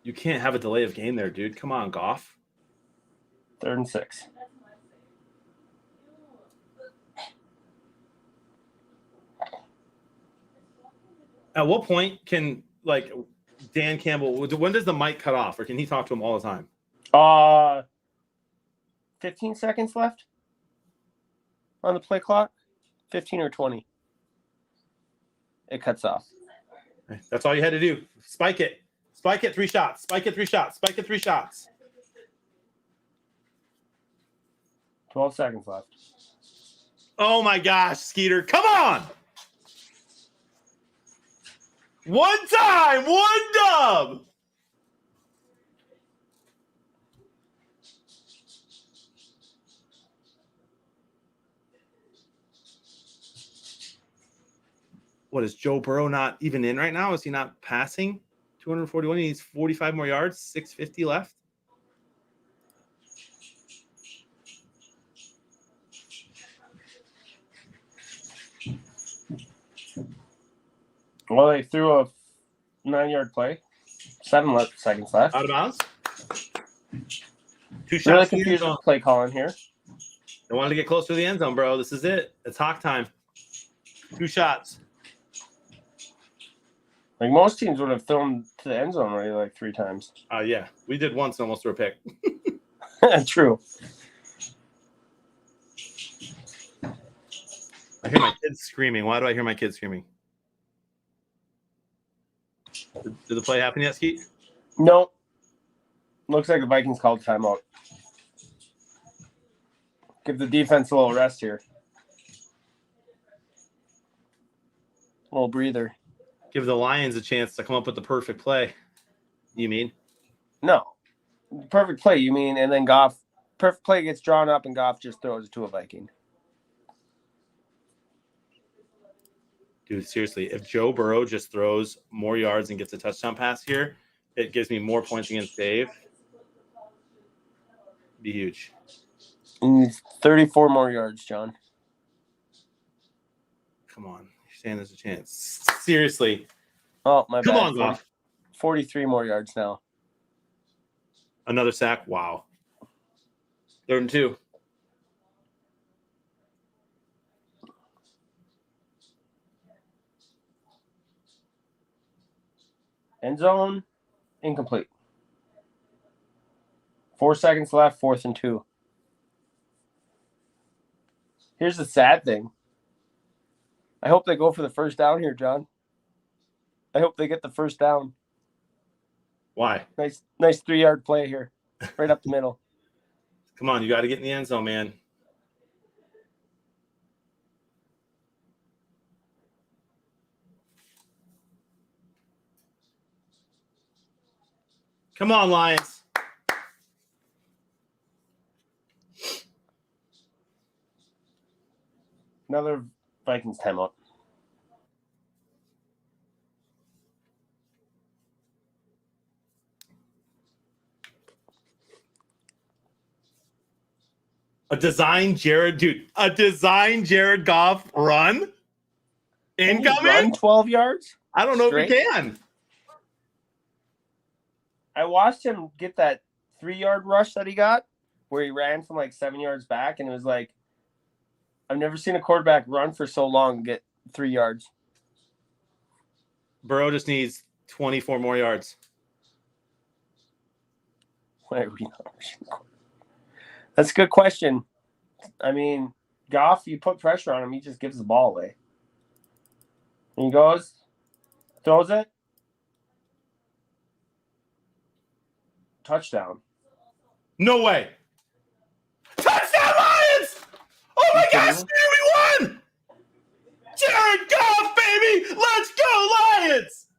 You can't have a delay of game there, dude. Come on, Goff. 3rd and 6. At what point can Dan Campbell? When does the mic cut off, or can he talk to him all the time? 15 seconds left on the play clock. 15 or 20. It cuts off. That's all you had to do. Spike it. Spike it 3 shots. Spike it 3 shots. Spike it 3 shots. 12 seconds left. Oh my gosh, Skeeter. Come on. One time, one dub. What is Joe Burrow not even in right now? Is he not passing? 241. He needs 45 more yards, 650 left. Well, they threw a 9-yard play. 7 seconds left. Out of bounds. 2 shots. Really confused with play calling here. They wanted to get closer to the end zone, bro. This is it. It's hawk time. 2 shots. Like most teams would have thrown to the end zone already like 3 times. Yeah. We did once and almost threw a pick. True. I hear my kids screaming. Why do I hear my kids screaming? Did the play happen yet, Skeet? No. Looks like the Vikings called timeout. Give the defense a little rest here. A little breather. Give the Lions a chance to come up with the perfect play. You mean? No. Perfect play, you mean, and then Goff. Perfect play gets drawn up and Goff just throws it to a Viking. Dude, seriously, if Joe Burrow just throws more yards and gets a touchdown pass here, it gives me more points against Dave. Be huge. He needs 34 more yards, John. Come on. You're saying there's a chance. Seriously. Oh, my Come bad. on, Goff. 43 more yards now. Another sack. Wow. 3rd and 2. End zone, incomplete. 4 seconds left, 4th and 2. Here's the sad thing. I hope they go for the first down here, John. I hope they get the first down. Why? Nice 3-yard play here, right up the middle. Come on. You got to get in the end zone, man. Come on, Lions. Another Vikings timeout. A design Jared Goff run? Can you Incoming? run 12 yards? I don't know Straight? if he can. I watched him get that 3-yard rush that he got where he ran from like 7 yards back, and it was like, I've never seen a quarterback run for so long and get 3 yards. Burrow just needs 24 more yards. Why are we not rushing the quarterback? That's a good question. I mean, Goff, you put pressure on him, he just gives the ball away. And he goes, throws it. Touchdown. No way. Touchdown, Lions! Oh my gosh, we won! Jared Goff, baby! Let's go, Lions!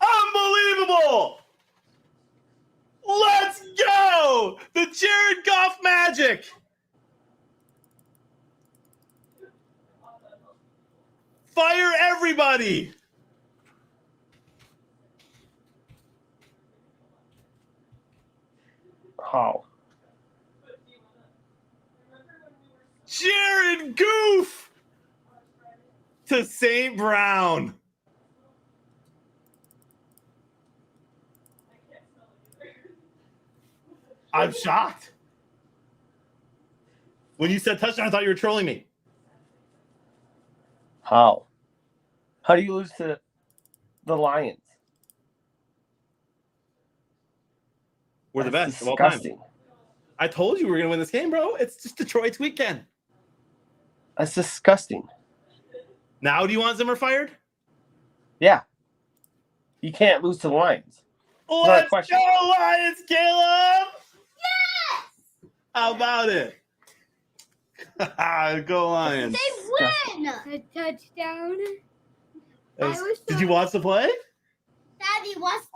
Unbelievable! Let's go! The Jared Goff magic! Fire everybody! How? Jared Goof to St. Brown. I'm shocked. When you said touchdown, I thought you were trolling me. How? How do you lose to the Lions? We're the That's best of all time. disgusting. I told you we were going to win this game, bro. It's just Detroit's weekend. That's disgusting. Now do you want Zimmer fired? Yeah. You can't lose to the Lions. not a Let's question. go, Lions, Caleb! Yes! How about it? Go Lions. They win! A touchdown. Did you watch the play? Daddy, what's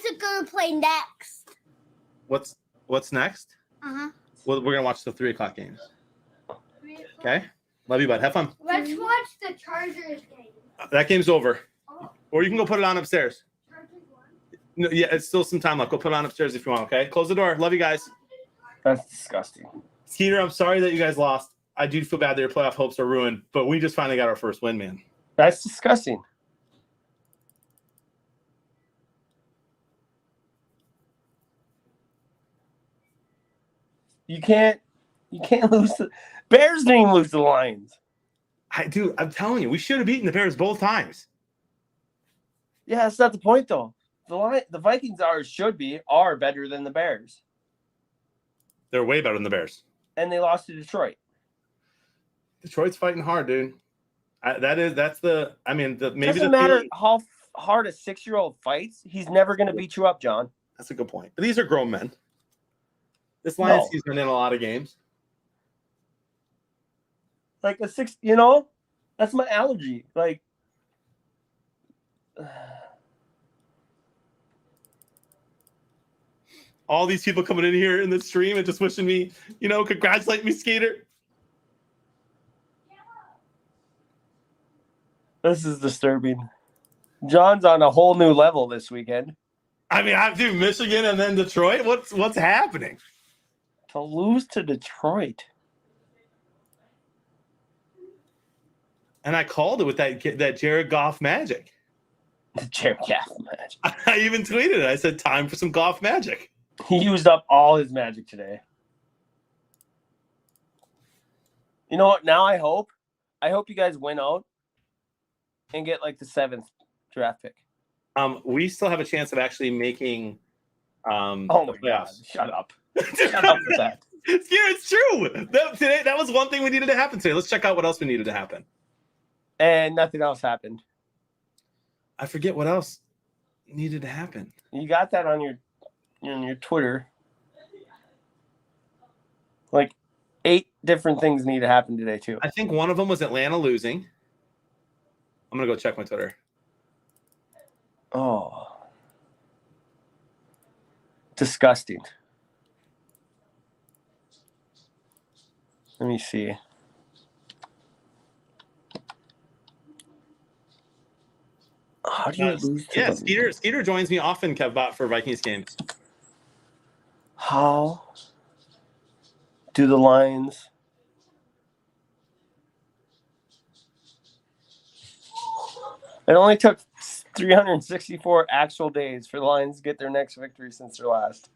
it gonna play next? What's next? Uh-huh. Well, we're gonna watch the 3:00 games. Okay. Love you, bud. Have fun. Let's watch the Chargers game. That game's over. Oh. Or you can go put it on upstairs. Chargers won. No, yeah, it's still some time left. Go put it on upstairs if you want. Okay. Close the door. Love you guys. That's disgusting. Skeeter, I'm sorry that you guys lost. I do feel bad that your playoff hopes are ruined, but we just finally got our first win, man. That's disgusting. You can't lose to Bears didn't even lose to the Lions. I'm telling you, we should have beaten the Bears both times. Yeah, that's not the point though. The Vikings are better than the Bears. They're way better than the Bears. And they lost to Detroit. Detroit's fighting hard, dude. Maybe Doesn't matter how hard a 6-year-old fights, he's never going to beat you up, John. That's a good point. But these are grown men. This Lions team's been in a lot of games. Like that's my allergy. Like, all these people coming in here in the stream and just wishing me, congratulate me, Skater. this is disturbing. John's on a whole new level this weekend. I mean, I have to do Michigan and then Detroit. What's happening? To lose to Detroit. And I called it with that Jared Goff magic. The Jared Goff magic. I even tweeted it. I said, time for some Goff magic. He used up all his magic today. You know what? Now I hope you guys win out and get like the 7th draft pick. We still have a chance of actually making Oh my God! Shut up! Shut up with that. It's true. That was one thing we needed to happen today. Let's check out what else we needed to happen. And nothing else happened. I forget what else needed to happen. You got that on your Twitter. Like 8 different things need to happen today too. I think one of them was Atlanta losing. I'm gonna go check my Twitter. Oh. Disgusting. Let me see. How do you lose to Yeah, the- Skeeter joins me often, KevBot, for Vikings games. How do the Lions It only took 364 actual days for the Lions to get their next victory since their last.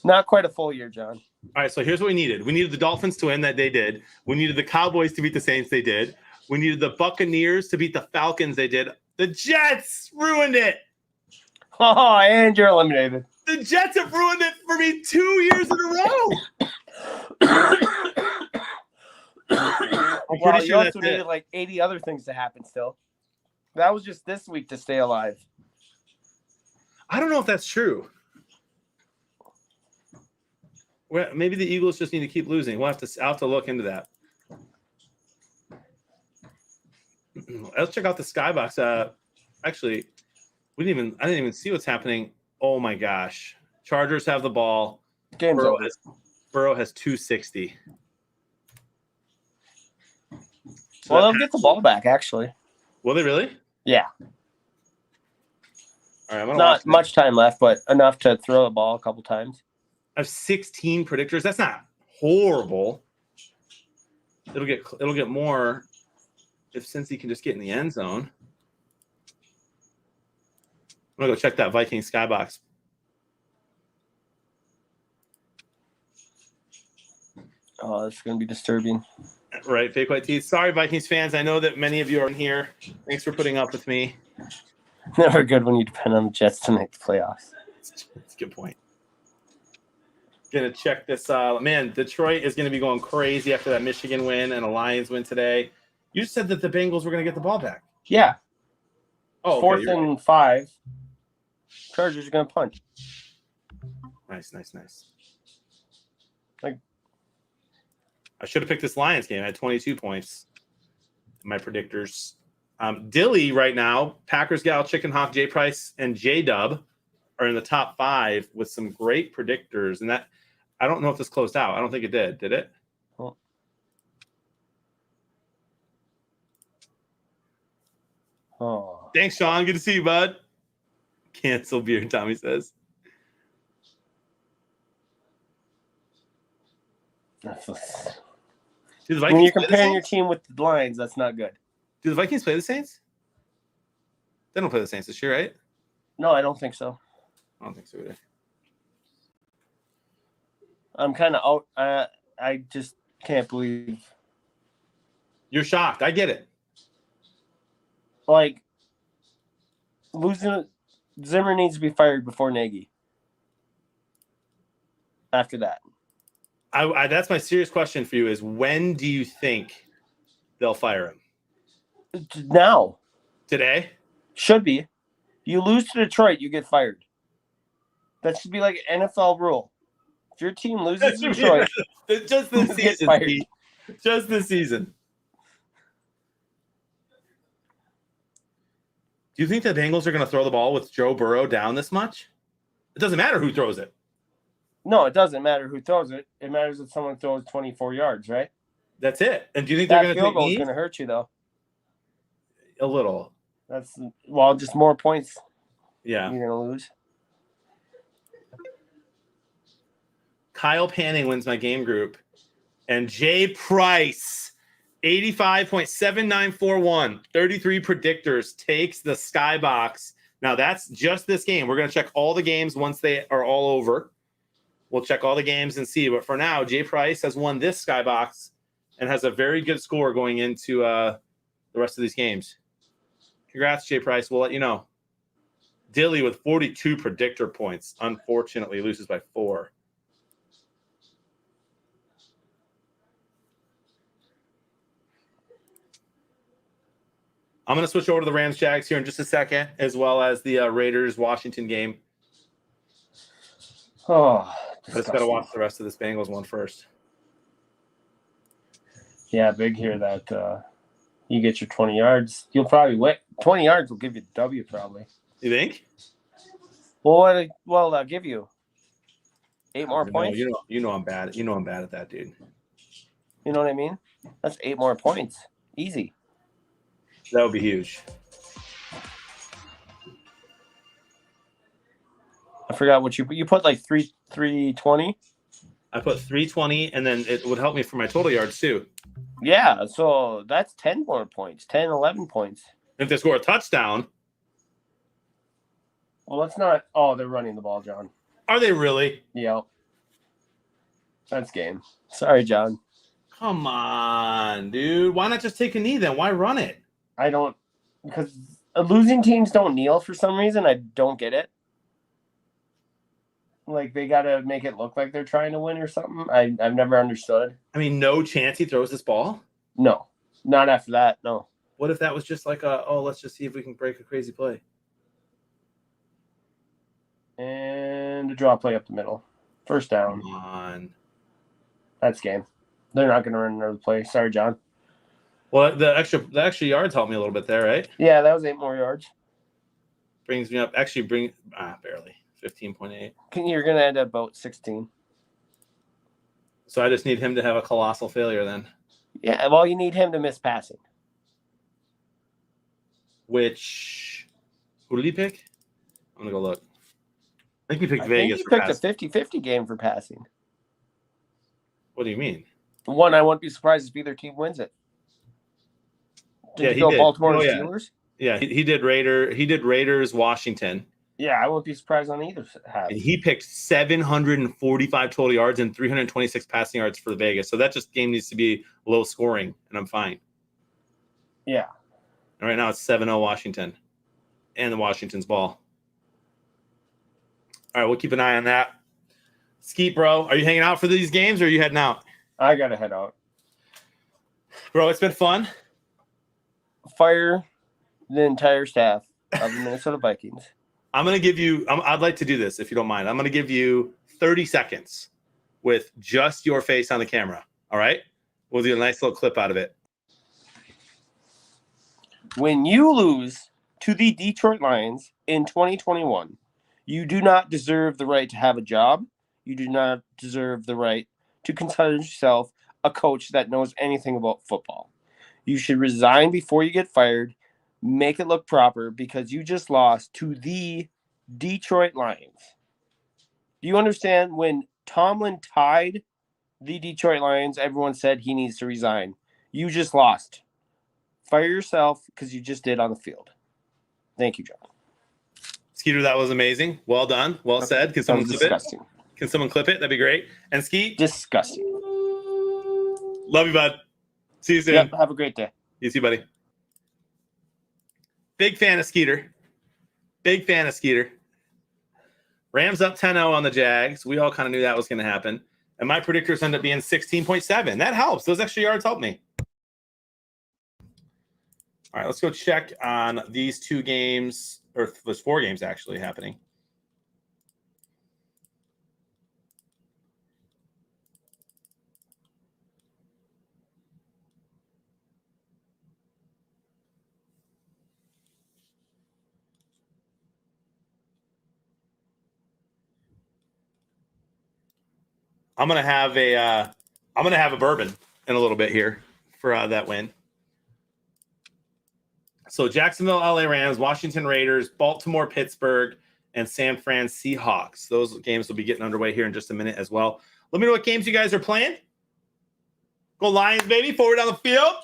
Not quite a full year, John. All right, so here's what we needed. We needed the Dolphins to win, that they did. We needed the Cowboys to beat the Saints, they did. We needed the Buccaneers to beat the Falcons, they did. The Jets ruined it. Oh, and you're eliminated. The Jets have ruined it for me 2 years in a row. I'm Well, pretty you sure also that's needed it. like 80 other things to happen still. That was just this week to stay alive. I don't know if that's true. Well, maybe the Eagles just need to keep losing. I'll have to look into that. Let's check out the Skybox. Actually, I didn't even see what's happening. Oh my gosh. Chargers have the ball. Game's over. Burrow has 260. So Well, they'll get the ball back, actually. Will they really? Yeah. All right, I'm gonna Not watch much time left, but enough to throw the ball a couple times. I have 16 predictors. That's not horrible. it'll get more if Cincy can just get in the end zone. I'm gonna go check that Viking skybox. Oh, that's going to be disturbing. Right, fake white teeth. Sorry, Vikings fans. I know that many of you are in here. Thanks for putting up with me. Never good when you depend on the Jets to make the playoffs. That's a good point. Gonna check this. Man, Detroit is gonna be going crazy after that Michigan win and a Lions win today. You said that the Bengals were gonna get the ball back. Yeah. Oh, okay, Fourth you're right. and 5. Chargers are going to punt. Nice. Like- I should have picked this Lions game. I had 22 points. My predictors. Dilly right now, Packers Gal, Chicken Hawk, J Price, and J Dub are in the top 5 with some great predictors. And that I don't know if this closed out. I don't think it did. Did it? Oh. Thanks, Sean. Good to see you, bud. Cancel beer, Tommy says. When Do the Vikings you're play the comparing your Saints? team with the Lions, that's not good. Do the Vikings play the Saints? They don't play the Saints this year, right? No, I don't think so. I don't think so either. I'm kind of out. I just can't believe. You're shocked. I get it. Like, losing. Zimmer needs to be fired before Nagy. After that. I that's my serious question for you is when do you think they'll fire him? Now. Today? Should be. You lose to Detroit, you get fired. That should be like an NFL rule. If your team loses to Detroit, Just this Get season. fired. Pete. Just this season. Do you think the Bengals are going to throw the ball with Joe Burrow down this much? It doesn't matter who throws it. no, it doesn't matter who throws it. It matters if someone throws 24 yards, right? That's it. And do you think they're That going to field take goal is knees? going to hurt you, though. A little. That's, well, just more points Yeah. you're going to lose. Kyle Panning wins my game group. And Jay Price, 85.7941, 33 predictors, takes the skybox. Now, that's just this game. We're going to check all the games once they are all over. We'll check all the games and see. But for now, Jay Price has won this skybox and has a very good score going into the rest of these games. Congrats, Jay Price. We'll let you know. Dilly with 42 predictor points, unfortunately, loses by 4. I'm going to switch over to the Rams Jags here in just a second, as well as the Raiders Washington game. Oh, I just got to watch the rest of this Bengals one first. Yeah, big here that you get your 20 yards. You'll probably win. 20 yards will give you the W, probably. You think? Well, they'll give you 8 more No, points. you know I'm bad. You know I'm bad at that, dude. You know what I mean? That's 8 more points. Easy. That would be huge. I forgot what you put like 320. I put 320, and then it would help me for my total yards too. Yeah, so that's 10 more points. 10, 11 points. If they score a touchdown, Well, let's not. Oh, they're running the ball, John. are they really? Yep. That's game. Sorry, John. Come on, dude. Why not just take a knee then? Why run it? I don't, because losing teams don't kneel for some reason. I don't get it. Like, they got to make it look like they're trying to win or something. I've never understood. I mean, no chance he throws this ball. No, not after that. No. What if that was just like let's just see if we can break a crazy play? And a draw play up the middle. First down. Come on. That's game. They're not going to run another play. Sorry, John. Well, the extra yards helped me a little bit there, right? Yeah, that was 8 more yards. Brings me up. Actually, barely 15.8. You're going to end up about 16. So I just need him to have a colossal failure then. Yeah, well, you need him to miss passing. Who did he pick? I'm gonna go look. I think he picked Vegas He for picked passing. a 50-50 game for passing. What do you mean? One, I wouldn't be surprised if either team wins it. Yeah, he go did. Baltimore Oh, and yeah. Steelers? Yeah, he did Raiders, Washington. Yeah, I wouldn't be surprised on either half. And he picked 745 total yards and 326 passing yards for Vegas. So that just game needs to be low scoring, and I'm fine. Yeah. And right now it's 7-0 Washington, and the Washington's ball. All right, we'll keep an eye on that. Skeet, bro, are you hanging out for these games or are you heading out? I got to head out. Bro, it's been fun. Fire the entire staff of the Minnesota Vikings. I'm going to give you I'd like to do this if you don't mind. I'm going to give you 30 seconds with just your face on the camera. All right? We'll do a nice little clip out of it. When you lose to the Detroit Lions in 2021, you do not deserve the right to have a job. You do not deserve the right to consider yourself a coach that knows anything about football. You should resign before you get fired. Make it look proper because you just lost to the Detroit Lions. Do you understand when Tomlin tied the Detroit Lions, everyone said he needs to resign. You just lost. Fire yourself because you just did on the field. Thank you, John. Skeeter, that was amazing. Well done. Well said. Can someone clip disgusting. it? Can someone clip it? That'd be great. And Skeet, Disgusting. love you, bud. See you soon. Yep, have a great day. You too, buddy. Big fan of Skeeter. Big fan of Skeeter. Rams up 10-0 on the Jags. We all kind of knew that was going to happen. And my predictors end up being 16.7. That helps. Those extra yards help me. All right, let's go check on these two games, or there's 4 games actually happening. I'm gonna have a bourbon in a little bit here for that win. So Jacksonville, LA Rams, Washington Raiders, Baltimore, Pittsburgh, and San Fran Seahawks. Those games will be getting underway here in just a minute as well. Let me know what games you guys are playing. Go Lions, baby, forward down the field.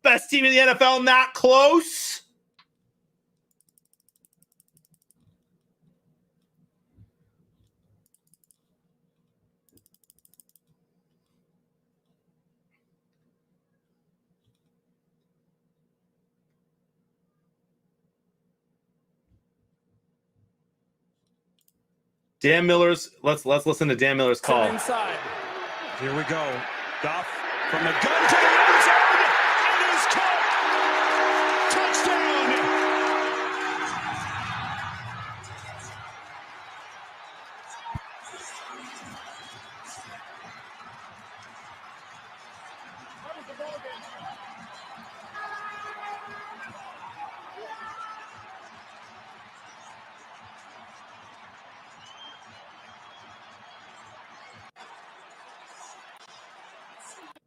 Best team in the NFL, not close. Dan Miller's, let's listen to Dan Miller's call. Inside. Here we go. Goff from the gun to the end zone. It is caught. Touchdown.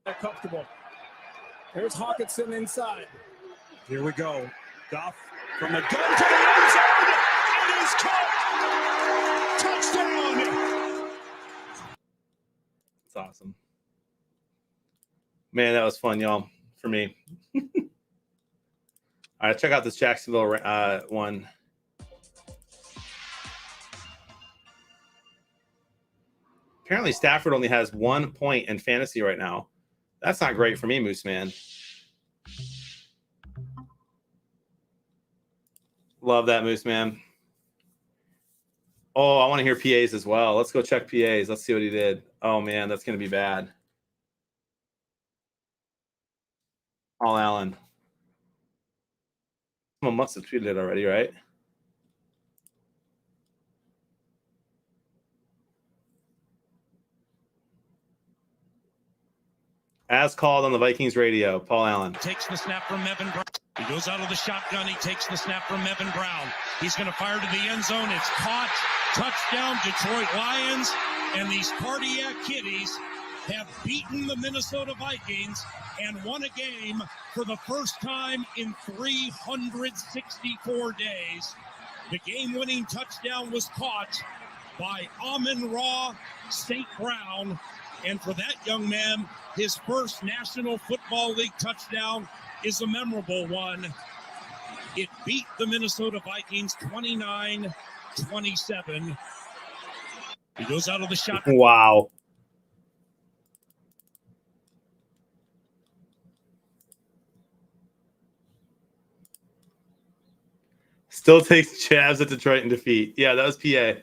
They're comfortable. Here's Hawkinson inside. Here we go. Goff from the gun to the end zone. It is caught. Touchdown. It's awesome. Man, that was fun, y'all, for me. All right, check out this Jacksonville one. Apparently, Stafford only has 1 point in fantasy right now. That's not great for me, Moose Man. Love that, Moose Man. Oh, I want to hear PAs as well. Let's go check PAs. Let's see what he did. Oh, man, that's going to be bad. Paul Allen. Someone must have tweeted it already, right? As called on the Vikings radio, Paul Allen. Takes the snap from Evan Brown. He goes out of the shotgun. He takes the snap from Evan Brown. He's going to fire to the end zone. It's caught. Touchdown, Detroit Lions. And these cardiac kitties have beaten the Minnesota Vikings and won a game for the first time in 364 days. The game-winning touchdown was caught by Amon-Ra St. Brown. And for that young man, his first National Football League touchdown is a memorable one. It beat the Minnesota Vikings 29-27. He goes out of the shot. Wow. Still takes Chavs at Detroit in defeat. Yeah, that was PA.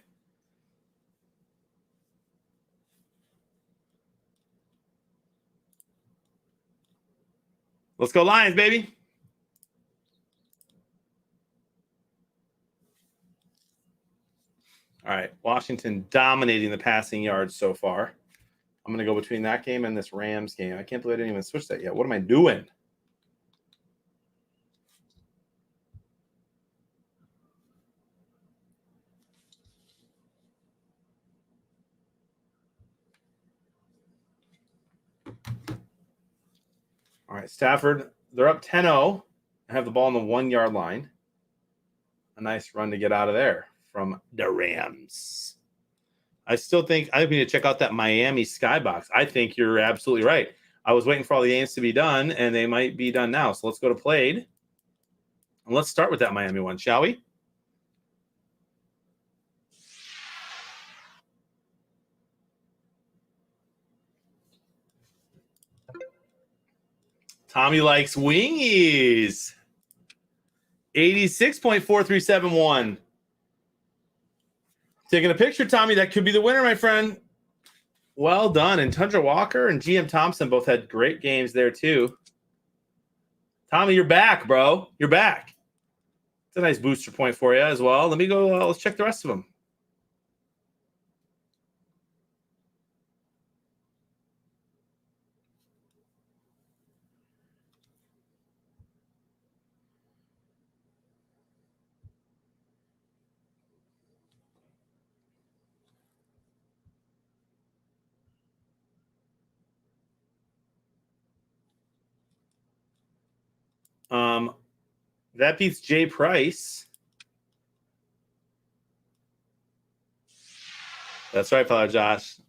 Let's go Lions, baby. All right, Washington dominating the passing yards so far. I'm going to go between that game and this Rams game. I can't believe I didn't even switch that yet. What am I doing? All right, Stafford, they're up 10-0 and have the ball on the 1-yard line. A nice run to get out of there from the Rams. I think we need to check out that Miami Skybox. I think you're absolutely right. I was waiting for all the games to be done, and they might be done now. So let's go to Played. And let's start with that Miami one, shall we? Tommy likes wingies. 86.4371. Taking a picture, Tommy. That could be the winner, my friend. Well done. And Tundra Walker and GM Thompson both had great games there, too. Tommy, you're back, bro. You're back. It's a nice booster point for you as well. Let me go. Let's check the rest of them. That beats Jay Price. That's right, fellow Josh.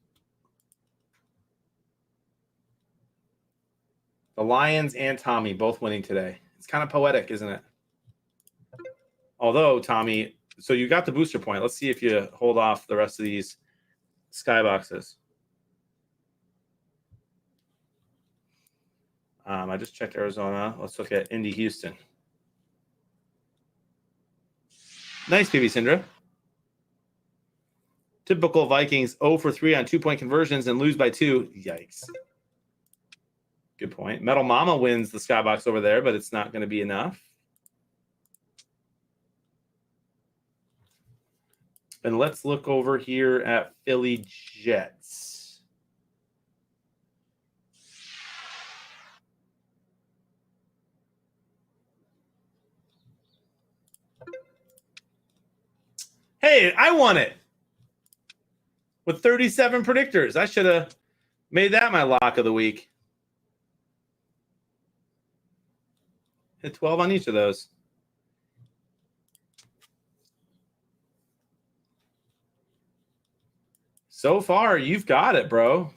The Lions and Tommy both winning today. It's kind of poetic, isn't it? Although, Tommy, so you got the booster point. Let's see if you hold off the rest of these skyboxes. I just checked Arizona. Let's look at Indy Houston. Nice, PB Syndra. Typical Vikings 0 for 3 on 2-point conversions and lose by 2. Yikes. Good point. Metal Mama wins the skybox over there, but it's not going to be enough. And let's look over here at Philly Jets. Hey, I won it with 37 predictors. I should have made that my lock of the week. Hit 12 on each of those. So far, you've got it, bro.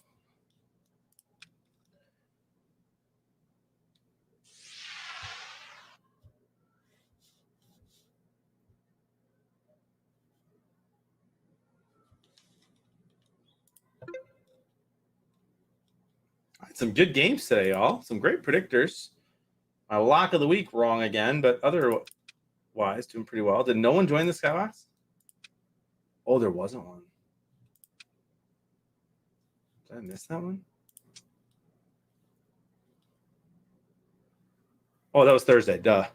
Some good games today, y'all. Some great predictors. My lock of the week wrong again, but otherwise doing pretty well. Did no one join the Skybox? Oh, there wasn't one. Did I miss that one? Oh, that was Thursday. Duh.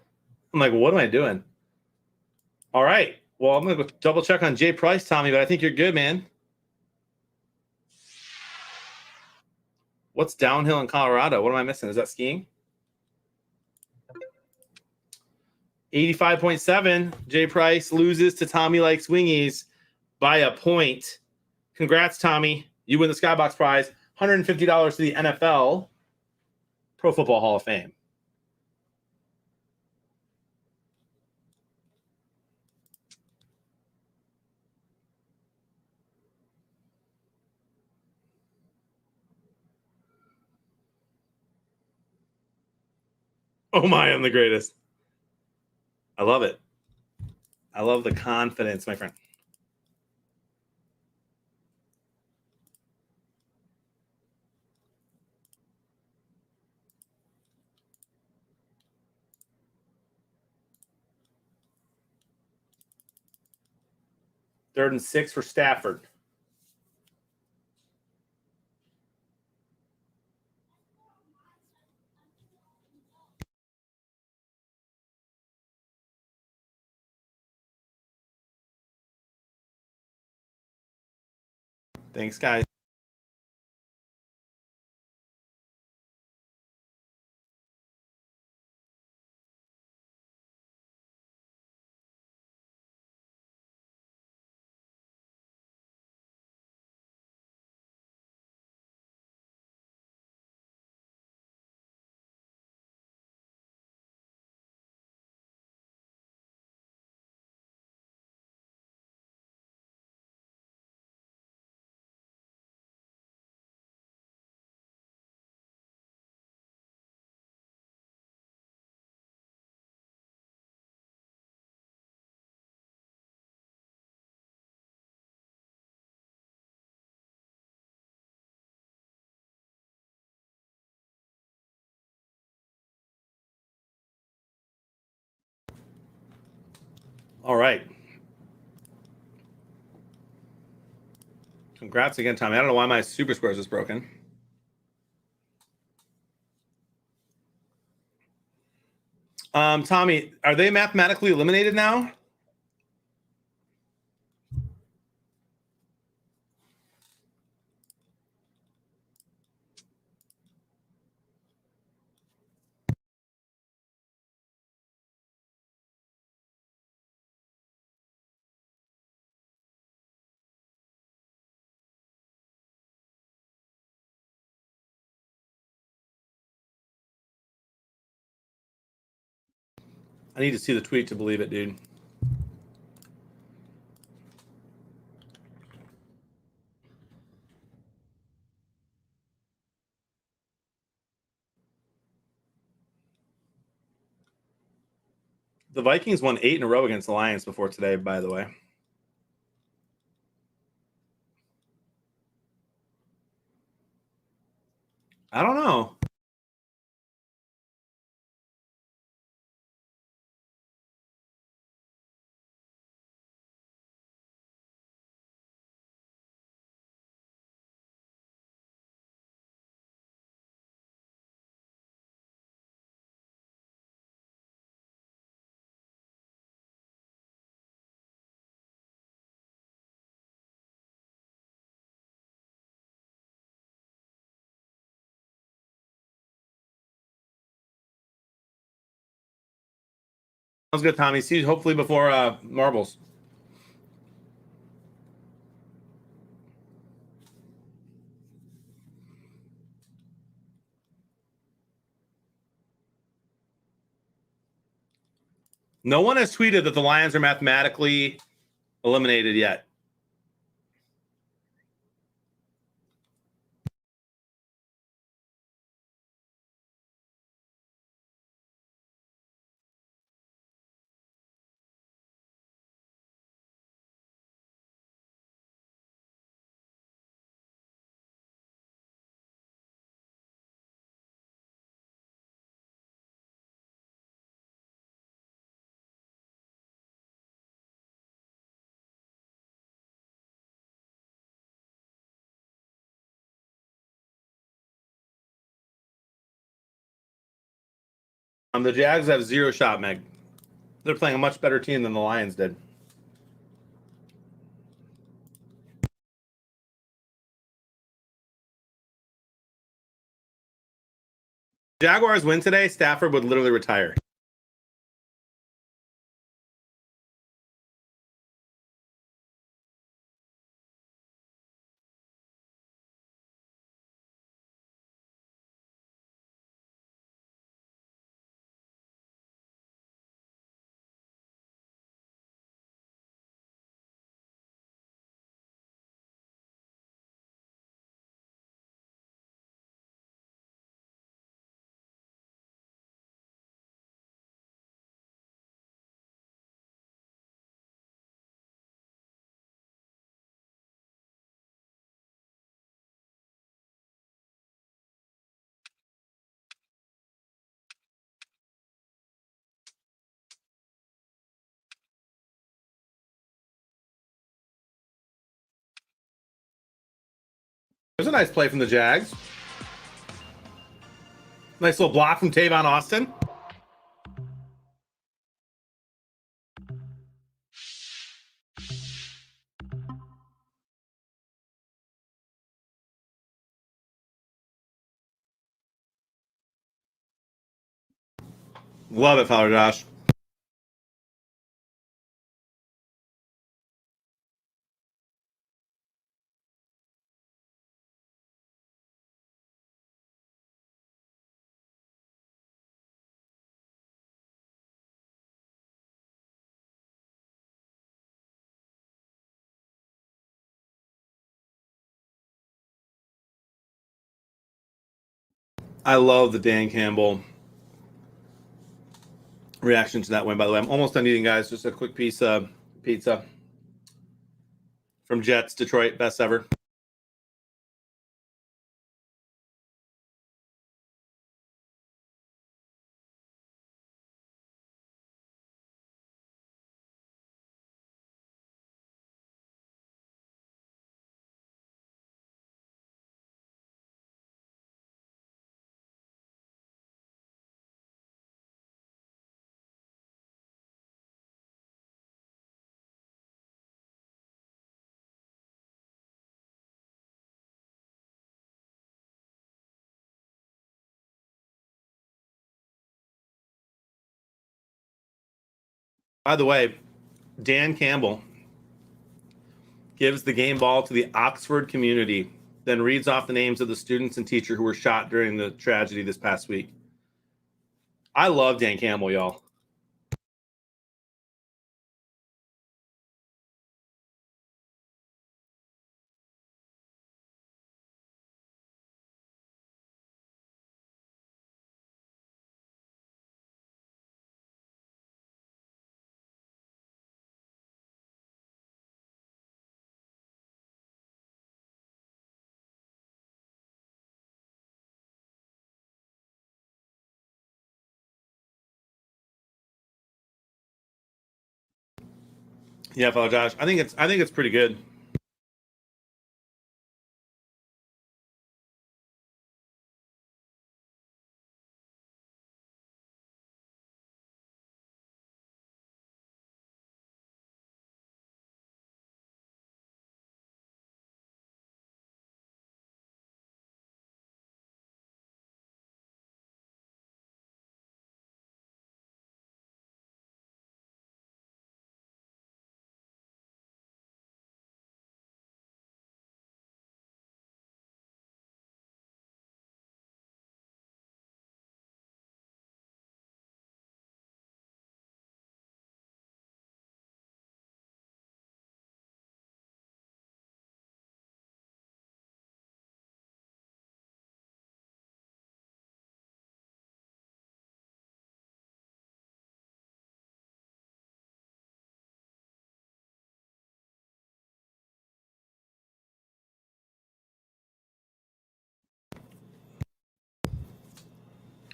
I'm like, what am I doing? All right. Well, I'm going to go double check on Jay Price, Tommy, but I think you're good, man. What's downhill in Colorado? What am I missing? Is that skiing? 85.7. Jay Price loses to Tommy Likes Wingies by a point. Congrats, Tommy. You win the Skybox prize. $150 to the NFL Pro Football Hall of Fame. Oh my, I'm the greatest. I love it. I love the confidence, my friend. Third and 6 for Stafford. Thanks, guys. All right. Congrats again, Tommy. I don't know why my Super Squares is broken. Tommy, are they mathematically eliminated now? I need to see the tweet to believe it, dude. The Vikings won 8 in a row against the Lions before today, by the way. I don't know. Sounds good, Tommy. See you hopefully before marbles. No one has tweeted that the Lions are mathematically eliminated yet. The Jags have 0 shot, Meg. They're playing a much better team than the Lions did. Jaguars win today, Stafford would literally retire. There's a nice play from the Jags. Nice little block from Tavon Austin. Love it, Father Josh. I love the Dan Campbell reaction to that win, by the way. I'm almost done eating, guys. Just a quick piece of pizza from Jets, Detroit, best ever. By the way, Dan Campbell gives the game ball to the Oxford community, then reads off the names of the students and teacher who were shot during the tragedy this past week. I love Dan Campbell, y'all. Yeah, Father Josh. I think it's pretty good.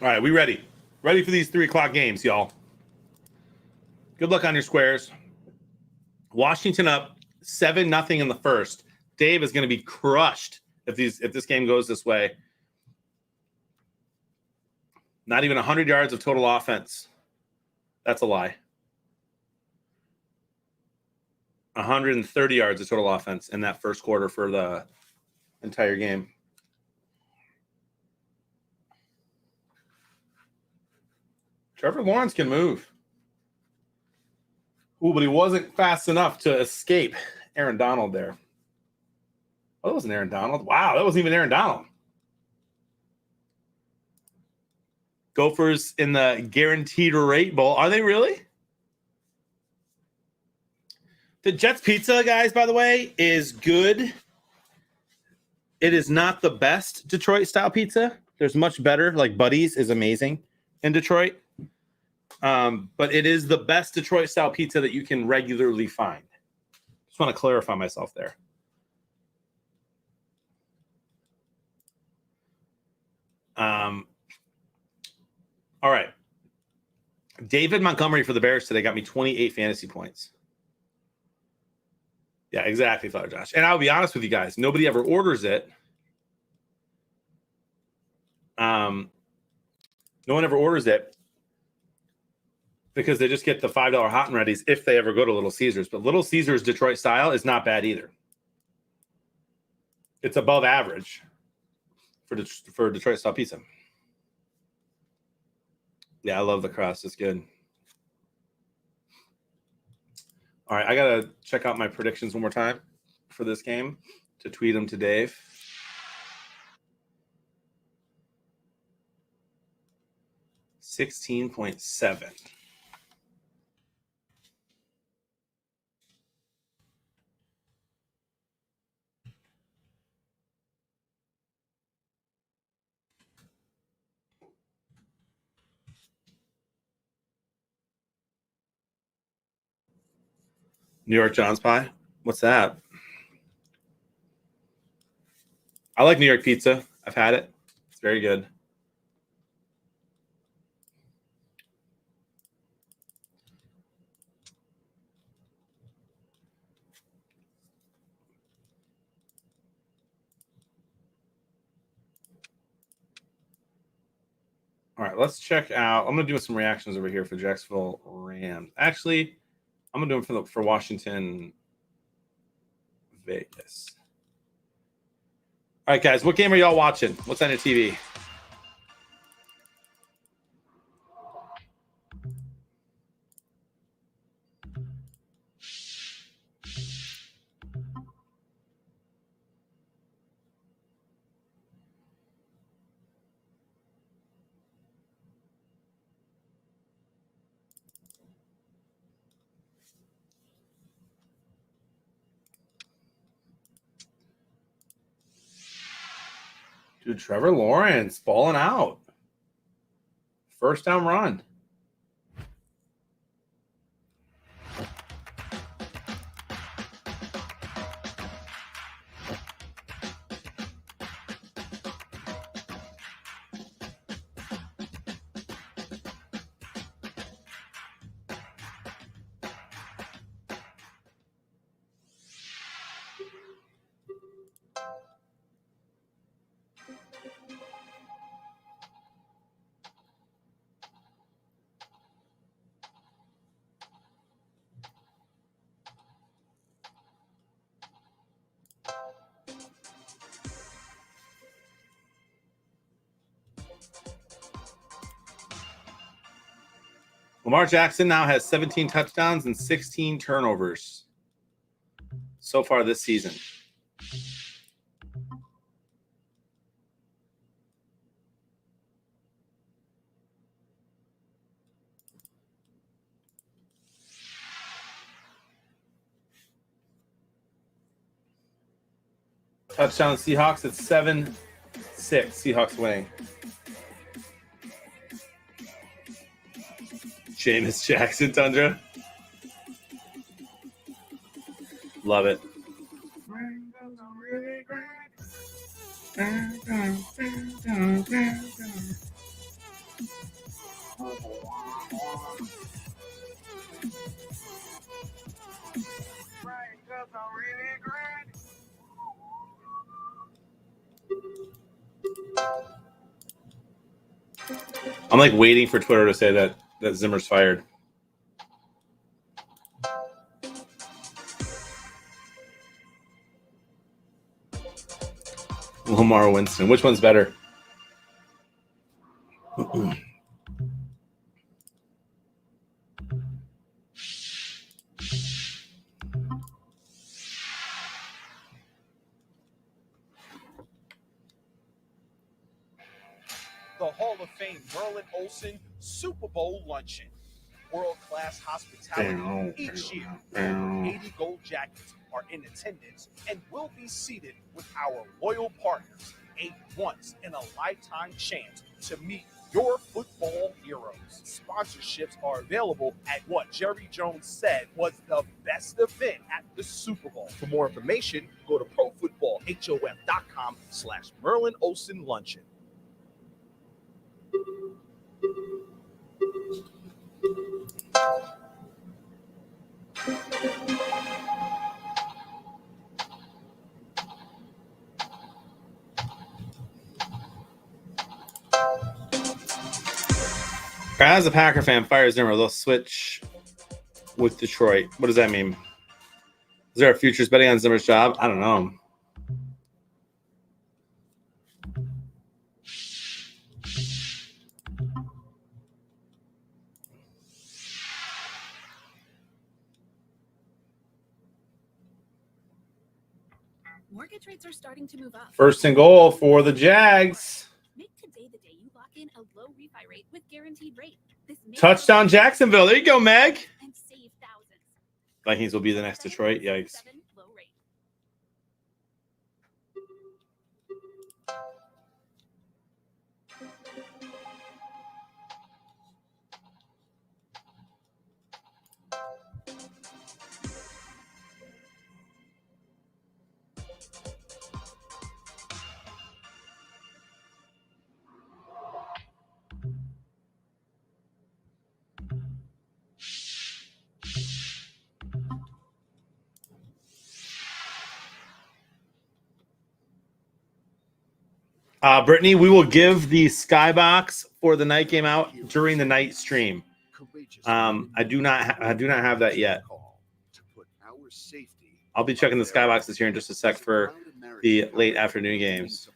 All right, we ready? Ready for these 3 o'clock games, y'all. Good luck on your squares. Washington up 7-0 in the first. Dave is going to be crushed if this game goes this way. Not even 100 yards of total offense. That's a lie. 130 yards of total offense in that first quarter for the entire game. Trevor Lawrence can move. Ooh, but he wasn't fast enough to escape Aaron Donald there. Oh, that wasn't Aaron Donald. Wow, that wasn't even Aaron Donald. Gophers in the Guaranteed Rate Bowl. Are they really? The Jets pizza, guys, by the way, is good. It is not the best Detroit-style pizza. There's much better. Like Buddy's is amazing in Detroit. But it is the best Detroit-style pizza that you can regularly find. Just want to clarify myself there. All right. David Montgomery for the Bears today got me 28 fantasy points. Yeah, exactly, Father Josh. And I'll be honest with you guys. Nobody ever orders it No one ever orders it because they just get the $5 hot and readies if they ever go to Little Caesars. But Little Caesars Detroit style is not bad either. It's above average for Detroit style pizza. Yeah, I love the crust. It's good. All right, I got to check out my predictions one more time for this game to tweet them to Dave. $16.7. New York John's pie. What's that? I like New York pizza. I've had it. It's very good. All right, let's check out. I'm going to do some reactions over here for Jacksonville Rams. Actually, I'm going to do them for Washington, Vegas. All right, guys, what game are y'all watching? What's on your TV? Dude, Trevor Lawrence balling out. First down run. Lamar Jackson now has 17 touchdowns and 16 turnovers so far this season. Touchdown Seahawks at 7-6. Seahawks winning. Jameis Jackson, Tundra. Love it. I'm like waiting for Twitter to say that Zimmer's fired. Lamar Winston. Which one's better? The Hall of Fame Merlin Olsen Super Bowl Luncheon. World-class hospitality each year. 80 gold jackets are in attendance and will be seated with our loyal partners. A once-in-a-lifetime chance to meet your football heroes. Sponsorships are available at what Jerry Jones said was the best event at the Super Bowl. For more information, go to profootballhof.com/Merlin Olsen Luncheon. As a Packer fan, fires Zimmer. They'll switch with Detroit. What does that mean? Is there a futures betting on Zimmer's job? I don't know. Mortgage rates are starting to move up. First and goal for the Jags. Make today the day you lock in a low refi rate with Guaranteed Rate. This Touchdown Jacksonville. There you go, Meg. And save thousands. Vikings will be the next Detroit. Yikes. Low rate. Brittany, we will give the skybox for the night game out during the night stream. I do not have that yet. I'll be checking the skyboxes here in just a sec for the late afternoon games. To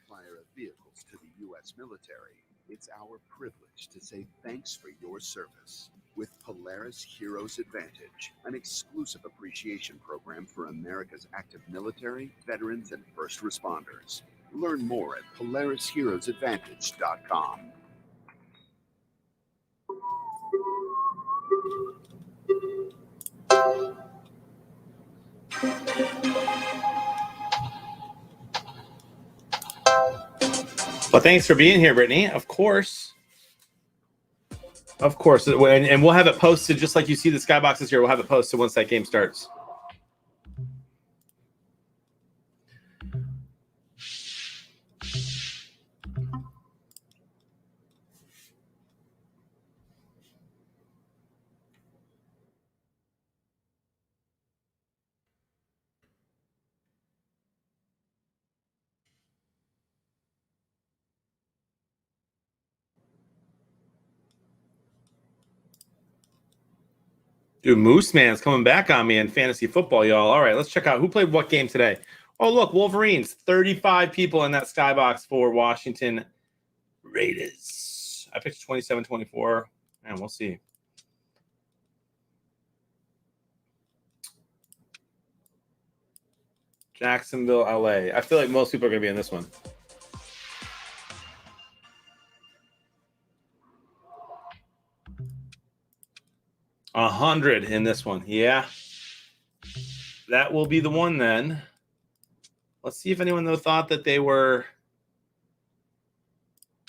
the U.S. military, it's our privilege to say thanks for your service with Polaris Heroes Advantage, an exclusive appreciation program for America's active military, veterans, and first responders. Learn more at PolarisHeroesAdvantage.com. Well, thanks for being here, Brittany. Of course. Of course. And we'll have it posted just like you see the skyboxes here. We'll have it posted once that game starts. Dude, Moose Man's coming back on me in fantasy football, y'all. All right, let's check out who played what game today. Oh, look, Wolverines. 35 people in that skybox for Washington Raiders. I picked 27-24. Man, we'll see. Jacksonville, LA. I feel like most people are going to be in this one. A 100 in this one. Yeah. That will be the one then. Let's see if anyone though thought that they were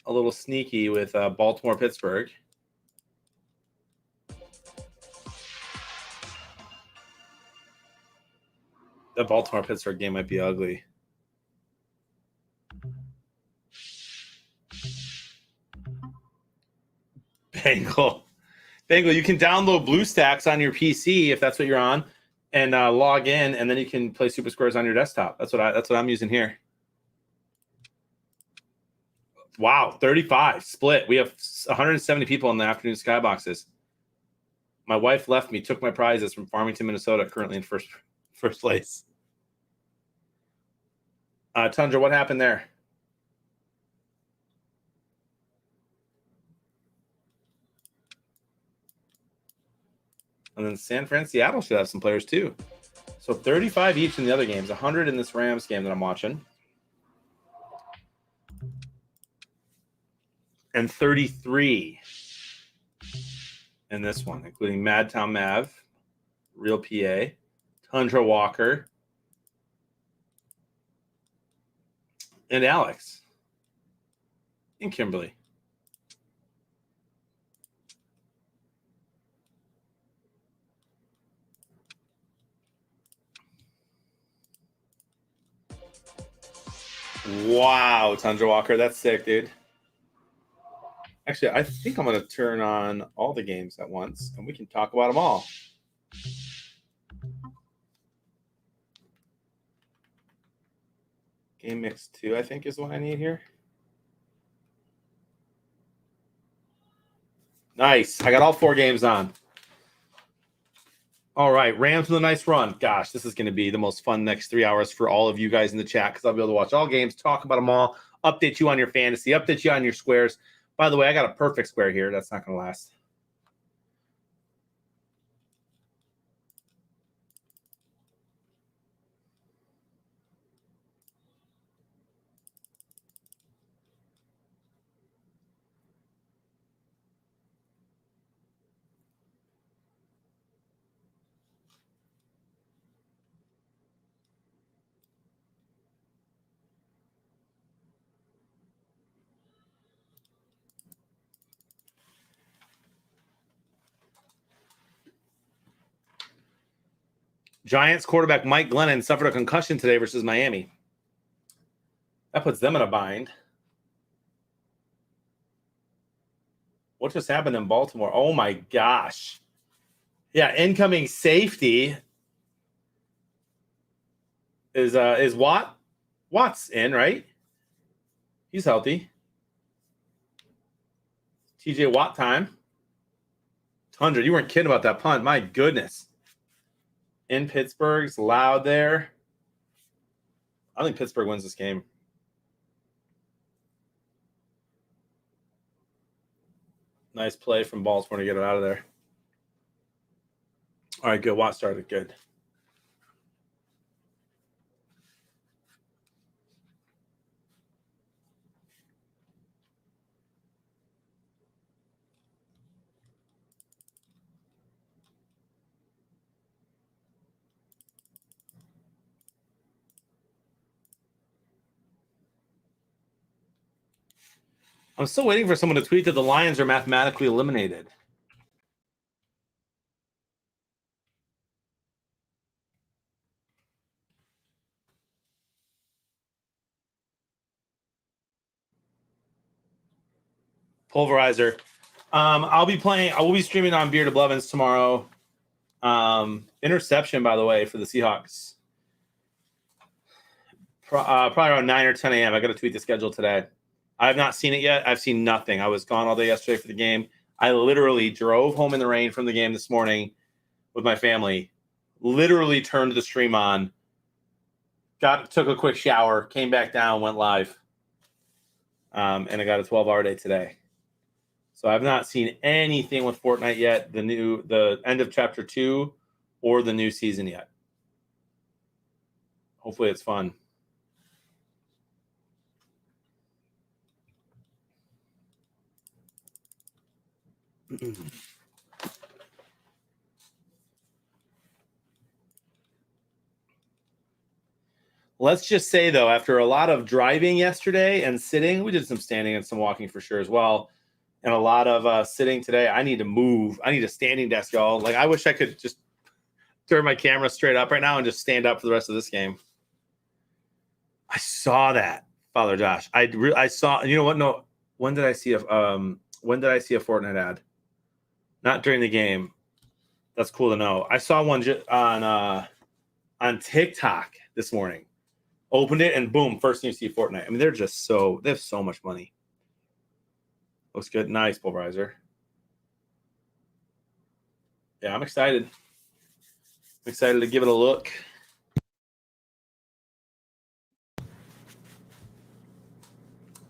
a little sneaky with Baltimore-Pittsburgh. The Baltimore-Pittsburgh game might be ugly. Bengal, you can download BlueStacks on your PC if that's what you're on, and log in, and then you can play Super Squares on your desktop. That's what I'm using here. Wow, 35 split. We have 170 people in the afternoon skyboxes. My wife left me, took my prizes from Farmington, Minnesota, currently in first place. Tundra, what happened there? And then San Fran, Seattle should have some players too. So 35 each in the other games, 100 in this Rams game that I'm watching. And 33 in this one, including Madtown Mav, Real PA, Tundra Walker, and Alex, and Kimberly. Wow, Tundra Walker, that's sick, dude. Actually, I think I'm going to turn on all the games at once, and we can talk about them all. Game Mix 2, I think, is what I need here. Nice. I got all 4 games on. All right. Rams with a nice run. Gosh, this is going to be the most fun next 3 hours for all of you guys in the chat because I'll be able to watch all games, talk about them all, update you on your fantasy, update you on your squares. By the way, I got a perfect square here. That's not going to last. Giants quarterback Mike Glennon suffered a concussion today versus Miami. That puts them in a bind. What just happened in Baltimore? Oh, my gosh. Yeah, incoming safety is Watt. Watt's in, right? He's healthy. TJ Watt time. 100. You weren't kidding about that punt. My goodness. In Pittsburgh's loud there. I think Pittsburgh wins this game. Nice play from Baltimore to get it out of there. All right, good. Watt started good. I'm still waiting for someone to tweet that the Lions are mathematically eliminated. Pulverizer. I will be streaming on Beard of Blevins tomorrow. Interception, by the way, for the Seahawks. Probably around 9 or 10 a.m. I got to tweet the schedule today. I have not seen it yet. I've seen nothing. I was gone all day yesterday for the game. I literally drove home in the rain from the game this morning with my family. Literally turned the stream on. Took a quick shower, came back down, went live. And I got a 12-hour day today. So I've not seen anything with Fortnite yet, the end of chapter 2 or the new season yet. Hopefully it's fun. Let's just say, though, after a lot of driving yesterday and sitting, we did some standing and some walking for sure as well, and a lot of sitting today, I need to move. I need a standing desk, y'all. Like, I wish I could just turn my camera straight up right now and just stand up for the rest of this game. I saw that, Father Josh. I saw. You know what? No. When did I see a Fortnite ad? Not during the game. That's cool to know. I saw one on TikTok this morning. Opened it and boom, first thing you see Fortnite. I mean, they have so much money. Looks good. Nice, Pulverizer. Yeah, I'm excited. I'm excited to give it a look.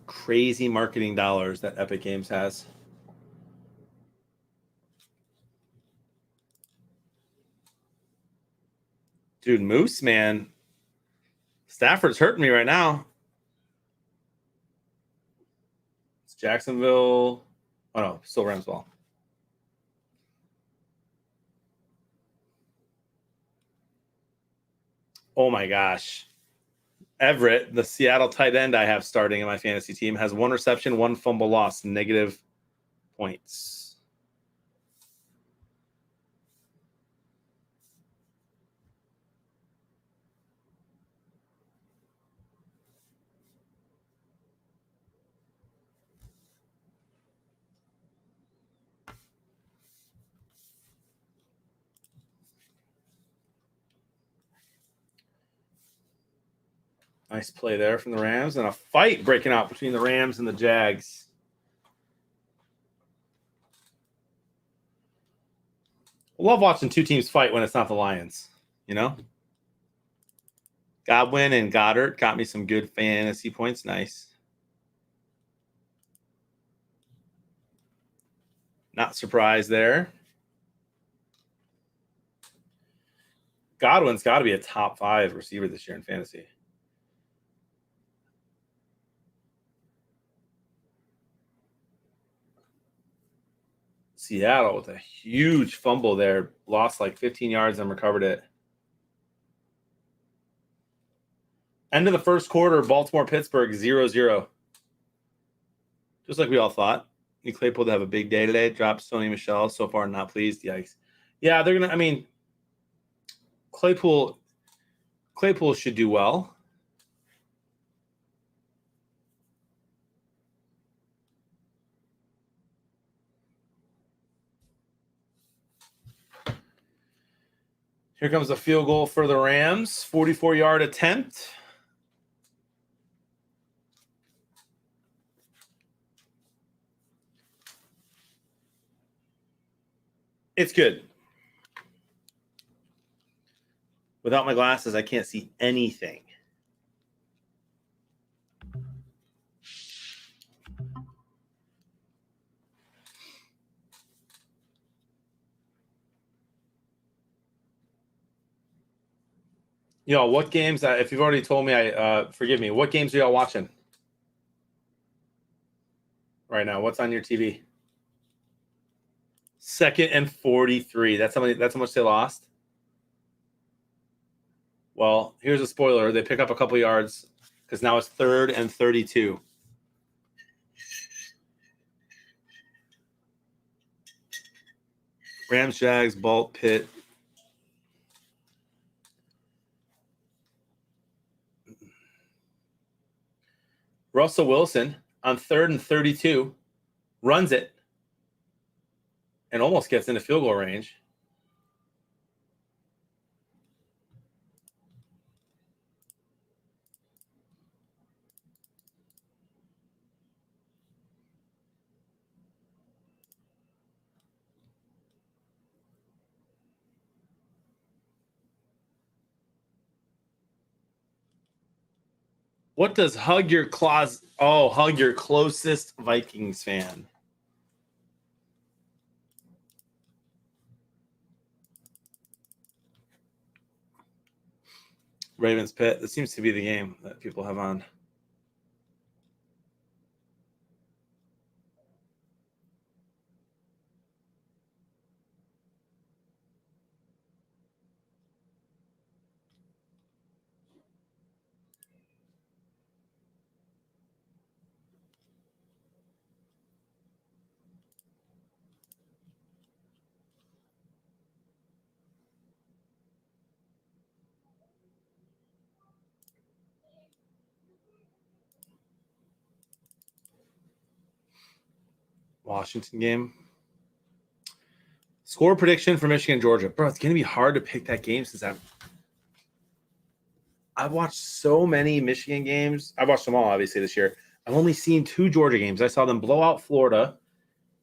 Crazy marketing dollars that Epic Games has. Dude, Moose, man. Stafford's hurting me right now. It's Jacksonville. Oh, no, still Rams ball. Oh, my gosh. Everett, the Seattle tight end I have starting in my fantasy team, has 1 reception, 1 fumble loss, negative points. Nice play there from the Rams, and a fight breaking out between the Rams and the Jags. I love watching two teams fight when it's not the Lions, you know? Godwin and Goddard got me some good fantasy points. Nice. Not surprised there. Godwin's got to be a top 5 receiver this year in fantasy. Seattle with a huge fumble there. Lost like 15 yards and recovered it. End of the first quarter, Baltimore-Pittsburgh 0-0. Just like we all thought. Claypool to have a big day today. Dropped Sony Michel. So far, not pleased. Yikes. Yeah, they're going to – I mean, Claypool should do well. Here comes a field goal for the Rams. 44-yard attempt. It's good. Without my glasses, I can't see anything. Yo, what games? If you've already told me, forgive me. What games are y'all watching right now? What's on your TV? 2nd and 43. That's how much they lost. Well, here's a spoiler. They pick up a couple yards because now it's 3rd and 32. Rams, Jags, Bolt, Pitt. Russell Wilson on 3rd and 32 runs it and almost gets into field goal range. What does hug your claws? Oh, hug your closest Vikings fan. Ravens Pitt. This seems to be the game that people have on. Washington game. Score prediction for Michigan, Georgia. Bro, it's going to be hard to pick that game since I've watched so many Michigan games. I've watched them all, obviously, this year. I've only seen 2 Georgia games. I saw them blow out Florida,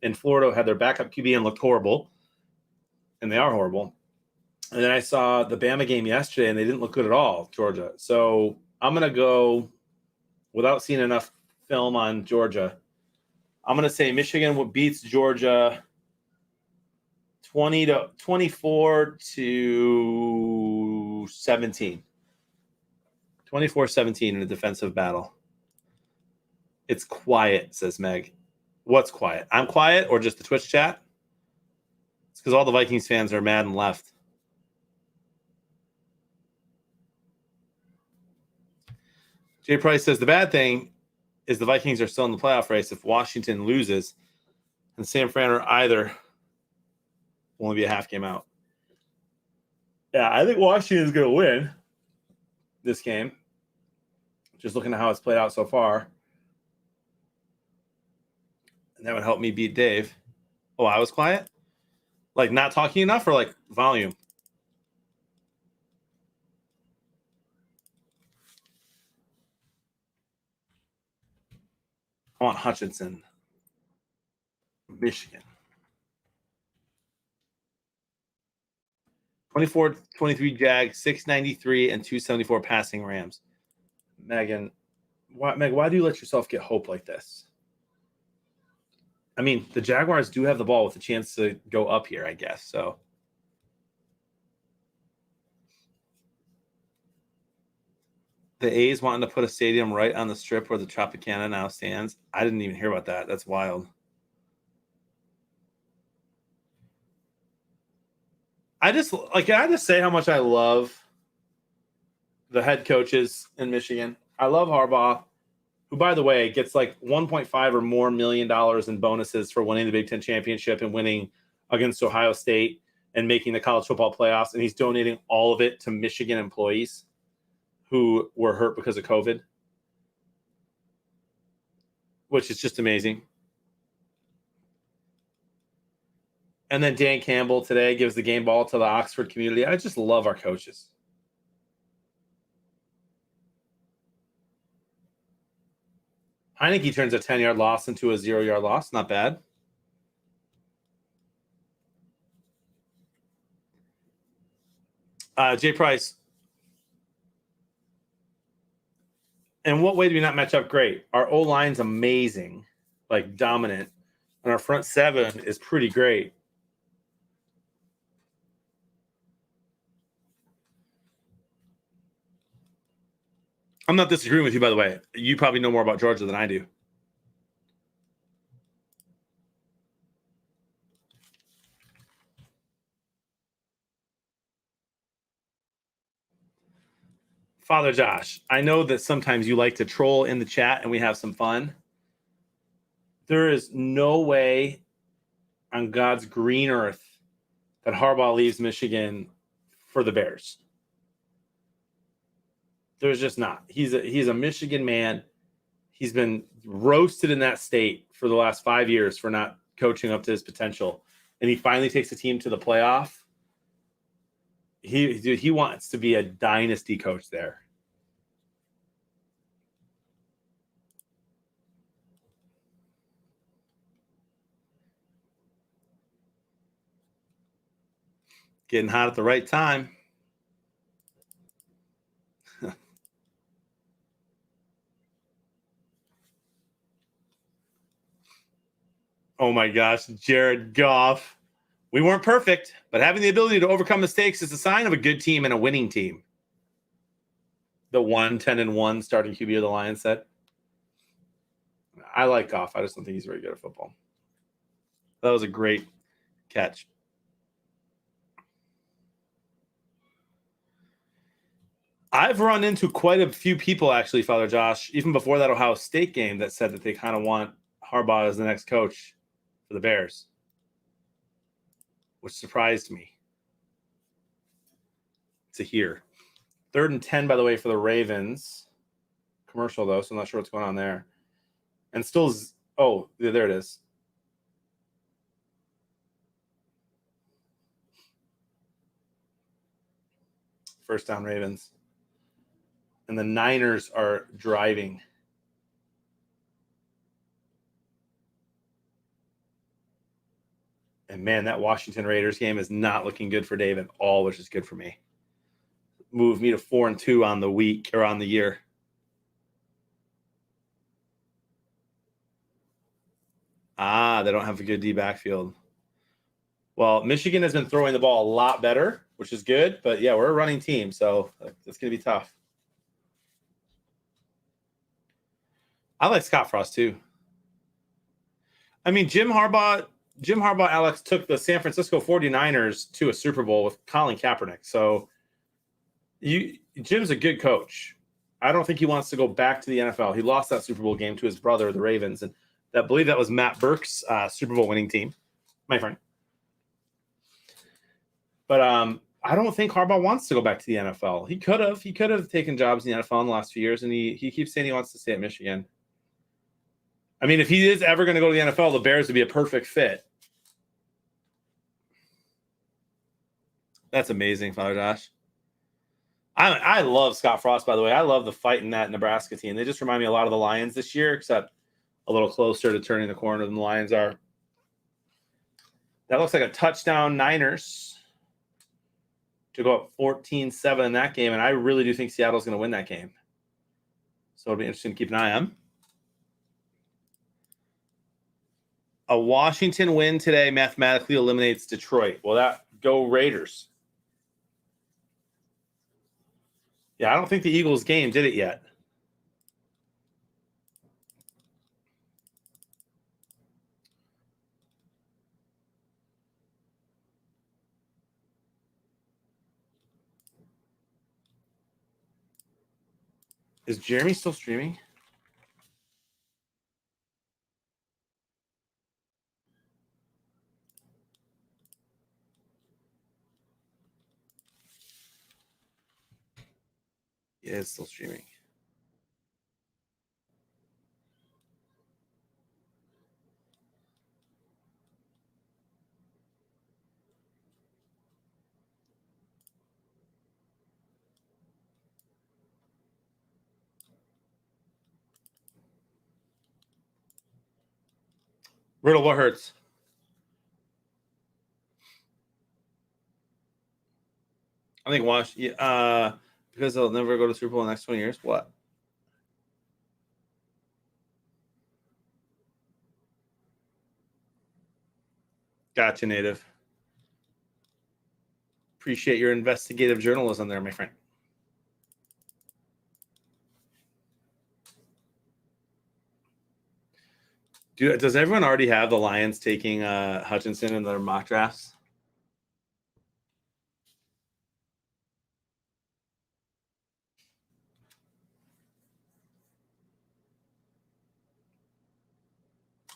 and Florida had their backup QB and looked horrible, and they are horrible. And then I saw the Bama game yesterday, and they didn't look good at all, Georgia. So I'm going to go, without seeing enough film on Georgia, I'm going to say Michigan beats Georgia 24 to 17. 24-17 in a defensive battle. It's quiet, says Meg. What's quiet? I'm quiet or just the Twitch chat? It's because all the Vikings fans are mad and left. Jay Price says the bad thing is the Vikings are still in the playoff race. If Washington loses and San Fran or either, will only be a half game out. Yeah, I think Washington is going to win this game. Just looking at how it's played out so far. And that would help me beat Dave. Oh, I was quiet? Like not talking enough or like volume? I want Hutchinson. Michigan. 24-23 Jags, 693 and 274 passing Rams. Megan, why do you let yourself get hope like this? I mean, the Jaguars do have the ball with a chance to go up here, I guess. So the A's wanting to put a stadium right on the strip where the Tropicana now stands. I didn't even hear about that. That's wild. Can I just say how much I love the head coaches in Michigan? I love Harbaugh, who, by the way, gets like $1.5 or more million in bonuses for winning the Big Ten championship and winning against Ohio State and making the college football playoffs. And he's donating all of it to Michigan employees who were hurt because of COVID, which is just amazing. And then Dan Campbell today gives the game ball to the Oxford community. I just love our coaches. Heineke turns a 10-yard loss into a 0-yard loss. Not bad. Jay Price. In what way do we not match up great? Our O-line's amazing, like dominant. And our front seven is pretty great. I'm not disagreeing with you, by the way. You probably know more about Georgia than I do. Father Josh, I know that sometimes you like to troll in the chat and we have some fun. There is no way on God's green earth that Harbaugh leaves Michigan for the Bears. There's just not. He's a Michigan man. He's been roasted in that state for the last 5 years for not coaching up to his potential. And he finally takes the team to the playoff. He wants to be a dynasty coach there. Getting hot at the right time. Oh my gosh, Jared Goff. We weren't perfect, but having the ability to overcome mistakes is a sign of a good team and a winning team. The 10-1 starting QB of the Lions said. I like Goff. I just don't think he's very good at football. That was a great catch. I've run into quite a few people, actually, Father Josh, even before that Ohio State game, that said that they kind of want Harbaugh as the next coach for the Bears, which surprised me to hear. 3rd and 10, by the way, for the Ravens. Commercial, though, so I'm not sure what's going on there. And still, oh, there it is. First down, Ravens. And the Niners are driving. And man, that Washington Raiders game is not looking good for Dave at all, which is good for me. Move me to 4-2 on the week or on the year. They don't have a good D backfield. Well, Michigan has been throwing the ball a lot better, which is good. But yeah, we're a running team, so it's going to be tough. I like Scott Frost too. I mean, Jim Harbaugh, Alex, took the San Francisco 49ers to a Super Bowl with Colin Kaepernick. So Jim's a good coach. I don't think he wants to go back to the NFL. He lost that Super Bowl game to his brother, the Ravens. And I believe that was Matt Burke's Super Bowl winning team, my friend. But I don't think Harbaugh wants to go back to the NFL. He could have. He could have taken jobs in the NFL in the last few years, and he keeps saying he wants to stay at Michigan. I mean, if he is ever going to go to the NFL, the Bears would be a perfect fit. That's amazing, Father Josh. I love Scott Frost, by the way. I love the fight in that Nebraska team. They just remind me a lot of the Lions this year, except a little closer to turning the corner than the Lions are. That looks like a touchdown, Niners. to go up 14-7 in that game, and I really do think Seattle's going to win that game. So it'll be interesting to keep an eye on. A Washington win today mathematically eliminates Detroit. Well, that go Raiders. Yeah, I don't think the Eagles game did it yet. Is Jeremy still streaming? Yeah, it's still streaming. Riddle, what hurts? I think because they'll never go to Super Bowl in the next 20 years. What? Gotcha, Native. Appreciate your investigative journalism there, my friend. Does everyone already have the Lions taking Hutchinson in their mock drafts?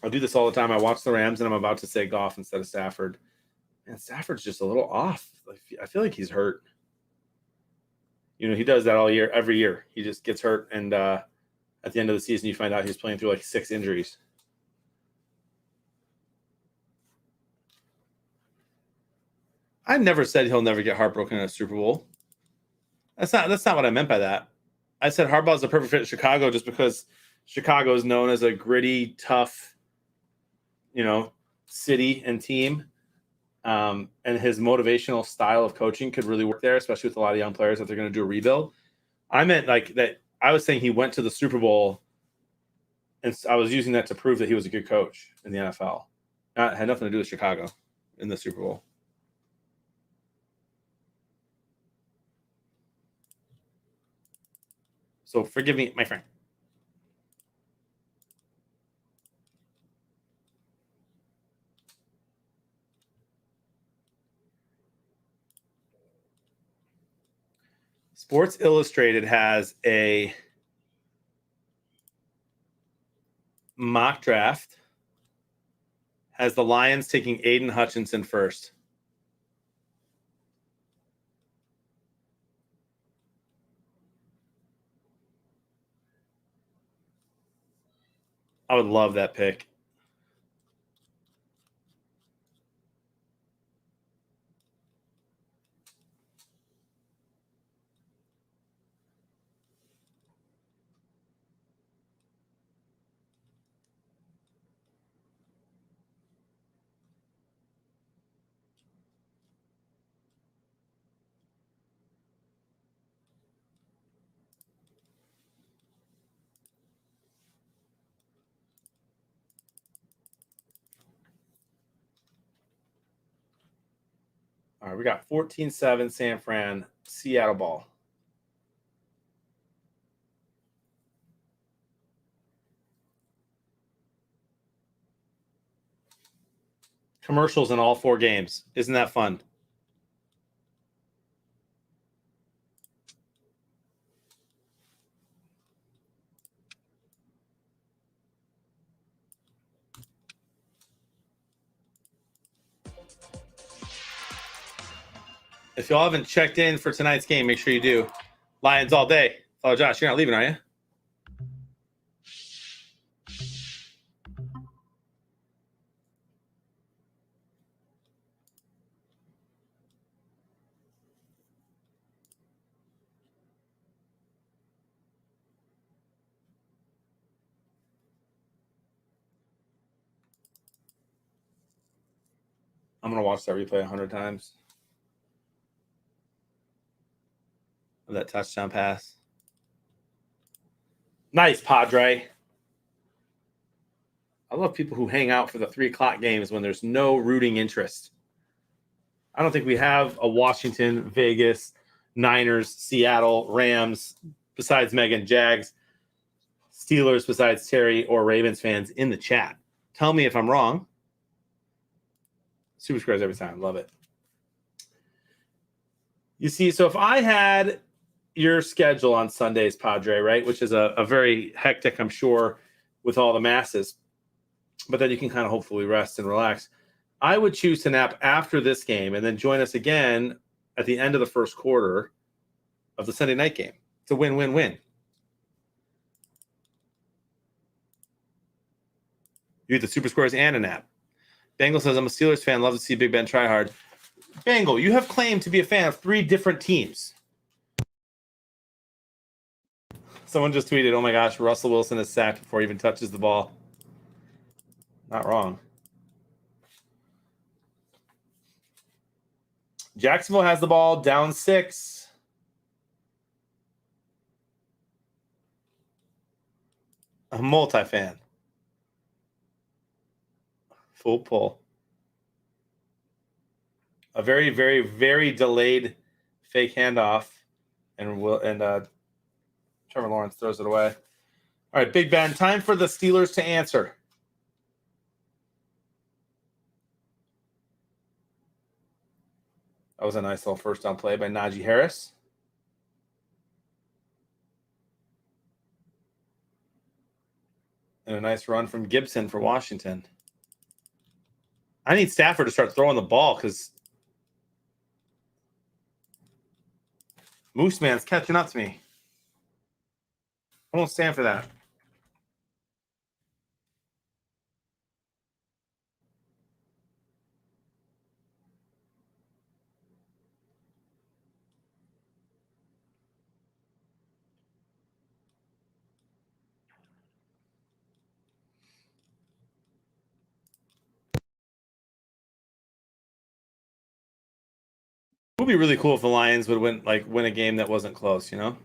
I do this all the time. I watch the Rams and I'm about to say Goff instead of Stafford. And Stafford's just a little off. I feel like he's hurt. You know, he does that all year, every year. He just gets hurt, and at the end of the season, you find out he's playing through like 6 injuries. I never said he'll never get heartbroken in a Super Bowl. That's not what I meant by that. I said Harbaugh's a perfect fit in Chicago just because Chicago is known as a gritty, tough, city and team. And his motivational style of coaching could really work there, especially with a lot of young players that they're going to do a rebuild. I meant like that. I was saying he went to the Super Bowl, and I was using that to prove that he was a good coach in the NFL. It had nothing to do with Chicago in the Super Bowl. So forgive me, my friend. Sports Illustrated has a mock draft. Has the Lions taking Aiden Hutchinson first. I would love that pick. All right, we got 14-7 San Fran, Seattle ball. Commercials in all 4 games. Isn't that fun? If y'all haven't checked in for tonight's game, make sure you do. Lions all day. Oh, Josh, you're not leaving, are you? I'm going to watch that replay 100 times. of that touchdown pass. Nice, Padre. I love people who hang out for the 3 o'clock games when there's no rooting interest. I don't think we have a Washington, Vegas, Niners, Seattle, Rams, besides Megan, Jags, Steelers, besides Terry, or Ravens fans in the chat. Tell me if I'm wrong. Super Squares every time. Love it. You see, so if I had your schedule on Sundays, Padre, right, which is a very hectic, I'm sure, with all the masses, but then you can kind of hopefully rest and relax. I would choose to nap after this game and then join us again at the end of the first quarter of the Sunday night game. It's a win-win-win. You eat the Super Squares and a nap. Bengal says, I'm a Steelers fan. Love to see Big Ben try hard. Bengal, you have claimed to be a fan of 3 different teams. Someone just tweeted, oh my gosh, Russell Wilson is sacked before he even touches the ball. Not wrong. Jacksonville has the ball, down 6. A multi-fan. Full pull. A very, very, very delayed fake handoff. And Trevor Lawrence throws it away. All right, Big Ben, time for the Steelers to answer. That was a nice little first down play by Najee Harris. And a nice run from Gibson for Washington. I need Stafford to start throwing the ball because Moose Man's catching up to me. I won't stand for that. It would be really cool if the Lions would win a game that wasn't close, you know?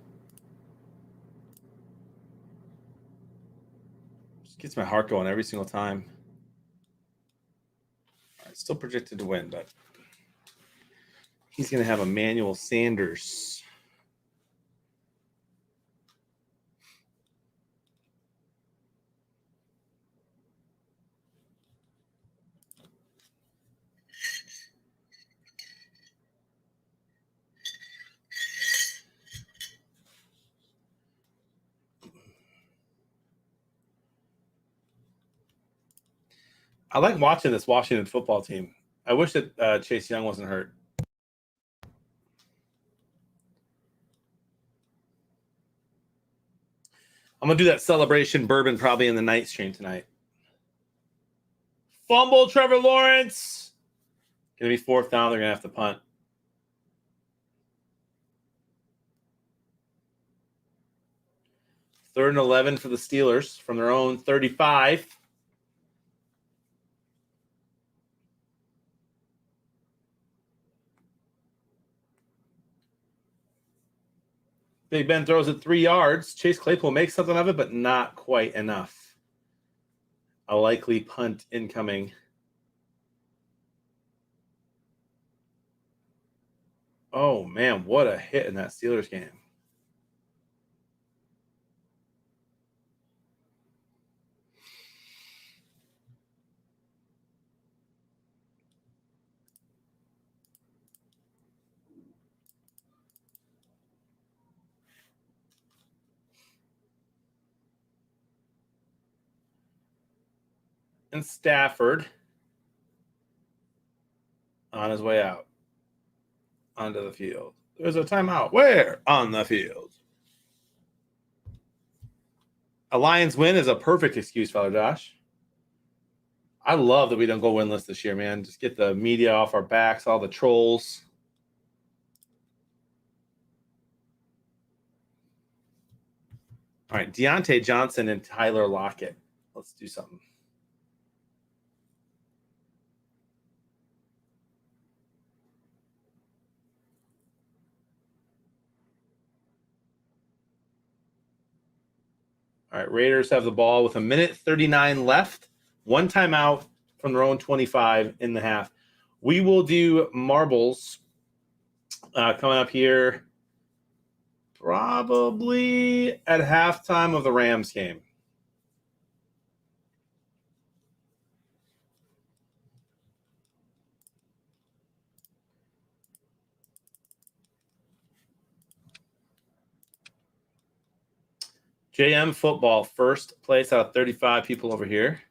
Just gets my heart going every single time. All right, still projected to win, but he's going to have Emmanuel Sanders. I like watching this Washington football team. I wish that Chase Young wasn't hurt. I'm going to do that celebration bourbon probably in the night stream tonight. Fumble, Trevor Lawrence. Going to be 4th down. They're going to have to punt. Third and 11 for the Steelers from their own 35. Big Ben throws it 3 yards. Chase Claypool makes something of it, but not quite enough. A likely punt incoming. Oh, man, what a hit in that Steelers game. And Stafford on his way out onto the field. There's a timeout. Where? On the field. A Lions win is a perfect excuse, Father Josh. I love that we don't go winless this year, man. Just get the media off our backs, all the trolls. All right, Deontay Johnson and Tyler Lockett. Let's do something. All right, Raiders have the ball with 1:39 left. One timeout from their own 25 in the half. We will do marbles coming up here probably at halftime of the Rams game. JM football, first place out of 35 people over here.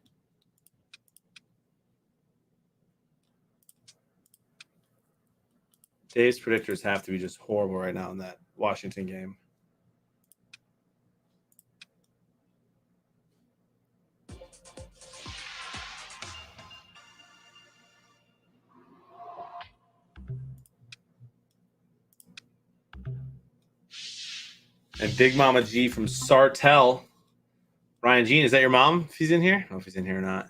Dave's predictors have to be just horrible right now in that Washington game. And Big Mama G from Sartell. Ryan Jean, is that your mom if he's in here? I don't know if he's in here or not.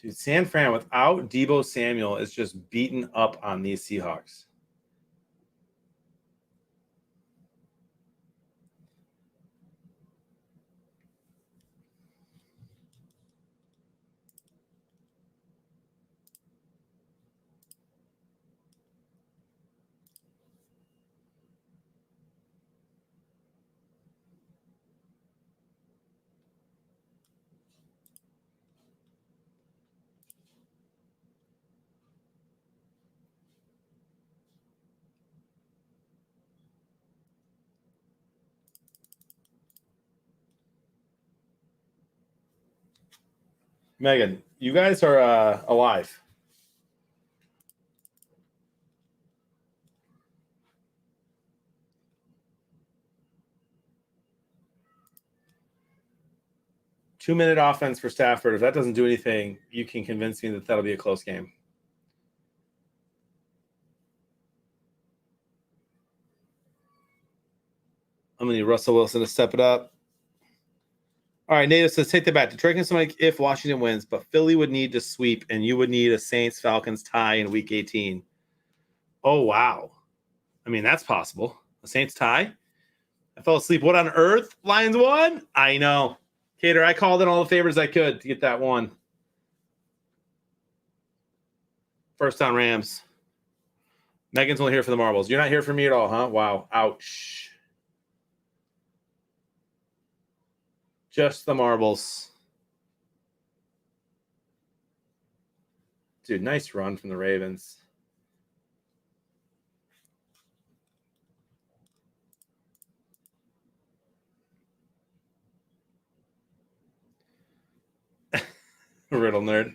Dude, San Fran without Deebo Samuel is just beaten up on these Seahawks. Megan, you guys are alive. Two-minute offense for Stafford. If that doesn't do anything, you can convince me that that'll be a close game. I'm going to need Russell Wilson to step it up. All right, Native says, take the bet. Detroit can swing if Washington wins, but Philly would need to sweep, and you would need a Saints-Falcons tie in Week 18. Oh, wow. I mean, that's possible. A Saints tie? I fell asleep. What on earth? Lions won? I know. Cater, I called in all the favors I could to get that one. First on Rams. Megan's only here for the marbles. You're not here for me at all, huh? Wow. Ouch. Just the marbles. Dude, nice run from the Ravens. Riddle nerd.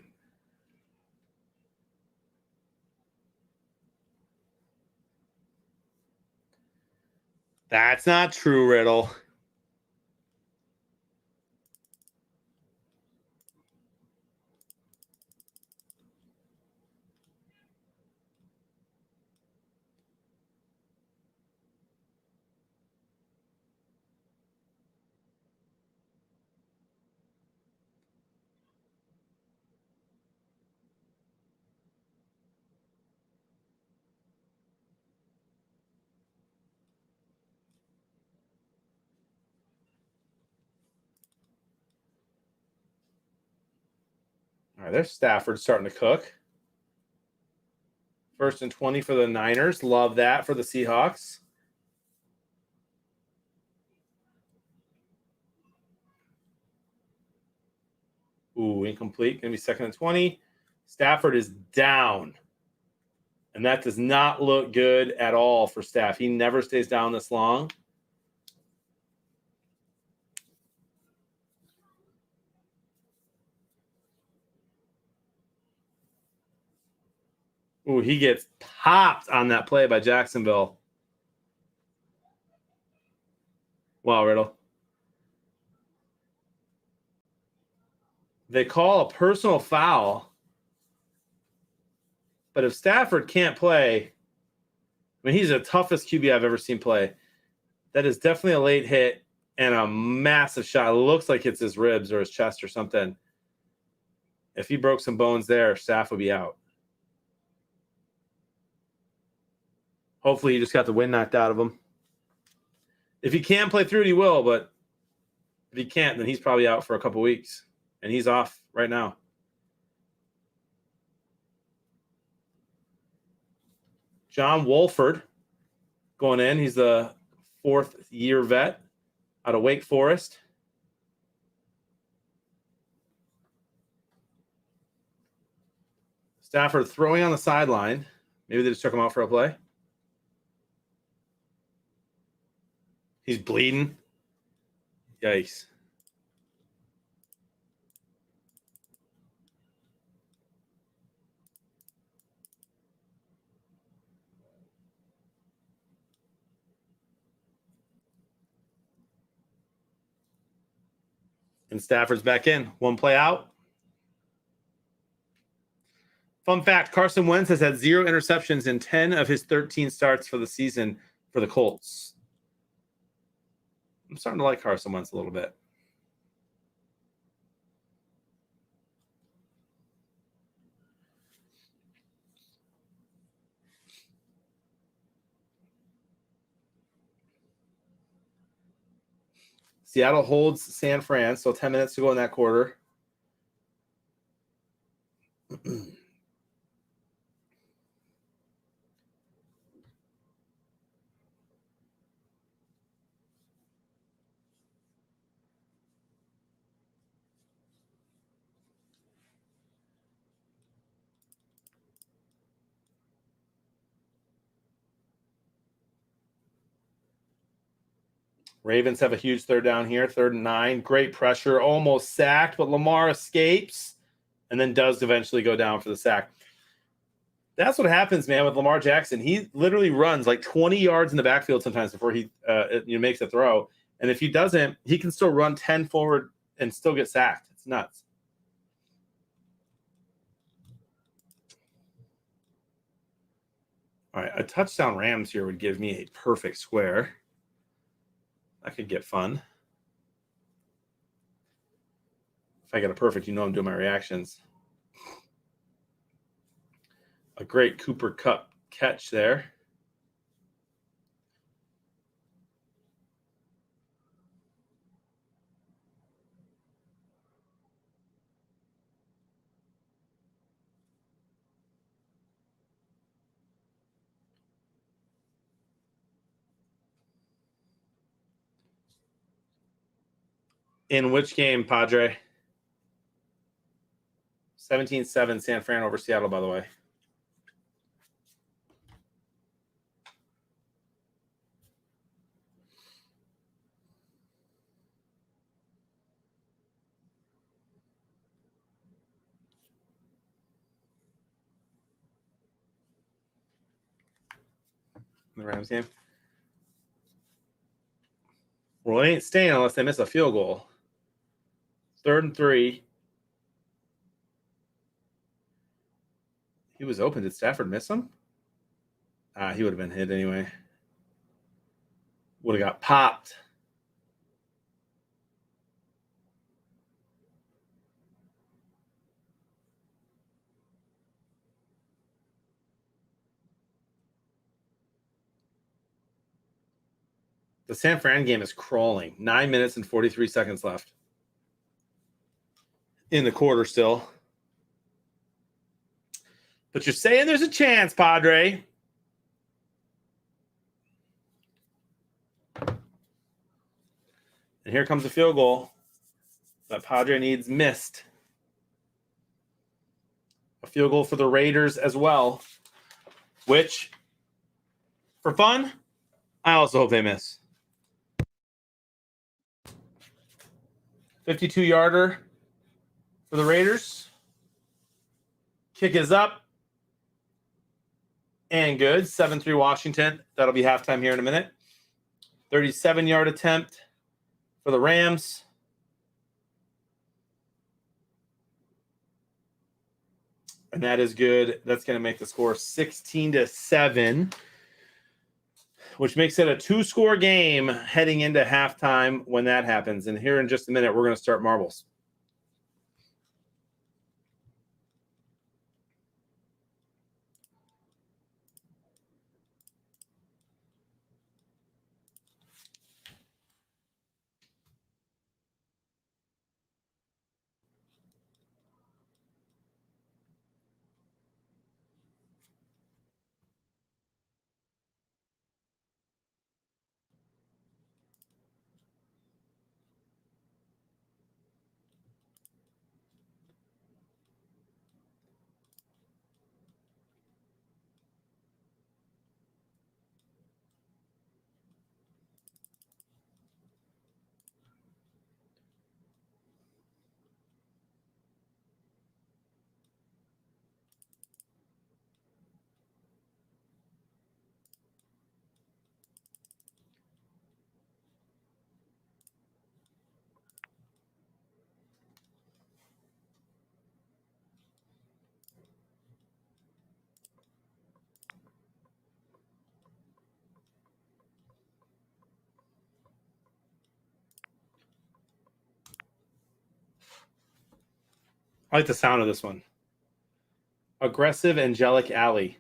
That's not true, Riddle. All right, there's Stafford starting to cook. 1st and 20 for the Niners. Love that for the Seahawks. Ooh, incomplete. Going to be 2nd and 20. Stafford is down. And that does not look good at all for Staff. He never stays down this long. Ooh, he gets popped on that play by Jacksonville. Wow, Riddle. They call a personal foul But if Stafford can't play, I mean, he's the toughest QB I've ever seen play. That is definitely a late hit and a massive shot. It looks like it's his ribs or his chest or something. If he broke some bones there, Staff would be out. Hopefully he just got the wind knocked out of him. If he can play through it, he will, but if he can't, then he's probably out for a couple weeks. And he's off right now. John Wolford going in. He's the 4th-year vet out of Wake Forest. Stafford throwing on the sideline. Maybe they just took him out for a play. He's bleeding. Yikes. And Stafford's back in. 1 play out. Fun fact, Carson Wentz has had 0 interceptions in 10 of his 13 starts for the season for the Colts. I'm starting to like Carson Wentz a little bit. Seattle holds San Fran, so 10 minutes to go in that quarter. Ravens have a huge third down here, 3rd and 9. Great pressure, almost sacked, but Lamar escapes and then does eventually go down for the sack. That's what happens, man, with Lamar Jackson. He literally runs like 20 yards in the backfield sometimes before he makes a throw. And if he doesn't, he can still run 10 forward and still get sacked. It's nuts. All right, a touchdown Rams here would give me a perfect square. That could get fun. If I get a perfect, you know I'm doing my reactions. A great Cooper Kupp catch there. In which game, Padre? 17-7 San Fran over Seattle, by the way. The Rams game. Well, it ain't staying unless they miss a field goal. 3rd and 3. He was open. Did Stafford miss him? He would have been hit anyway. Would have got popped. The San Fran game is crawling. 9 minutes and 43 seconds left. In the quarter still. But you're saying there's a chance, Padre. And here comes a field goal that Padre needs missed. A field goal for the Raiders as well, which, for fun, I also hope they miss. 52-yarder for the Raiders. Kick is up. And good. 7-3 Washington. That'll be halftime here in a minute. 37-yard attempt for the Rams. And that is good. That's going to make the score 16-7, which makes it a 2-score game heading into halftime when that happens. And here in just a minute, we're going to start marbles. I like the sound of this one. Aggressive Angelic Alley.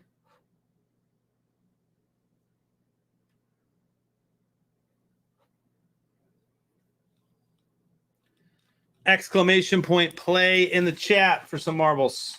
Exclamation point play in the chat for some marbles.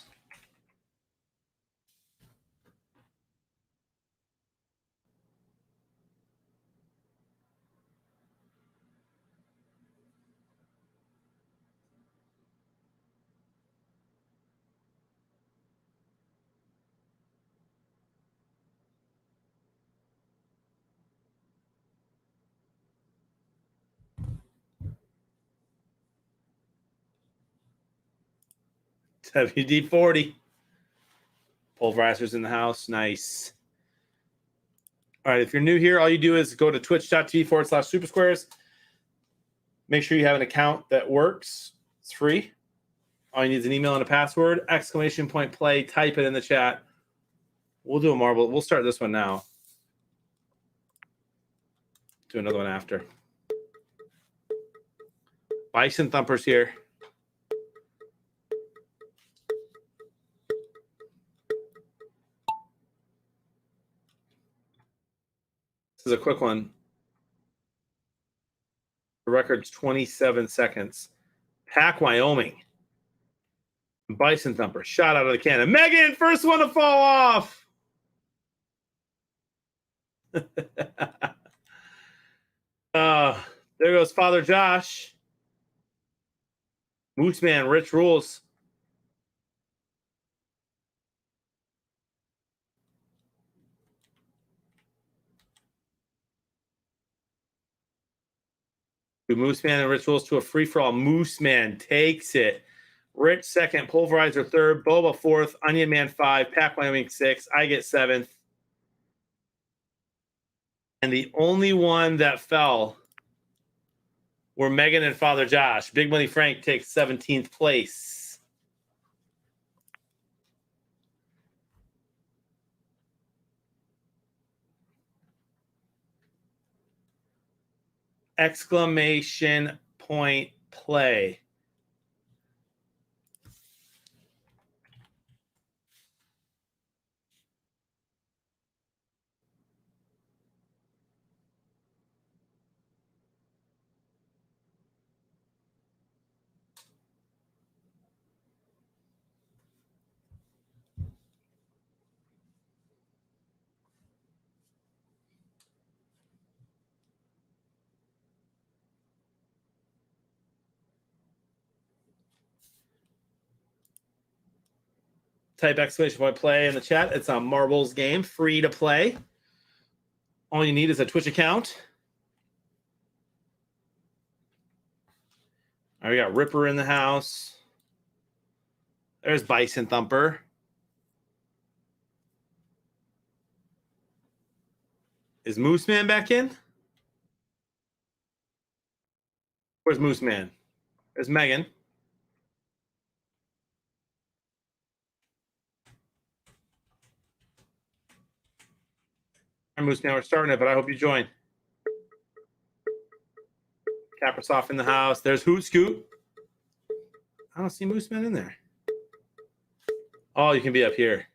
WD-40. Pulverizers in the house. Nice. All right, if you're new here, all you do is go to twitch.tv/supersquares. Make sure you have an account that works. It's free. All you need is an email and a password. Exclamation point play. Type it in the chat. We'll do a marble. We'll start this one now. Do another one after. Bison Thumpers here. This is a quick one. The record's 27 seconds. Pack, Wyoming. Bison Thumper. Shot out of the cannon. Megan, first one to fall off. There goes Father Josh. Moose Man, Rich Rules. Moose Man and Rich Rules to a free-for-all. Moose Man takes it. Rich second, Pulverizer third, Boba fourth, Onion Man 5, Pack Wyoming 6. I get 7th. And the only one that fell were Megan and Father Josh. Big Money Frank takes 17th place. Exclamation point play. Type exclamation point play in the chat. It's a marbles game, free to play. All you need is a Twitch account. All right, we got Ripper in the house. There's Bison Thumper. Is Moose Man back in? Where's Moose Man? There's Megan. Moose Man, we're starting it, but I hope you join. Kaprasov in the house. There's Hoot Scoot. I don't see Moose Man in there. Oh, you can be up here.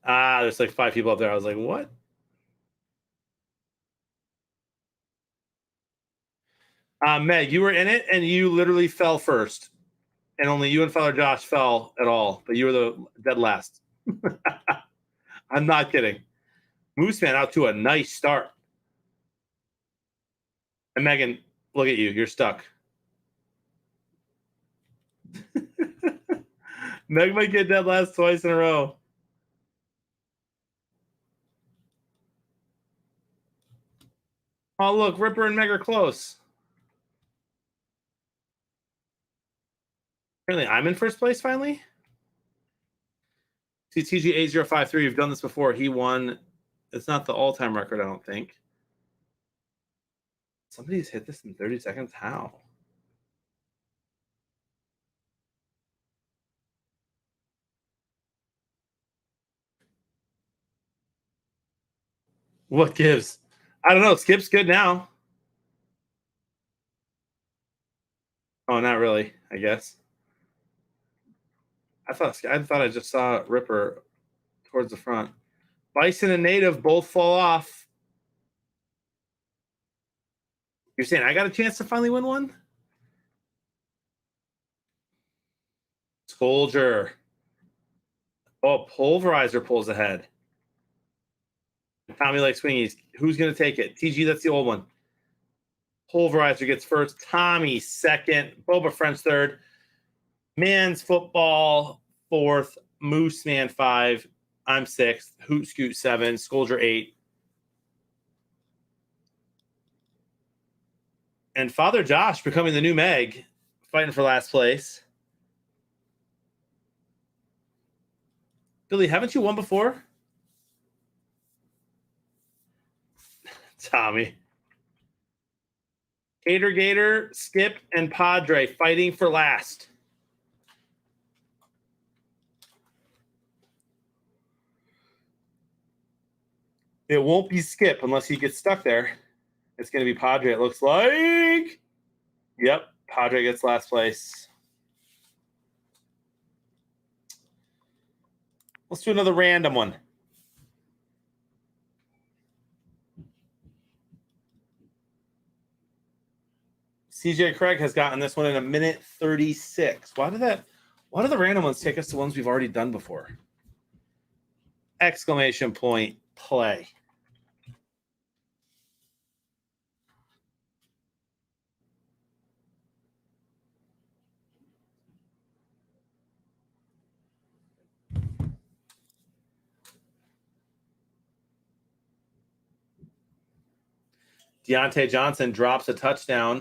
Ah, there's like 5 people up there. I was like, what? Meg, you were in it, and you literally fell first. And only you and Father Josh fell at all, but you were the dead last. I'm not kidding. Moose Man out to a nice start. And Megan, look at you. You're stuck. Meg might get dead last twice in a row. Oh, look, Ripper and Meg are close. Apparently, I'm in first place finally. See, TG8053, you've done this before. He won. It's not the all-time record, I don't think. Somebody's hit this in 30 seconds. How? What gives? I don't know. Skip's good now. Oh, not really, I guess. I thought I just saw Ripper towards the front. Bison and Native both fall off. You're saying I got a chance to finally win one? Soldier. Oh, Pulverizer pulls ahead. Tommy likes swingies. Who's going to take it? TG, that's the old one. Pulverizer gets first. Tommy second. Boba French third. Man's Football fourth. Moose Man 5. I'm 6th. Hoot Scoot 7. Scoldger 8. And Father Josh becoming the new Meg, fighting for last place. Billy, haven't you won before? Tommy. Gator, Skip, and Padre fighting for last. It won't be Skip unless he gets stuck there. It's going to be Padre, it looks like. Yep, Padre gets last place. Let's do another random one. CJ Craig has gotten this one in 1:36. Why do the random ones take us to ones we've already done before? Exclamation point, play. Deontay Johnson drops a touchdown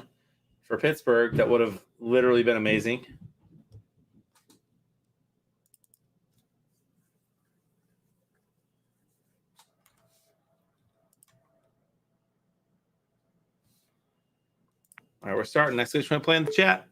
for Pittsburgh that would have literally been amazing. All right, we're starting. Next week's going to play in the chat.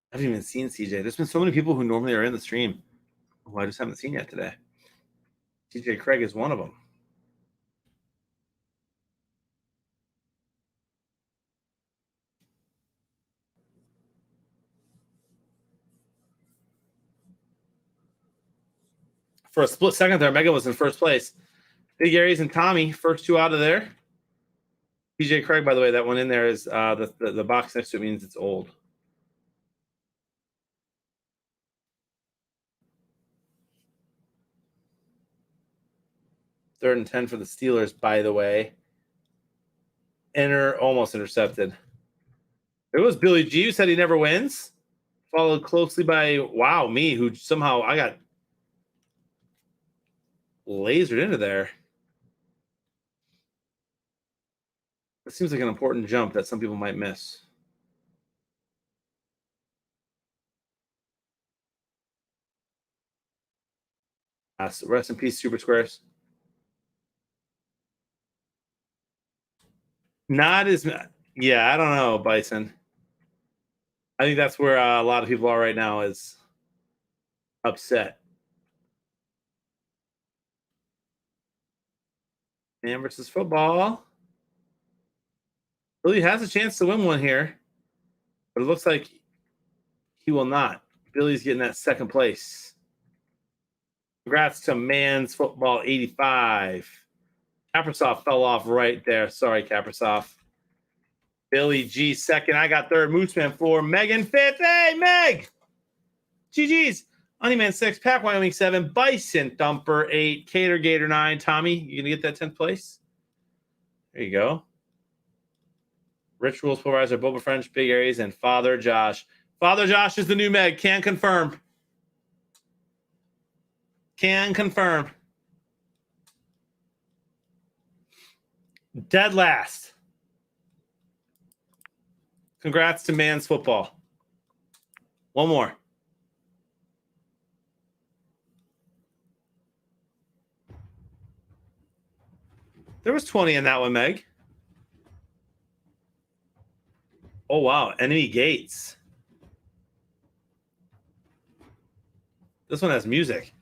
I haven't even seen CJ. There's been so many people who normally are in the stream who I just haven't seen yet today. CJ Craig is one of them. For a split second there, Megan was in first place. Big Aries and Tommy, first 2 out of there. CJ Craig, by the way, that one in there is the box next to it means it's old. Third and 10 for the Steelers, by the way. Almost intercepted. It was Billy G who said he never wins. Followed closely by, me, who somehow I got lasered into there. It seems like an important jump that some people might miss. Rest in peace, Super Squares. Not as yeah, I don't know, Bison. I think that's where a lot of people are right now, is upset. Man versus football. Billy has a chance to win one here, but it looks like he will not. Billy's getting that second place. Congrats to Man's Football 85. Kaprasov fell off right there. Sorry, Kaprasov. Billy G second. I got third. Mooseman 4. Megan fifth. Hey, Meg! GG's. Honeyman 6. Pack Wyoming 7. Bison Thumper 8. Cater Gator 9. Tommy, you going to get that 10th place? There you go. Rich Rules Pulverizer, Boba French, Big Aries, and Father Josh. Father Josh is the new Meg. Can confirm. Can confirm. Dead last. Congrats to Man's Football. One more. There was 20 in that one, Meg. Oh, wow. Enemy Gates. This one has music.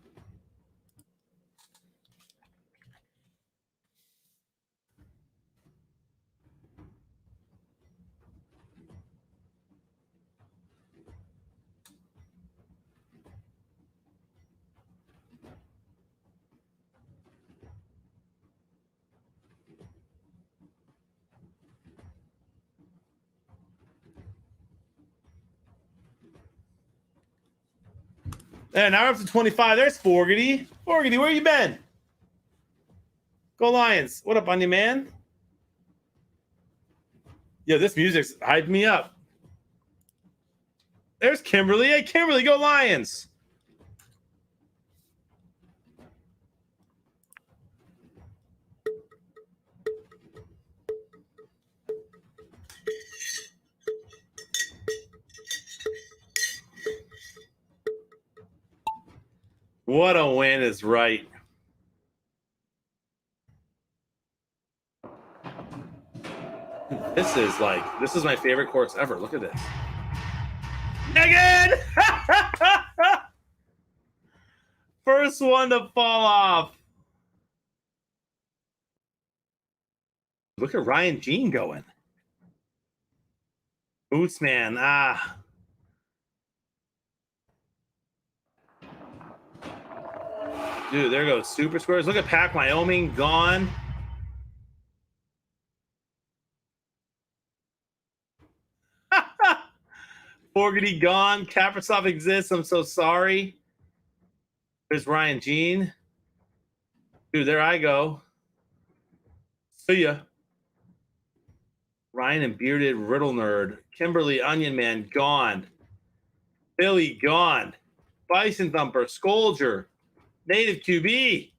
And now we're up to 25. There's Forgety. Forgety, where you been? Go Lions. What up, Onion Man? Yo, this music's hyped me up. There's Kimberly. Hey, Kimberly, go Lions. What a win is right. This is my favorite course ever. Look at this. Megan! First one to fall off. Look at Ryan Jean going. Boots man. Dude, there goes Super Squares. Look at Pack Wyoming gone. Forgety gone. Kaprasov exists. I'm so sorry. There's Ryan Jean. Dude, there I go. See ya. Ryan and Bearded Riddle Nerd. Kimberly Onion Man gone. Billy gone. Bison Thumper. Scolger. Native QB.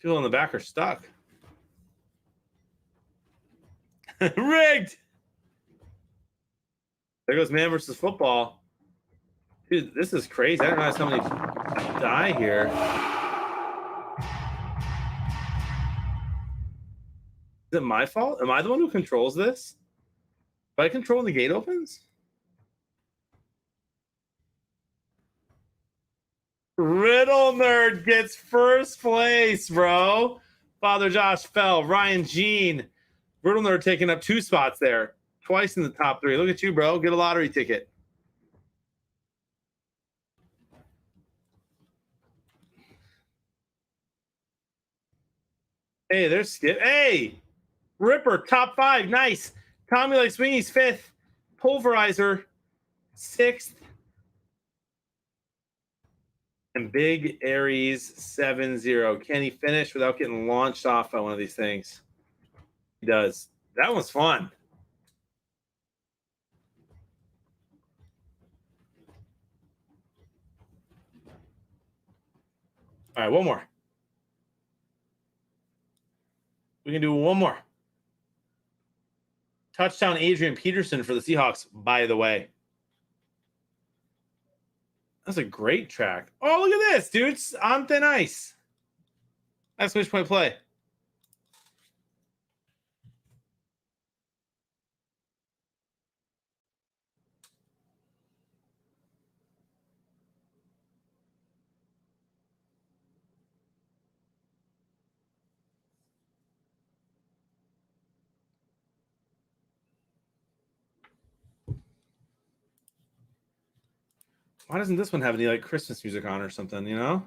People in the back are stuck. Rigged. There goes Man versus Football. Dude, this is crazy. I didn't realize how many die here. Is it my fault? Am I the one who controls this? Do I control when the gate opens? Riddle Nerd gets first place, bro. Father Josh fell. Ryan Jean. Riddle Nerd taking up 2 spots there. Twice in the top 3. Look at you, bro. Get a lottery ticket. Hey, there's Skip. Hey! Ripper, top 5. Nice. Tommy Like Swingy's 5th. Pulverizer, 6th. And Big Aries 7-0. Can he finish without getting launched off by one of these things? He does. That one's fun. All right, one more. We can do one more. Touchdown Adrian Peterson for the Seahawks, by the way. That's a great track. Oh, look at this, dude. It's on thin ice. Exclamation point play. Why doesn't this one have any like Christmas music on or something, you know?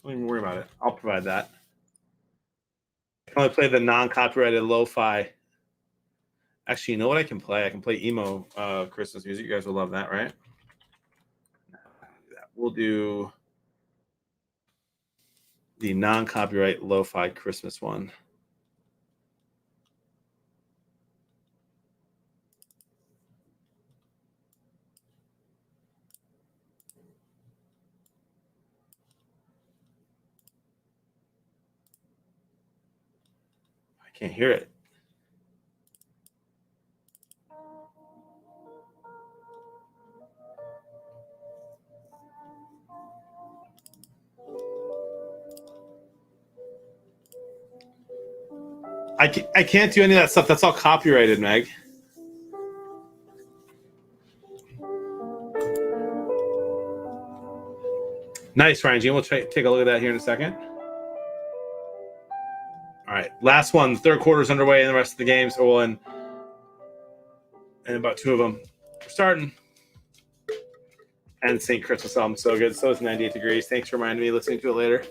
Don't even worry about it. I'll provide that. I can only play the non-copyrighted lo-fi. Actually, you know what I can play? I can play emo Christmas music. You guys will love that, right? We'll do the non-copyright lo-fi Christmas one. I can't hear it. I can't do any of that stuff. That's all copyrighted, Meg. Nice, Ryan G. We'll take a look at that here in a second. All right, last one. The third quarter's underway, and the rest of the games are well in about two of them. We're starting. And St. Christmas album, so good. So it's 98 Degrees. Thanks for reminding me. Listening to it later.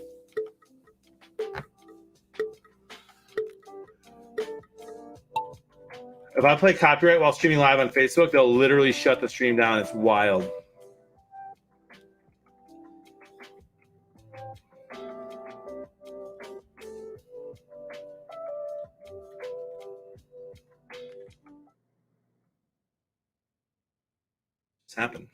If I play copyright while streaming live on Facebook, they'll literally shut the stream down. It's wild. It's happened.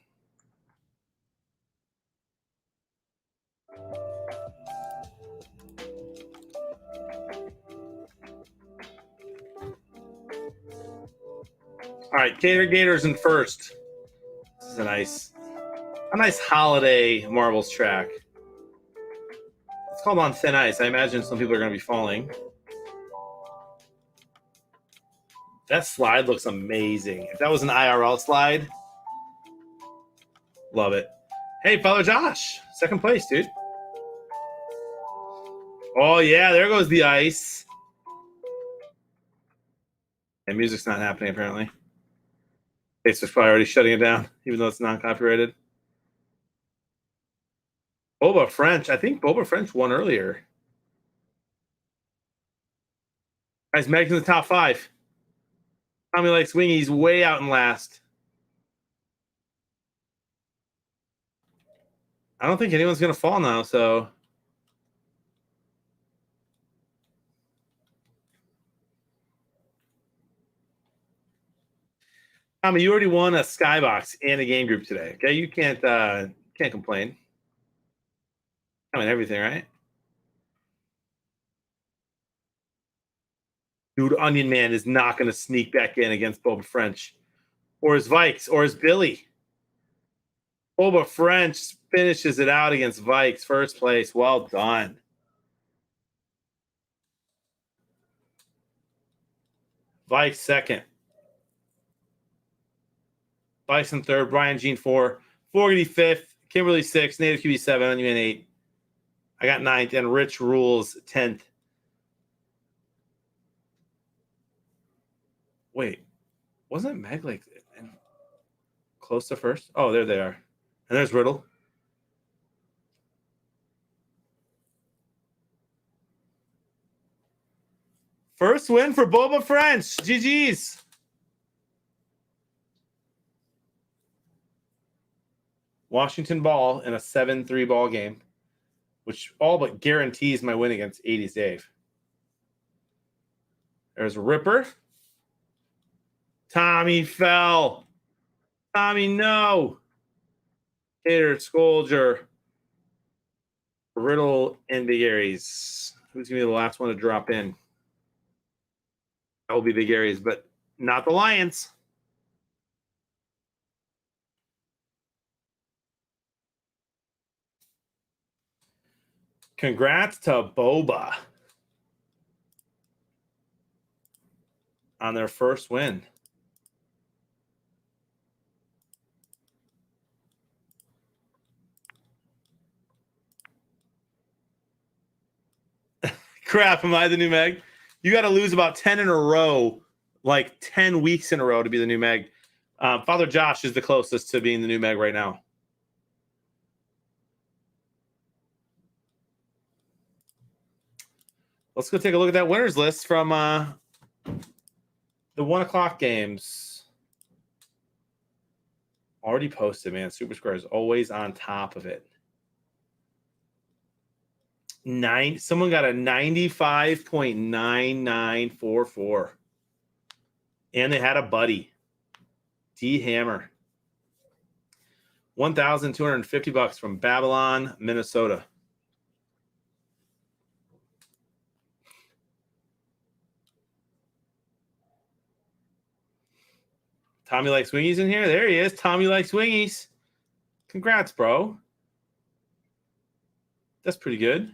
All right, Gator Gators in first. This is a nice holiday marbles track. It's called On Thin Ice. I imagine some people are going to be falling. That slide looks amazing. If that was an IRL slide, love it. Hey, fellow Josh, second place, dude. Oh, yeah, there goes the ice. And music's not happening, apparently. Facebook's probably already shutting it down, even though it's non-copyrighted. Boba French. I think Boba French won earlier. Guys, Meg's in the top 5. Tommy likes Wingy's way out in last. I don't think anyone's going to fall now, so... Tommy, you already won a Skybox and a game group today. Okay, you can't complain. I mean everything, right? Dude, Onion Man is not going to sneak back in against Boba French, or his Vikes, or his Billy. Boba French finishes it out against Vikes, first place. Well done. Vikes second. Bison third, Brian Jean 4, Fogarty 5th, Kimberly 6, Native QB 7, Onion 8. I got 9th, and Rich Rules 10th. Wait, wasn't Meg like close to first? Oh, there they are. And there's Riddle. First win for Boba French. GG's. Washington ball in a 7-3 ball game, which all but guarantees my win against 80s Dave. There's Ripper. Tommy fell. Tommy, no. Tater, Scolger, Riddle, and Big Aries. Who's going to be the last one to drop in? That will be Big Aries, but not the Lions. Congrats to Boba on their first win. Crap, am I the new Meg? You got to lose about 10 in a row, like 10 weeks in a row to be the new Meg. Father Josh is the closest to being the new Meg right now. Let's go take a look at that winners list from the 1 o'clock games. Already posted, man. Super Square is always on top of it. Someone got a 95.9944. And they had a buddy. D Hammer. $1,250 from Babylon, Minnesota. Tommy Likes Wingies in here. There he is. Tommy Likes Wingies. Congrats, bro. That's pretty good.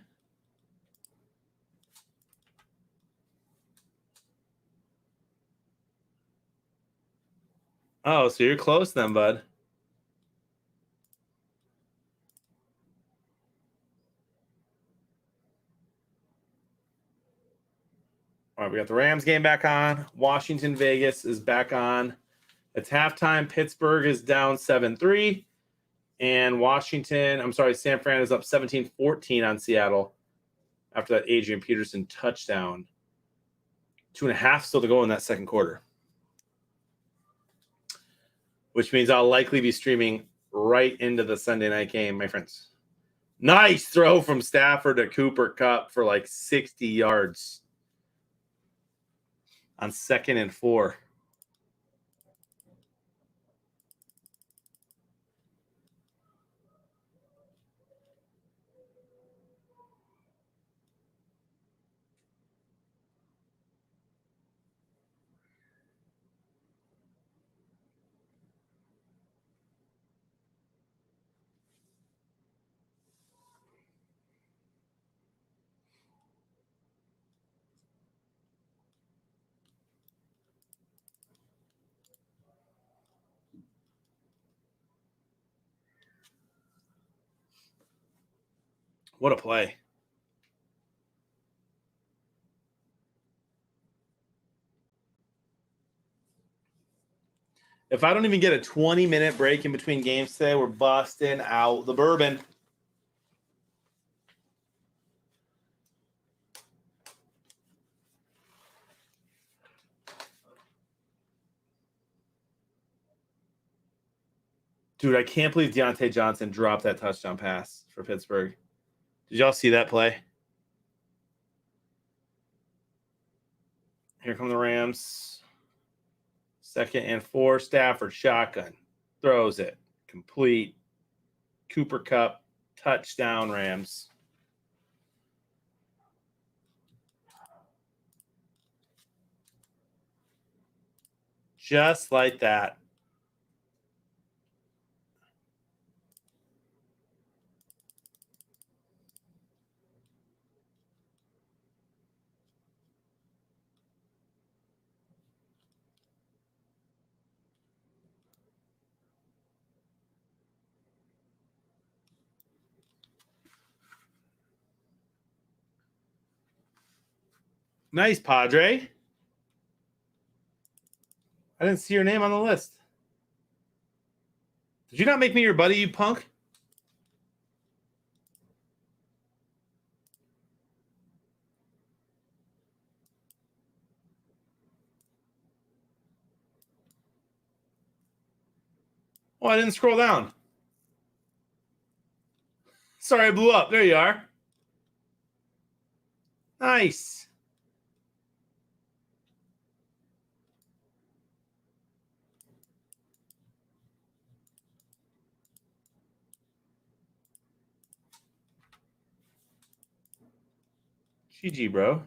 Oh, so you're close then, bud. All right, we got the Rams game back on. Washington, Vegas is back on. It's halftime. Pittsburgh is down 7-3. And San Fran is up 17-14 on Seattle after that Adrian Peterson touchdown. 2.5 still to go in that second quarter. Which means I'll likely be streaming right into the Sunday night game, my friends. Nice throw from Stafford to Cooper Kupp for like 60 yards on 2nd and 4. What a play. If I don't even get a 20-minute break in between games today, we're busting out the bourbon. Dude, I can't believe Deontay Johnson dropped that touchdown pass for Pittsburgh. Did y'all see that play? Here come the Rams. 2nd and 4. Stafford shotgun. Throws it. Complete. Cooper Kupp. Touchdown, Rams. Just like that. Nice, Padre. I didn't see your name on the list. Did you not make me your buddy, you punk? Oh, I didn't scroll down. Sorry, I blew up. There you are. Nice. GG, bro.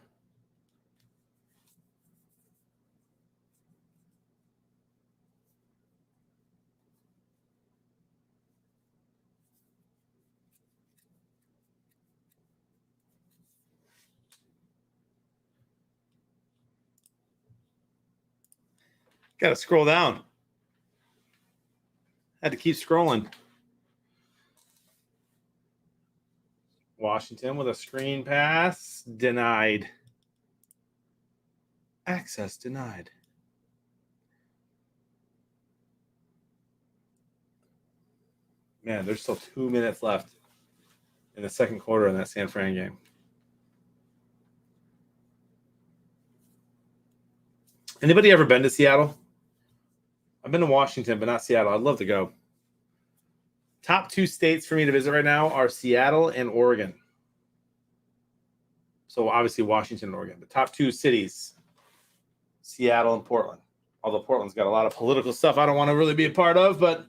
Got to scroll down. Had to keep scrolling. Washington with a screen pass. Denied. Access denied. Man, there's still 2 minutes left in the second quarter in that San Fran game. Anybody ever been to Seattle? I've been to Washington, but not Seattle. I'd love to go. Top 2 states for me to visit right now are Seattle and Oregon. So obviously Washington and Oregon. The top 2 cities, Seattle and Portland. Although Portland's got a lot of political stuff I don't want to really be a part of, but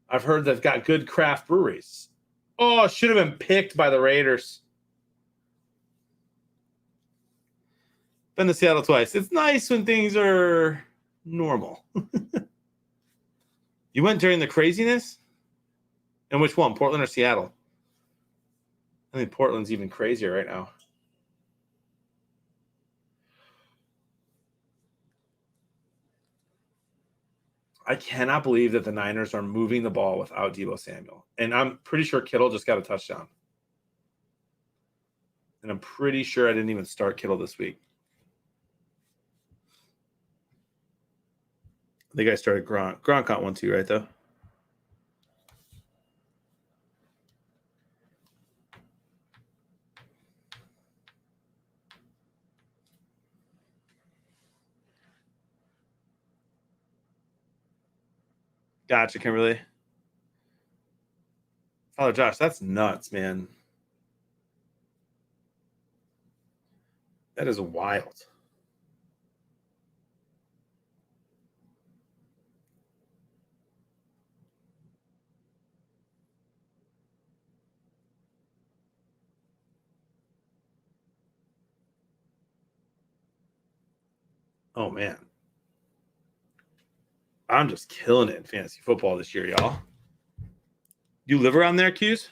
I've heard they've got good craft breweries. Oh, should have been picked by the Raiders. Been to Seattle twice. It's nice when things are normal. You went during the craziness? And which one, Portland or Seattle? I think Portland's even crazier right now. I cannot believe that the Niners are moving the ball without Deebo Samuel. And I'm pretty sure Kittle just got a touchdown. And I'm pretty sure I didn't even start Kittle this week. I think I started Gronk. Gronk got 1 too, right, though? Gotcha, Kimberly. Father Josh, that's nuts, man. That is wild. Oh, man. I'm just killing it in fantasy football this year, y'all. You live around there, Q's?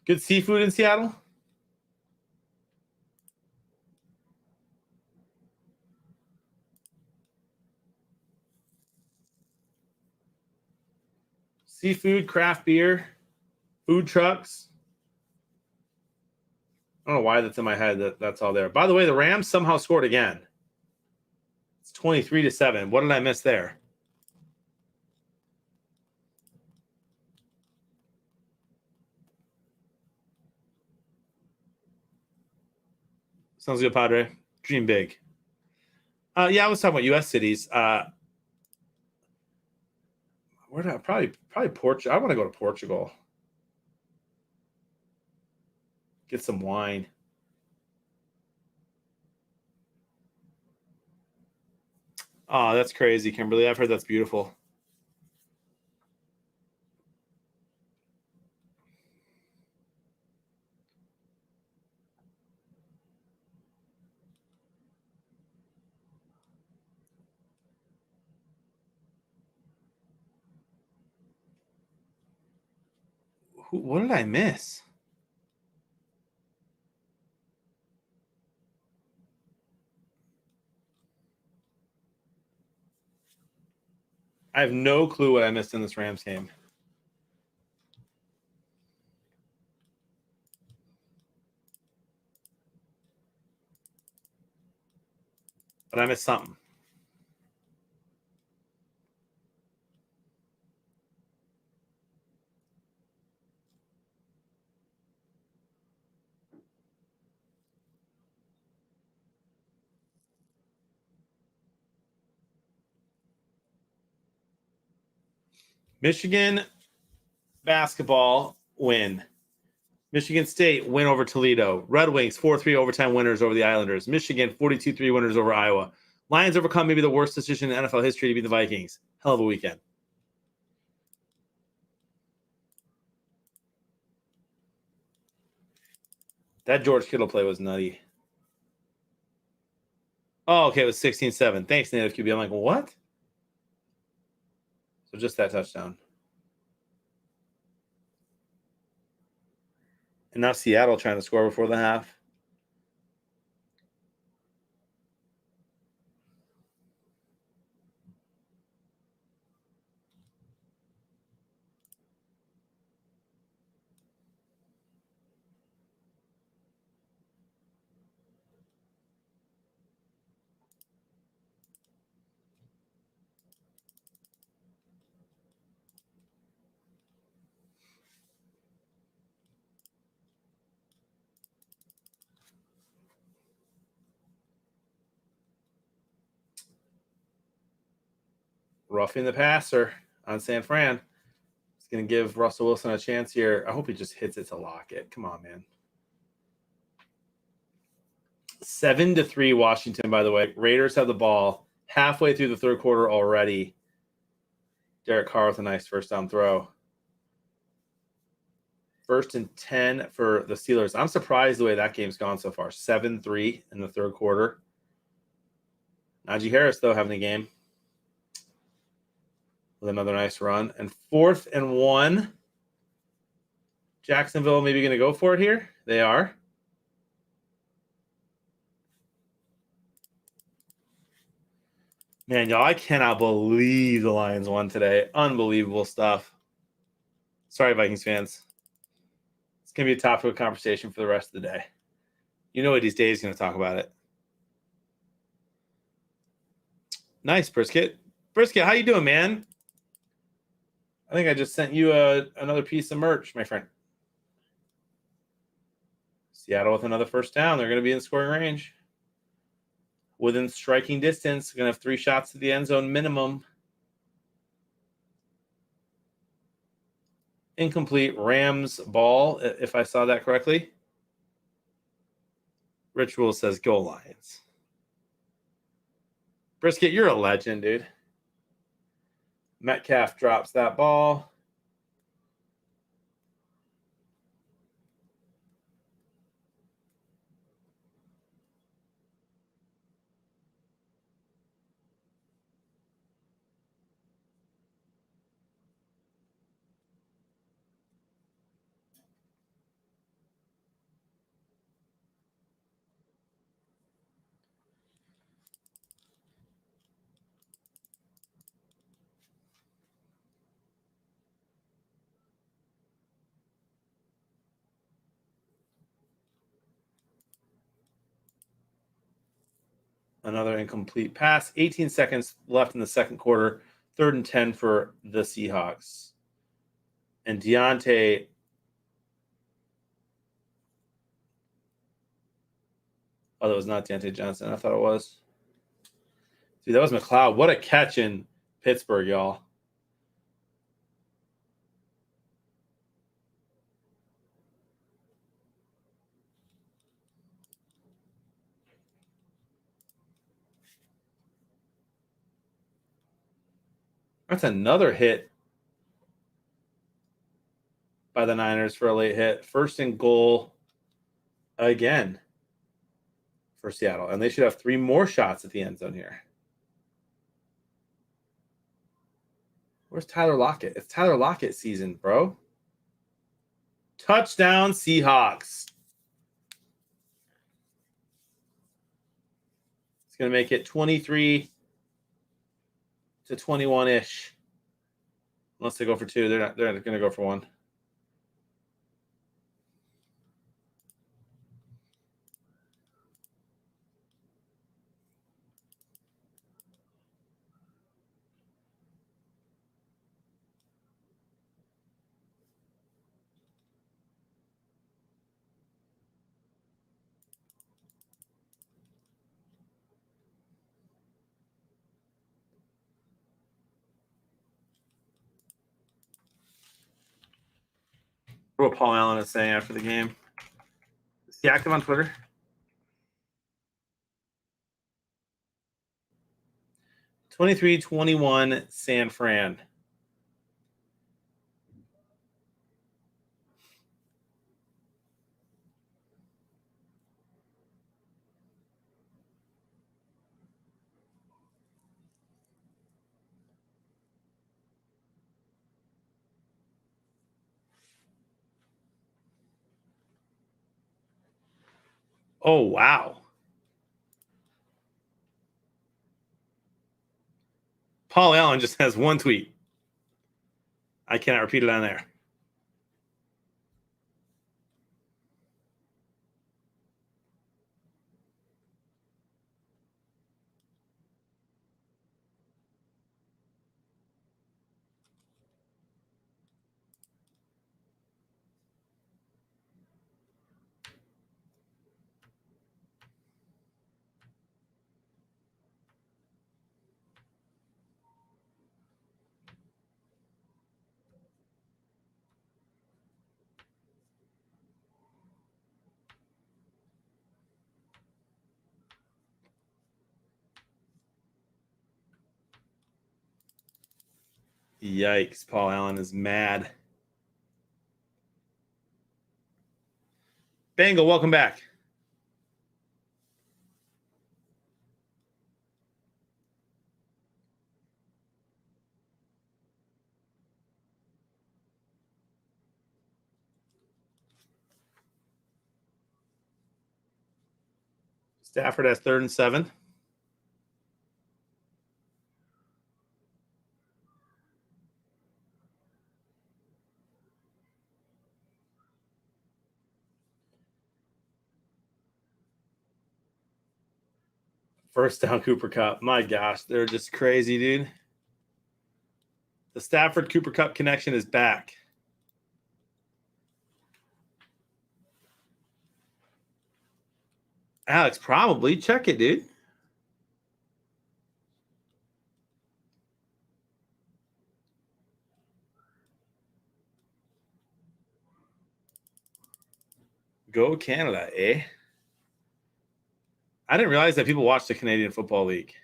Good seafood in Seattle? Seafood, craft beer, food trucks. I don't know why that's in my head. That's all there. By the way, the Rams somehow scored again. It's 23-7. What did I miss there? Sounds good, Padre. Dream big. Yeah, I was talking about U.S. cities. Where did I probably Portugal? I want to go to Portugal. Get some wine. Oh, that's crazy, Kimberly. I've heard that's beautiful. What did I miss? I have no clue what I missed in this Rams game. But I missed something. Michigan basketball win. Michigan State win over Toledo. Red Wings 4-3 overtime winners over the Islanders. Michigan 42-3 winners over Iowa. Lions overcome maybe the worst decision in NFL history to beat the Vikings. Hell of a weekend. That George Kittle play was nutty. Oh, okay, it was 16-7. Thanks, Native QB. I'm like, what? So just that touchdown. And now Seattle trying to score before the half. roughing the passer on San Fran. It's going to give Russell Wilson a chance here. I hope he just hits it to Lockett. Come on, man. 7-3 Washington, by the way. Raiders have the ball halfway through the third quarter already. Derek Carr with a nice first down throw. 1st and 10 for the Steelers. I'm surprised the way that game's gone so far. 7-3 in the third quarter. Najee Harris, though, having a game with another nice run. And 4th and 1. Jacksonville maybe going to go for it here. They are. Man, y'all, I cannot believe the Lions won today. Unbelievable stuff. Sorry, Vikings fans. It's going to be a topic of conversation for the rest of the day. You know what these days going to talk about it. Nice, Brisket. Brisket, how you doing, man? I think I just sent you another piece of merch, my friend. Seattle with another first down. They're going to be in scoring range. Within striking distance. Going to have 3 shots to the end zone minimum. Incomplete. Rams ball, if I saw that correctly. Ritual says, go Lions. Brisket, you're a legend, dude. Metcalf drops that ball. Another incomplete pass. 18 seconds left in the second quarter. 3rd and 10 for the Seahawks. And Deontay. Oh, that was not Deontay Johnson. I thought it was. Dude, that was McLeod. What a catch in Pittsburgh, y'all. That's another hit by the Niners for a late hit. 1st and goal again for Seattle. And they should have 3 more shots at the end zone here. Where's Tyler Lockett? It's Tyler Lockett season, bro. Touchdown, Seahawks. It's going to make it 23 to 21-ish. Unless they go for 2. They're not going to go for 1. What Paul Allen is saying after the game. Is he active on Twitter? (23-21) San Fran. Oh, wow. Paul Allen just has 1 tweet. I cannot repeat it on there. Yikes. Paul Allen is mad. Bengal, welcome back. Stafford has 3rd and 7. First down, Cooper Kupp. My gosh, they're just crazy, dude. The Stafford Cooper Kupp connection is back. Alex, probably. Check it, dude. Go Canada, eh? I didn't realize that people watch the Canadian Football League.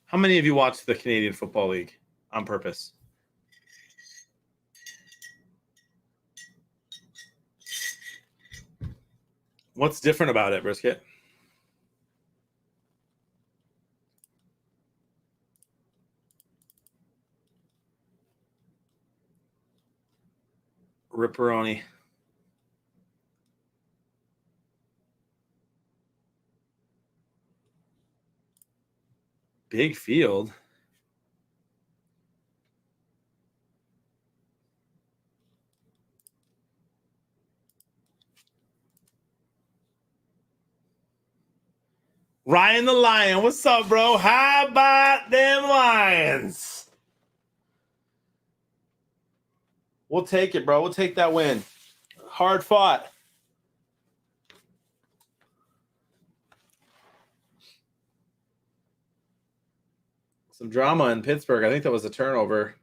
How many of you watch the Canadian Football League on purpose? What's different about it, Brisket? Ripperoni. Big field. Ryan the Lion. What's up, bro? How about them Lions? We'll take it, bro. We'll take that win. Hard fought. Some drama in Pittsburgh. I think that was a turnover.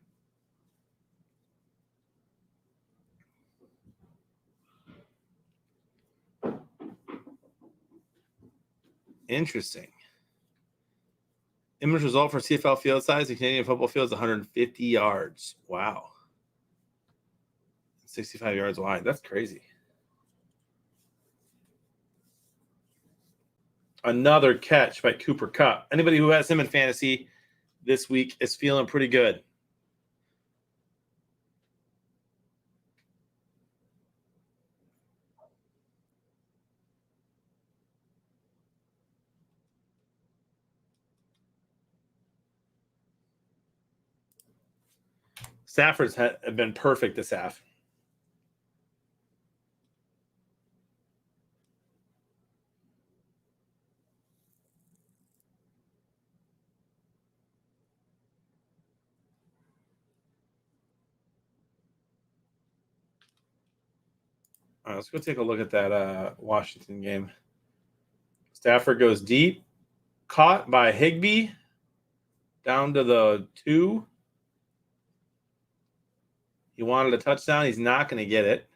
Interesting. Image result for CFL field size. The Canadian football field is 150 yards. Wow. 65 yards wide. That's crazy. Another catch by Cooper Kupp. Anybody who has him in fantasy this week is feeling pretty good. Stafford's have been perfect this half. All right, let's go take a look at that Washington game. Stafford goes deep, caught by Higbee, down to the 2. He wanted a touchdown. He's not going to get it.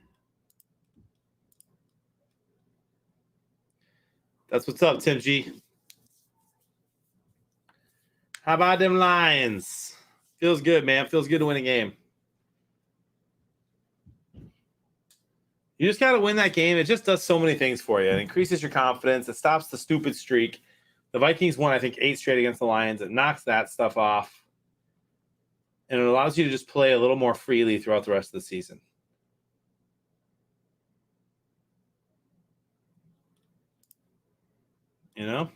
That's what's up, Tim G. How about them Lions? Feels good, man. Feels good to win a game. You just got to win that game. It just does so many things for you. It increases your confidence. It stops the stupid streak. The Vikings won, I think, 8 straight against the Lions. It knocks that stuff off. And it allows you to just play a little more freely throughout the rest of the season. You know?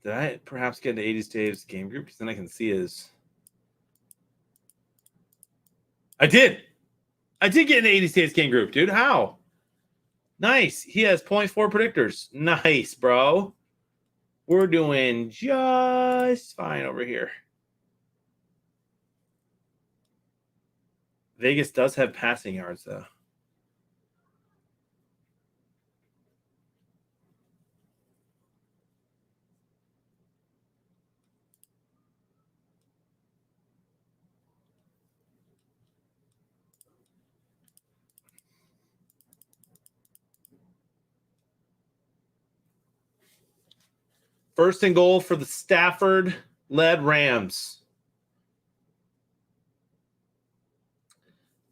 Did I perhaps get into 80s Dave's game group? Because then I can see his. I did. I did get into 80s Dave's game group, dude. How? Nice. He has 0.4 predictors. Nice, bro. We're doing just fine over here. Vegas does have passing yards, though. First and goal for the Stafford-led Rams.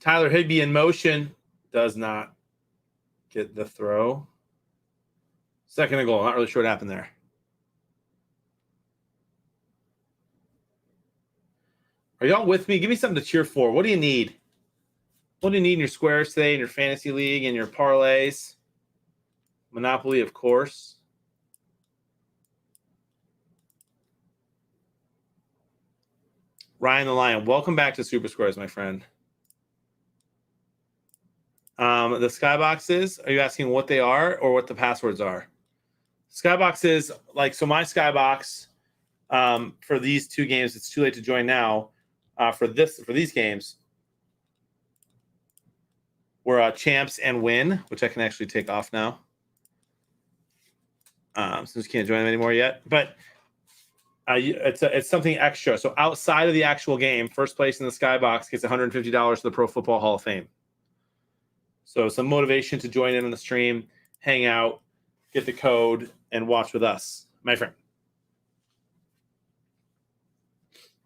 Tyler Higbee in motion. Does not get the throw. Second and goal. Not really sure what happened there. Are y'all with me? Give me something to cheer for. What do you need? What do you need in your squares today, in your fantasy league, in your parlays? Monopoly, of course. Ryan the Lion, welcome back to Super Squares, my friend. The skyboxes, are you asking what they are or what the passwords are? Skyboxes, like, so my skybox for these two games, it's too late to join now. For these games, we're champs and win, which I can actually take off now. Since you can't join them anymore yet, but it's something extra. So outside of the actual game, first place in the skybox gets $150 to the Pro Football Hall of Fame. So some motivation to join in on the stream, hang out, get the code, and watch with us, my friend.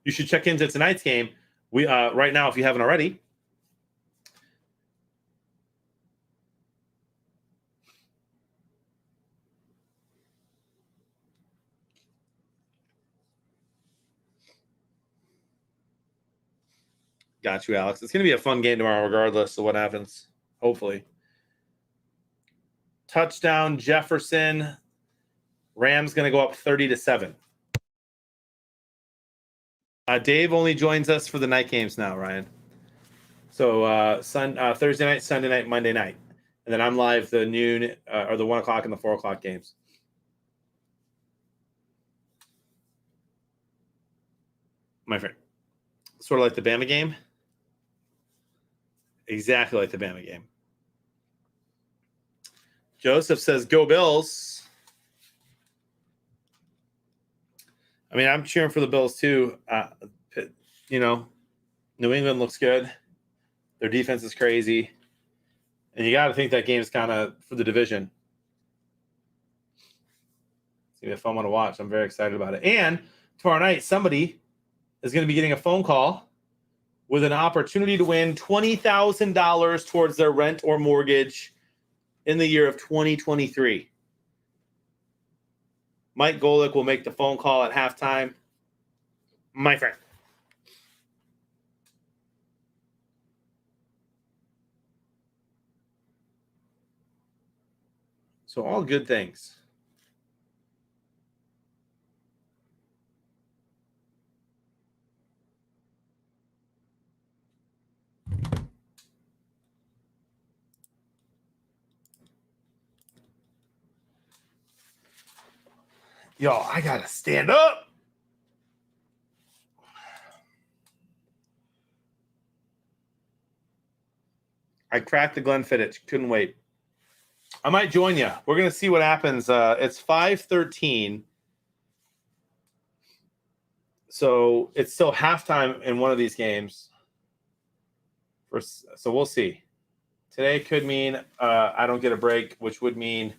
You should check into tonight's game. We right now, if you haven't already. Got you, Alex. It's going to be a fun game tomorrow, regardless of what happens. Hopefully. Touchdown, Jefferson. Rams going to go up 30-7. Dave only joins us for the night games now, Ryan. So Thursday night, Sunday night, Monday night. And then I'm live the noon or the 1 o'clock and the 4 o'clock games. My friend. Sort of like the Bama game. Exactly like the Bama game. Joseph says, go Bills. I mean, I'm cheering for the Bills too. New England looks good. Their defense is crazy. And you got to think that game is kind of for the division. It's going to be a fun one to watch. I'm very excited about it. And tomorrow night, somebody is going to be getting a phone call with an opportunity to win $20,000 towards their rent or mortgage in the year of 2023. Mike Golick will make the phone call at halftime. My friend. So all good things. Yo, I gotta stand up. I cracked the Glenfiddich. Couldn't wait. I might join you. We're gonna see what happens. It's 5:13. So it's still halftime in one of these games. So we'll see. Today could mean I don't get a break, which would mean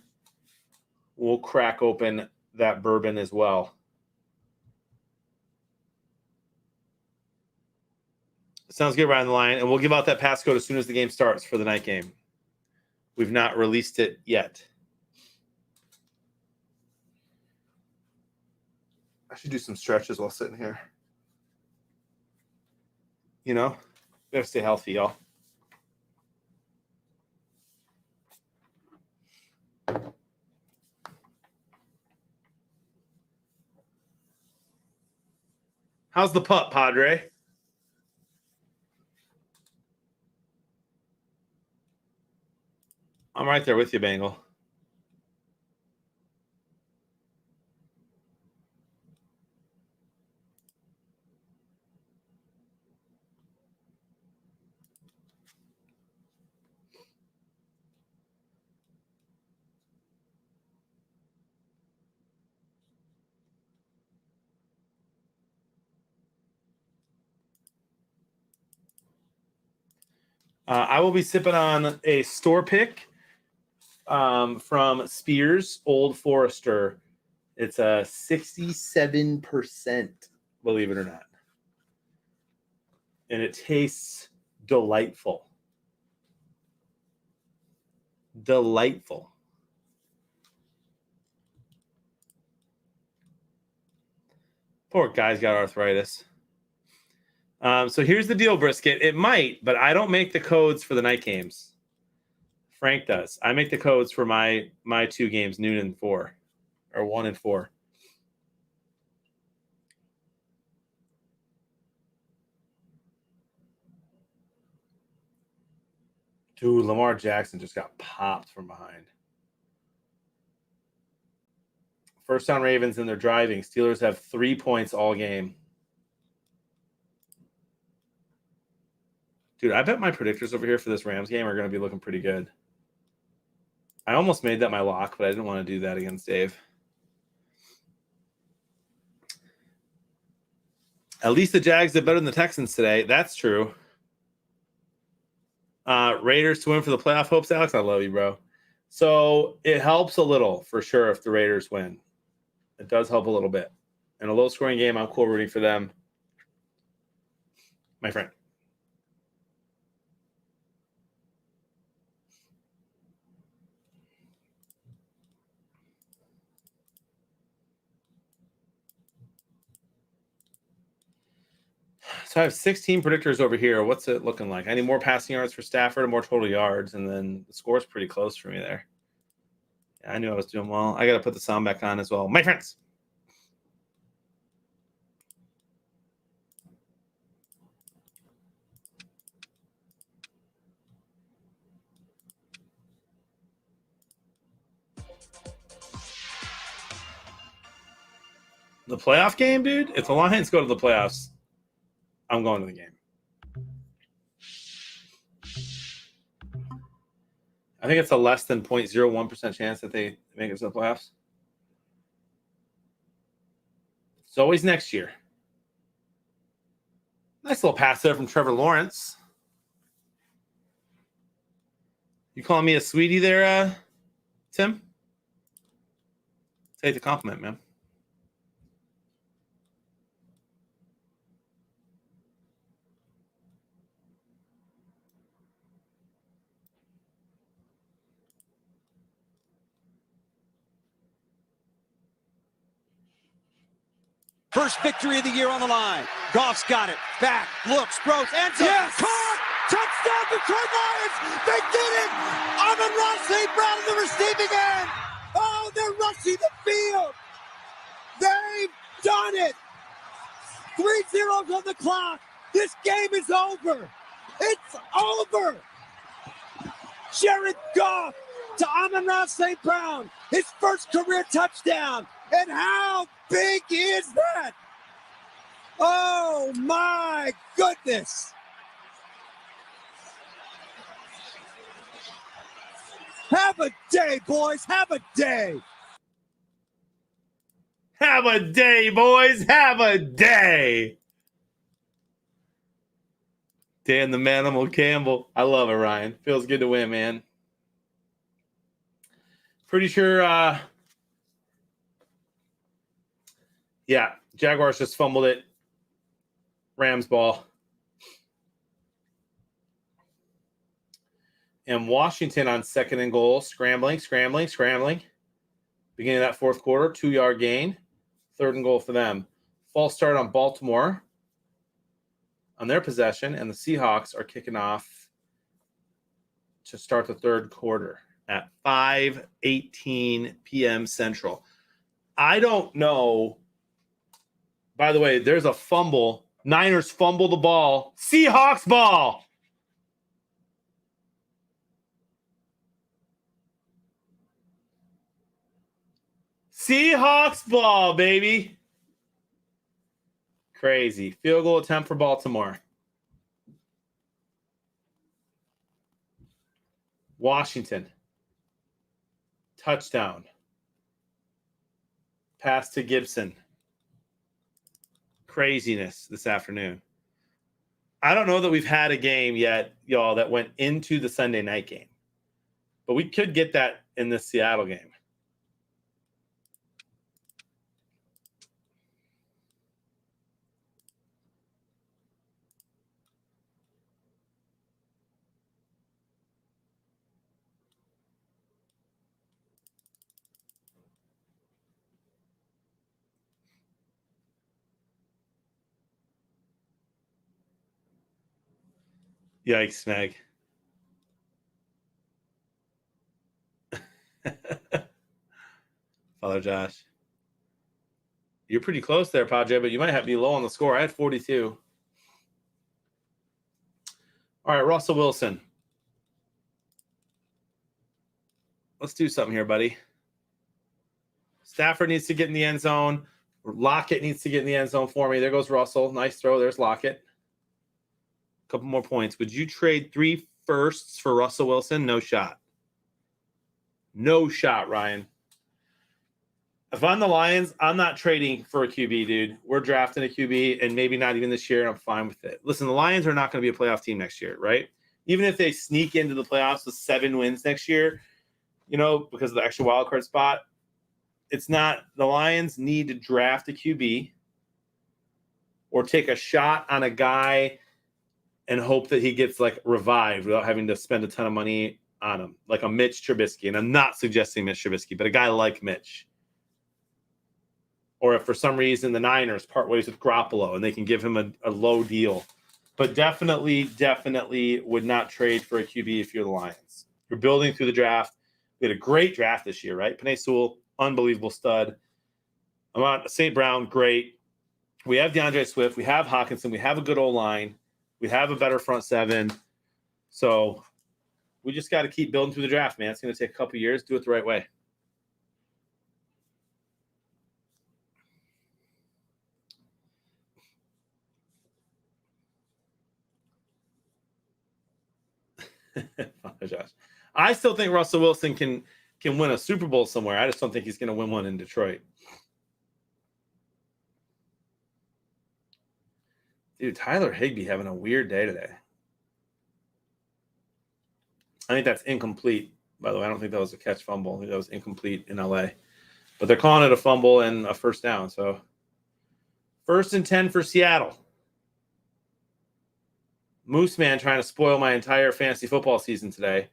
we'll crack open that bourbon as well. Sounds good, Ryan the Lion. And we'll give out that passcode as soon as the game starts for the night game. We've not released it yet. I should do some stretches while sitting here. We gotta stay healthy, y'all. How's the putt, Padre? I'm right there with you, Bengal. I will be sipping on a store pick from Spears Old Forester. It's a 67%, believe it or not. And it tastes delightful. Delightful. Poor guy's got arthritis. So here's the deal, Brisket. It might, but I don't make the codes for the night games. Frank does. I make the codes for my 2 games, noon and 4, or 1 and 4. Dude, Lamar Jackson just got popped from behind. First down Ravens, and they're driving. Steelers have 3 points all game. Dude, I bet my predictors over here for this Rams game are going to be looking pretty good. I almost made that my lock, but I didn't want to do that against Dave. At least the Jags did better than the Texans today. That's true. Raiders to win for the playoff hopes, Alex. I love you, bro. So it helps a little for sure if the Raiders win. It does help a little bit. In a low-scoring game, I'm cool rooting for them. My friend. So I have 16 predictors over here. What's it looking like? I need more passing yards for Stafford and more total yards, and then the score's pretty close for me there. Yeah, I knew I was doing well. I got to put the sound back on as well. My friends. The playoff game, dude? If the Lions go to the playoffs, I'm going to the game. I think it's a less than 0.01% chance that they make it to the playoffs. It's always next year. Nice little pass there from Trevor Lawrence. You calling me a sweetie there, Tim? Take the compliment, man. First victory of the year on the line. Goff's got it. Back, looks, throws, and yes! Caught! Touchdown, Detroit Lions! They did it! Amon-Ra St. Brown in the receiving end! Oh, they're rushing the field! They've done it! 3-0 on the clock. This game is over. It's over. Jared Goff to Amon-Ra St. Brown. His first career touchdown. And how big is that? Oh, my goodness. Have a day, boys. Have a day. Have a day, boys. Have a day. Dan the Manimal Campbell. I love it, Ryan. Feels good to win, man. Pretty sure, yeah, Jaguars just fumbled it. Rams ball. And Washington on 2nd and goal. Scrambling. Beginning of that fourth quarter, 2-yard gain. 3rd and goal for them. False start on Baltimore on their possession, and the Seahawks are kicking off to start the 3rd quarter at 5:18 p.m. Central. I don't know. By the way, there's a fumble. Niners fumble the ball. Seahawks ball. Seahawks ball, baby. Crazy. Field goal attempt for Baltimore. Washington. Touchdown. Pass to Gibson. Craziness this afternoon. I don't know that we've had a game yet, y'all, that went into the Sunday night game. But we could get that in this Seattle game. Yikes, Meg. Father Josh. You're pretty close there, Padre, but you might have to be low on the score. I had 42. All right, Russell Wilson. Let's do something here, buddy. Stafford needs to get in the end zone. Lockett needs to get in the end zone for me. There goes Russell. Nice throw. There's Lockett. A couple more points. Would you trade 3 firsts for Russell Wilson? No shot. No shot, Ryan. If I'm the Lions, I'm not trading for a QB, dude. We're drafting a QB, and maybe not even this year, and I'm fine with it. Listen, the Lions are not going to be a playoff team next year, right? Even if they sneak into the playoffs with 7 wins next year, because of the extra wild card spot, it's not – the Lions need to draft a QB or take a shot on a guy and hope that he gets, revived without having to spend a ton of money on him, like a Mitch Trubisky. And I'm not suggesting Mitch Trubisky, but a guy like Mitch. Or if for some reason the Niners part ways with Garoppolo and they can give him a low deal. But definitely would not trade for a QB if you're the Lions. You're building through the draft. We had a great draft this year, right? Penei Sewell, unbelievable stud. St. Brown, great. We have DeAndre Swift. We have Hawkinson. We have a good O-line. We have a better front seven. So we just got to keep building through the draft, man. It's going to take a couple years. Do it the right way. Josh. I still think Russell Wilson can win a Super Bowl somewhere. I just don't think he's going to win one in Detroit. Dude, Tyler Higbee having a weird day today. I think that's incomplete, by the way. I don't think that was a catch fumble. I think that was incomplete in LA. But they're calling it a fumble and a first down. So 1st and 10 for Seattle. Moose Man trying to spoil my entire fantasy football season today.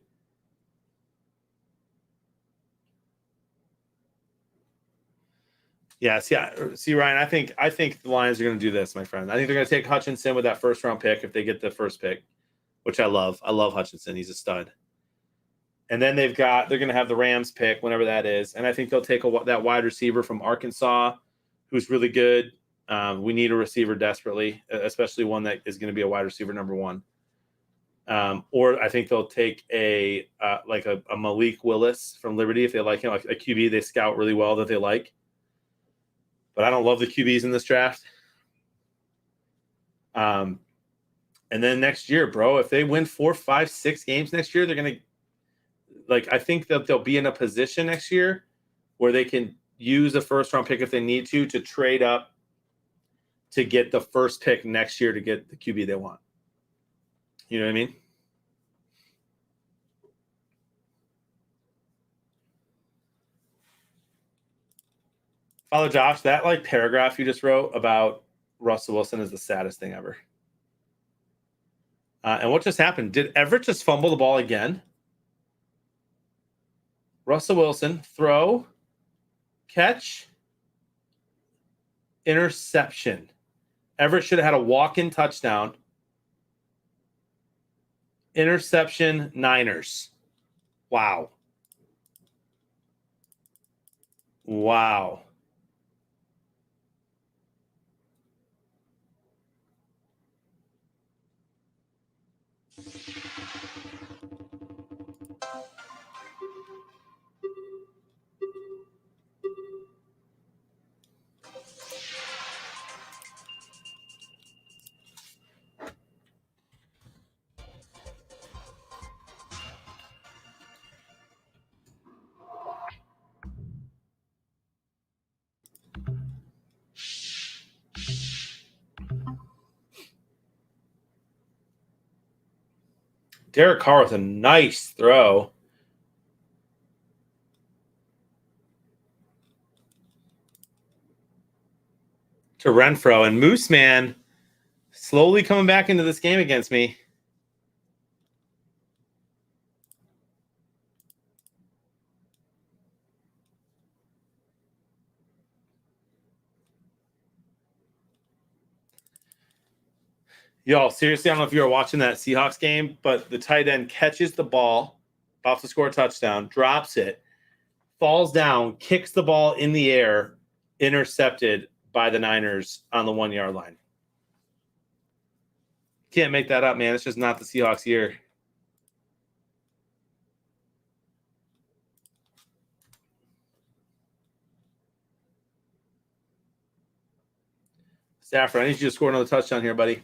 Yeah, see, Ryan, I think the Lions are going to do this, my friend. I think they're going to take Hutchinson with that first-round pick if they get the first pick, which I love. I love Hutchinson. He's a stud. And then they're going to have the Rams pick whenever that is, and I think they'll take that wide receiver from Arkansas, who's really good. We need a receiver desperately, especially one that is going to be a wide receiver number 1. Or I think they'll take a Malik Willis from Liberty if they like him, like a QB they scout really well that they like. But I don't love the QBs in this draft. And then next year, bro, if they win 4, 5, 6 games next year, they're going to I think that they'll be in a position next year where they can use a first-round pick if they need to trade up to get the first pick next year to get the QB they want. You know what I mean? Father Josh, that paragraph you just wrote about Russell Wilson is the saddest thing ever. And what just happened? Did Everett just fumble the ball again? Russell Wilson, throw, catch, interception. Everett should have had a walk-in touchdown. Interception, Niners. Wow. Wow. Derek Carr with a nice throw. To Renfro. And Moose Man slowly coming back into this game against me. Y'all, seriously, I don't know if you were watching that Seahawks game, but the tight end catches the ball, about to score a touchdown, drops it, falls down, kicks the ball in the air, intercepted by the Niners on the 1 yard line. Can't make that up, man. It's just not the Seahawks year. Stafford, I need you to score another touchdown here, buddy.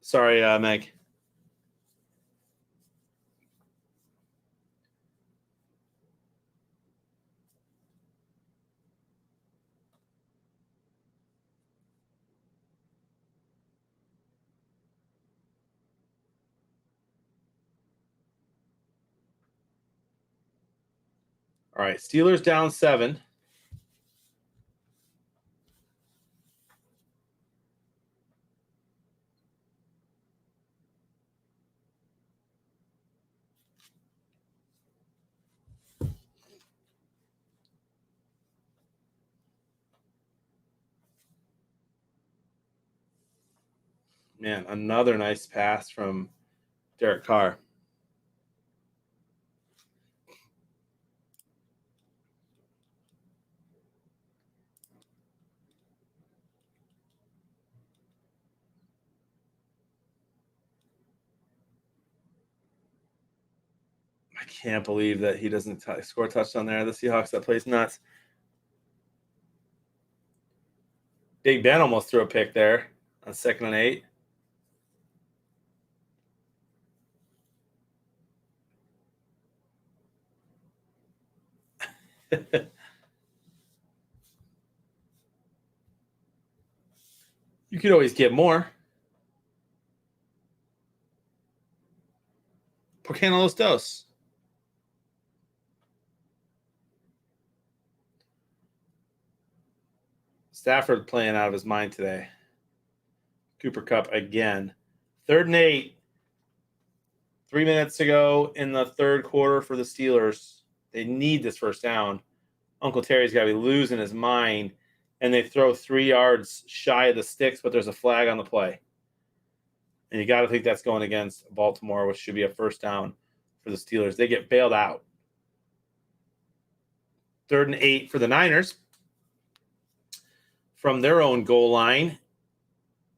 Sorry, Meg. All right, Steelers down 7. Man, another nice pass from Derek Carr. I can't believe that he doesn't score a touchdown there. The Seahawks, that plays nuts. Big Ben almost threw a pick there on 2nd and 8. You could always get more. ¿Por qué no los dos? Stafford playing out of his mind today. Cooper Kupp again. 3rd and 8. 3 minutes to go in the third quarter for the Steelers. They need this first down. Uncle Terry's got to be losing his mind. And they throw 3 yards shy of the sticks, but there's a flag on the play. And you got to think that's going against Baltimore, which should be a first down for the Steelers. They get bailed out. 3rd and 8 for the Niners from their own goal line.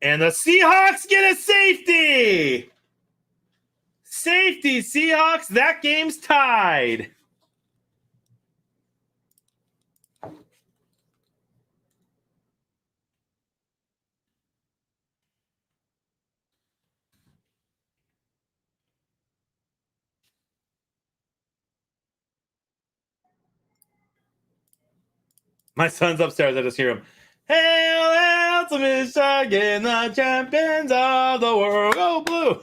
And the Seahawks get a safety. Safety, Seahawks. That game's tied. My son's upstairs. I just hear him. Hail, hail to Michigan, the champions of the world. Go blue.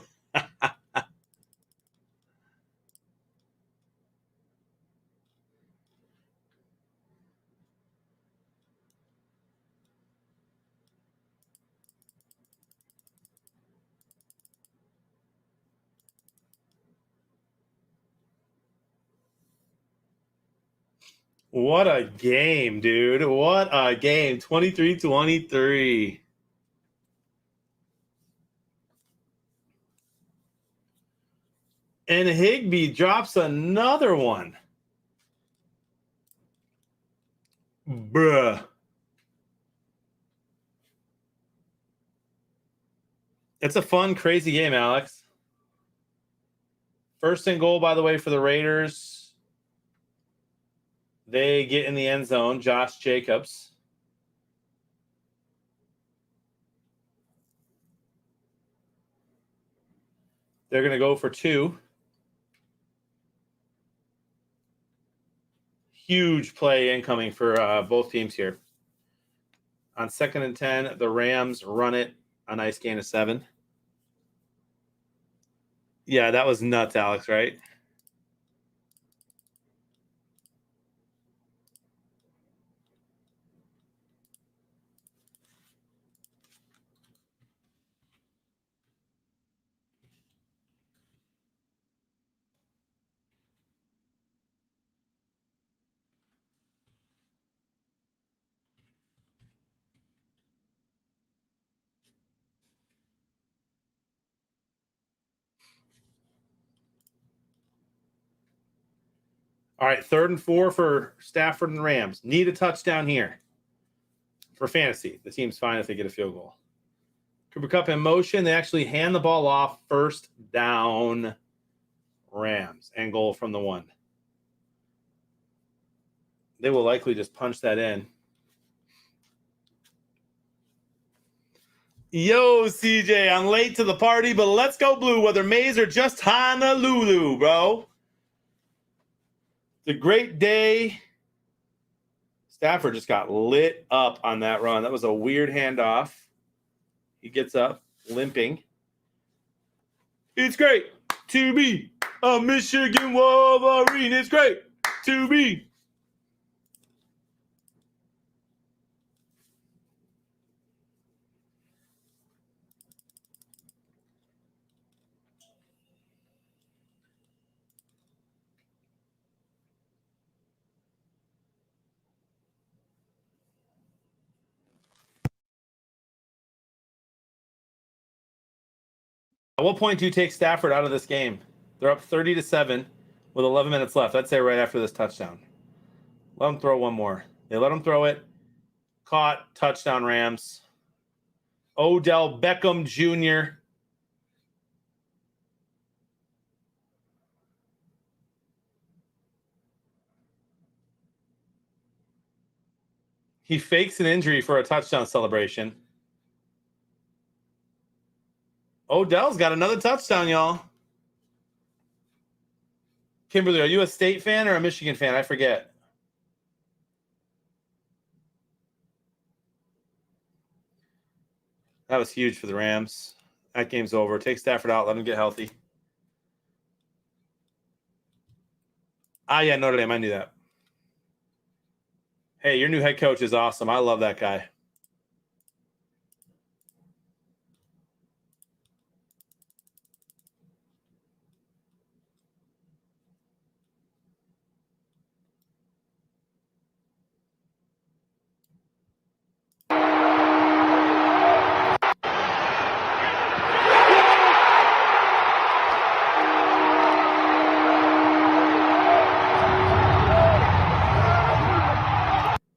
What a game, dude. What a game. 23-23. And Higbee drops another one. Bruh. It's a fun, crazy game, Alex. 1st and goal, by the way, for the Raiders. They get in the end zone. Josh Jacobs. They're going to go for 2. Huge play incoming for both teams here. On 2nd and 10, the Rams run it. A nice gain of 7. Yeah, that was nuts, Alex, right? All right, 3rd and 4 for Stafford and the Rams. Need a touchdown here for fantasy. The team's fine if they get a field goal. Cooper Kupp in motion. They actually hand the ball off. 1st down, Rams, and goal from the 1. They will likely just punch that in. Yo, CJ, I'm late to the party, but let's go blue, whether Mays or just Honolulu, bro. It's a great day. Stafford just got lit up on that run. That was a weird handoff. He gets up, limping. It's great to be a Michigan Wolverine. It's great to be. At what point do you take Stafford out of this game? They're up 30-7 with 11 minutes left. I'd say right after this touchdown. Let them throw one more. They let him throw it. Caught. Touchdown, Rams. Odell Beckham Jr. He fakes an injury for a touchdown celebration. Odell's got another touchdown, y'all. Kimberly, are you a State fan or a Michigan fan? I forget. That was huge for the Rams. That game's over. Take Stafford out. Let him get healthy. Yeah, Notre Dame. I knew that. Hey, your new head coach is awesome. I love that guy.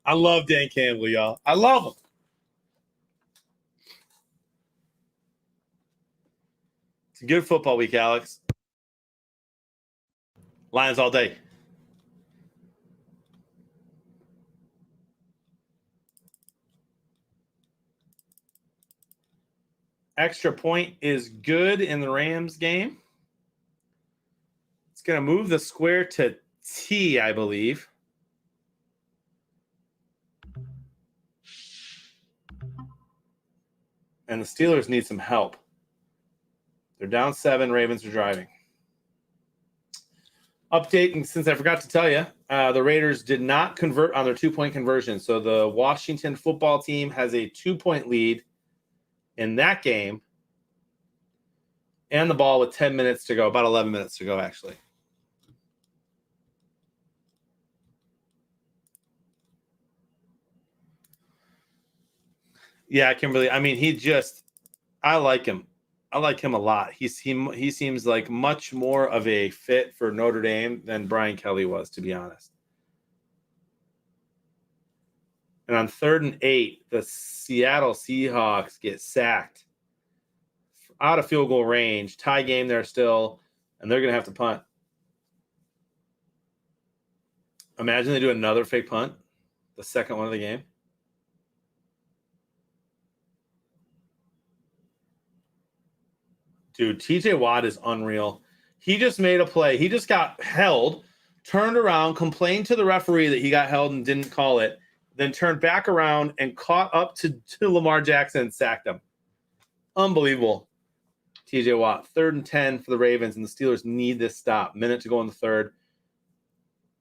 I love Dan Campbell, y'all. I love him. It's a good football week, Alex. Lions all day. Extra point is good in the Rams game. It's going to move the square to T, I believe. And the Steelers need some help. They're down 7. Ravens are driving. Update, and since I forgot to tell you, the Raiders did not convert on their 2-point conversion. So the Washington football team has a 2-point lead in that game. And the ball with 10 minutes to go, about 11 minutes to go, actually. Yeah, Kimberly. I mean, I like him. I like him a lot. He seems like much more of a fit for Notre Dame than Brian Kelly was, to be honest. And on 3rd and 8, the Seattle Seahawks get sacked out of field goal range. Tie game there still, and they're going to have to punt. Imagine they do another fake punt, the second one of the game. Dude, TJ Watt is unreal. He just made a play. He just got held, turned around, complained to the referee that he got held and didn't call it, then turned back around and caught up to Lamar Jackson and sacked him. Unbelievable. TJ Watt. 3rd and 10 for the Ravens, and the Steelers need this stop. Minute to go in the 3rd.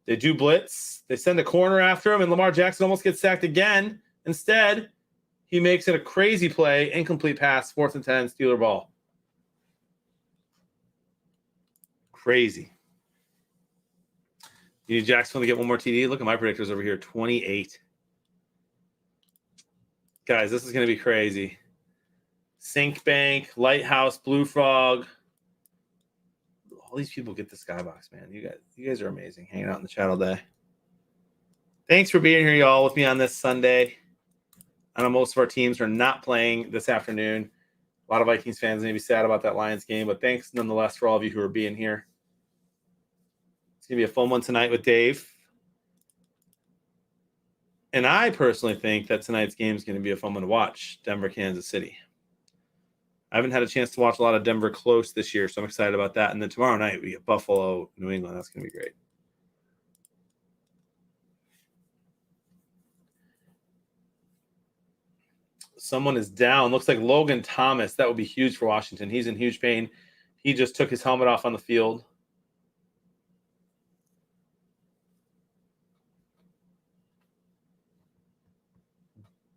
They do blitz. They send a corner after him, and Lamar Jackson almost gets sacked again. Instead, he makes it a crazy play, incomplete pass, 4th and 10, Steeler ball. Crazy. You need Jacksonville to get one more TD? Look at my predictors over here, 28. Guys, this is going to be crazy. Sink Bank, Lighthouse, Blue Frog. All these people get the Skybox, man. You guys are amazing. Hanging out in the chat all day. Thanks for being here, y'all, with me on this Sunday. I know most of our teams are not playing this afternoon. A lot of Vikings fans may be sad about that Lions game, but thanks nonetheless for all of you who are being here. It's going to be a fun one tonight with Dave. And I personally think that tonight's game is going to be a fun one to watch, Denver, Kansas City. I haven't had a chance to watch a lot of Denver close this year, so I'm excited about that. And then tomorrow night, we get Buffalo, New England. That's going to be great. Someone is down. Looks like Logan Thomas. That would be huge for Washington. He's in huge pain. He just took his helmet off on the field.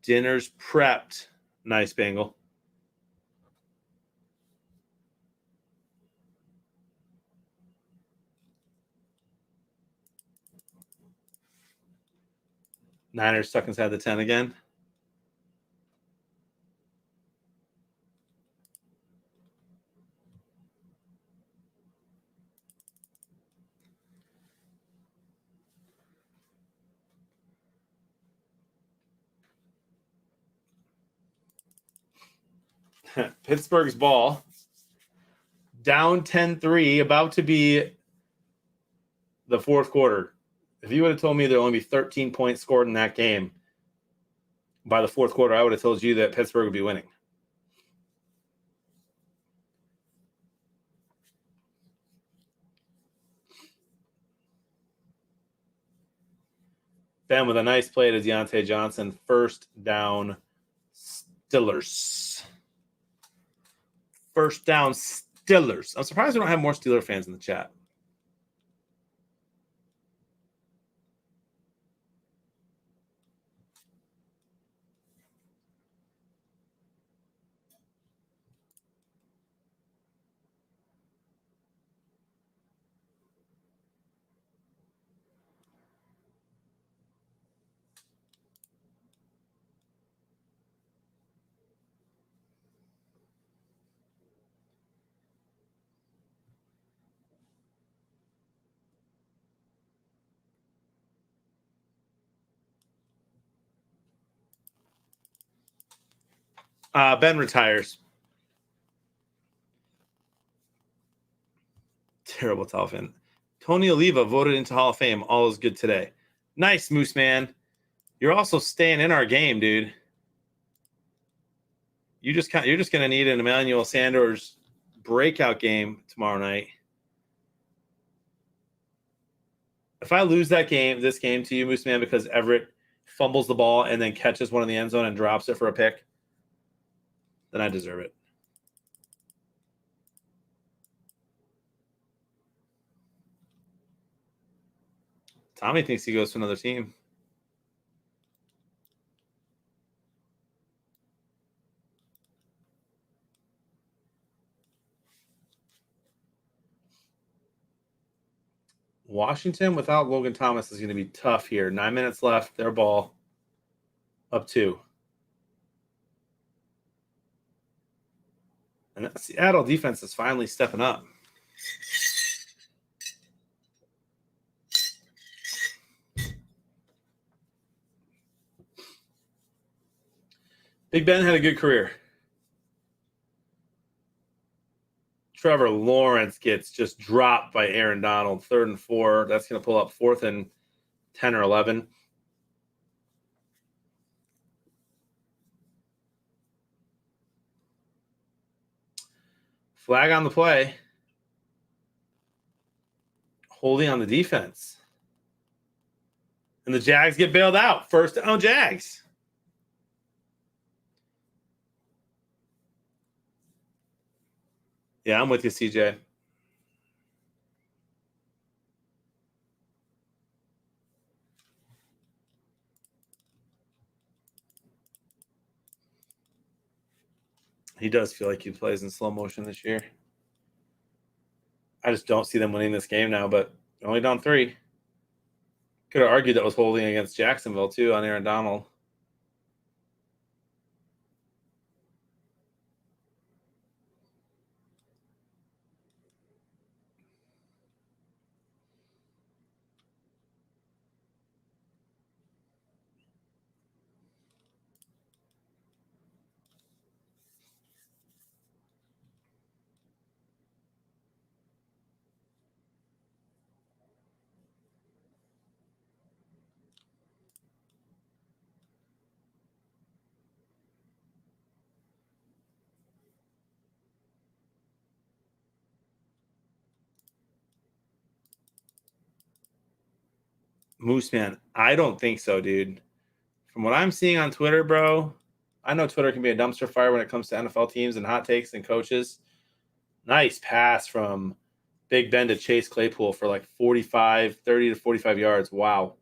Dinner's prepped. Nice, Bengal. Niners stuck inside the 10 again. Pittsburgh's ball. Down 10-3, about to be the fourth quarter. If you would have told me there'd only be 13 points scored in that game by the fourth quarter, I would have told you that Pittsburgh would be winning. Ben with a nice play to Deontay Johnson. First down, Steelers. First down, Steelers. I'm surprised we don't have more Steeler fans in the chat. Ben retires. Terrible Dolphin. Tony Oliva voted into Hall of Fame. All is good today. Nice, Moose Man. You're also staying in our game, dude. You're just going to need an Emmanuel Sanders breakout game tomorrow night. If I lose this game to you, Moose Man, because Everett fumbles the ball and then catches one in the end zone and drops it for a pick, then I deserve it. Tommy thinks he goes to another team. Washington without Logan Thomas is going to be tough here. 9 minutes left. Their ball up 2. And that Seattle defense is finally stepping up. Big Ben had a good career. Trevor Lawrence gets just dropped by Aaron Donald. 3rd and 4. That's going to pull up 4th and 10 or 11. Flag on the play. Holding on the defense. And the Jags get bailed out. First down, Jags. Yeah, I'm with you, CJ. He does feel like he plays in slow motion this year. I just don't see them winning this game now, but only down 3. Could have argued that was holding against Jacksonville, too, on Aaron Donald. Moose Man, I don't think so, dude. From what I'm seeing on Twitter, bro, I know Twitter can be a dumpster fire when it comes to NFL teams and hot takes and coaches. Nice pass from Big Ben to Chase Claypool for like 30 to 45 yards. Wow.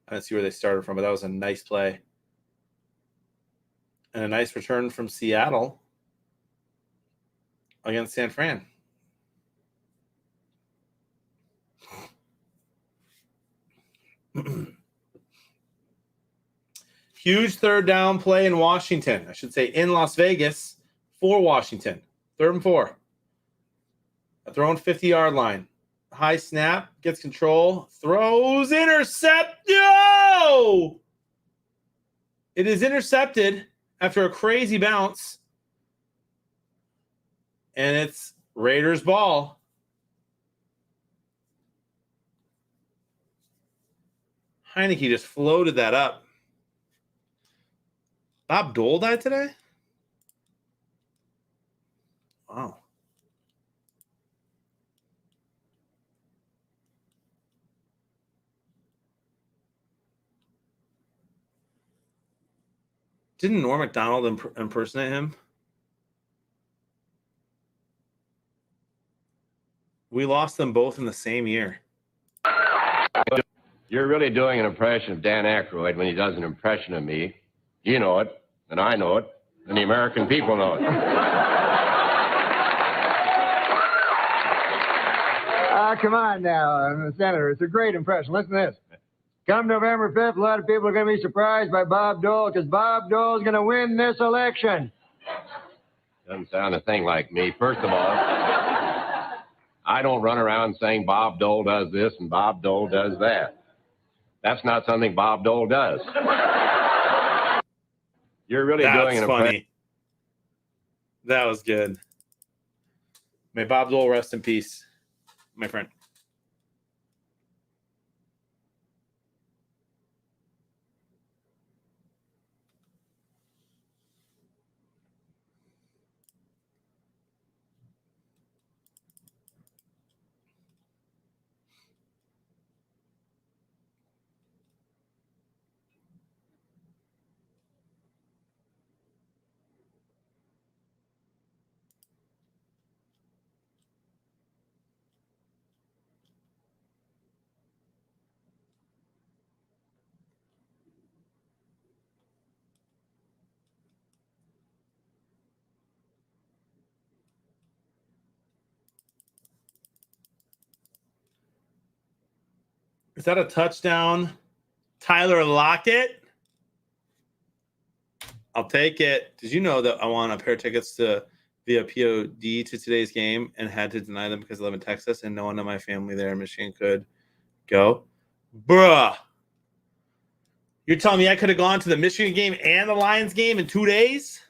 I didn't see where they started from, but that was a nice play. And a nice return from Seattle against San Fran. Huge third down play in Washington. I should say in Las Vegas for Washington. 3rd and 4. A throw on 50-yard line. High snap, gets control, throws, intercept. No! It is intercepted after a crazy bounce. And it's Raiders ball. Heineke just floated that up. Bob Dole died today? Wow. Didn't Norm Macdonald impersonate him? We lost them both in the same year. You're really doing an impression of Dan Aykroyd when he does an impression of me. You know it, and I know it, and the American people know it. Come on now, Senator. It's a great impression. Listen to this. Come November 5th, a lot of people are going to be surprised by Bob Dole because Bob Dole is going to win this election. Doesn't sound a thing like me. First of all, I don't run around saying Bob Dole does this and Bob Dole does that. That's not something Bob Dole does. You're really doing an funny. That was good. May Bob Dole rest in peace, my friend. Is that a touchdown? Tyler Lockett? I'll take it. Did you know that I won a pair of tickets to via POD to today's game and had to deny them because I live in Texas and no one in my family there in Michigan could go? Bruh. You're telling me I could have gone to the Michigan game and the Lions game in 2 days?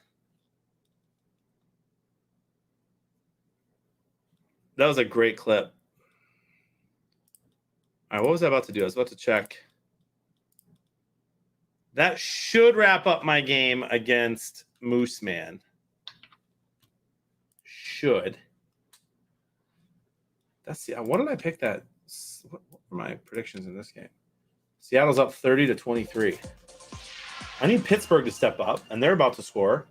That was a great clip. All right, what was I about to do? I was about to check. That should wrap up my game against Moose Man. Should. What did I pick that? What were my predictions in this game? Seattle's up 30-23. I need Pittsburgh to step up, and they're about to score.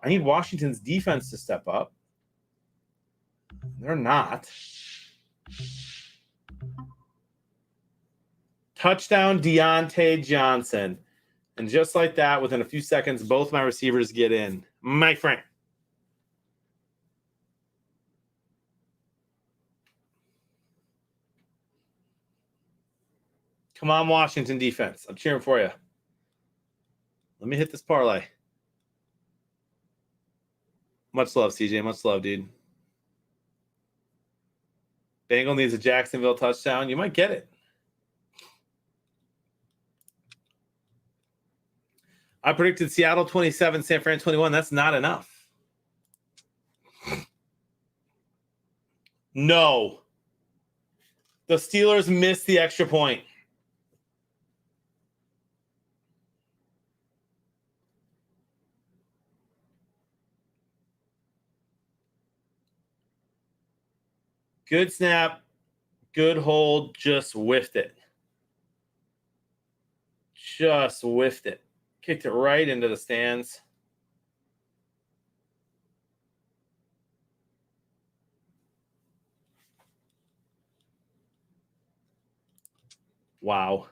I need Washington's defense to step up. They're not. Touchdown, Deontay Johnson. And just like that, within a few seconds, both my receivers get in. My friend. Come on, Washington defense. I'm cheering for you. Let me hit this parlay. Much love, CJ. Much love, dude. Bengal needs a Jacksonville touchdown. You might get it. I predicted Seattle 27, San Fran 21. That's not enough. No. The Steelers missed the extra point. Good snap. Good hold, just whiffed it. Just whiffed it. Kicked it right into the stands. Wow.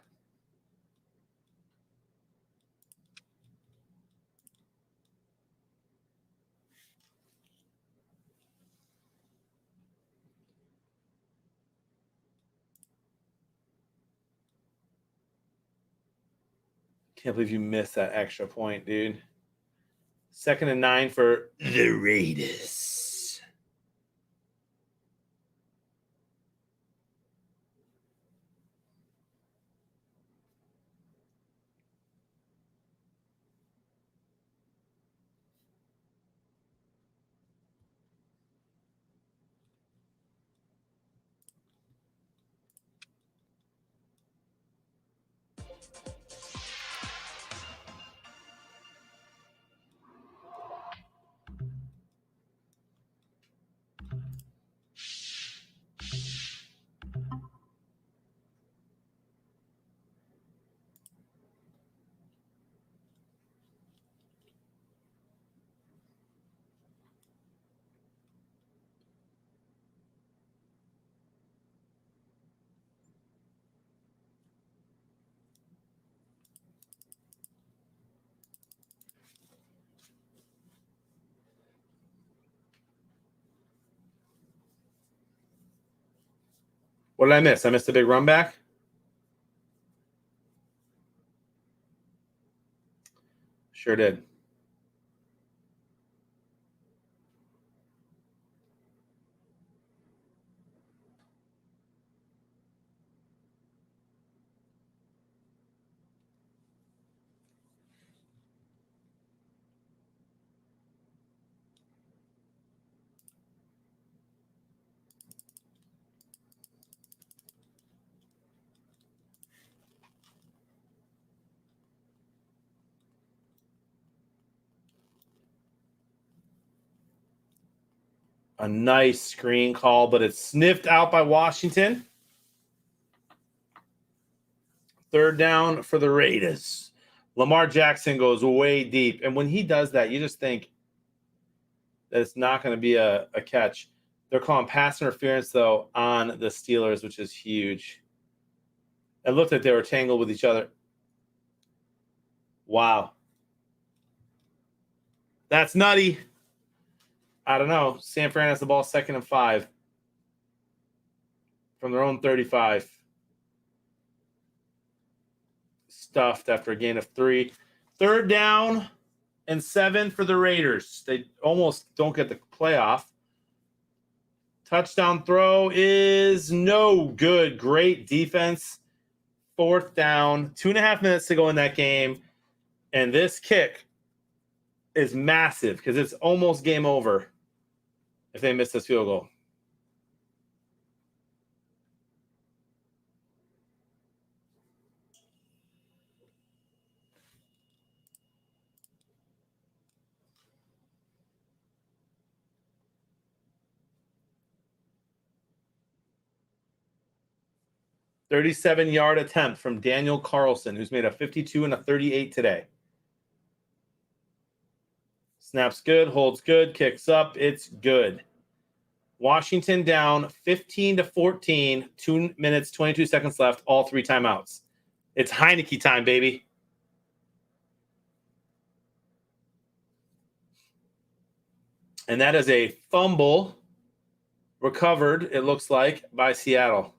Can't believe you missed that extra point, dude. 2nd and 9 for the Raiders. What did I miss? I missed a big run back? Sure did. A nice screen call, but it's sniffed out by Washington. 3rd down for the Raiders. Lamar Jackson goes way deep. And when he does that, you just think that it's not going to be a catch. They're calling pass interference, though, on the Steelers, which is huge. It looked like they were tangled with each other. Wow. That's nutty. I don't know. San Fran has the ball 2nd and 5 from their own 35. Stuffed after a gain of 3. 3rd down and 7 for the Raiders. They almost don't get the playoff. Touchdown throw is no good. Great defense. 4th down. 2.5 minutes to go in that game. And this kick is massive because it's almost game over if they miss this field goal. "37-yard attempt from Daniel Carlson, who's made a 52 and a 38 today. Snaps good, holds good, kicks up. It's good. Washington down 15-14, 2 minutes, 22 seconds left, all 3 timeouts. It's Heineke time, baby. And that is a fumble recovered, it looks like, by Seattle.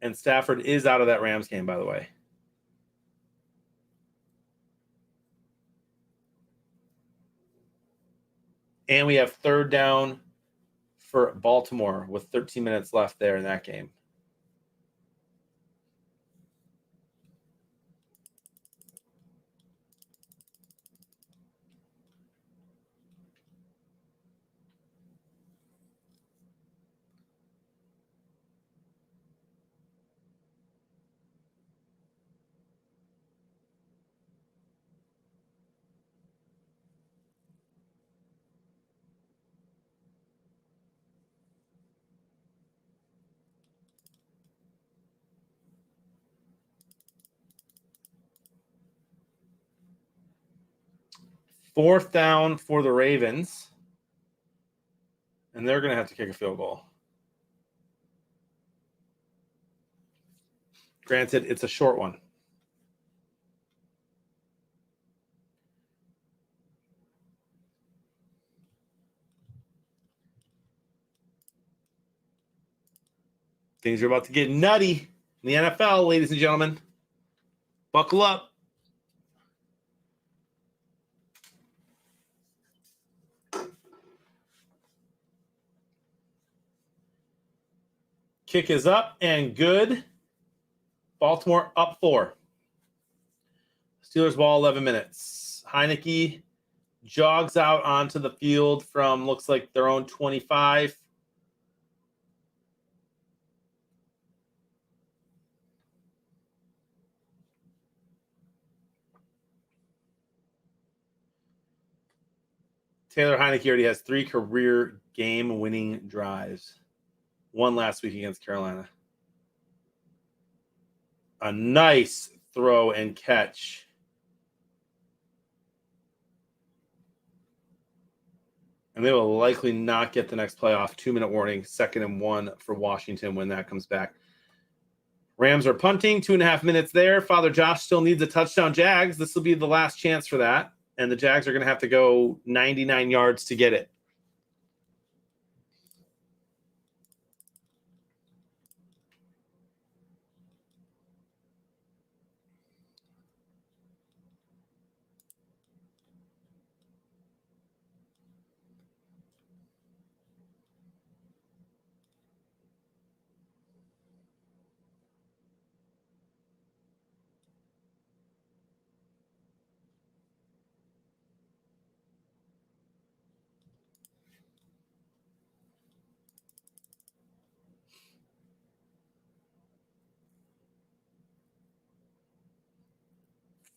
And Stafford is out of that Rams game, by the way. And we have 3rd down for Baltimore with 13 minutes left there in that game. 4th down for the Ravens. And they're going to have to kick a field goal. Granted, it's a short one. Things are about to get nutty in the NFL, ladies and gentlemen. Buckle up. Kick is up and good. Baltimore up 4. Steelers ball 11 minutes. Heineke jogs out onto the field from looks like their own 25. Taylor Heineke already has 3 career game-winning drives. 1 last week against Carolina. A nice throw and catch. And they will likely not get the next playoff. 2-minute warning, 2nd and 1 for Washington when that comes back. Rams are punting, 2.5 minutes there. Father Josh still needs a touchdown. Jags, this will be the last chance for that. And the Jags are going to have to go 99 yards to get it.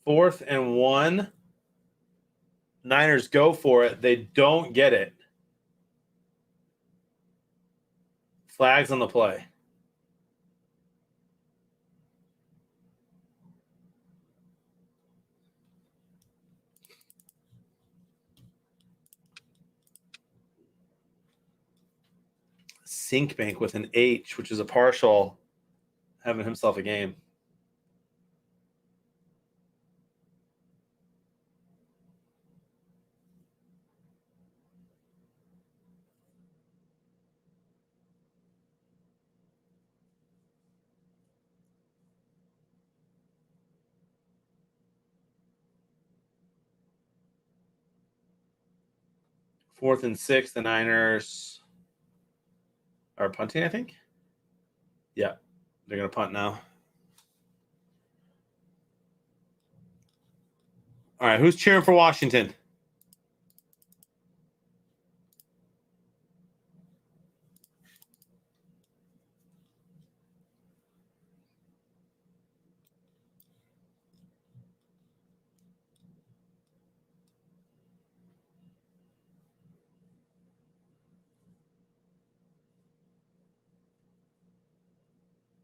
Fourth and 1. Niners go for it. They don't get it. Flags on the play. Sinkbank with an H, which is a partial, having himself a game. Fourth and 6, the Niners are punting, I think. Yeah, they're going to punt now. All right, who's cheering for Washington?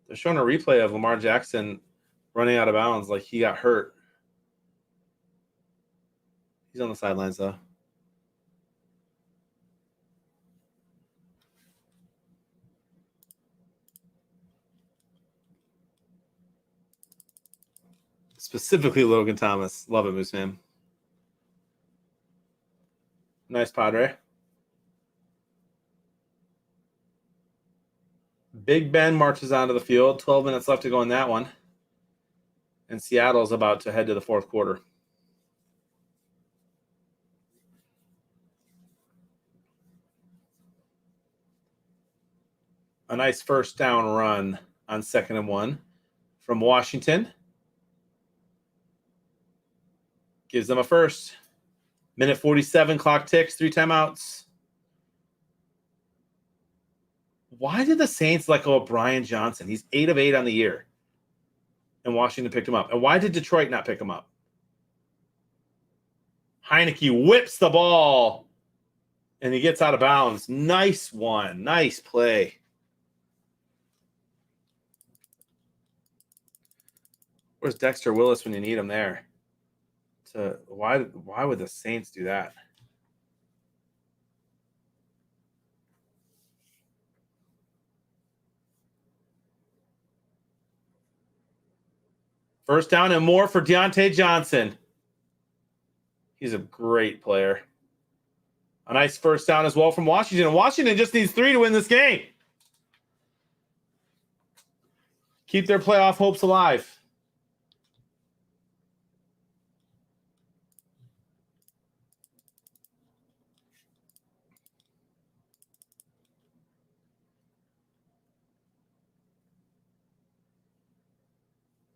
They're showing a replay of Lamar Jackson running out of bounds like he got hurt. He's on the sidelines, though. Specifically Logan Thomas. Love it, Moose Man. Nice, Padre. Big Ben marches onto the field. 12 minutes left to go in that one. And Seattle's about to head to the fourth quarter. A nice first down run on 2nd and 1 from Washington. Gives them a first. Minute 47, clock ticks, 3 timeouts. Why did the Saints let go of Brian Johnson? He's 8 of 8 on the year. And Washington picked him up. And why did Detroit not pick him up? Heineke whips the ball. And he gets out of bounds. Nice one. Nice play. Where's Dexter Willis when you need him there? to why would the Saints do that? First down and more for Deontay Johnson. He's a great player. A nice first down as well from Washington. And Washington just needs 3 to win this game. Keep their playoff hopes alive.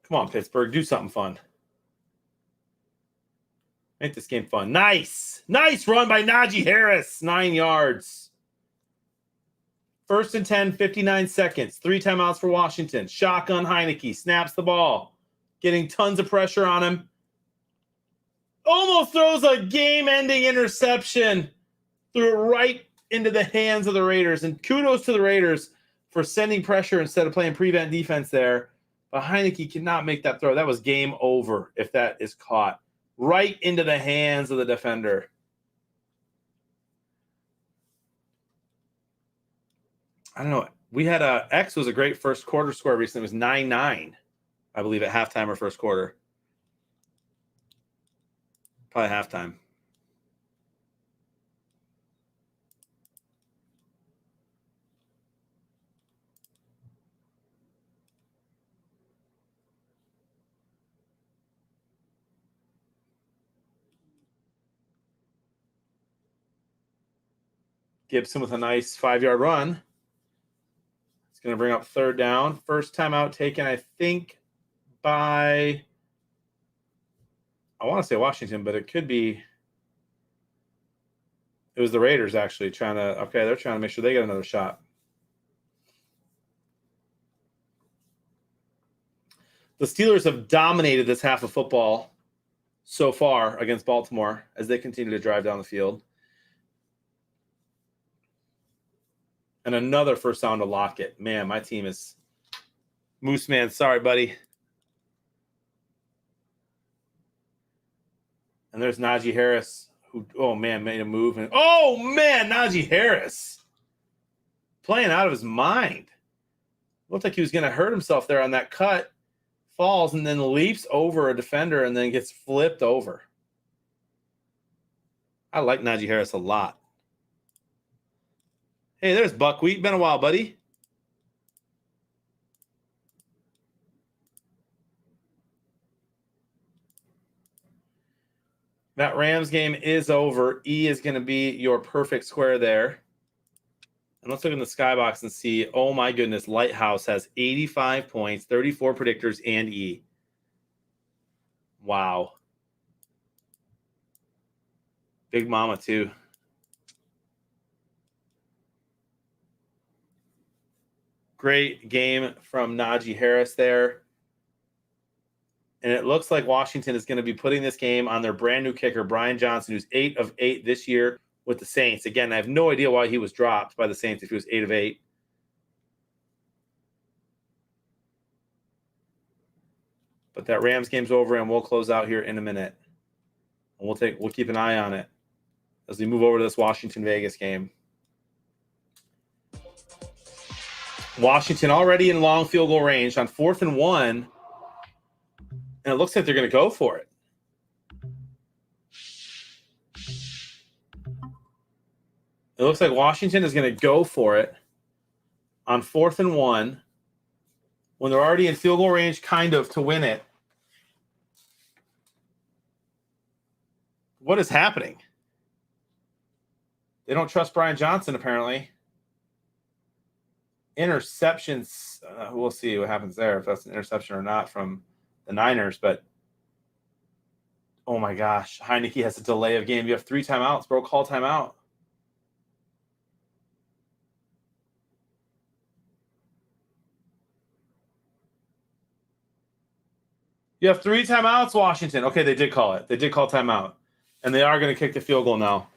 Come on, Pittsburgh. Do something fun. Make this game fun. Nice. Nice run by Najee Harris. 9 yards. First and 10, 59 seconds. 3 timeouts for Washington. Shotgun Heineke. Snaps the ball. Getting tons of pressure on him. Almost throws a game-ending interception. Threw it right into the hands of the Raiders. And kudos to the Raiders for sending pressure instead of playing prevent defense there. But Heineke cannot make that throw. That was game over if that is caught. Right into the hands of the defender. I don't know. We had X was a great first quarter score recently. It was 9-9, I believe, at halftime or first quarter. Probably halftime. Gibson with a nice 5-yard run. It's going to bring up third down. First timeout taken, I think, by, I want to say Washington, but it could be, it was the Raiders actually trying to, okay, they're trying to make sure they get another shot. The Steelers have dominated this half of football so far against Baltimore as they continue to drive down the field. And another first down to Lockett. Man, my team is Moose Man. Sorry, buddy. And there's Najee Harris, who, oh, man, made a move. And, oh, man, Najee Harris. Playing out of his mind. Looked like he was going to hurt himself there on that cut. Falls and then leaps over a defender and then gets flipped over. I like Najee Harris a lot. Hey, there's Buckwheat. Been a while, buddy. That Rams game is over. E is going to be your perfect square there. And let's look in the skybox and see. Oh, my goodness. Lighthouse has 85 points, 34 predictors, and E. Wow. Big Mama, too. Great game from Najee Harris there. And it looks like Washington is going to be putting this game on their brand new kicker, Brian Johnson, who's 8 of 8 this year with the Saints. Again, I have no idea why he was dropped by the Saints if he was 8 of 8. But that Rams game's over, and we'll close out here in a minute. And we'll keep an eye on it as we move over to this Washington-Vegas game. Washington already in long field goal range on 4th and 1. And it looks like they're going to go for it. It looks like Washington is going to go for it on 4th and 1 when they're already in field goal range kind of to win it. What is happening? They don't trust Brian Johnson, apparently. Interceptions, we'll see what happens there, if that's an interception or not from the Niners. But, oh my gosh, Heineke has a delay of game. You have 3 timeouts, bro. Call timeout. You have 3 timeouts, Washington. Okay, they did call it. They did call timeout. And they are going to kick the field goal now.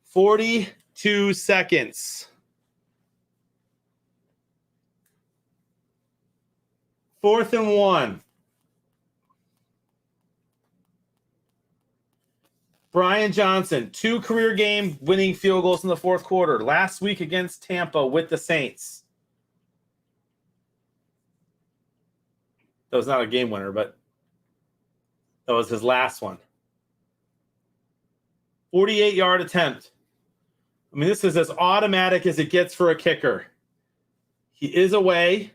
42 seconds. 4th and 1. Brian Johnson, 2 career game winning field goals in the fourth quarter. Last week against Tampa with the Saints. That was not a game winner, but that was his last one. 48-yard attempt. I mean, this is as automatic as it gets for a kicker. He is away.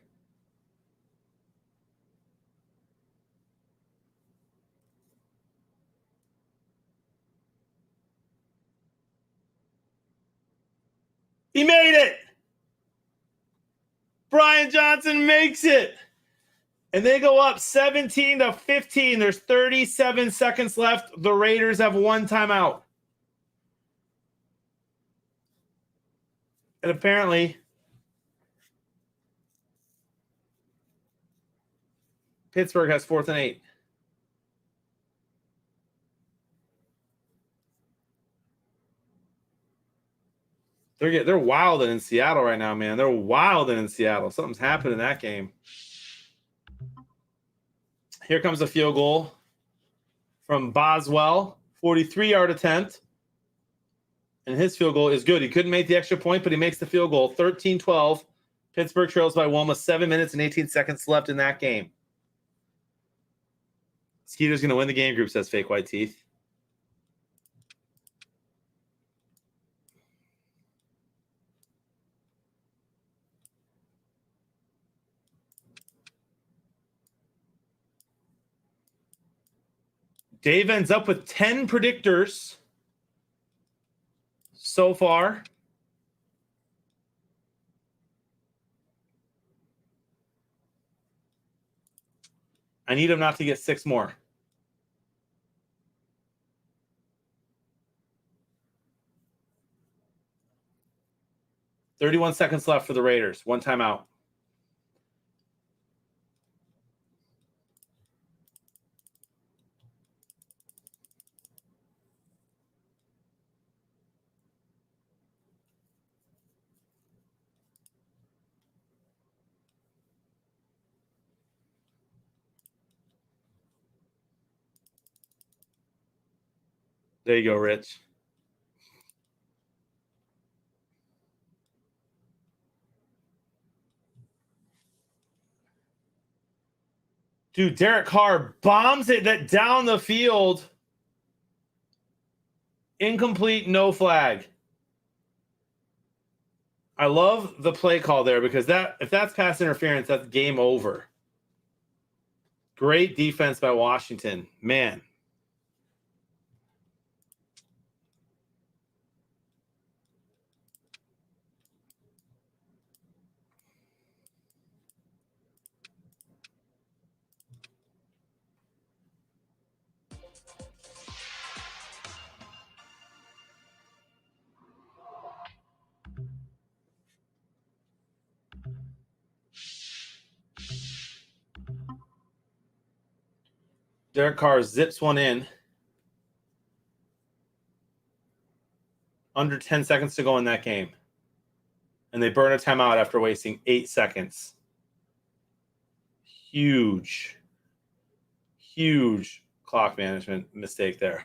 He made it. Brian Johnson makes it. And they go up 17-15. There's 37 seconds left. The Raiders have 1 timeout. And apparently, Pittsburgh has 4th and 8. They're wilding in Seattle right now, man. They're wilding in Seattle. Something's happened in that game. Here comes a field goal from Boswell. 43-yard attempt. And his field goal is good. He couldn't make the extra point, but he makes the field goal. 13-12. Pittsburgh trails by 1 with 7 minutes and 18 seconds left in that game. Skeeter's going to win the game group, says Fake White Teeth. Dave ends up with 10 predictors so far. I need him not to get 6 more. $31 seconds left for the Raiders. 1 timeout. There you go, Rich. Dude, Derek Carr bombs it down the field. Incomplete, no flag. I love the play call there because if that's pass interference, that's game over. Great defense by Washington. Man. Derek Carr zips one in. Under 10 seconds to go in that game. And they burn a timeout after wasting 8 seconds. Huge clock management mistake there.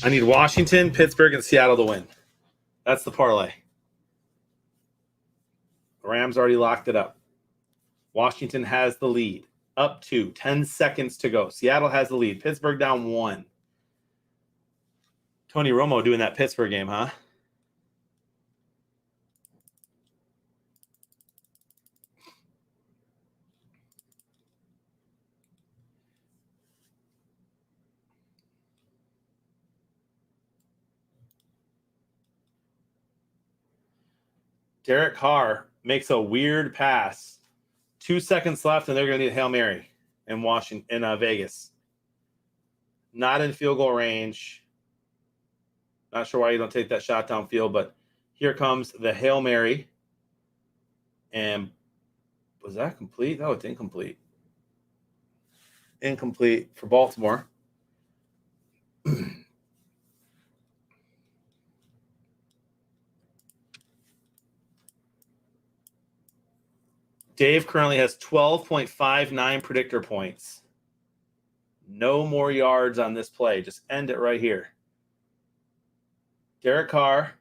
I need Washington, Pittsburgh, and Seattle to win. That's the parlay. The Rams already locked it up. Washington has the lead. Up to 10 seconds to go. Seattle has the lead. Pittsburgh down 1. Tony Romo doing that Pittsburgh game, huh? Derek Carr makes a weird pass 2 seconds left, and they're going to need a Hail Mary in Washington, in Vegas. Not in field goal range. Not sure why you don't take that shot downfield, but here comes the Hail Mary. And was that complete? Oh, it's incomplete. Incomplete for Baltimore. Dave currently has 12.59 predictor points. No more yards on this play. Just end it right here. Derek Carr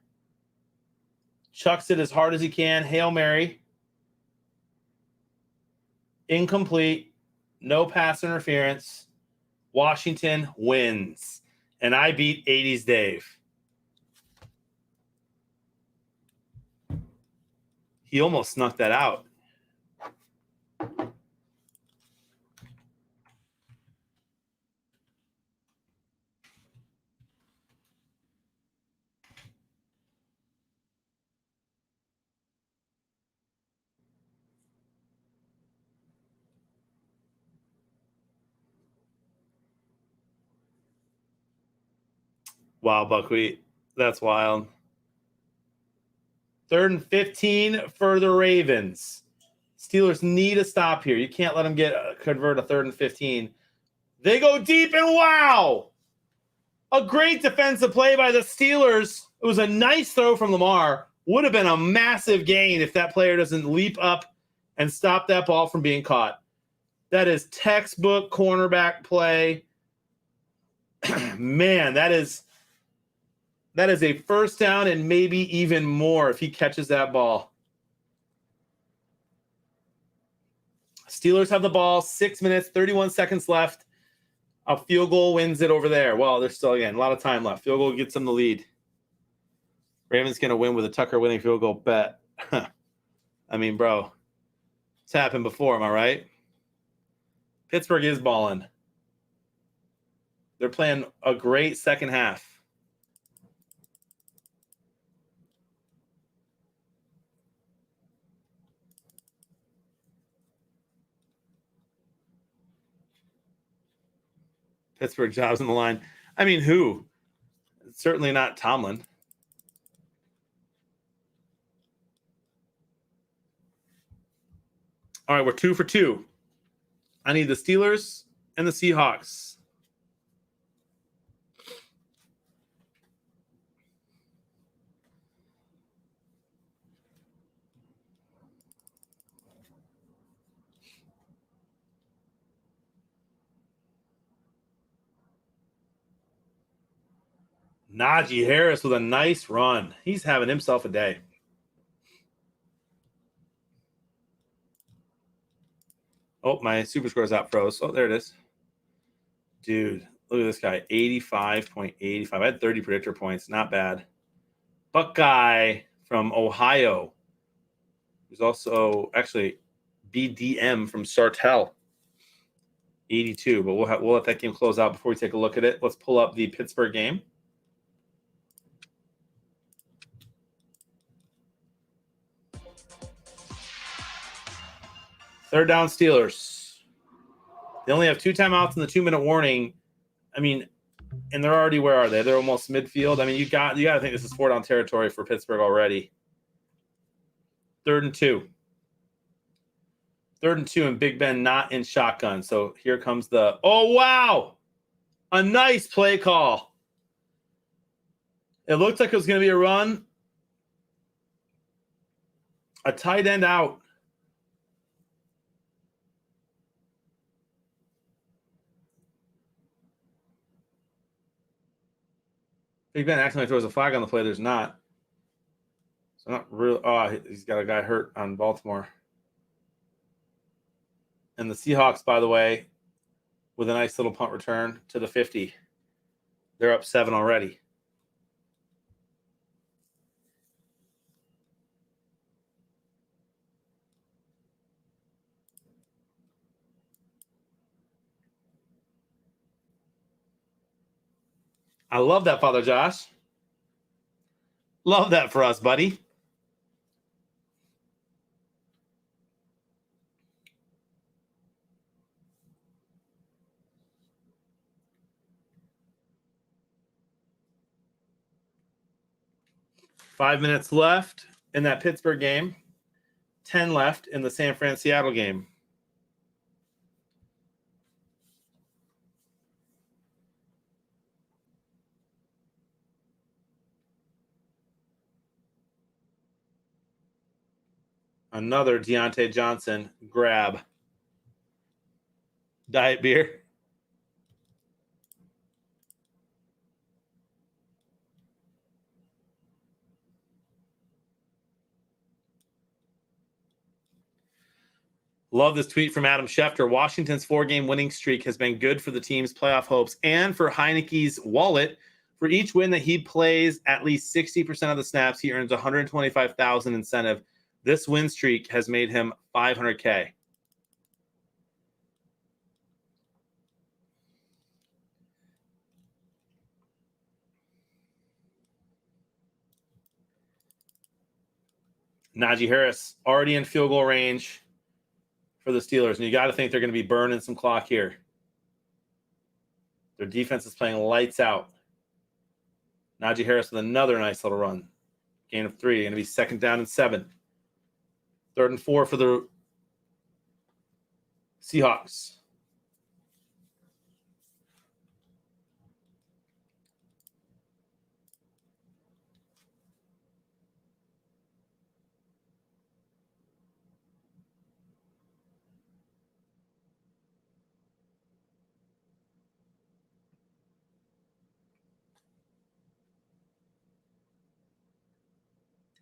chucks it as hard as he can. Hail Mary. Incomplete. No pass interference. Washington wins. And I beat 80s Dave. He almost snuck that out. Wow, Buckwheat. That's wild. 3rd and 15 for the Ravens. Steelers need a stop here. You can't let them convert a 3rd and 15. They go deep, and wow! A great defensive play by the Steelers. It was a nice throw from Lamar. Would have been a massive gain if that player doesn't leap up and stop that ball from being caught. That is textbook cornerback play. Man, that is a first down and maybe even more if he catches that ball. Steelers have the ball, 6 minutes, 31 seconds left. A field goal wins it over there. Well, there's still, again, a lot of time left. Field goal gets them the lead. Ravens going to win with a Tucker winning field goal bet. I mean, bro, it's happened before, am I right? Pittsburgh is balling. They're playing a great second half. Pittsburgh jobs on the line. I mean, who? Certainly not Tomlin. All right, we're 2 for 2. I need the Steelers and the Seahawks. Najee Harris with a nice run. He's having himself a day. Oh, my super score's out froze. Oh, there it is. Dude, look at this guy. 85.85. I had 30 predictor points. Not bad. Buckeye from Ohio. He's also actually BDM from Sartell. 82. But we'll let that game close out before we take a look at it. Let's pull up the Pittsburgh game. Third down Steelers. They only have 2 timeouts in the 2-minute warning. I mean, and they're already, where are they? They're almost midfield. I mean, you got to think this is 4-down territory for Pittsburgh already. 3rd and 2. 3rd and 2, and Big Ben not in shotgun. So here comes the, oh, wow. A nice play call. It looked like it was going to be a run. A tight end out. Big Ben accidentally throws a flag on the play. There's not. So not real. Oh, he's got a guy hurt on Baltimore. And the Seahawks, by the way, with a nice little punt return to the 50. They're up 7 already. I love that, Father Josh. Love that for us, buddy. 5 minutes left in that Pittsburgh game. 10 left in the San Fran Seattle game. Another Deontay Johnson grab. Diet beer. Love this tweet from Adam Schefter. Washington's 4-game winning streak has been good for the team's playoff hopes and for Heineke's wallet. For each win that he plays at least 60% of the snaps, he earns $125,000 incentive. This win streak has made him $500K. Najee Harris already in field goal range for the Steelers, and you got to think they're going to be burning some clock here. Their defense is playing lights out. Najee Harris with another nice little run. Gain of 3. Going to be 2nd down and 7. 3rd and 4 for the Seahawks.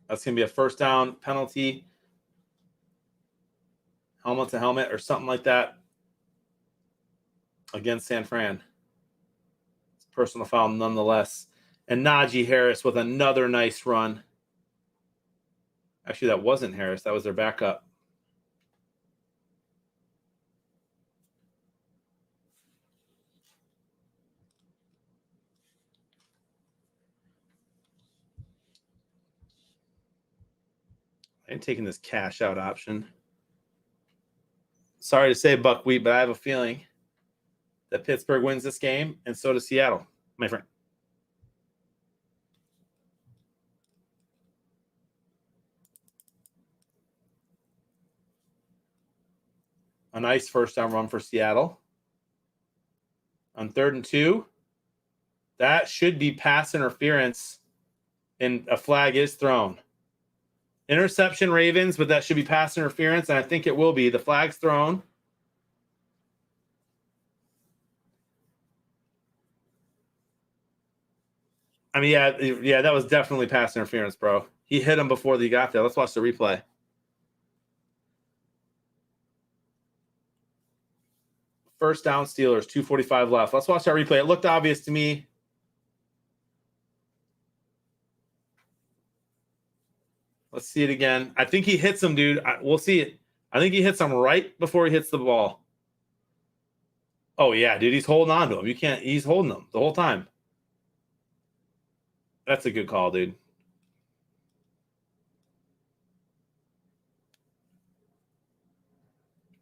That's going to be a 1st down penalty. Helmet to helmet or something like that against San Fran. It's a personal foul nonetheless. And Najee Harris with another nice run. Actually, that wasn't Harris. That was their backup. I'm taking this cash out option. Sorry to say, Buckwheat, but I have a feeling that Pittsburgh wins this game, and so does Seattle, my friend. A nice 1st down run for Seattle. On 3rd and 2, that should be pass interference, and a flag is thrown. Interception, Ravens, but that should be pass interference, and I think it will be. The flag's thrown. I mean, yeah, that was definitely pass interference, bro. He hit him before he got there. Let's watch the replay. First down, Steelers, 2:45 left. Let's watch that replay. It looked obvious to me. Let's see it again. I think he hits him, dude. We'll see it. I think he hits him right before he hits the ball. Oh, yeah, dude. He's holding on to him. You can't. He's holding him the whole time. That's a good call, dude.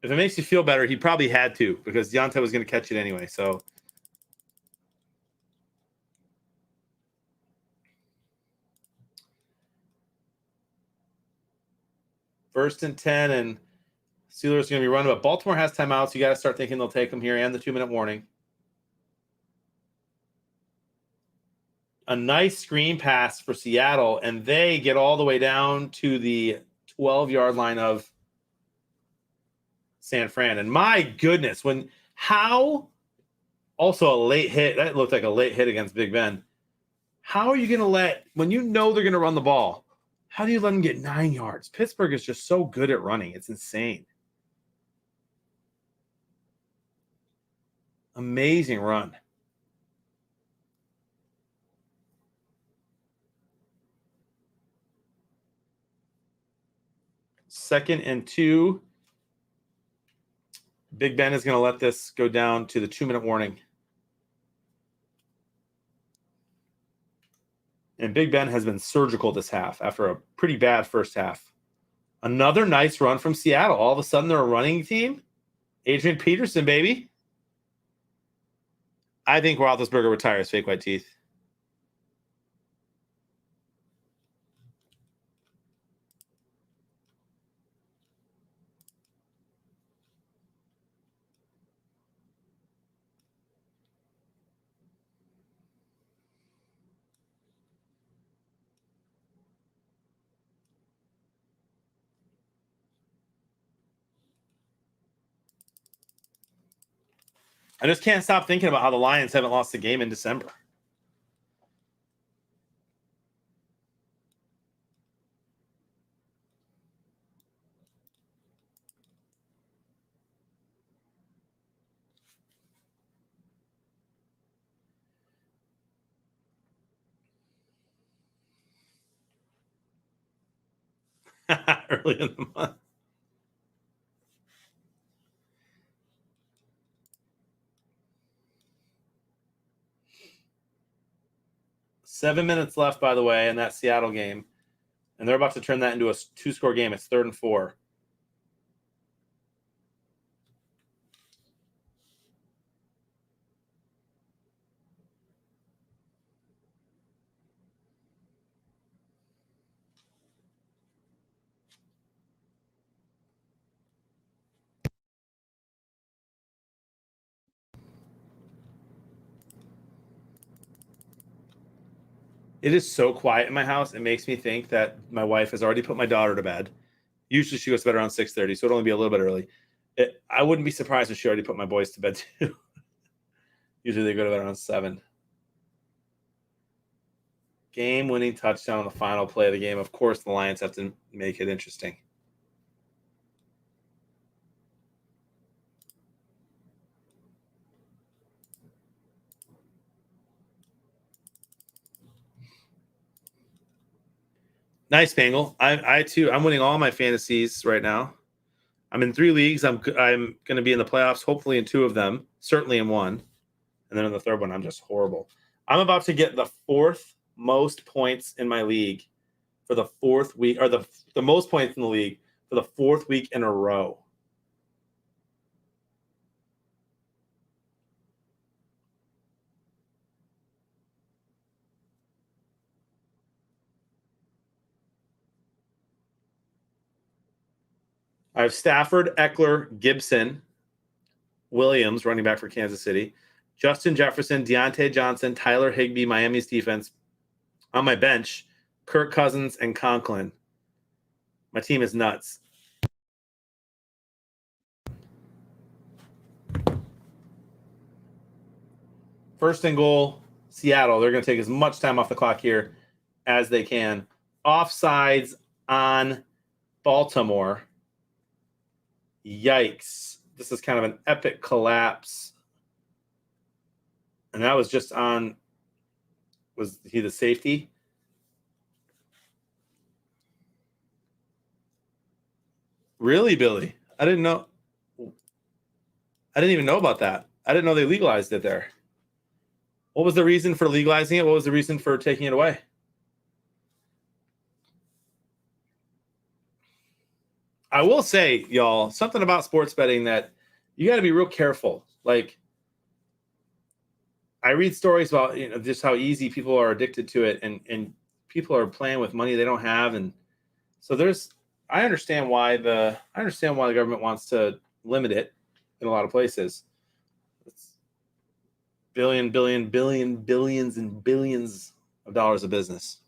If it makes you feel better, he probably had to because Deontay was going to catch it anyway. So. First and 10, and Steelers are going to be running. But Baltimore has timeouts. You got to start thinking they'll take them here and the 2-minute warning. A nice screen pass for Seattle, and they get all the way down to the 12-yard line of San Fran. And my goodness, also a late hit. That looked like a late hit against Big Ben. How are you going to when you know they're going to run the ball, how do you let them get 9 yards? Pittsburgh is just so good at running. It's insane. Amazing run. Second and 2. Big Ben is going to let this go down to the 2-minute warning. And Big Ben has been surgical this half after a pretty bad first half. Another nice run from Seattle. All of a sudden, they're a running team. Adrian Peterson, baby. I think Roethlisberger retires fake white teeth. I just can't stop thinking about how the Lions haven't lost a game in December. Early in the month. Seven minutes left, by the way, in that Seattle game. And they're about to turn that into a 2-score game. It's 3rd and 4. It is so quiet in my house. It makes me think that my wife has already put my daughter to bed. Usually she goes to bed around 6:30, so it'll only be a little bit early. I wouldn't be surprised if she already put my boys to bed too. Usually they go to bed around 7. Game-winning touchdown on the final play of the game. Of course, the Lions have to make it interesting. Nice, Bangle. I too. I'm winning all my fantasies right now. I'm in 3 leagues. I'm going to be in the playoffs, hopefully in 2 of them, certainly in 1, and then in the 3rd one, I'm just horrible. I'm about to get the 4th most points in my league for the 4th week, or the most points in the league for the 4th week in a row. I have Stafford, Eckler, Gibson, Williams, running back for Kansas City, Justin Jefferson, Deontay Johnson, Tyler Higbee, Miami's defense. On my bench, Kirk Cousins and Conklin. My team is nuts. First and goal, Seattle. They're going to take as much time off the clock here as they can. Offsides on Baltimore. Yikes. This is kind of an epic collapse. And that was just on, was he the safety? Really, Billy? I didn't know. I didn't even know about that. I didn't know they legalized it there. What was the reason for legalizing it? What was the reason for taking it away? I will say, y'all, something about sports betting that you got to be real careful. Like, I read stories about, just how easy people are addicted to it, and people are playing with money they don't have, and so I understand why the government wants to limit it in a lot of places. It's billions and billions of dollars of business.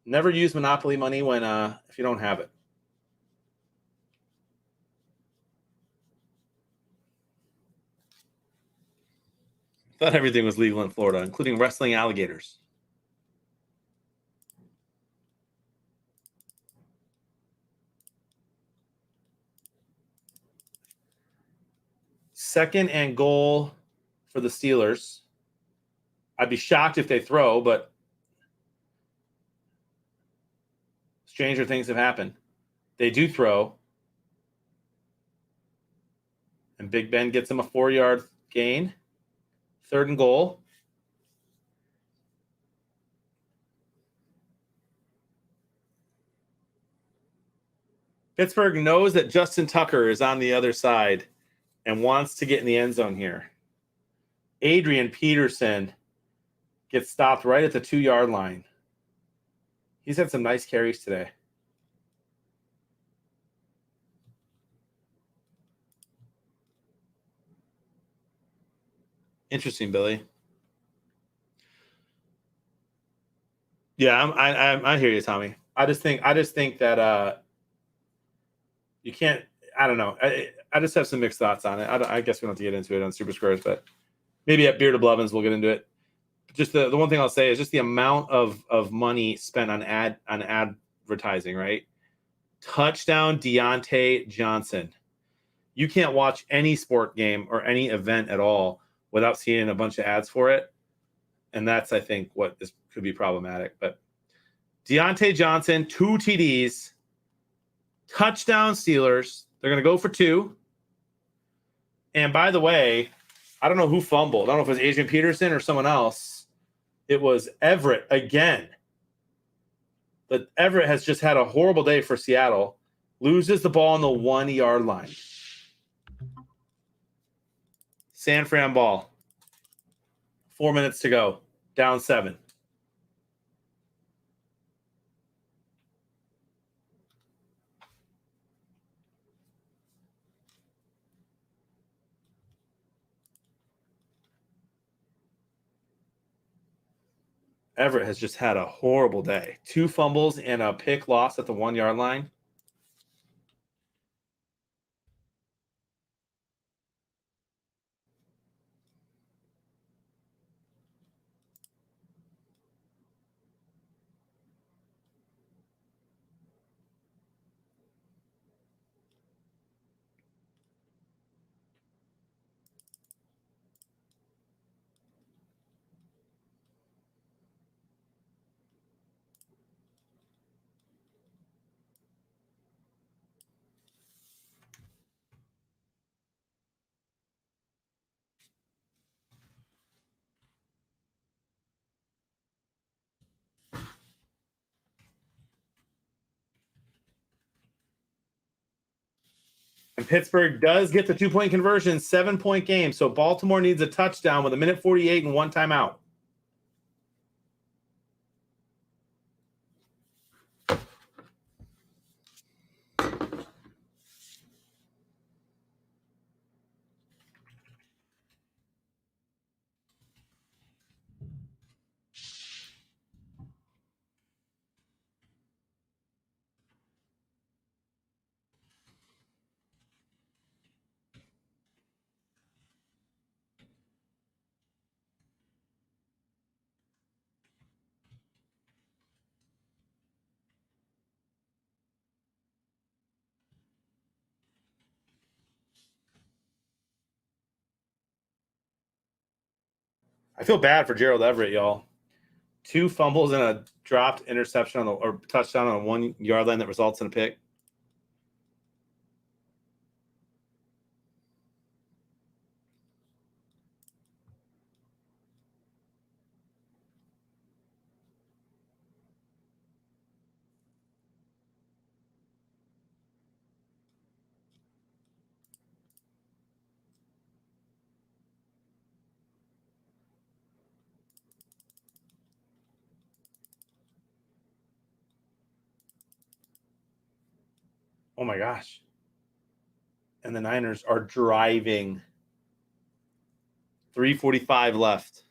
Never use monopoly money when if you don't have it. I thought everything was legal in Florida, including wrestling alligators. Second and goal for the Steelers. I'd be shocked if they throw, but stranger things have happened. They do throw. And Big Ben gets him a 4-yard gain. 3rd and goal. Pittsburgh knows that Justin Tucker is on the other side and wants to get in the end zone here. Adrian Peterson gets stopped right at the 2-yard line. He's had some nice carries today. Interesting, Billy. Yeah, I hear you, Tommy. I just think that you can't. I don't know. I just have some mixed thoughts on it. I guess we don't have to get into it on Super Squares, but maybe at Beard of Blevins we'll get into it. Just the one thing I'll say is just the amount of money spent on advertising, right? Touchdown Deontay Johnson. You can't watch any sport game or any event at all without seeing a bunch of ads for it. And that's, I think, what this could be problematic. But Deontay Johnson, 2 TDs, touchdown Steelers. They're going to go for 2. And by the way, I don't know who fumbled. I don't know if it was Adrian Peterson or someone else. It was Everett again. But Everett has just had a horrible day for Seattle. Loses the ball on the 1-yard line. San Fran ball. 4 minutes to go. Down 7. Everett has just had a horrible day. 2 fumbles and a pick loss at the 1-yard line. And Pittsburgh does get the 2-point conversion, 7-point game. So Baltimore needs a touchdown with 1:48 and 1 timeout. I feel bad for Gerald Everett, y'all. 2 fumbles and a dropped interception or touchdown on a 1-yard line that results in a pick. Oh my gosh. And the Niners are driving. 3:45 left.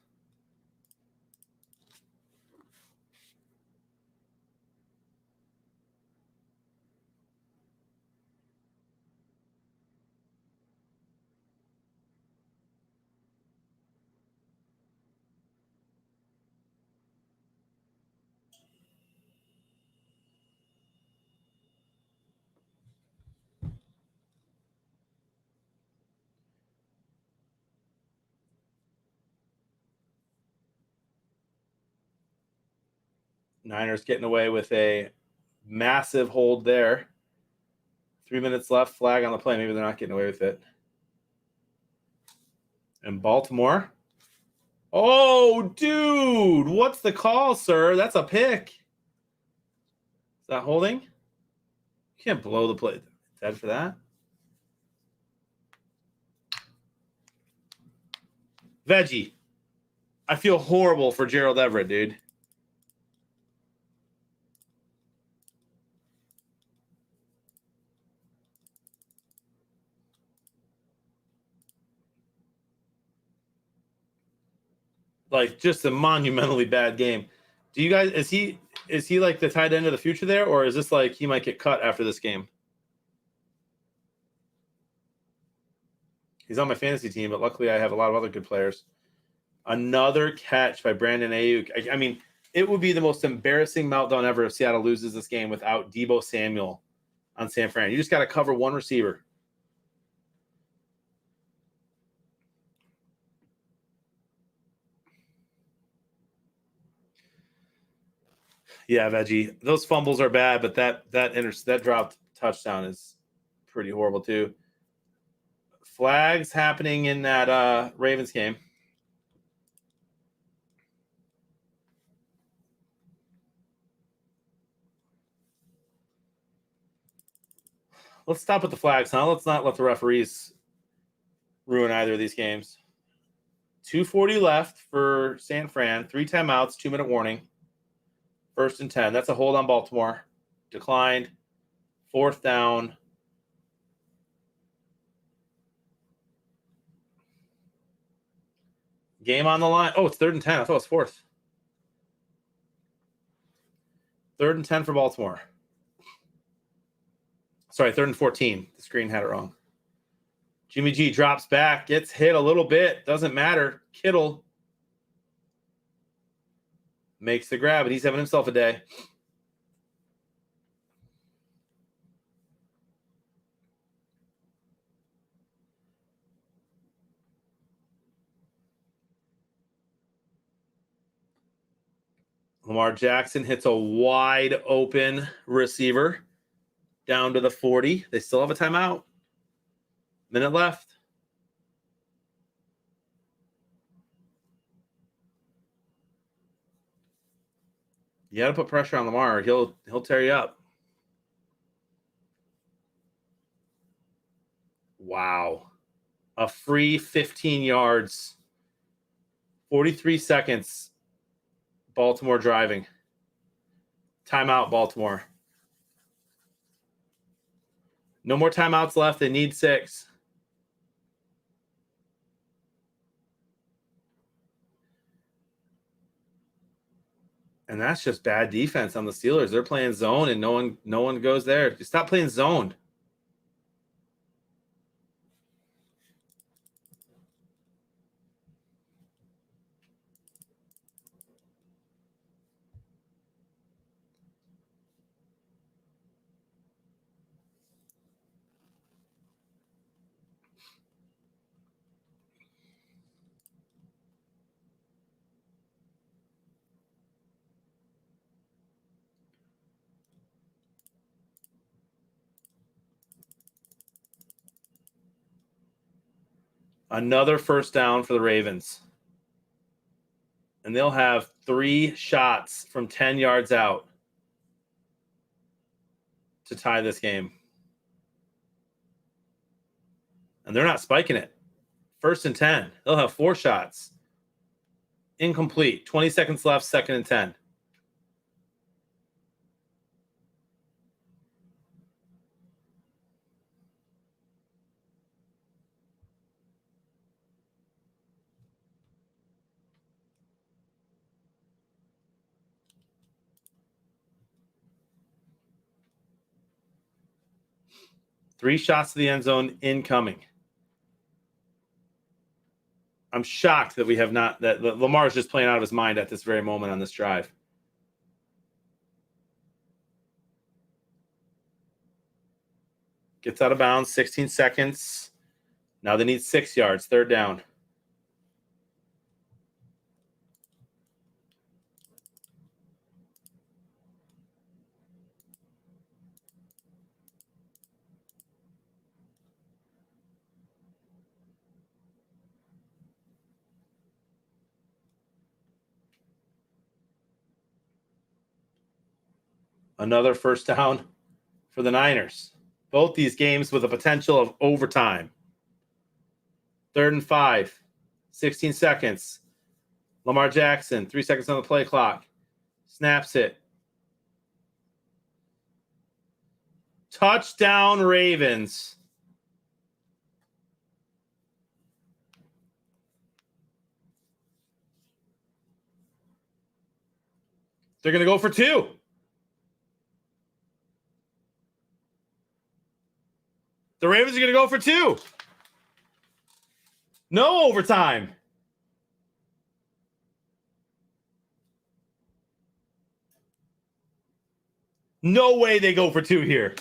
Niners getting away with a massive hold there. 3 minutes left, flag on the play. Maybe they're not getting away with it. And Baltimore. Oh, dude. What's the call, sir? That's a pick. Is that holding? You can't blow the play. Dead for that. Veggie. I feel horrible for Gerald Everett, dude. Like, just a monumentally bad game. Do you guys is he like the tight end of the future there, or is this like he might get cut after this game? He's on my fantasy team, but luckily I have a lot of other good players. Another catch by Brandon Ayuk. I mean, it would be the most embarrassing meltdown ever if Seattle loses this game without Deebo Samuel on San Fran. You just got to cover one receiver. Yeah, Veggie. Those fumbles are bad, but that dropped touchdown is pretty horrible too. Flags happening in that Ravens game. Let's stop with the flags, huh? Let's not let the referees ruin either of these games. 2:40 left for San Fran. 3 timeouts, 2-minute warning. 1st and 10. That's a hold on Baltimore. Declined. 4th down. Game on the line. Oh, it's 3rd and 10. I thought it was 4th. 3rd and 10 for Baltimore. Sorry, 3rd and 14. The screen had it wrong. Jimmy G drops back, gets hit a little bit. Doesn't matter. Kittle makes the grab, and he's having himself a day. Lamar Jackson hits a wide open receiver down to the 40. They still have a timeout. Minute left. You got to put pressure on Lamar. He'll tear you up. Wow. A free 15 yards. 43 seconds. Baltimore driving. Timeout, Baltimore. No more timeouts left. They need 6. And that's just bad defense on the Steelers. They're playing zone, and no one goes there. Just stop playing zone. Another 1st down for the Ravens. And they'll have 3 shots from 10 yards out to tie this game. And they're not spiking it. 1st and 10. They'll have 4 shots. Incomplete. 20 seconds left, 2nd and 10. Three shots to the end zone incoming. I'm shocked that we have not, that Lamar is just playing out of his mind at this very moment on this drive. Gets out of bounds, 16 seconds. Now they need 6 yards, 3rd down. Another 1st down for the Niners. Both these games with a potential of overtime. 3rd and 5. 16 seconds. Lamar Jackson, 3 seconds on the play clock. Snaps it. Touchdown, Ravens. They're going to go for 2. The Ravens are going to go for 2. No overtime. No way they go for 2 here.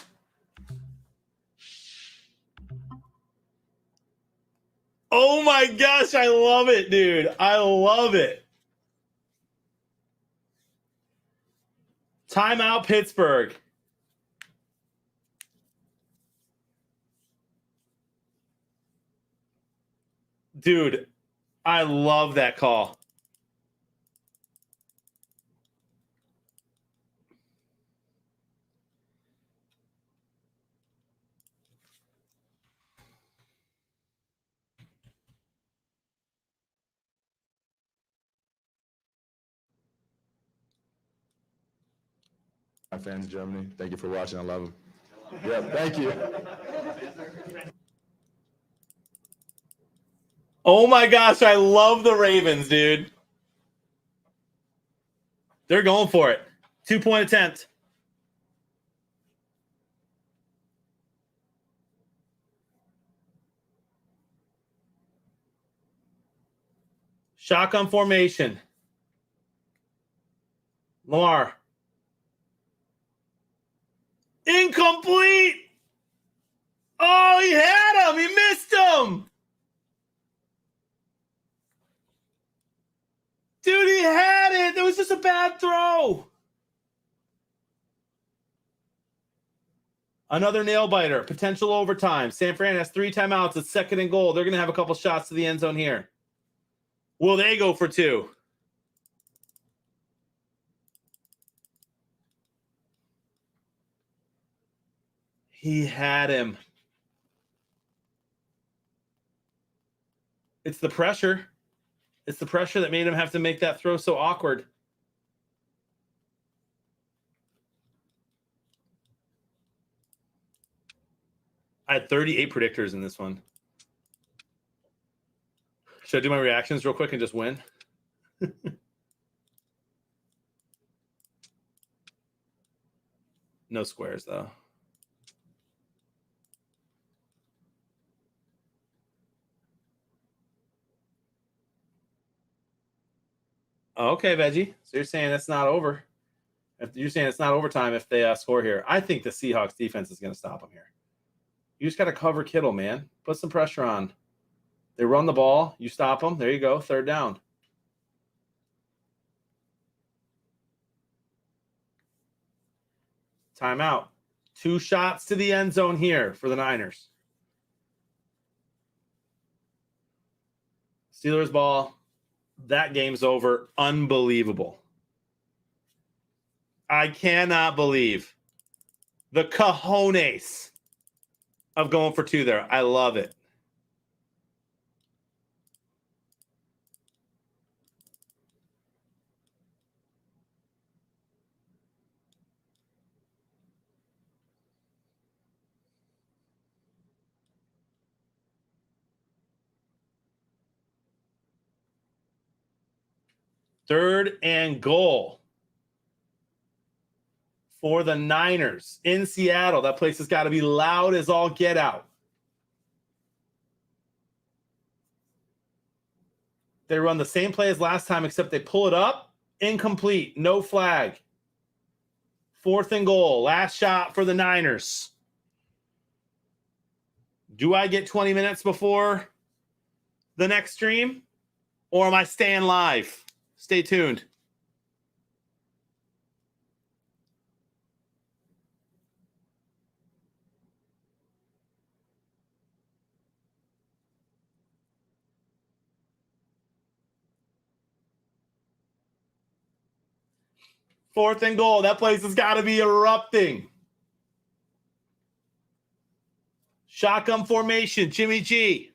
Oh my gosh, I love it, dude. I love it. Timeout, Pittsburgh. Dude, I love that call. My fans in Germany, thank you for watching. I love them. Yeah, thank you. Oh my gosh, I love the Ravens, dude. They're going for it. 2-point attempt. Shotgun formation. Lamar. Incomplete. Oh, he had him. He missed him. Dude, he had it. It was just a bad throw. Another nail biter. Potential overtime. San Fran has 3 timeouts. It's 2nd and goal. They're going to have a couple shots to the end zone here. Will they go for 2? He had him. It's the pressure. It's the pressure that made him have to make that throw so awkward. I had 38 predictors in this one. Should I do my reactions real quick and just win? No squares, though. Okay, Veggie. So you're saying it's not over. You're saying it's not overtime if they score here. I think the Seahawks defense is going to stop them here. You just got to cover Kittle, man. Put some pressure on. They run the ball. You stop them. There you go. 3rd down. Timeout. 2 shots to the end zone here for the Niners. Steelers ball. That game's over. Unbelievable. I cannot believe the cojones of going for 2 there. I love it. Third and goal for the Niners in Seattle. That place has got to be loud as all get out. They run the same play as last time, except they pull it up. Incomplete. No flag. 4th and goal. Last shot for the Niners. Do I get 20 minutes before the next stream? Or am I staying live? Stay tuned. Fourth and goal. That place has got to be erupting. Shotgun formation. Jimmy G.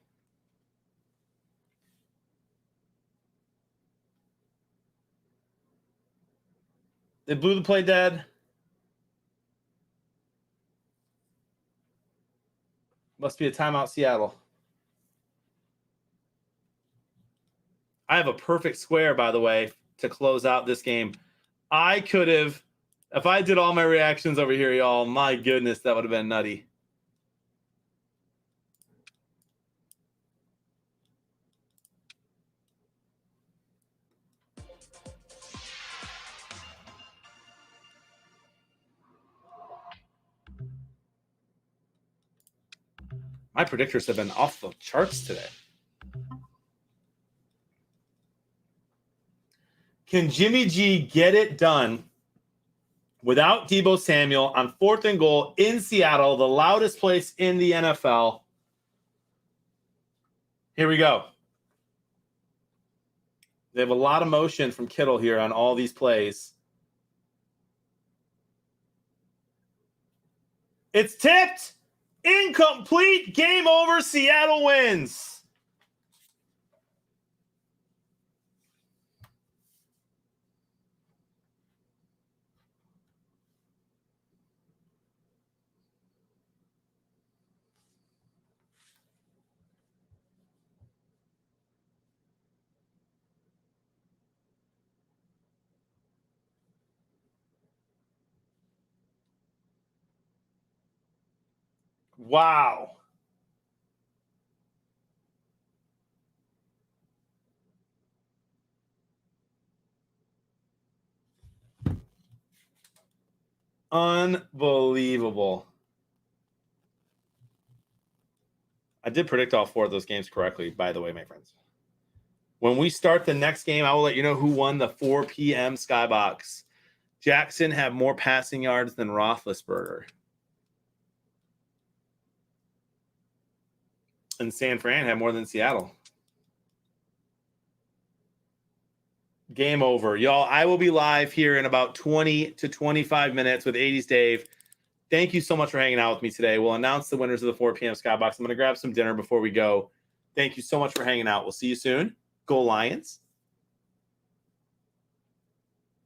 They blew the play dead. Must be a timeout, Seattle. I have a perfect square, by the way, to close out this game. I could have, if I did all my reactions over here, y'all, my goodness, that would have been nutty. My predictors have been off the charts today. Can Jimmy G get it done without Deebo Samuel on 4th and goal in Seattle, the loudest place in the NFL? Here we go. They have a lot of motion from Kittle here on all these plays. It's tipped. Incomplete. Game over. Seattle wins. Wow. Unbelievable. I did predict all 4 of those games correctly, by the way, my friends. When we start the next game, I will let you know who won the 4 p.m. Skybox. Jackson had more passing yards than Roethlisberger. And San Fran had more than Seattle. Game over. Y'all, I will be live here in about 20 to 25 minutes with 80s Dave. Thank you so much for hanging out with me today. We'll announce the winners of the 4 p.m. Skybox. I'm going to grab some dinner before we go. Thank you so much for hanging out. We'll see you soon. Go Lions.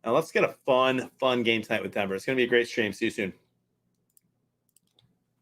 Now let's get a fun game tonight with Denver. It's going to be a great stream. See you soon.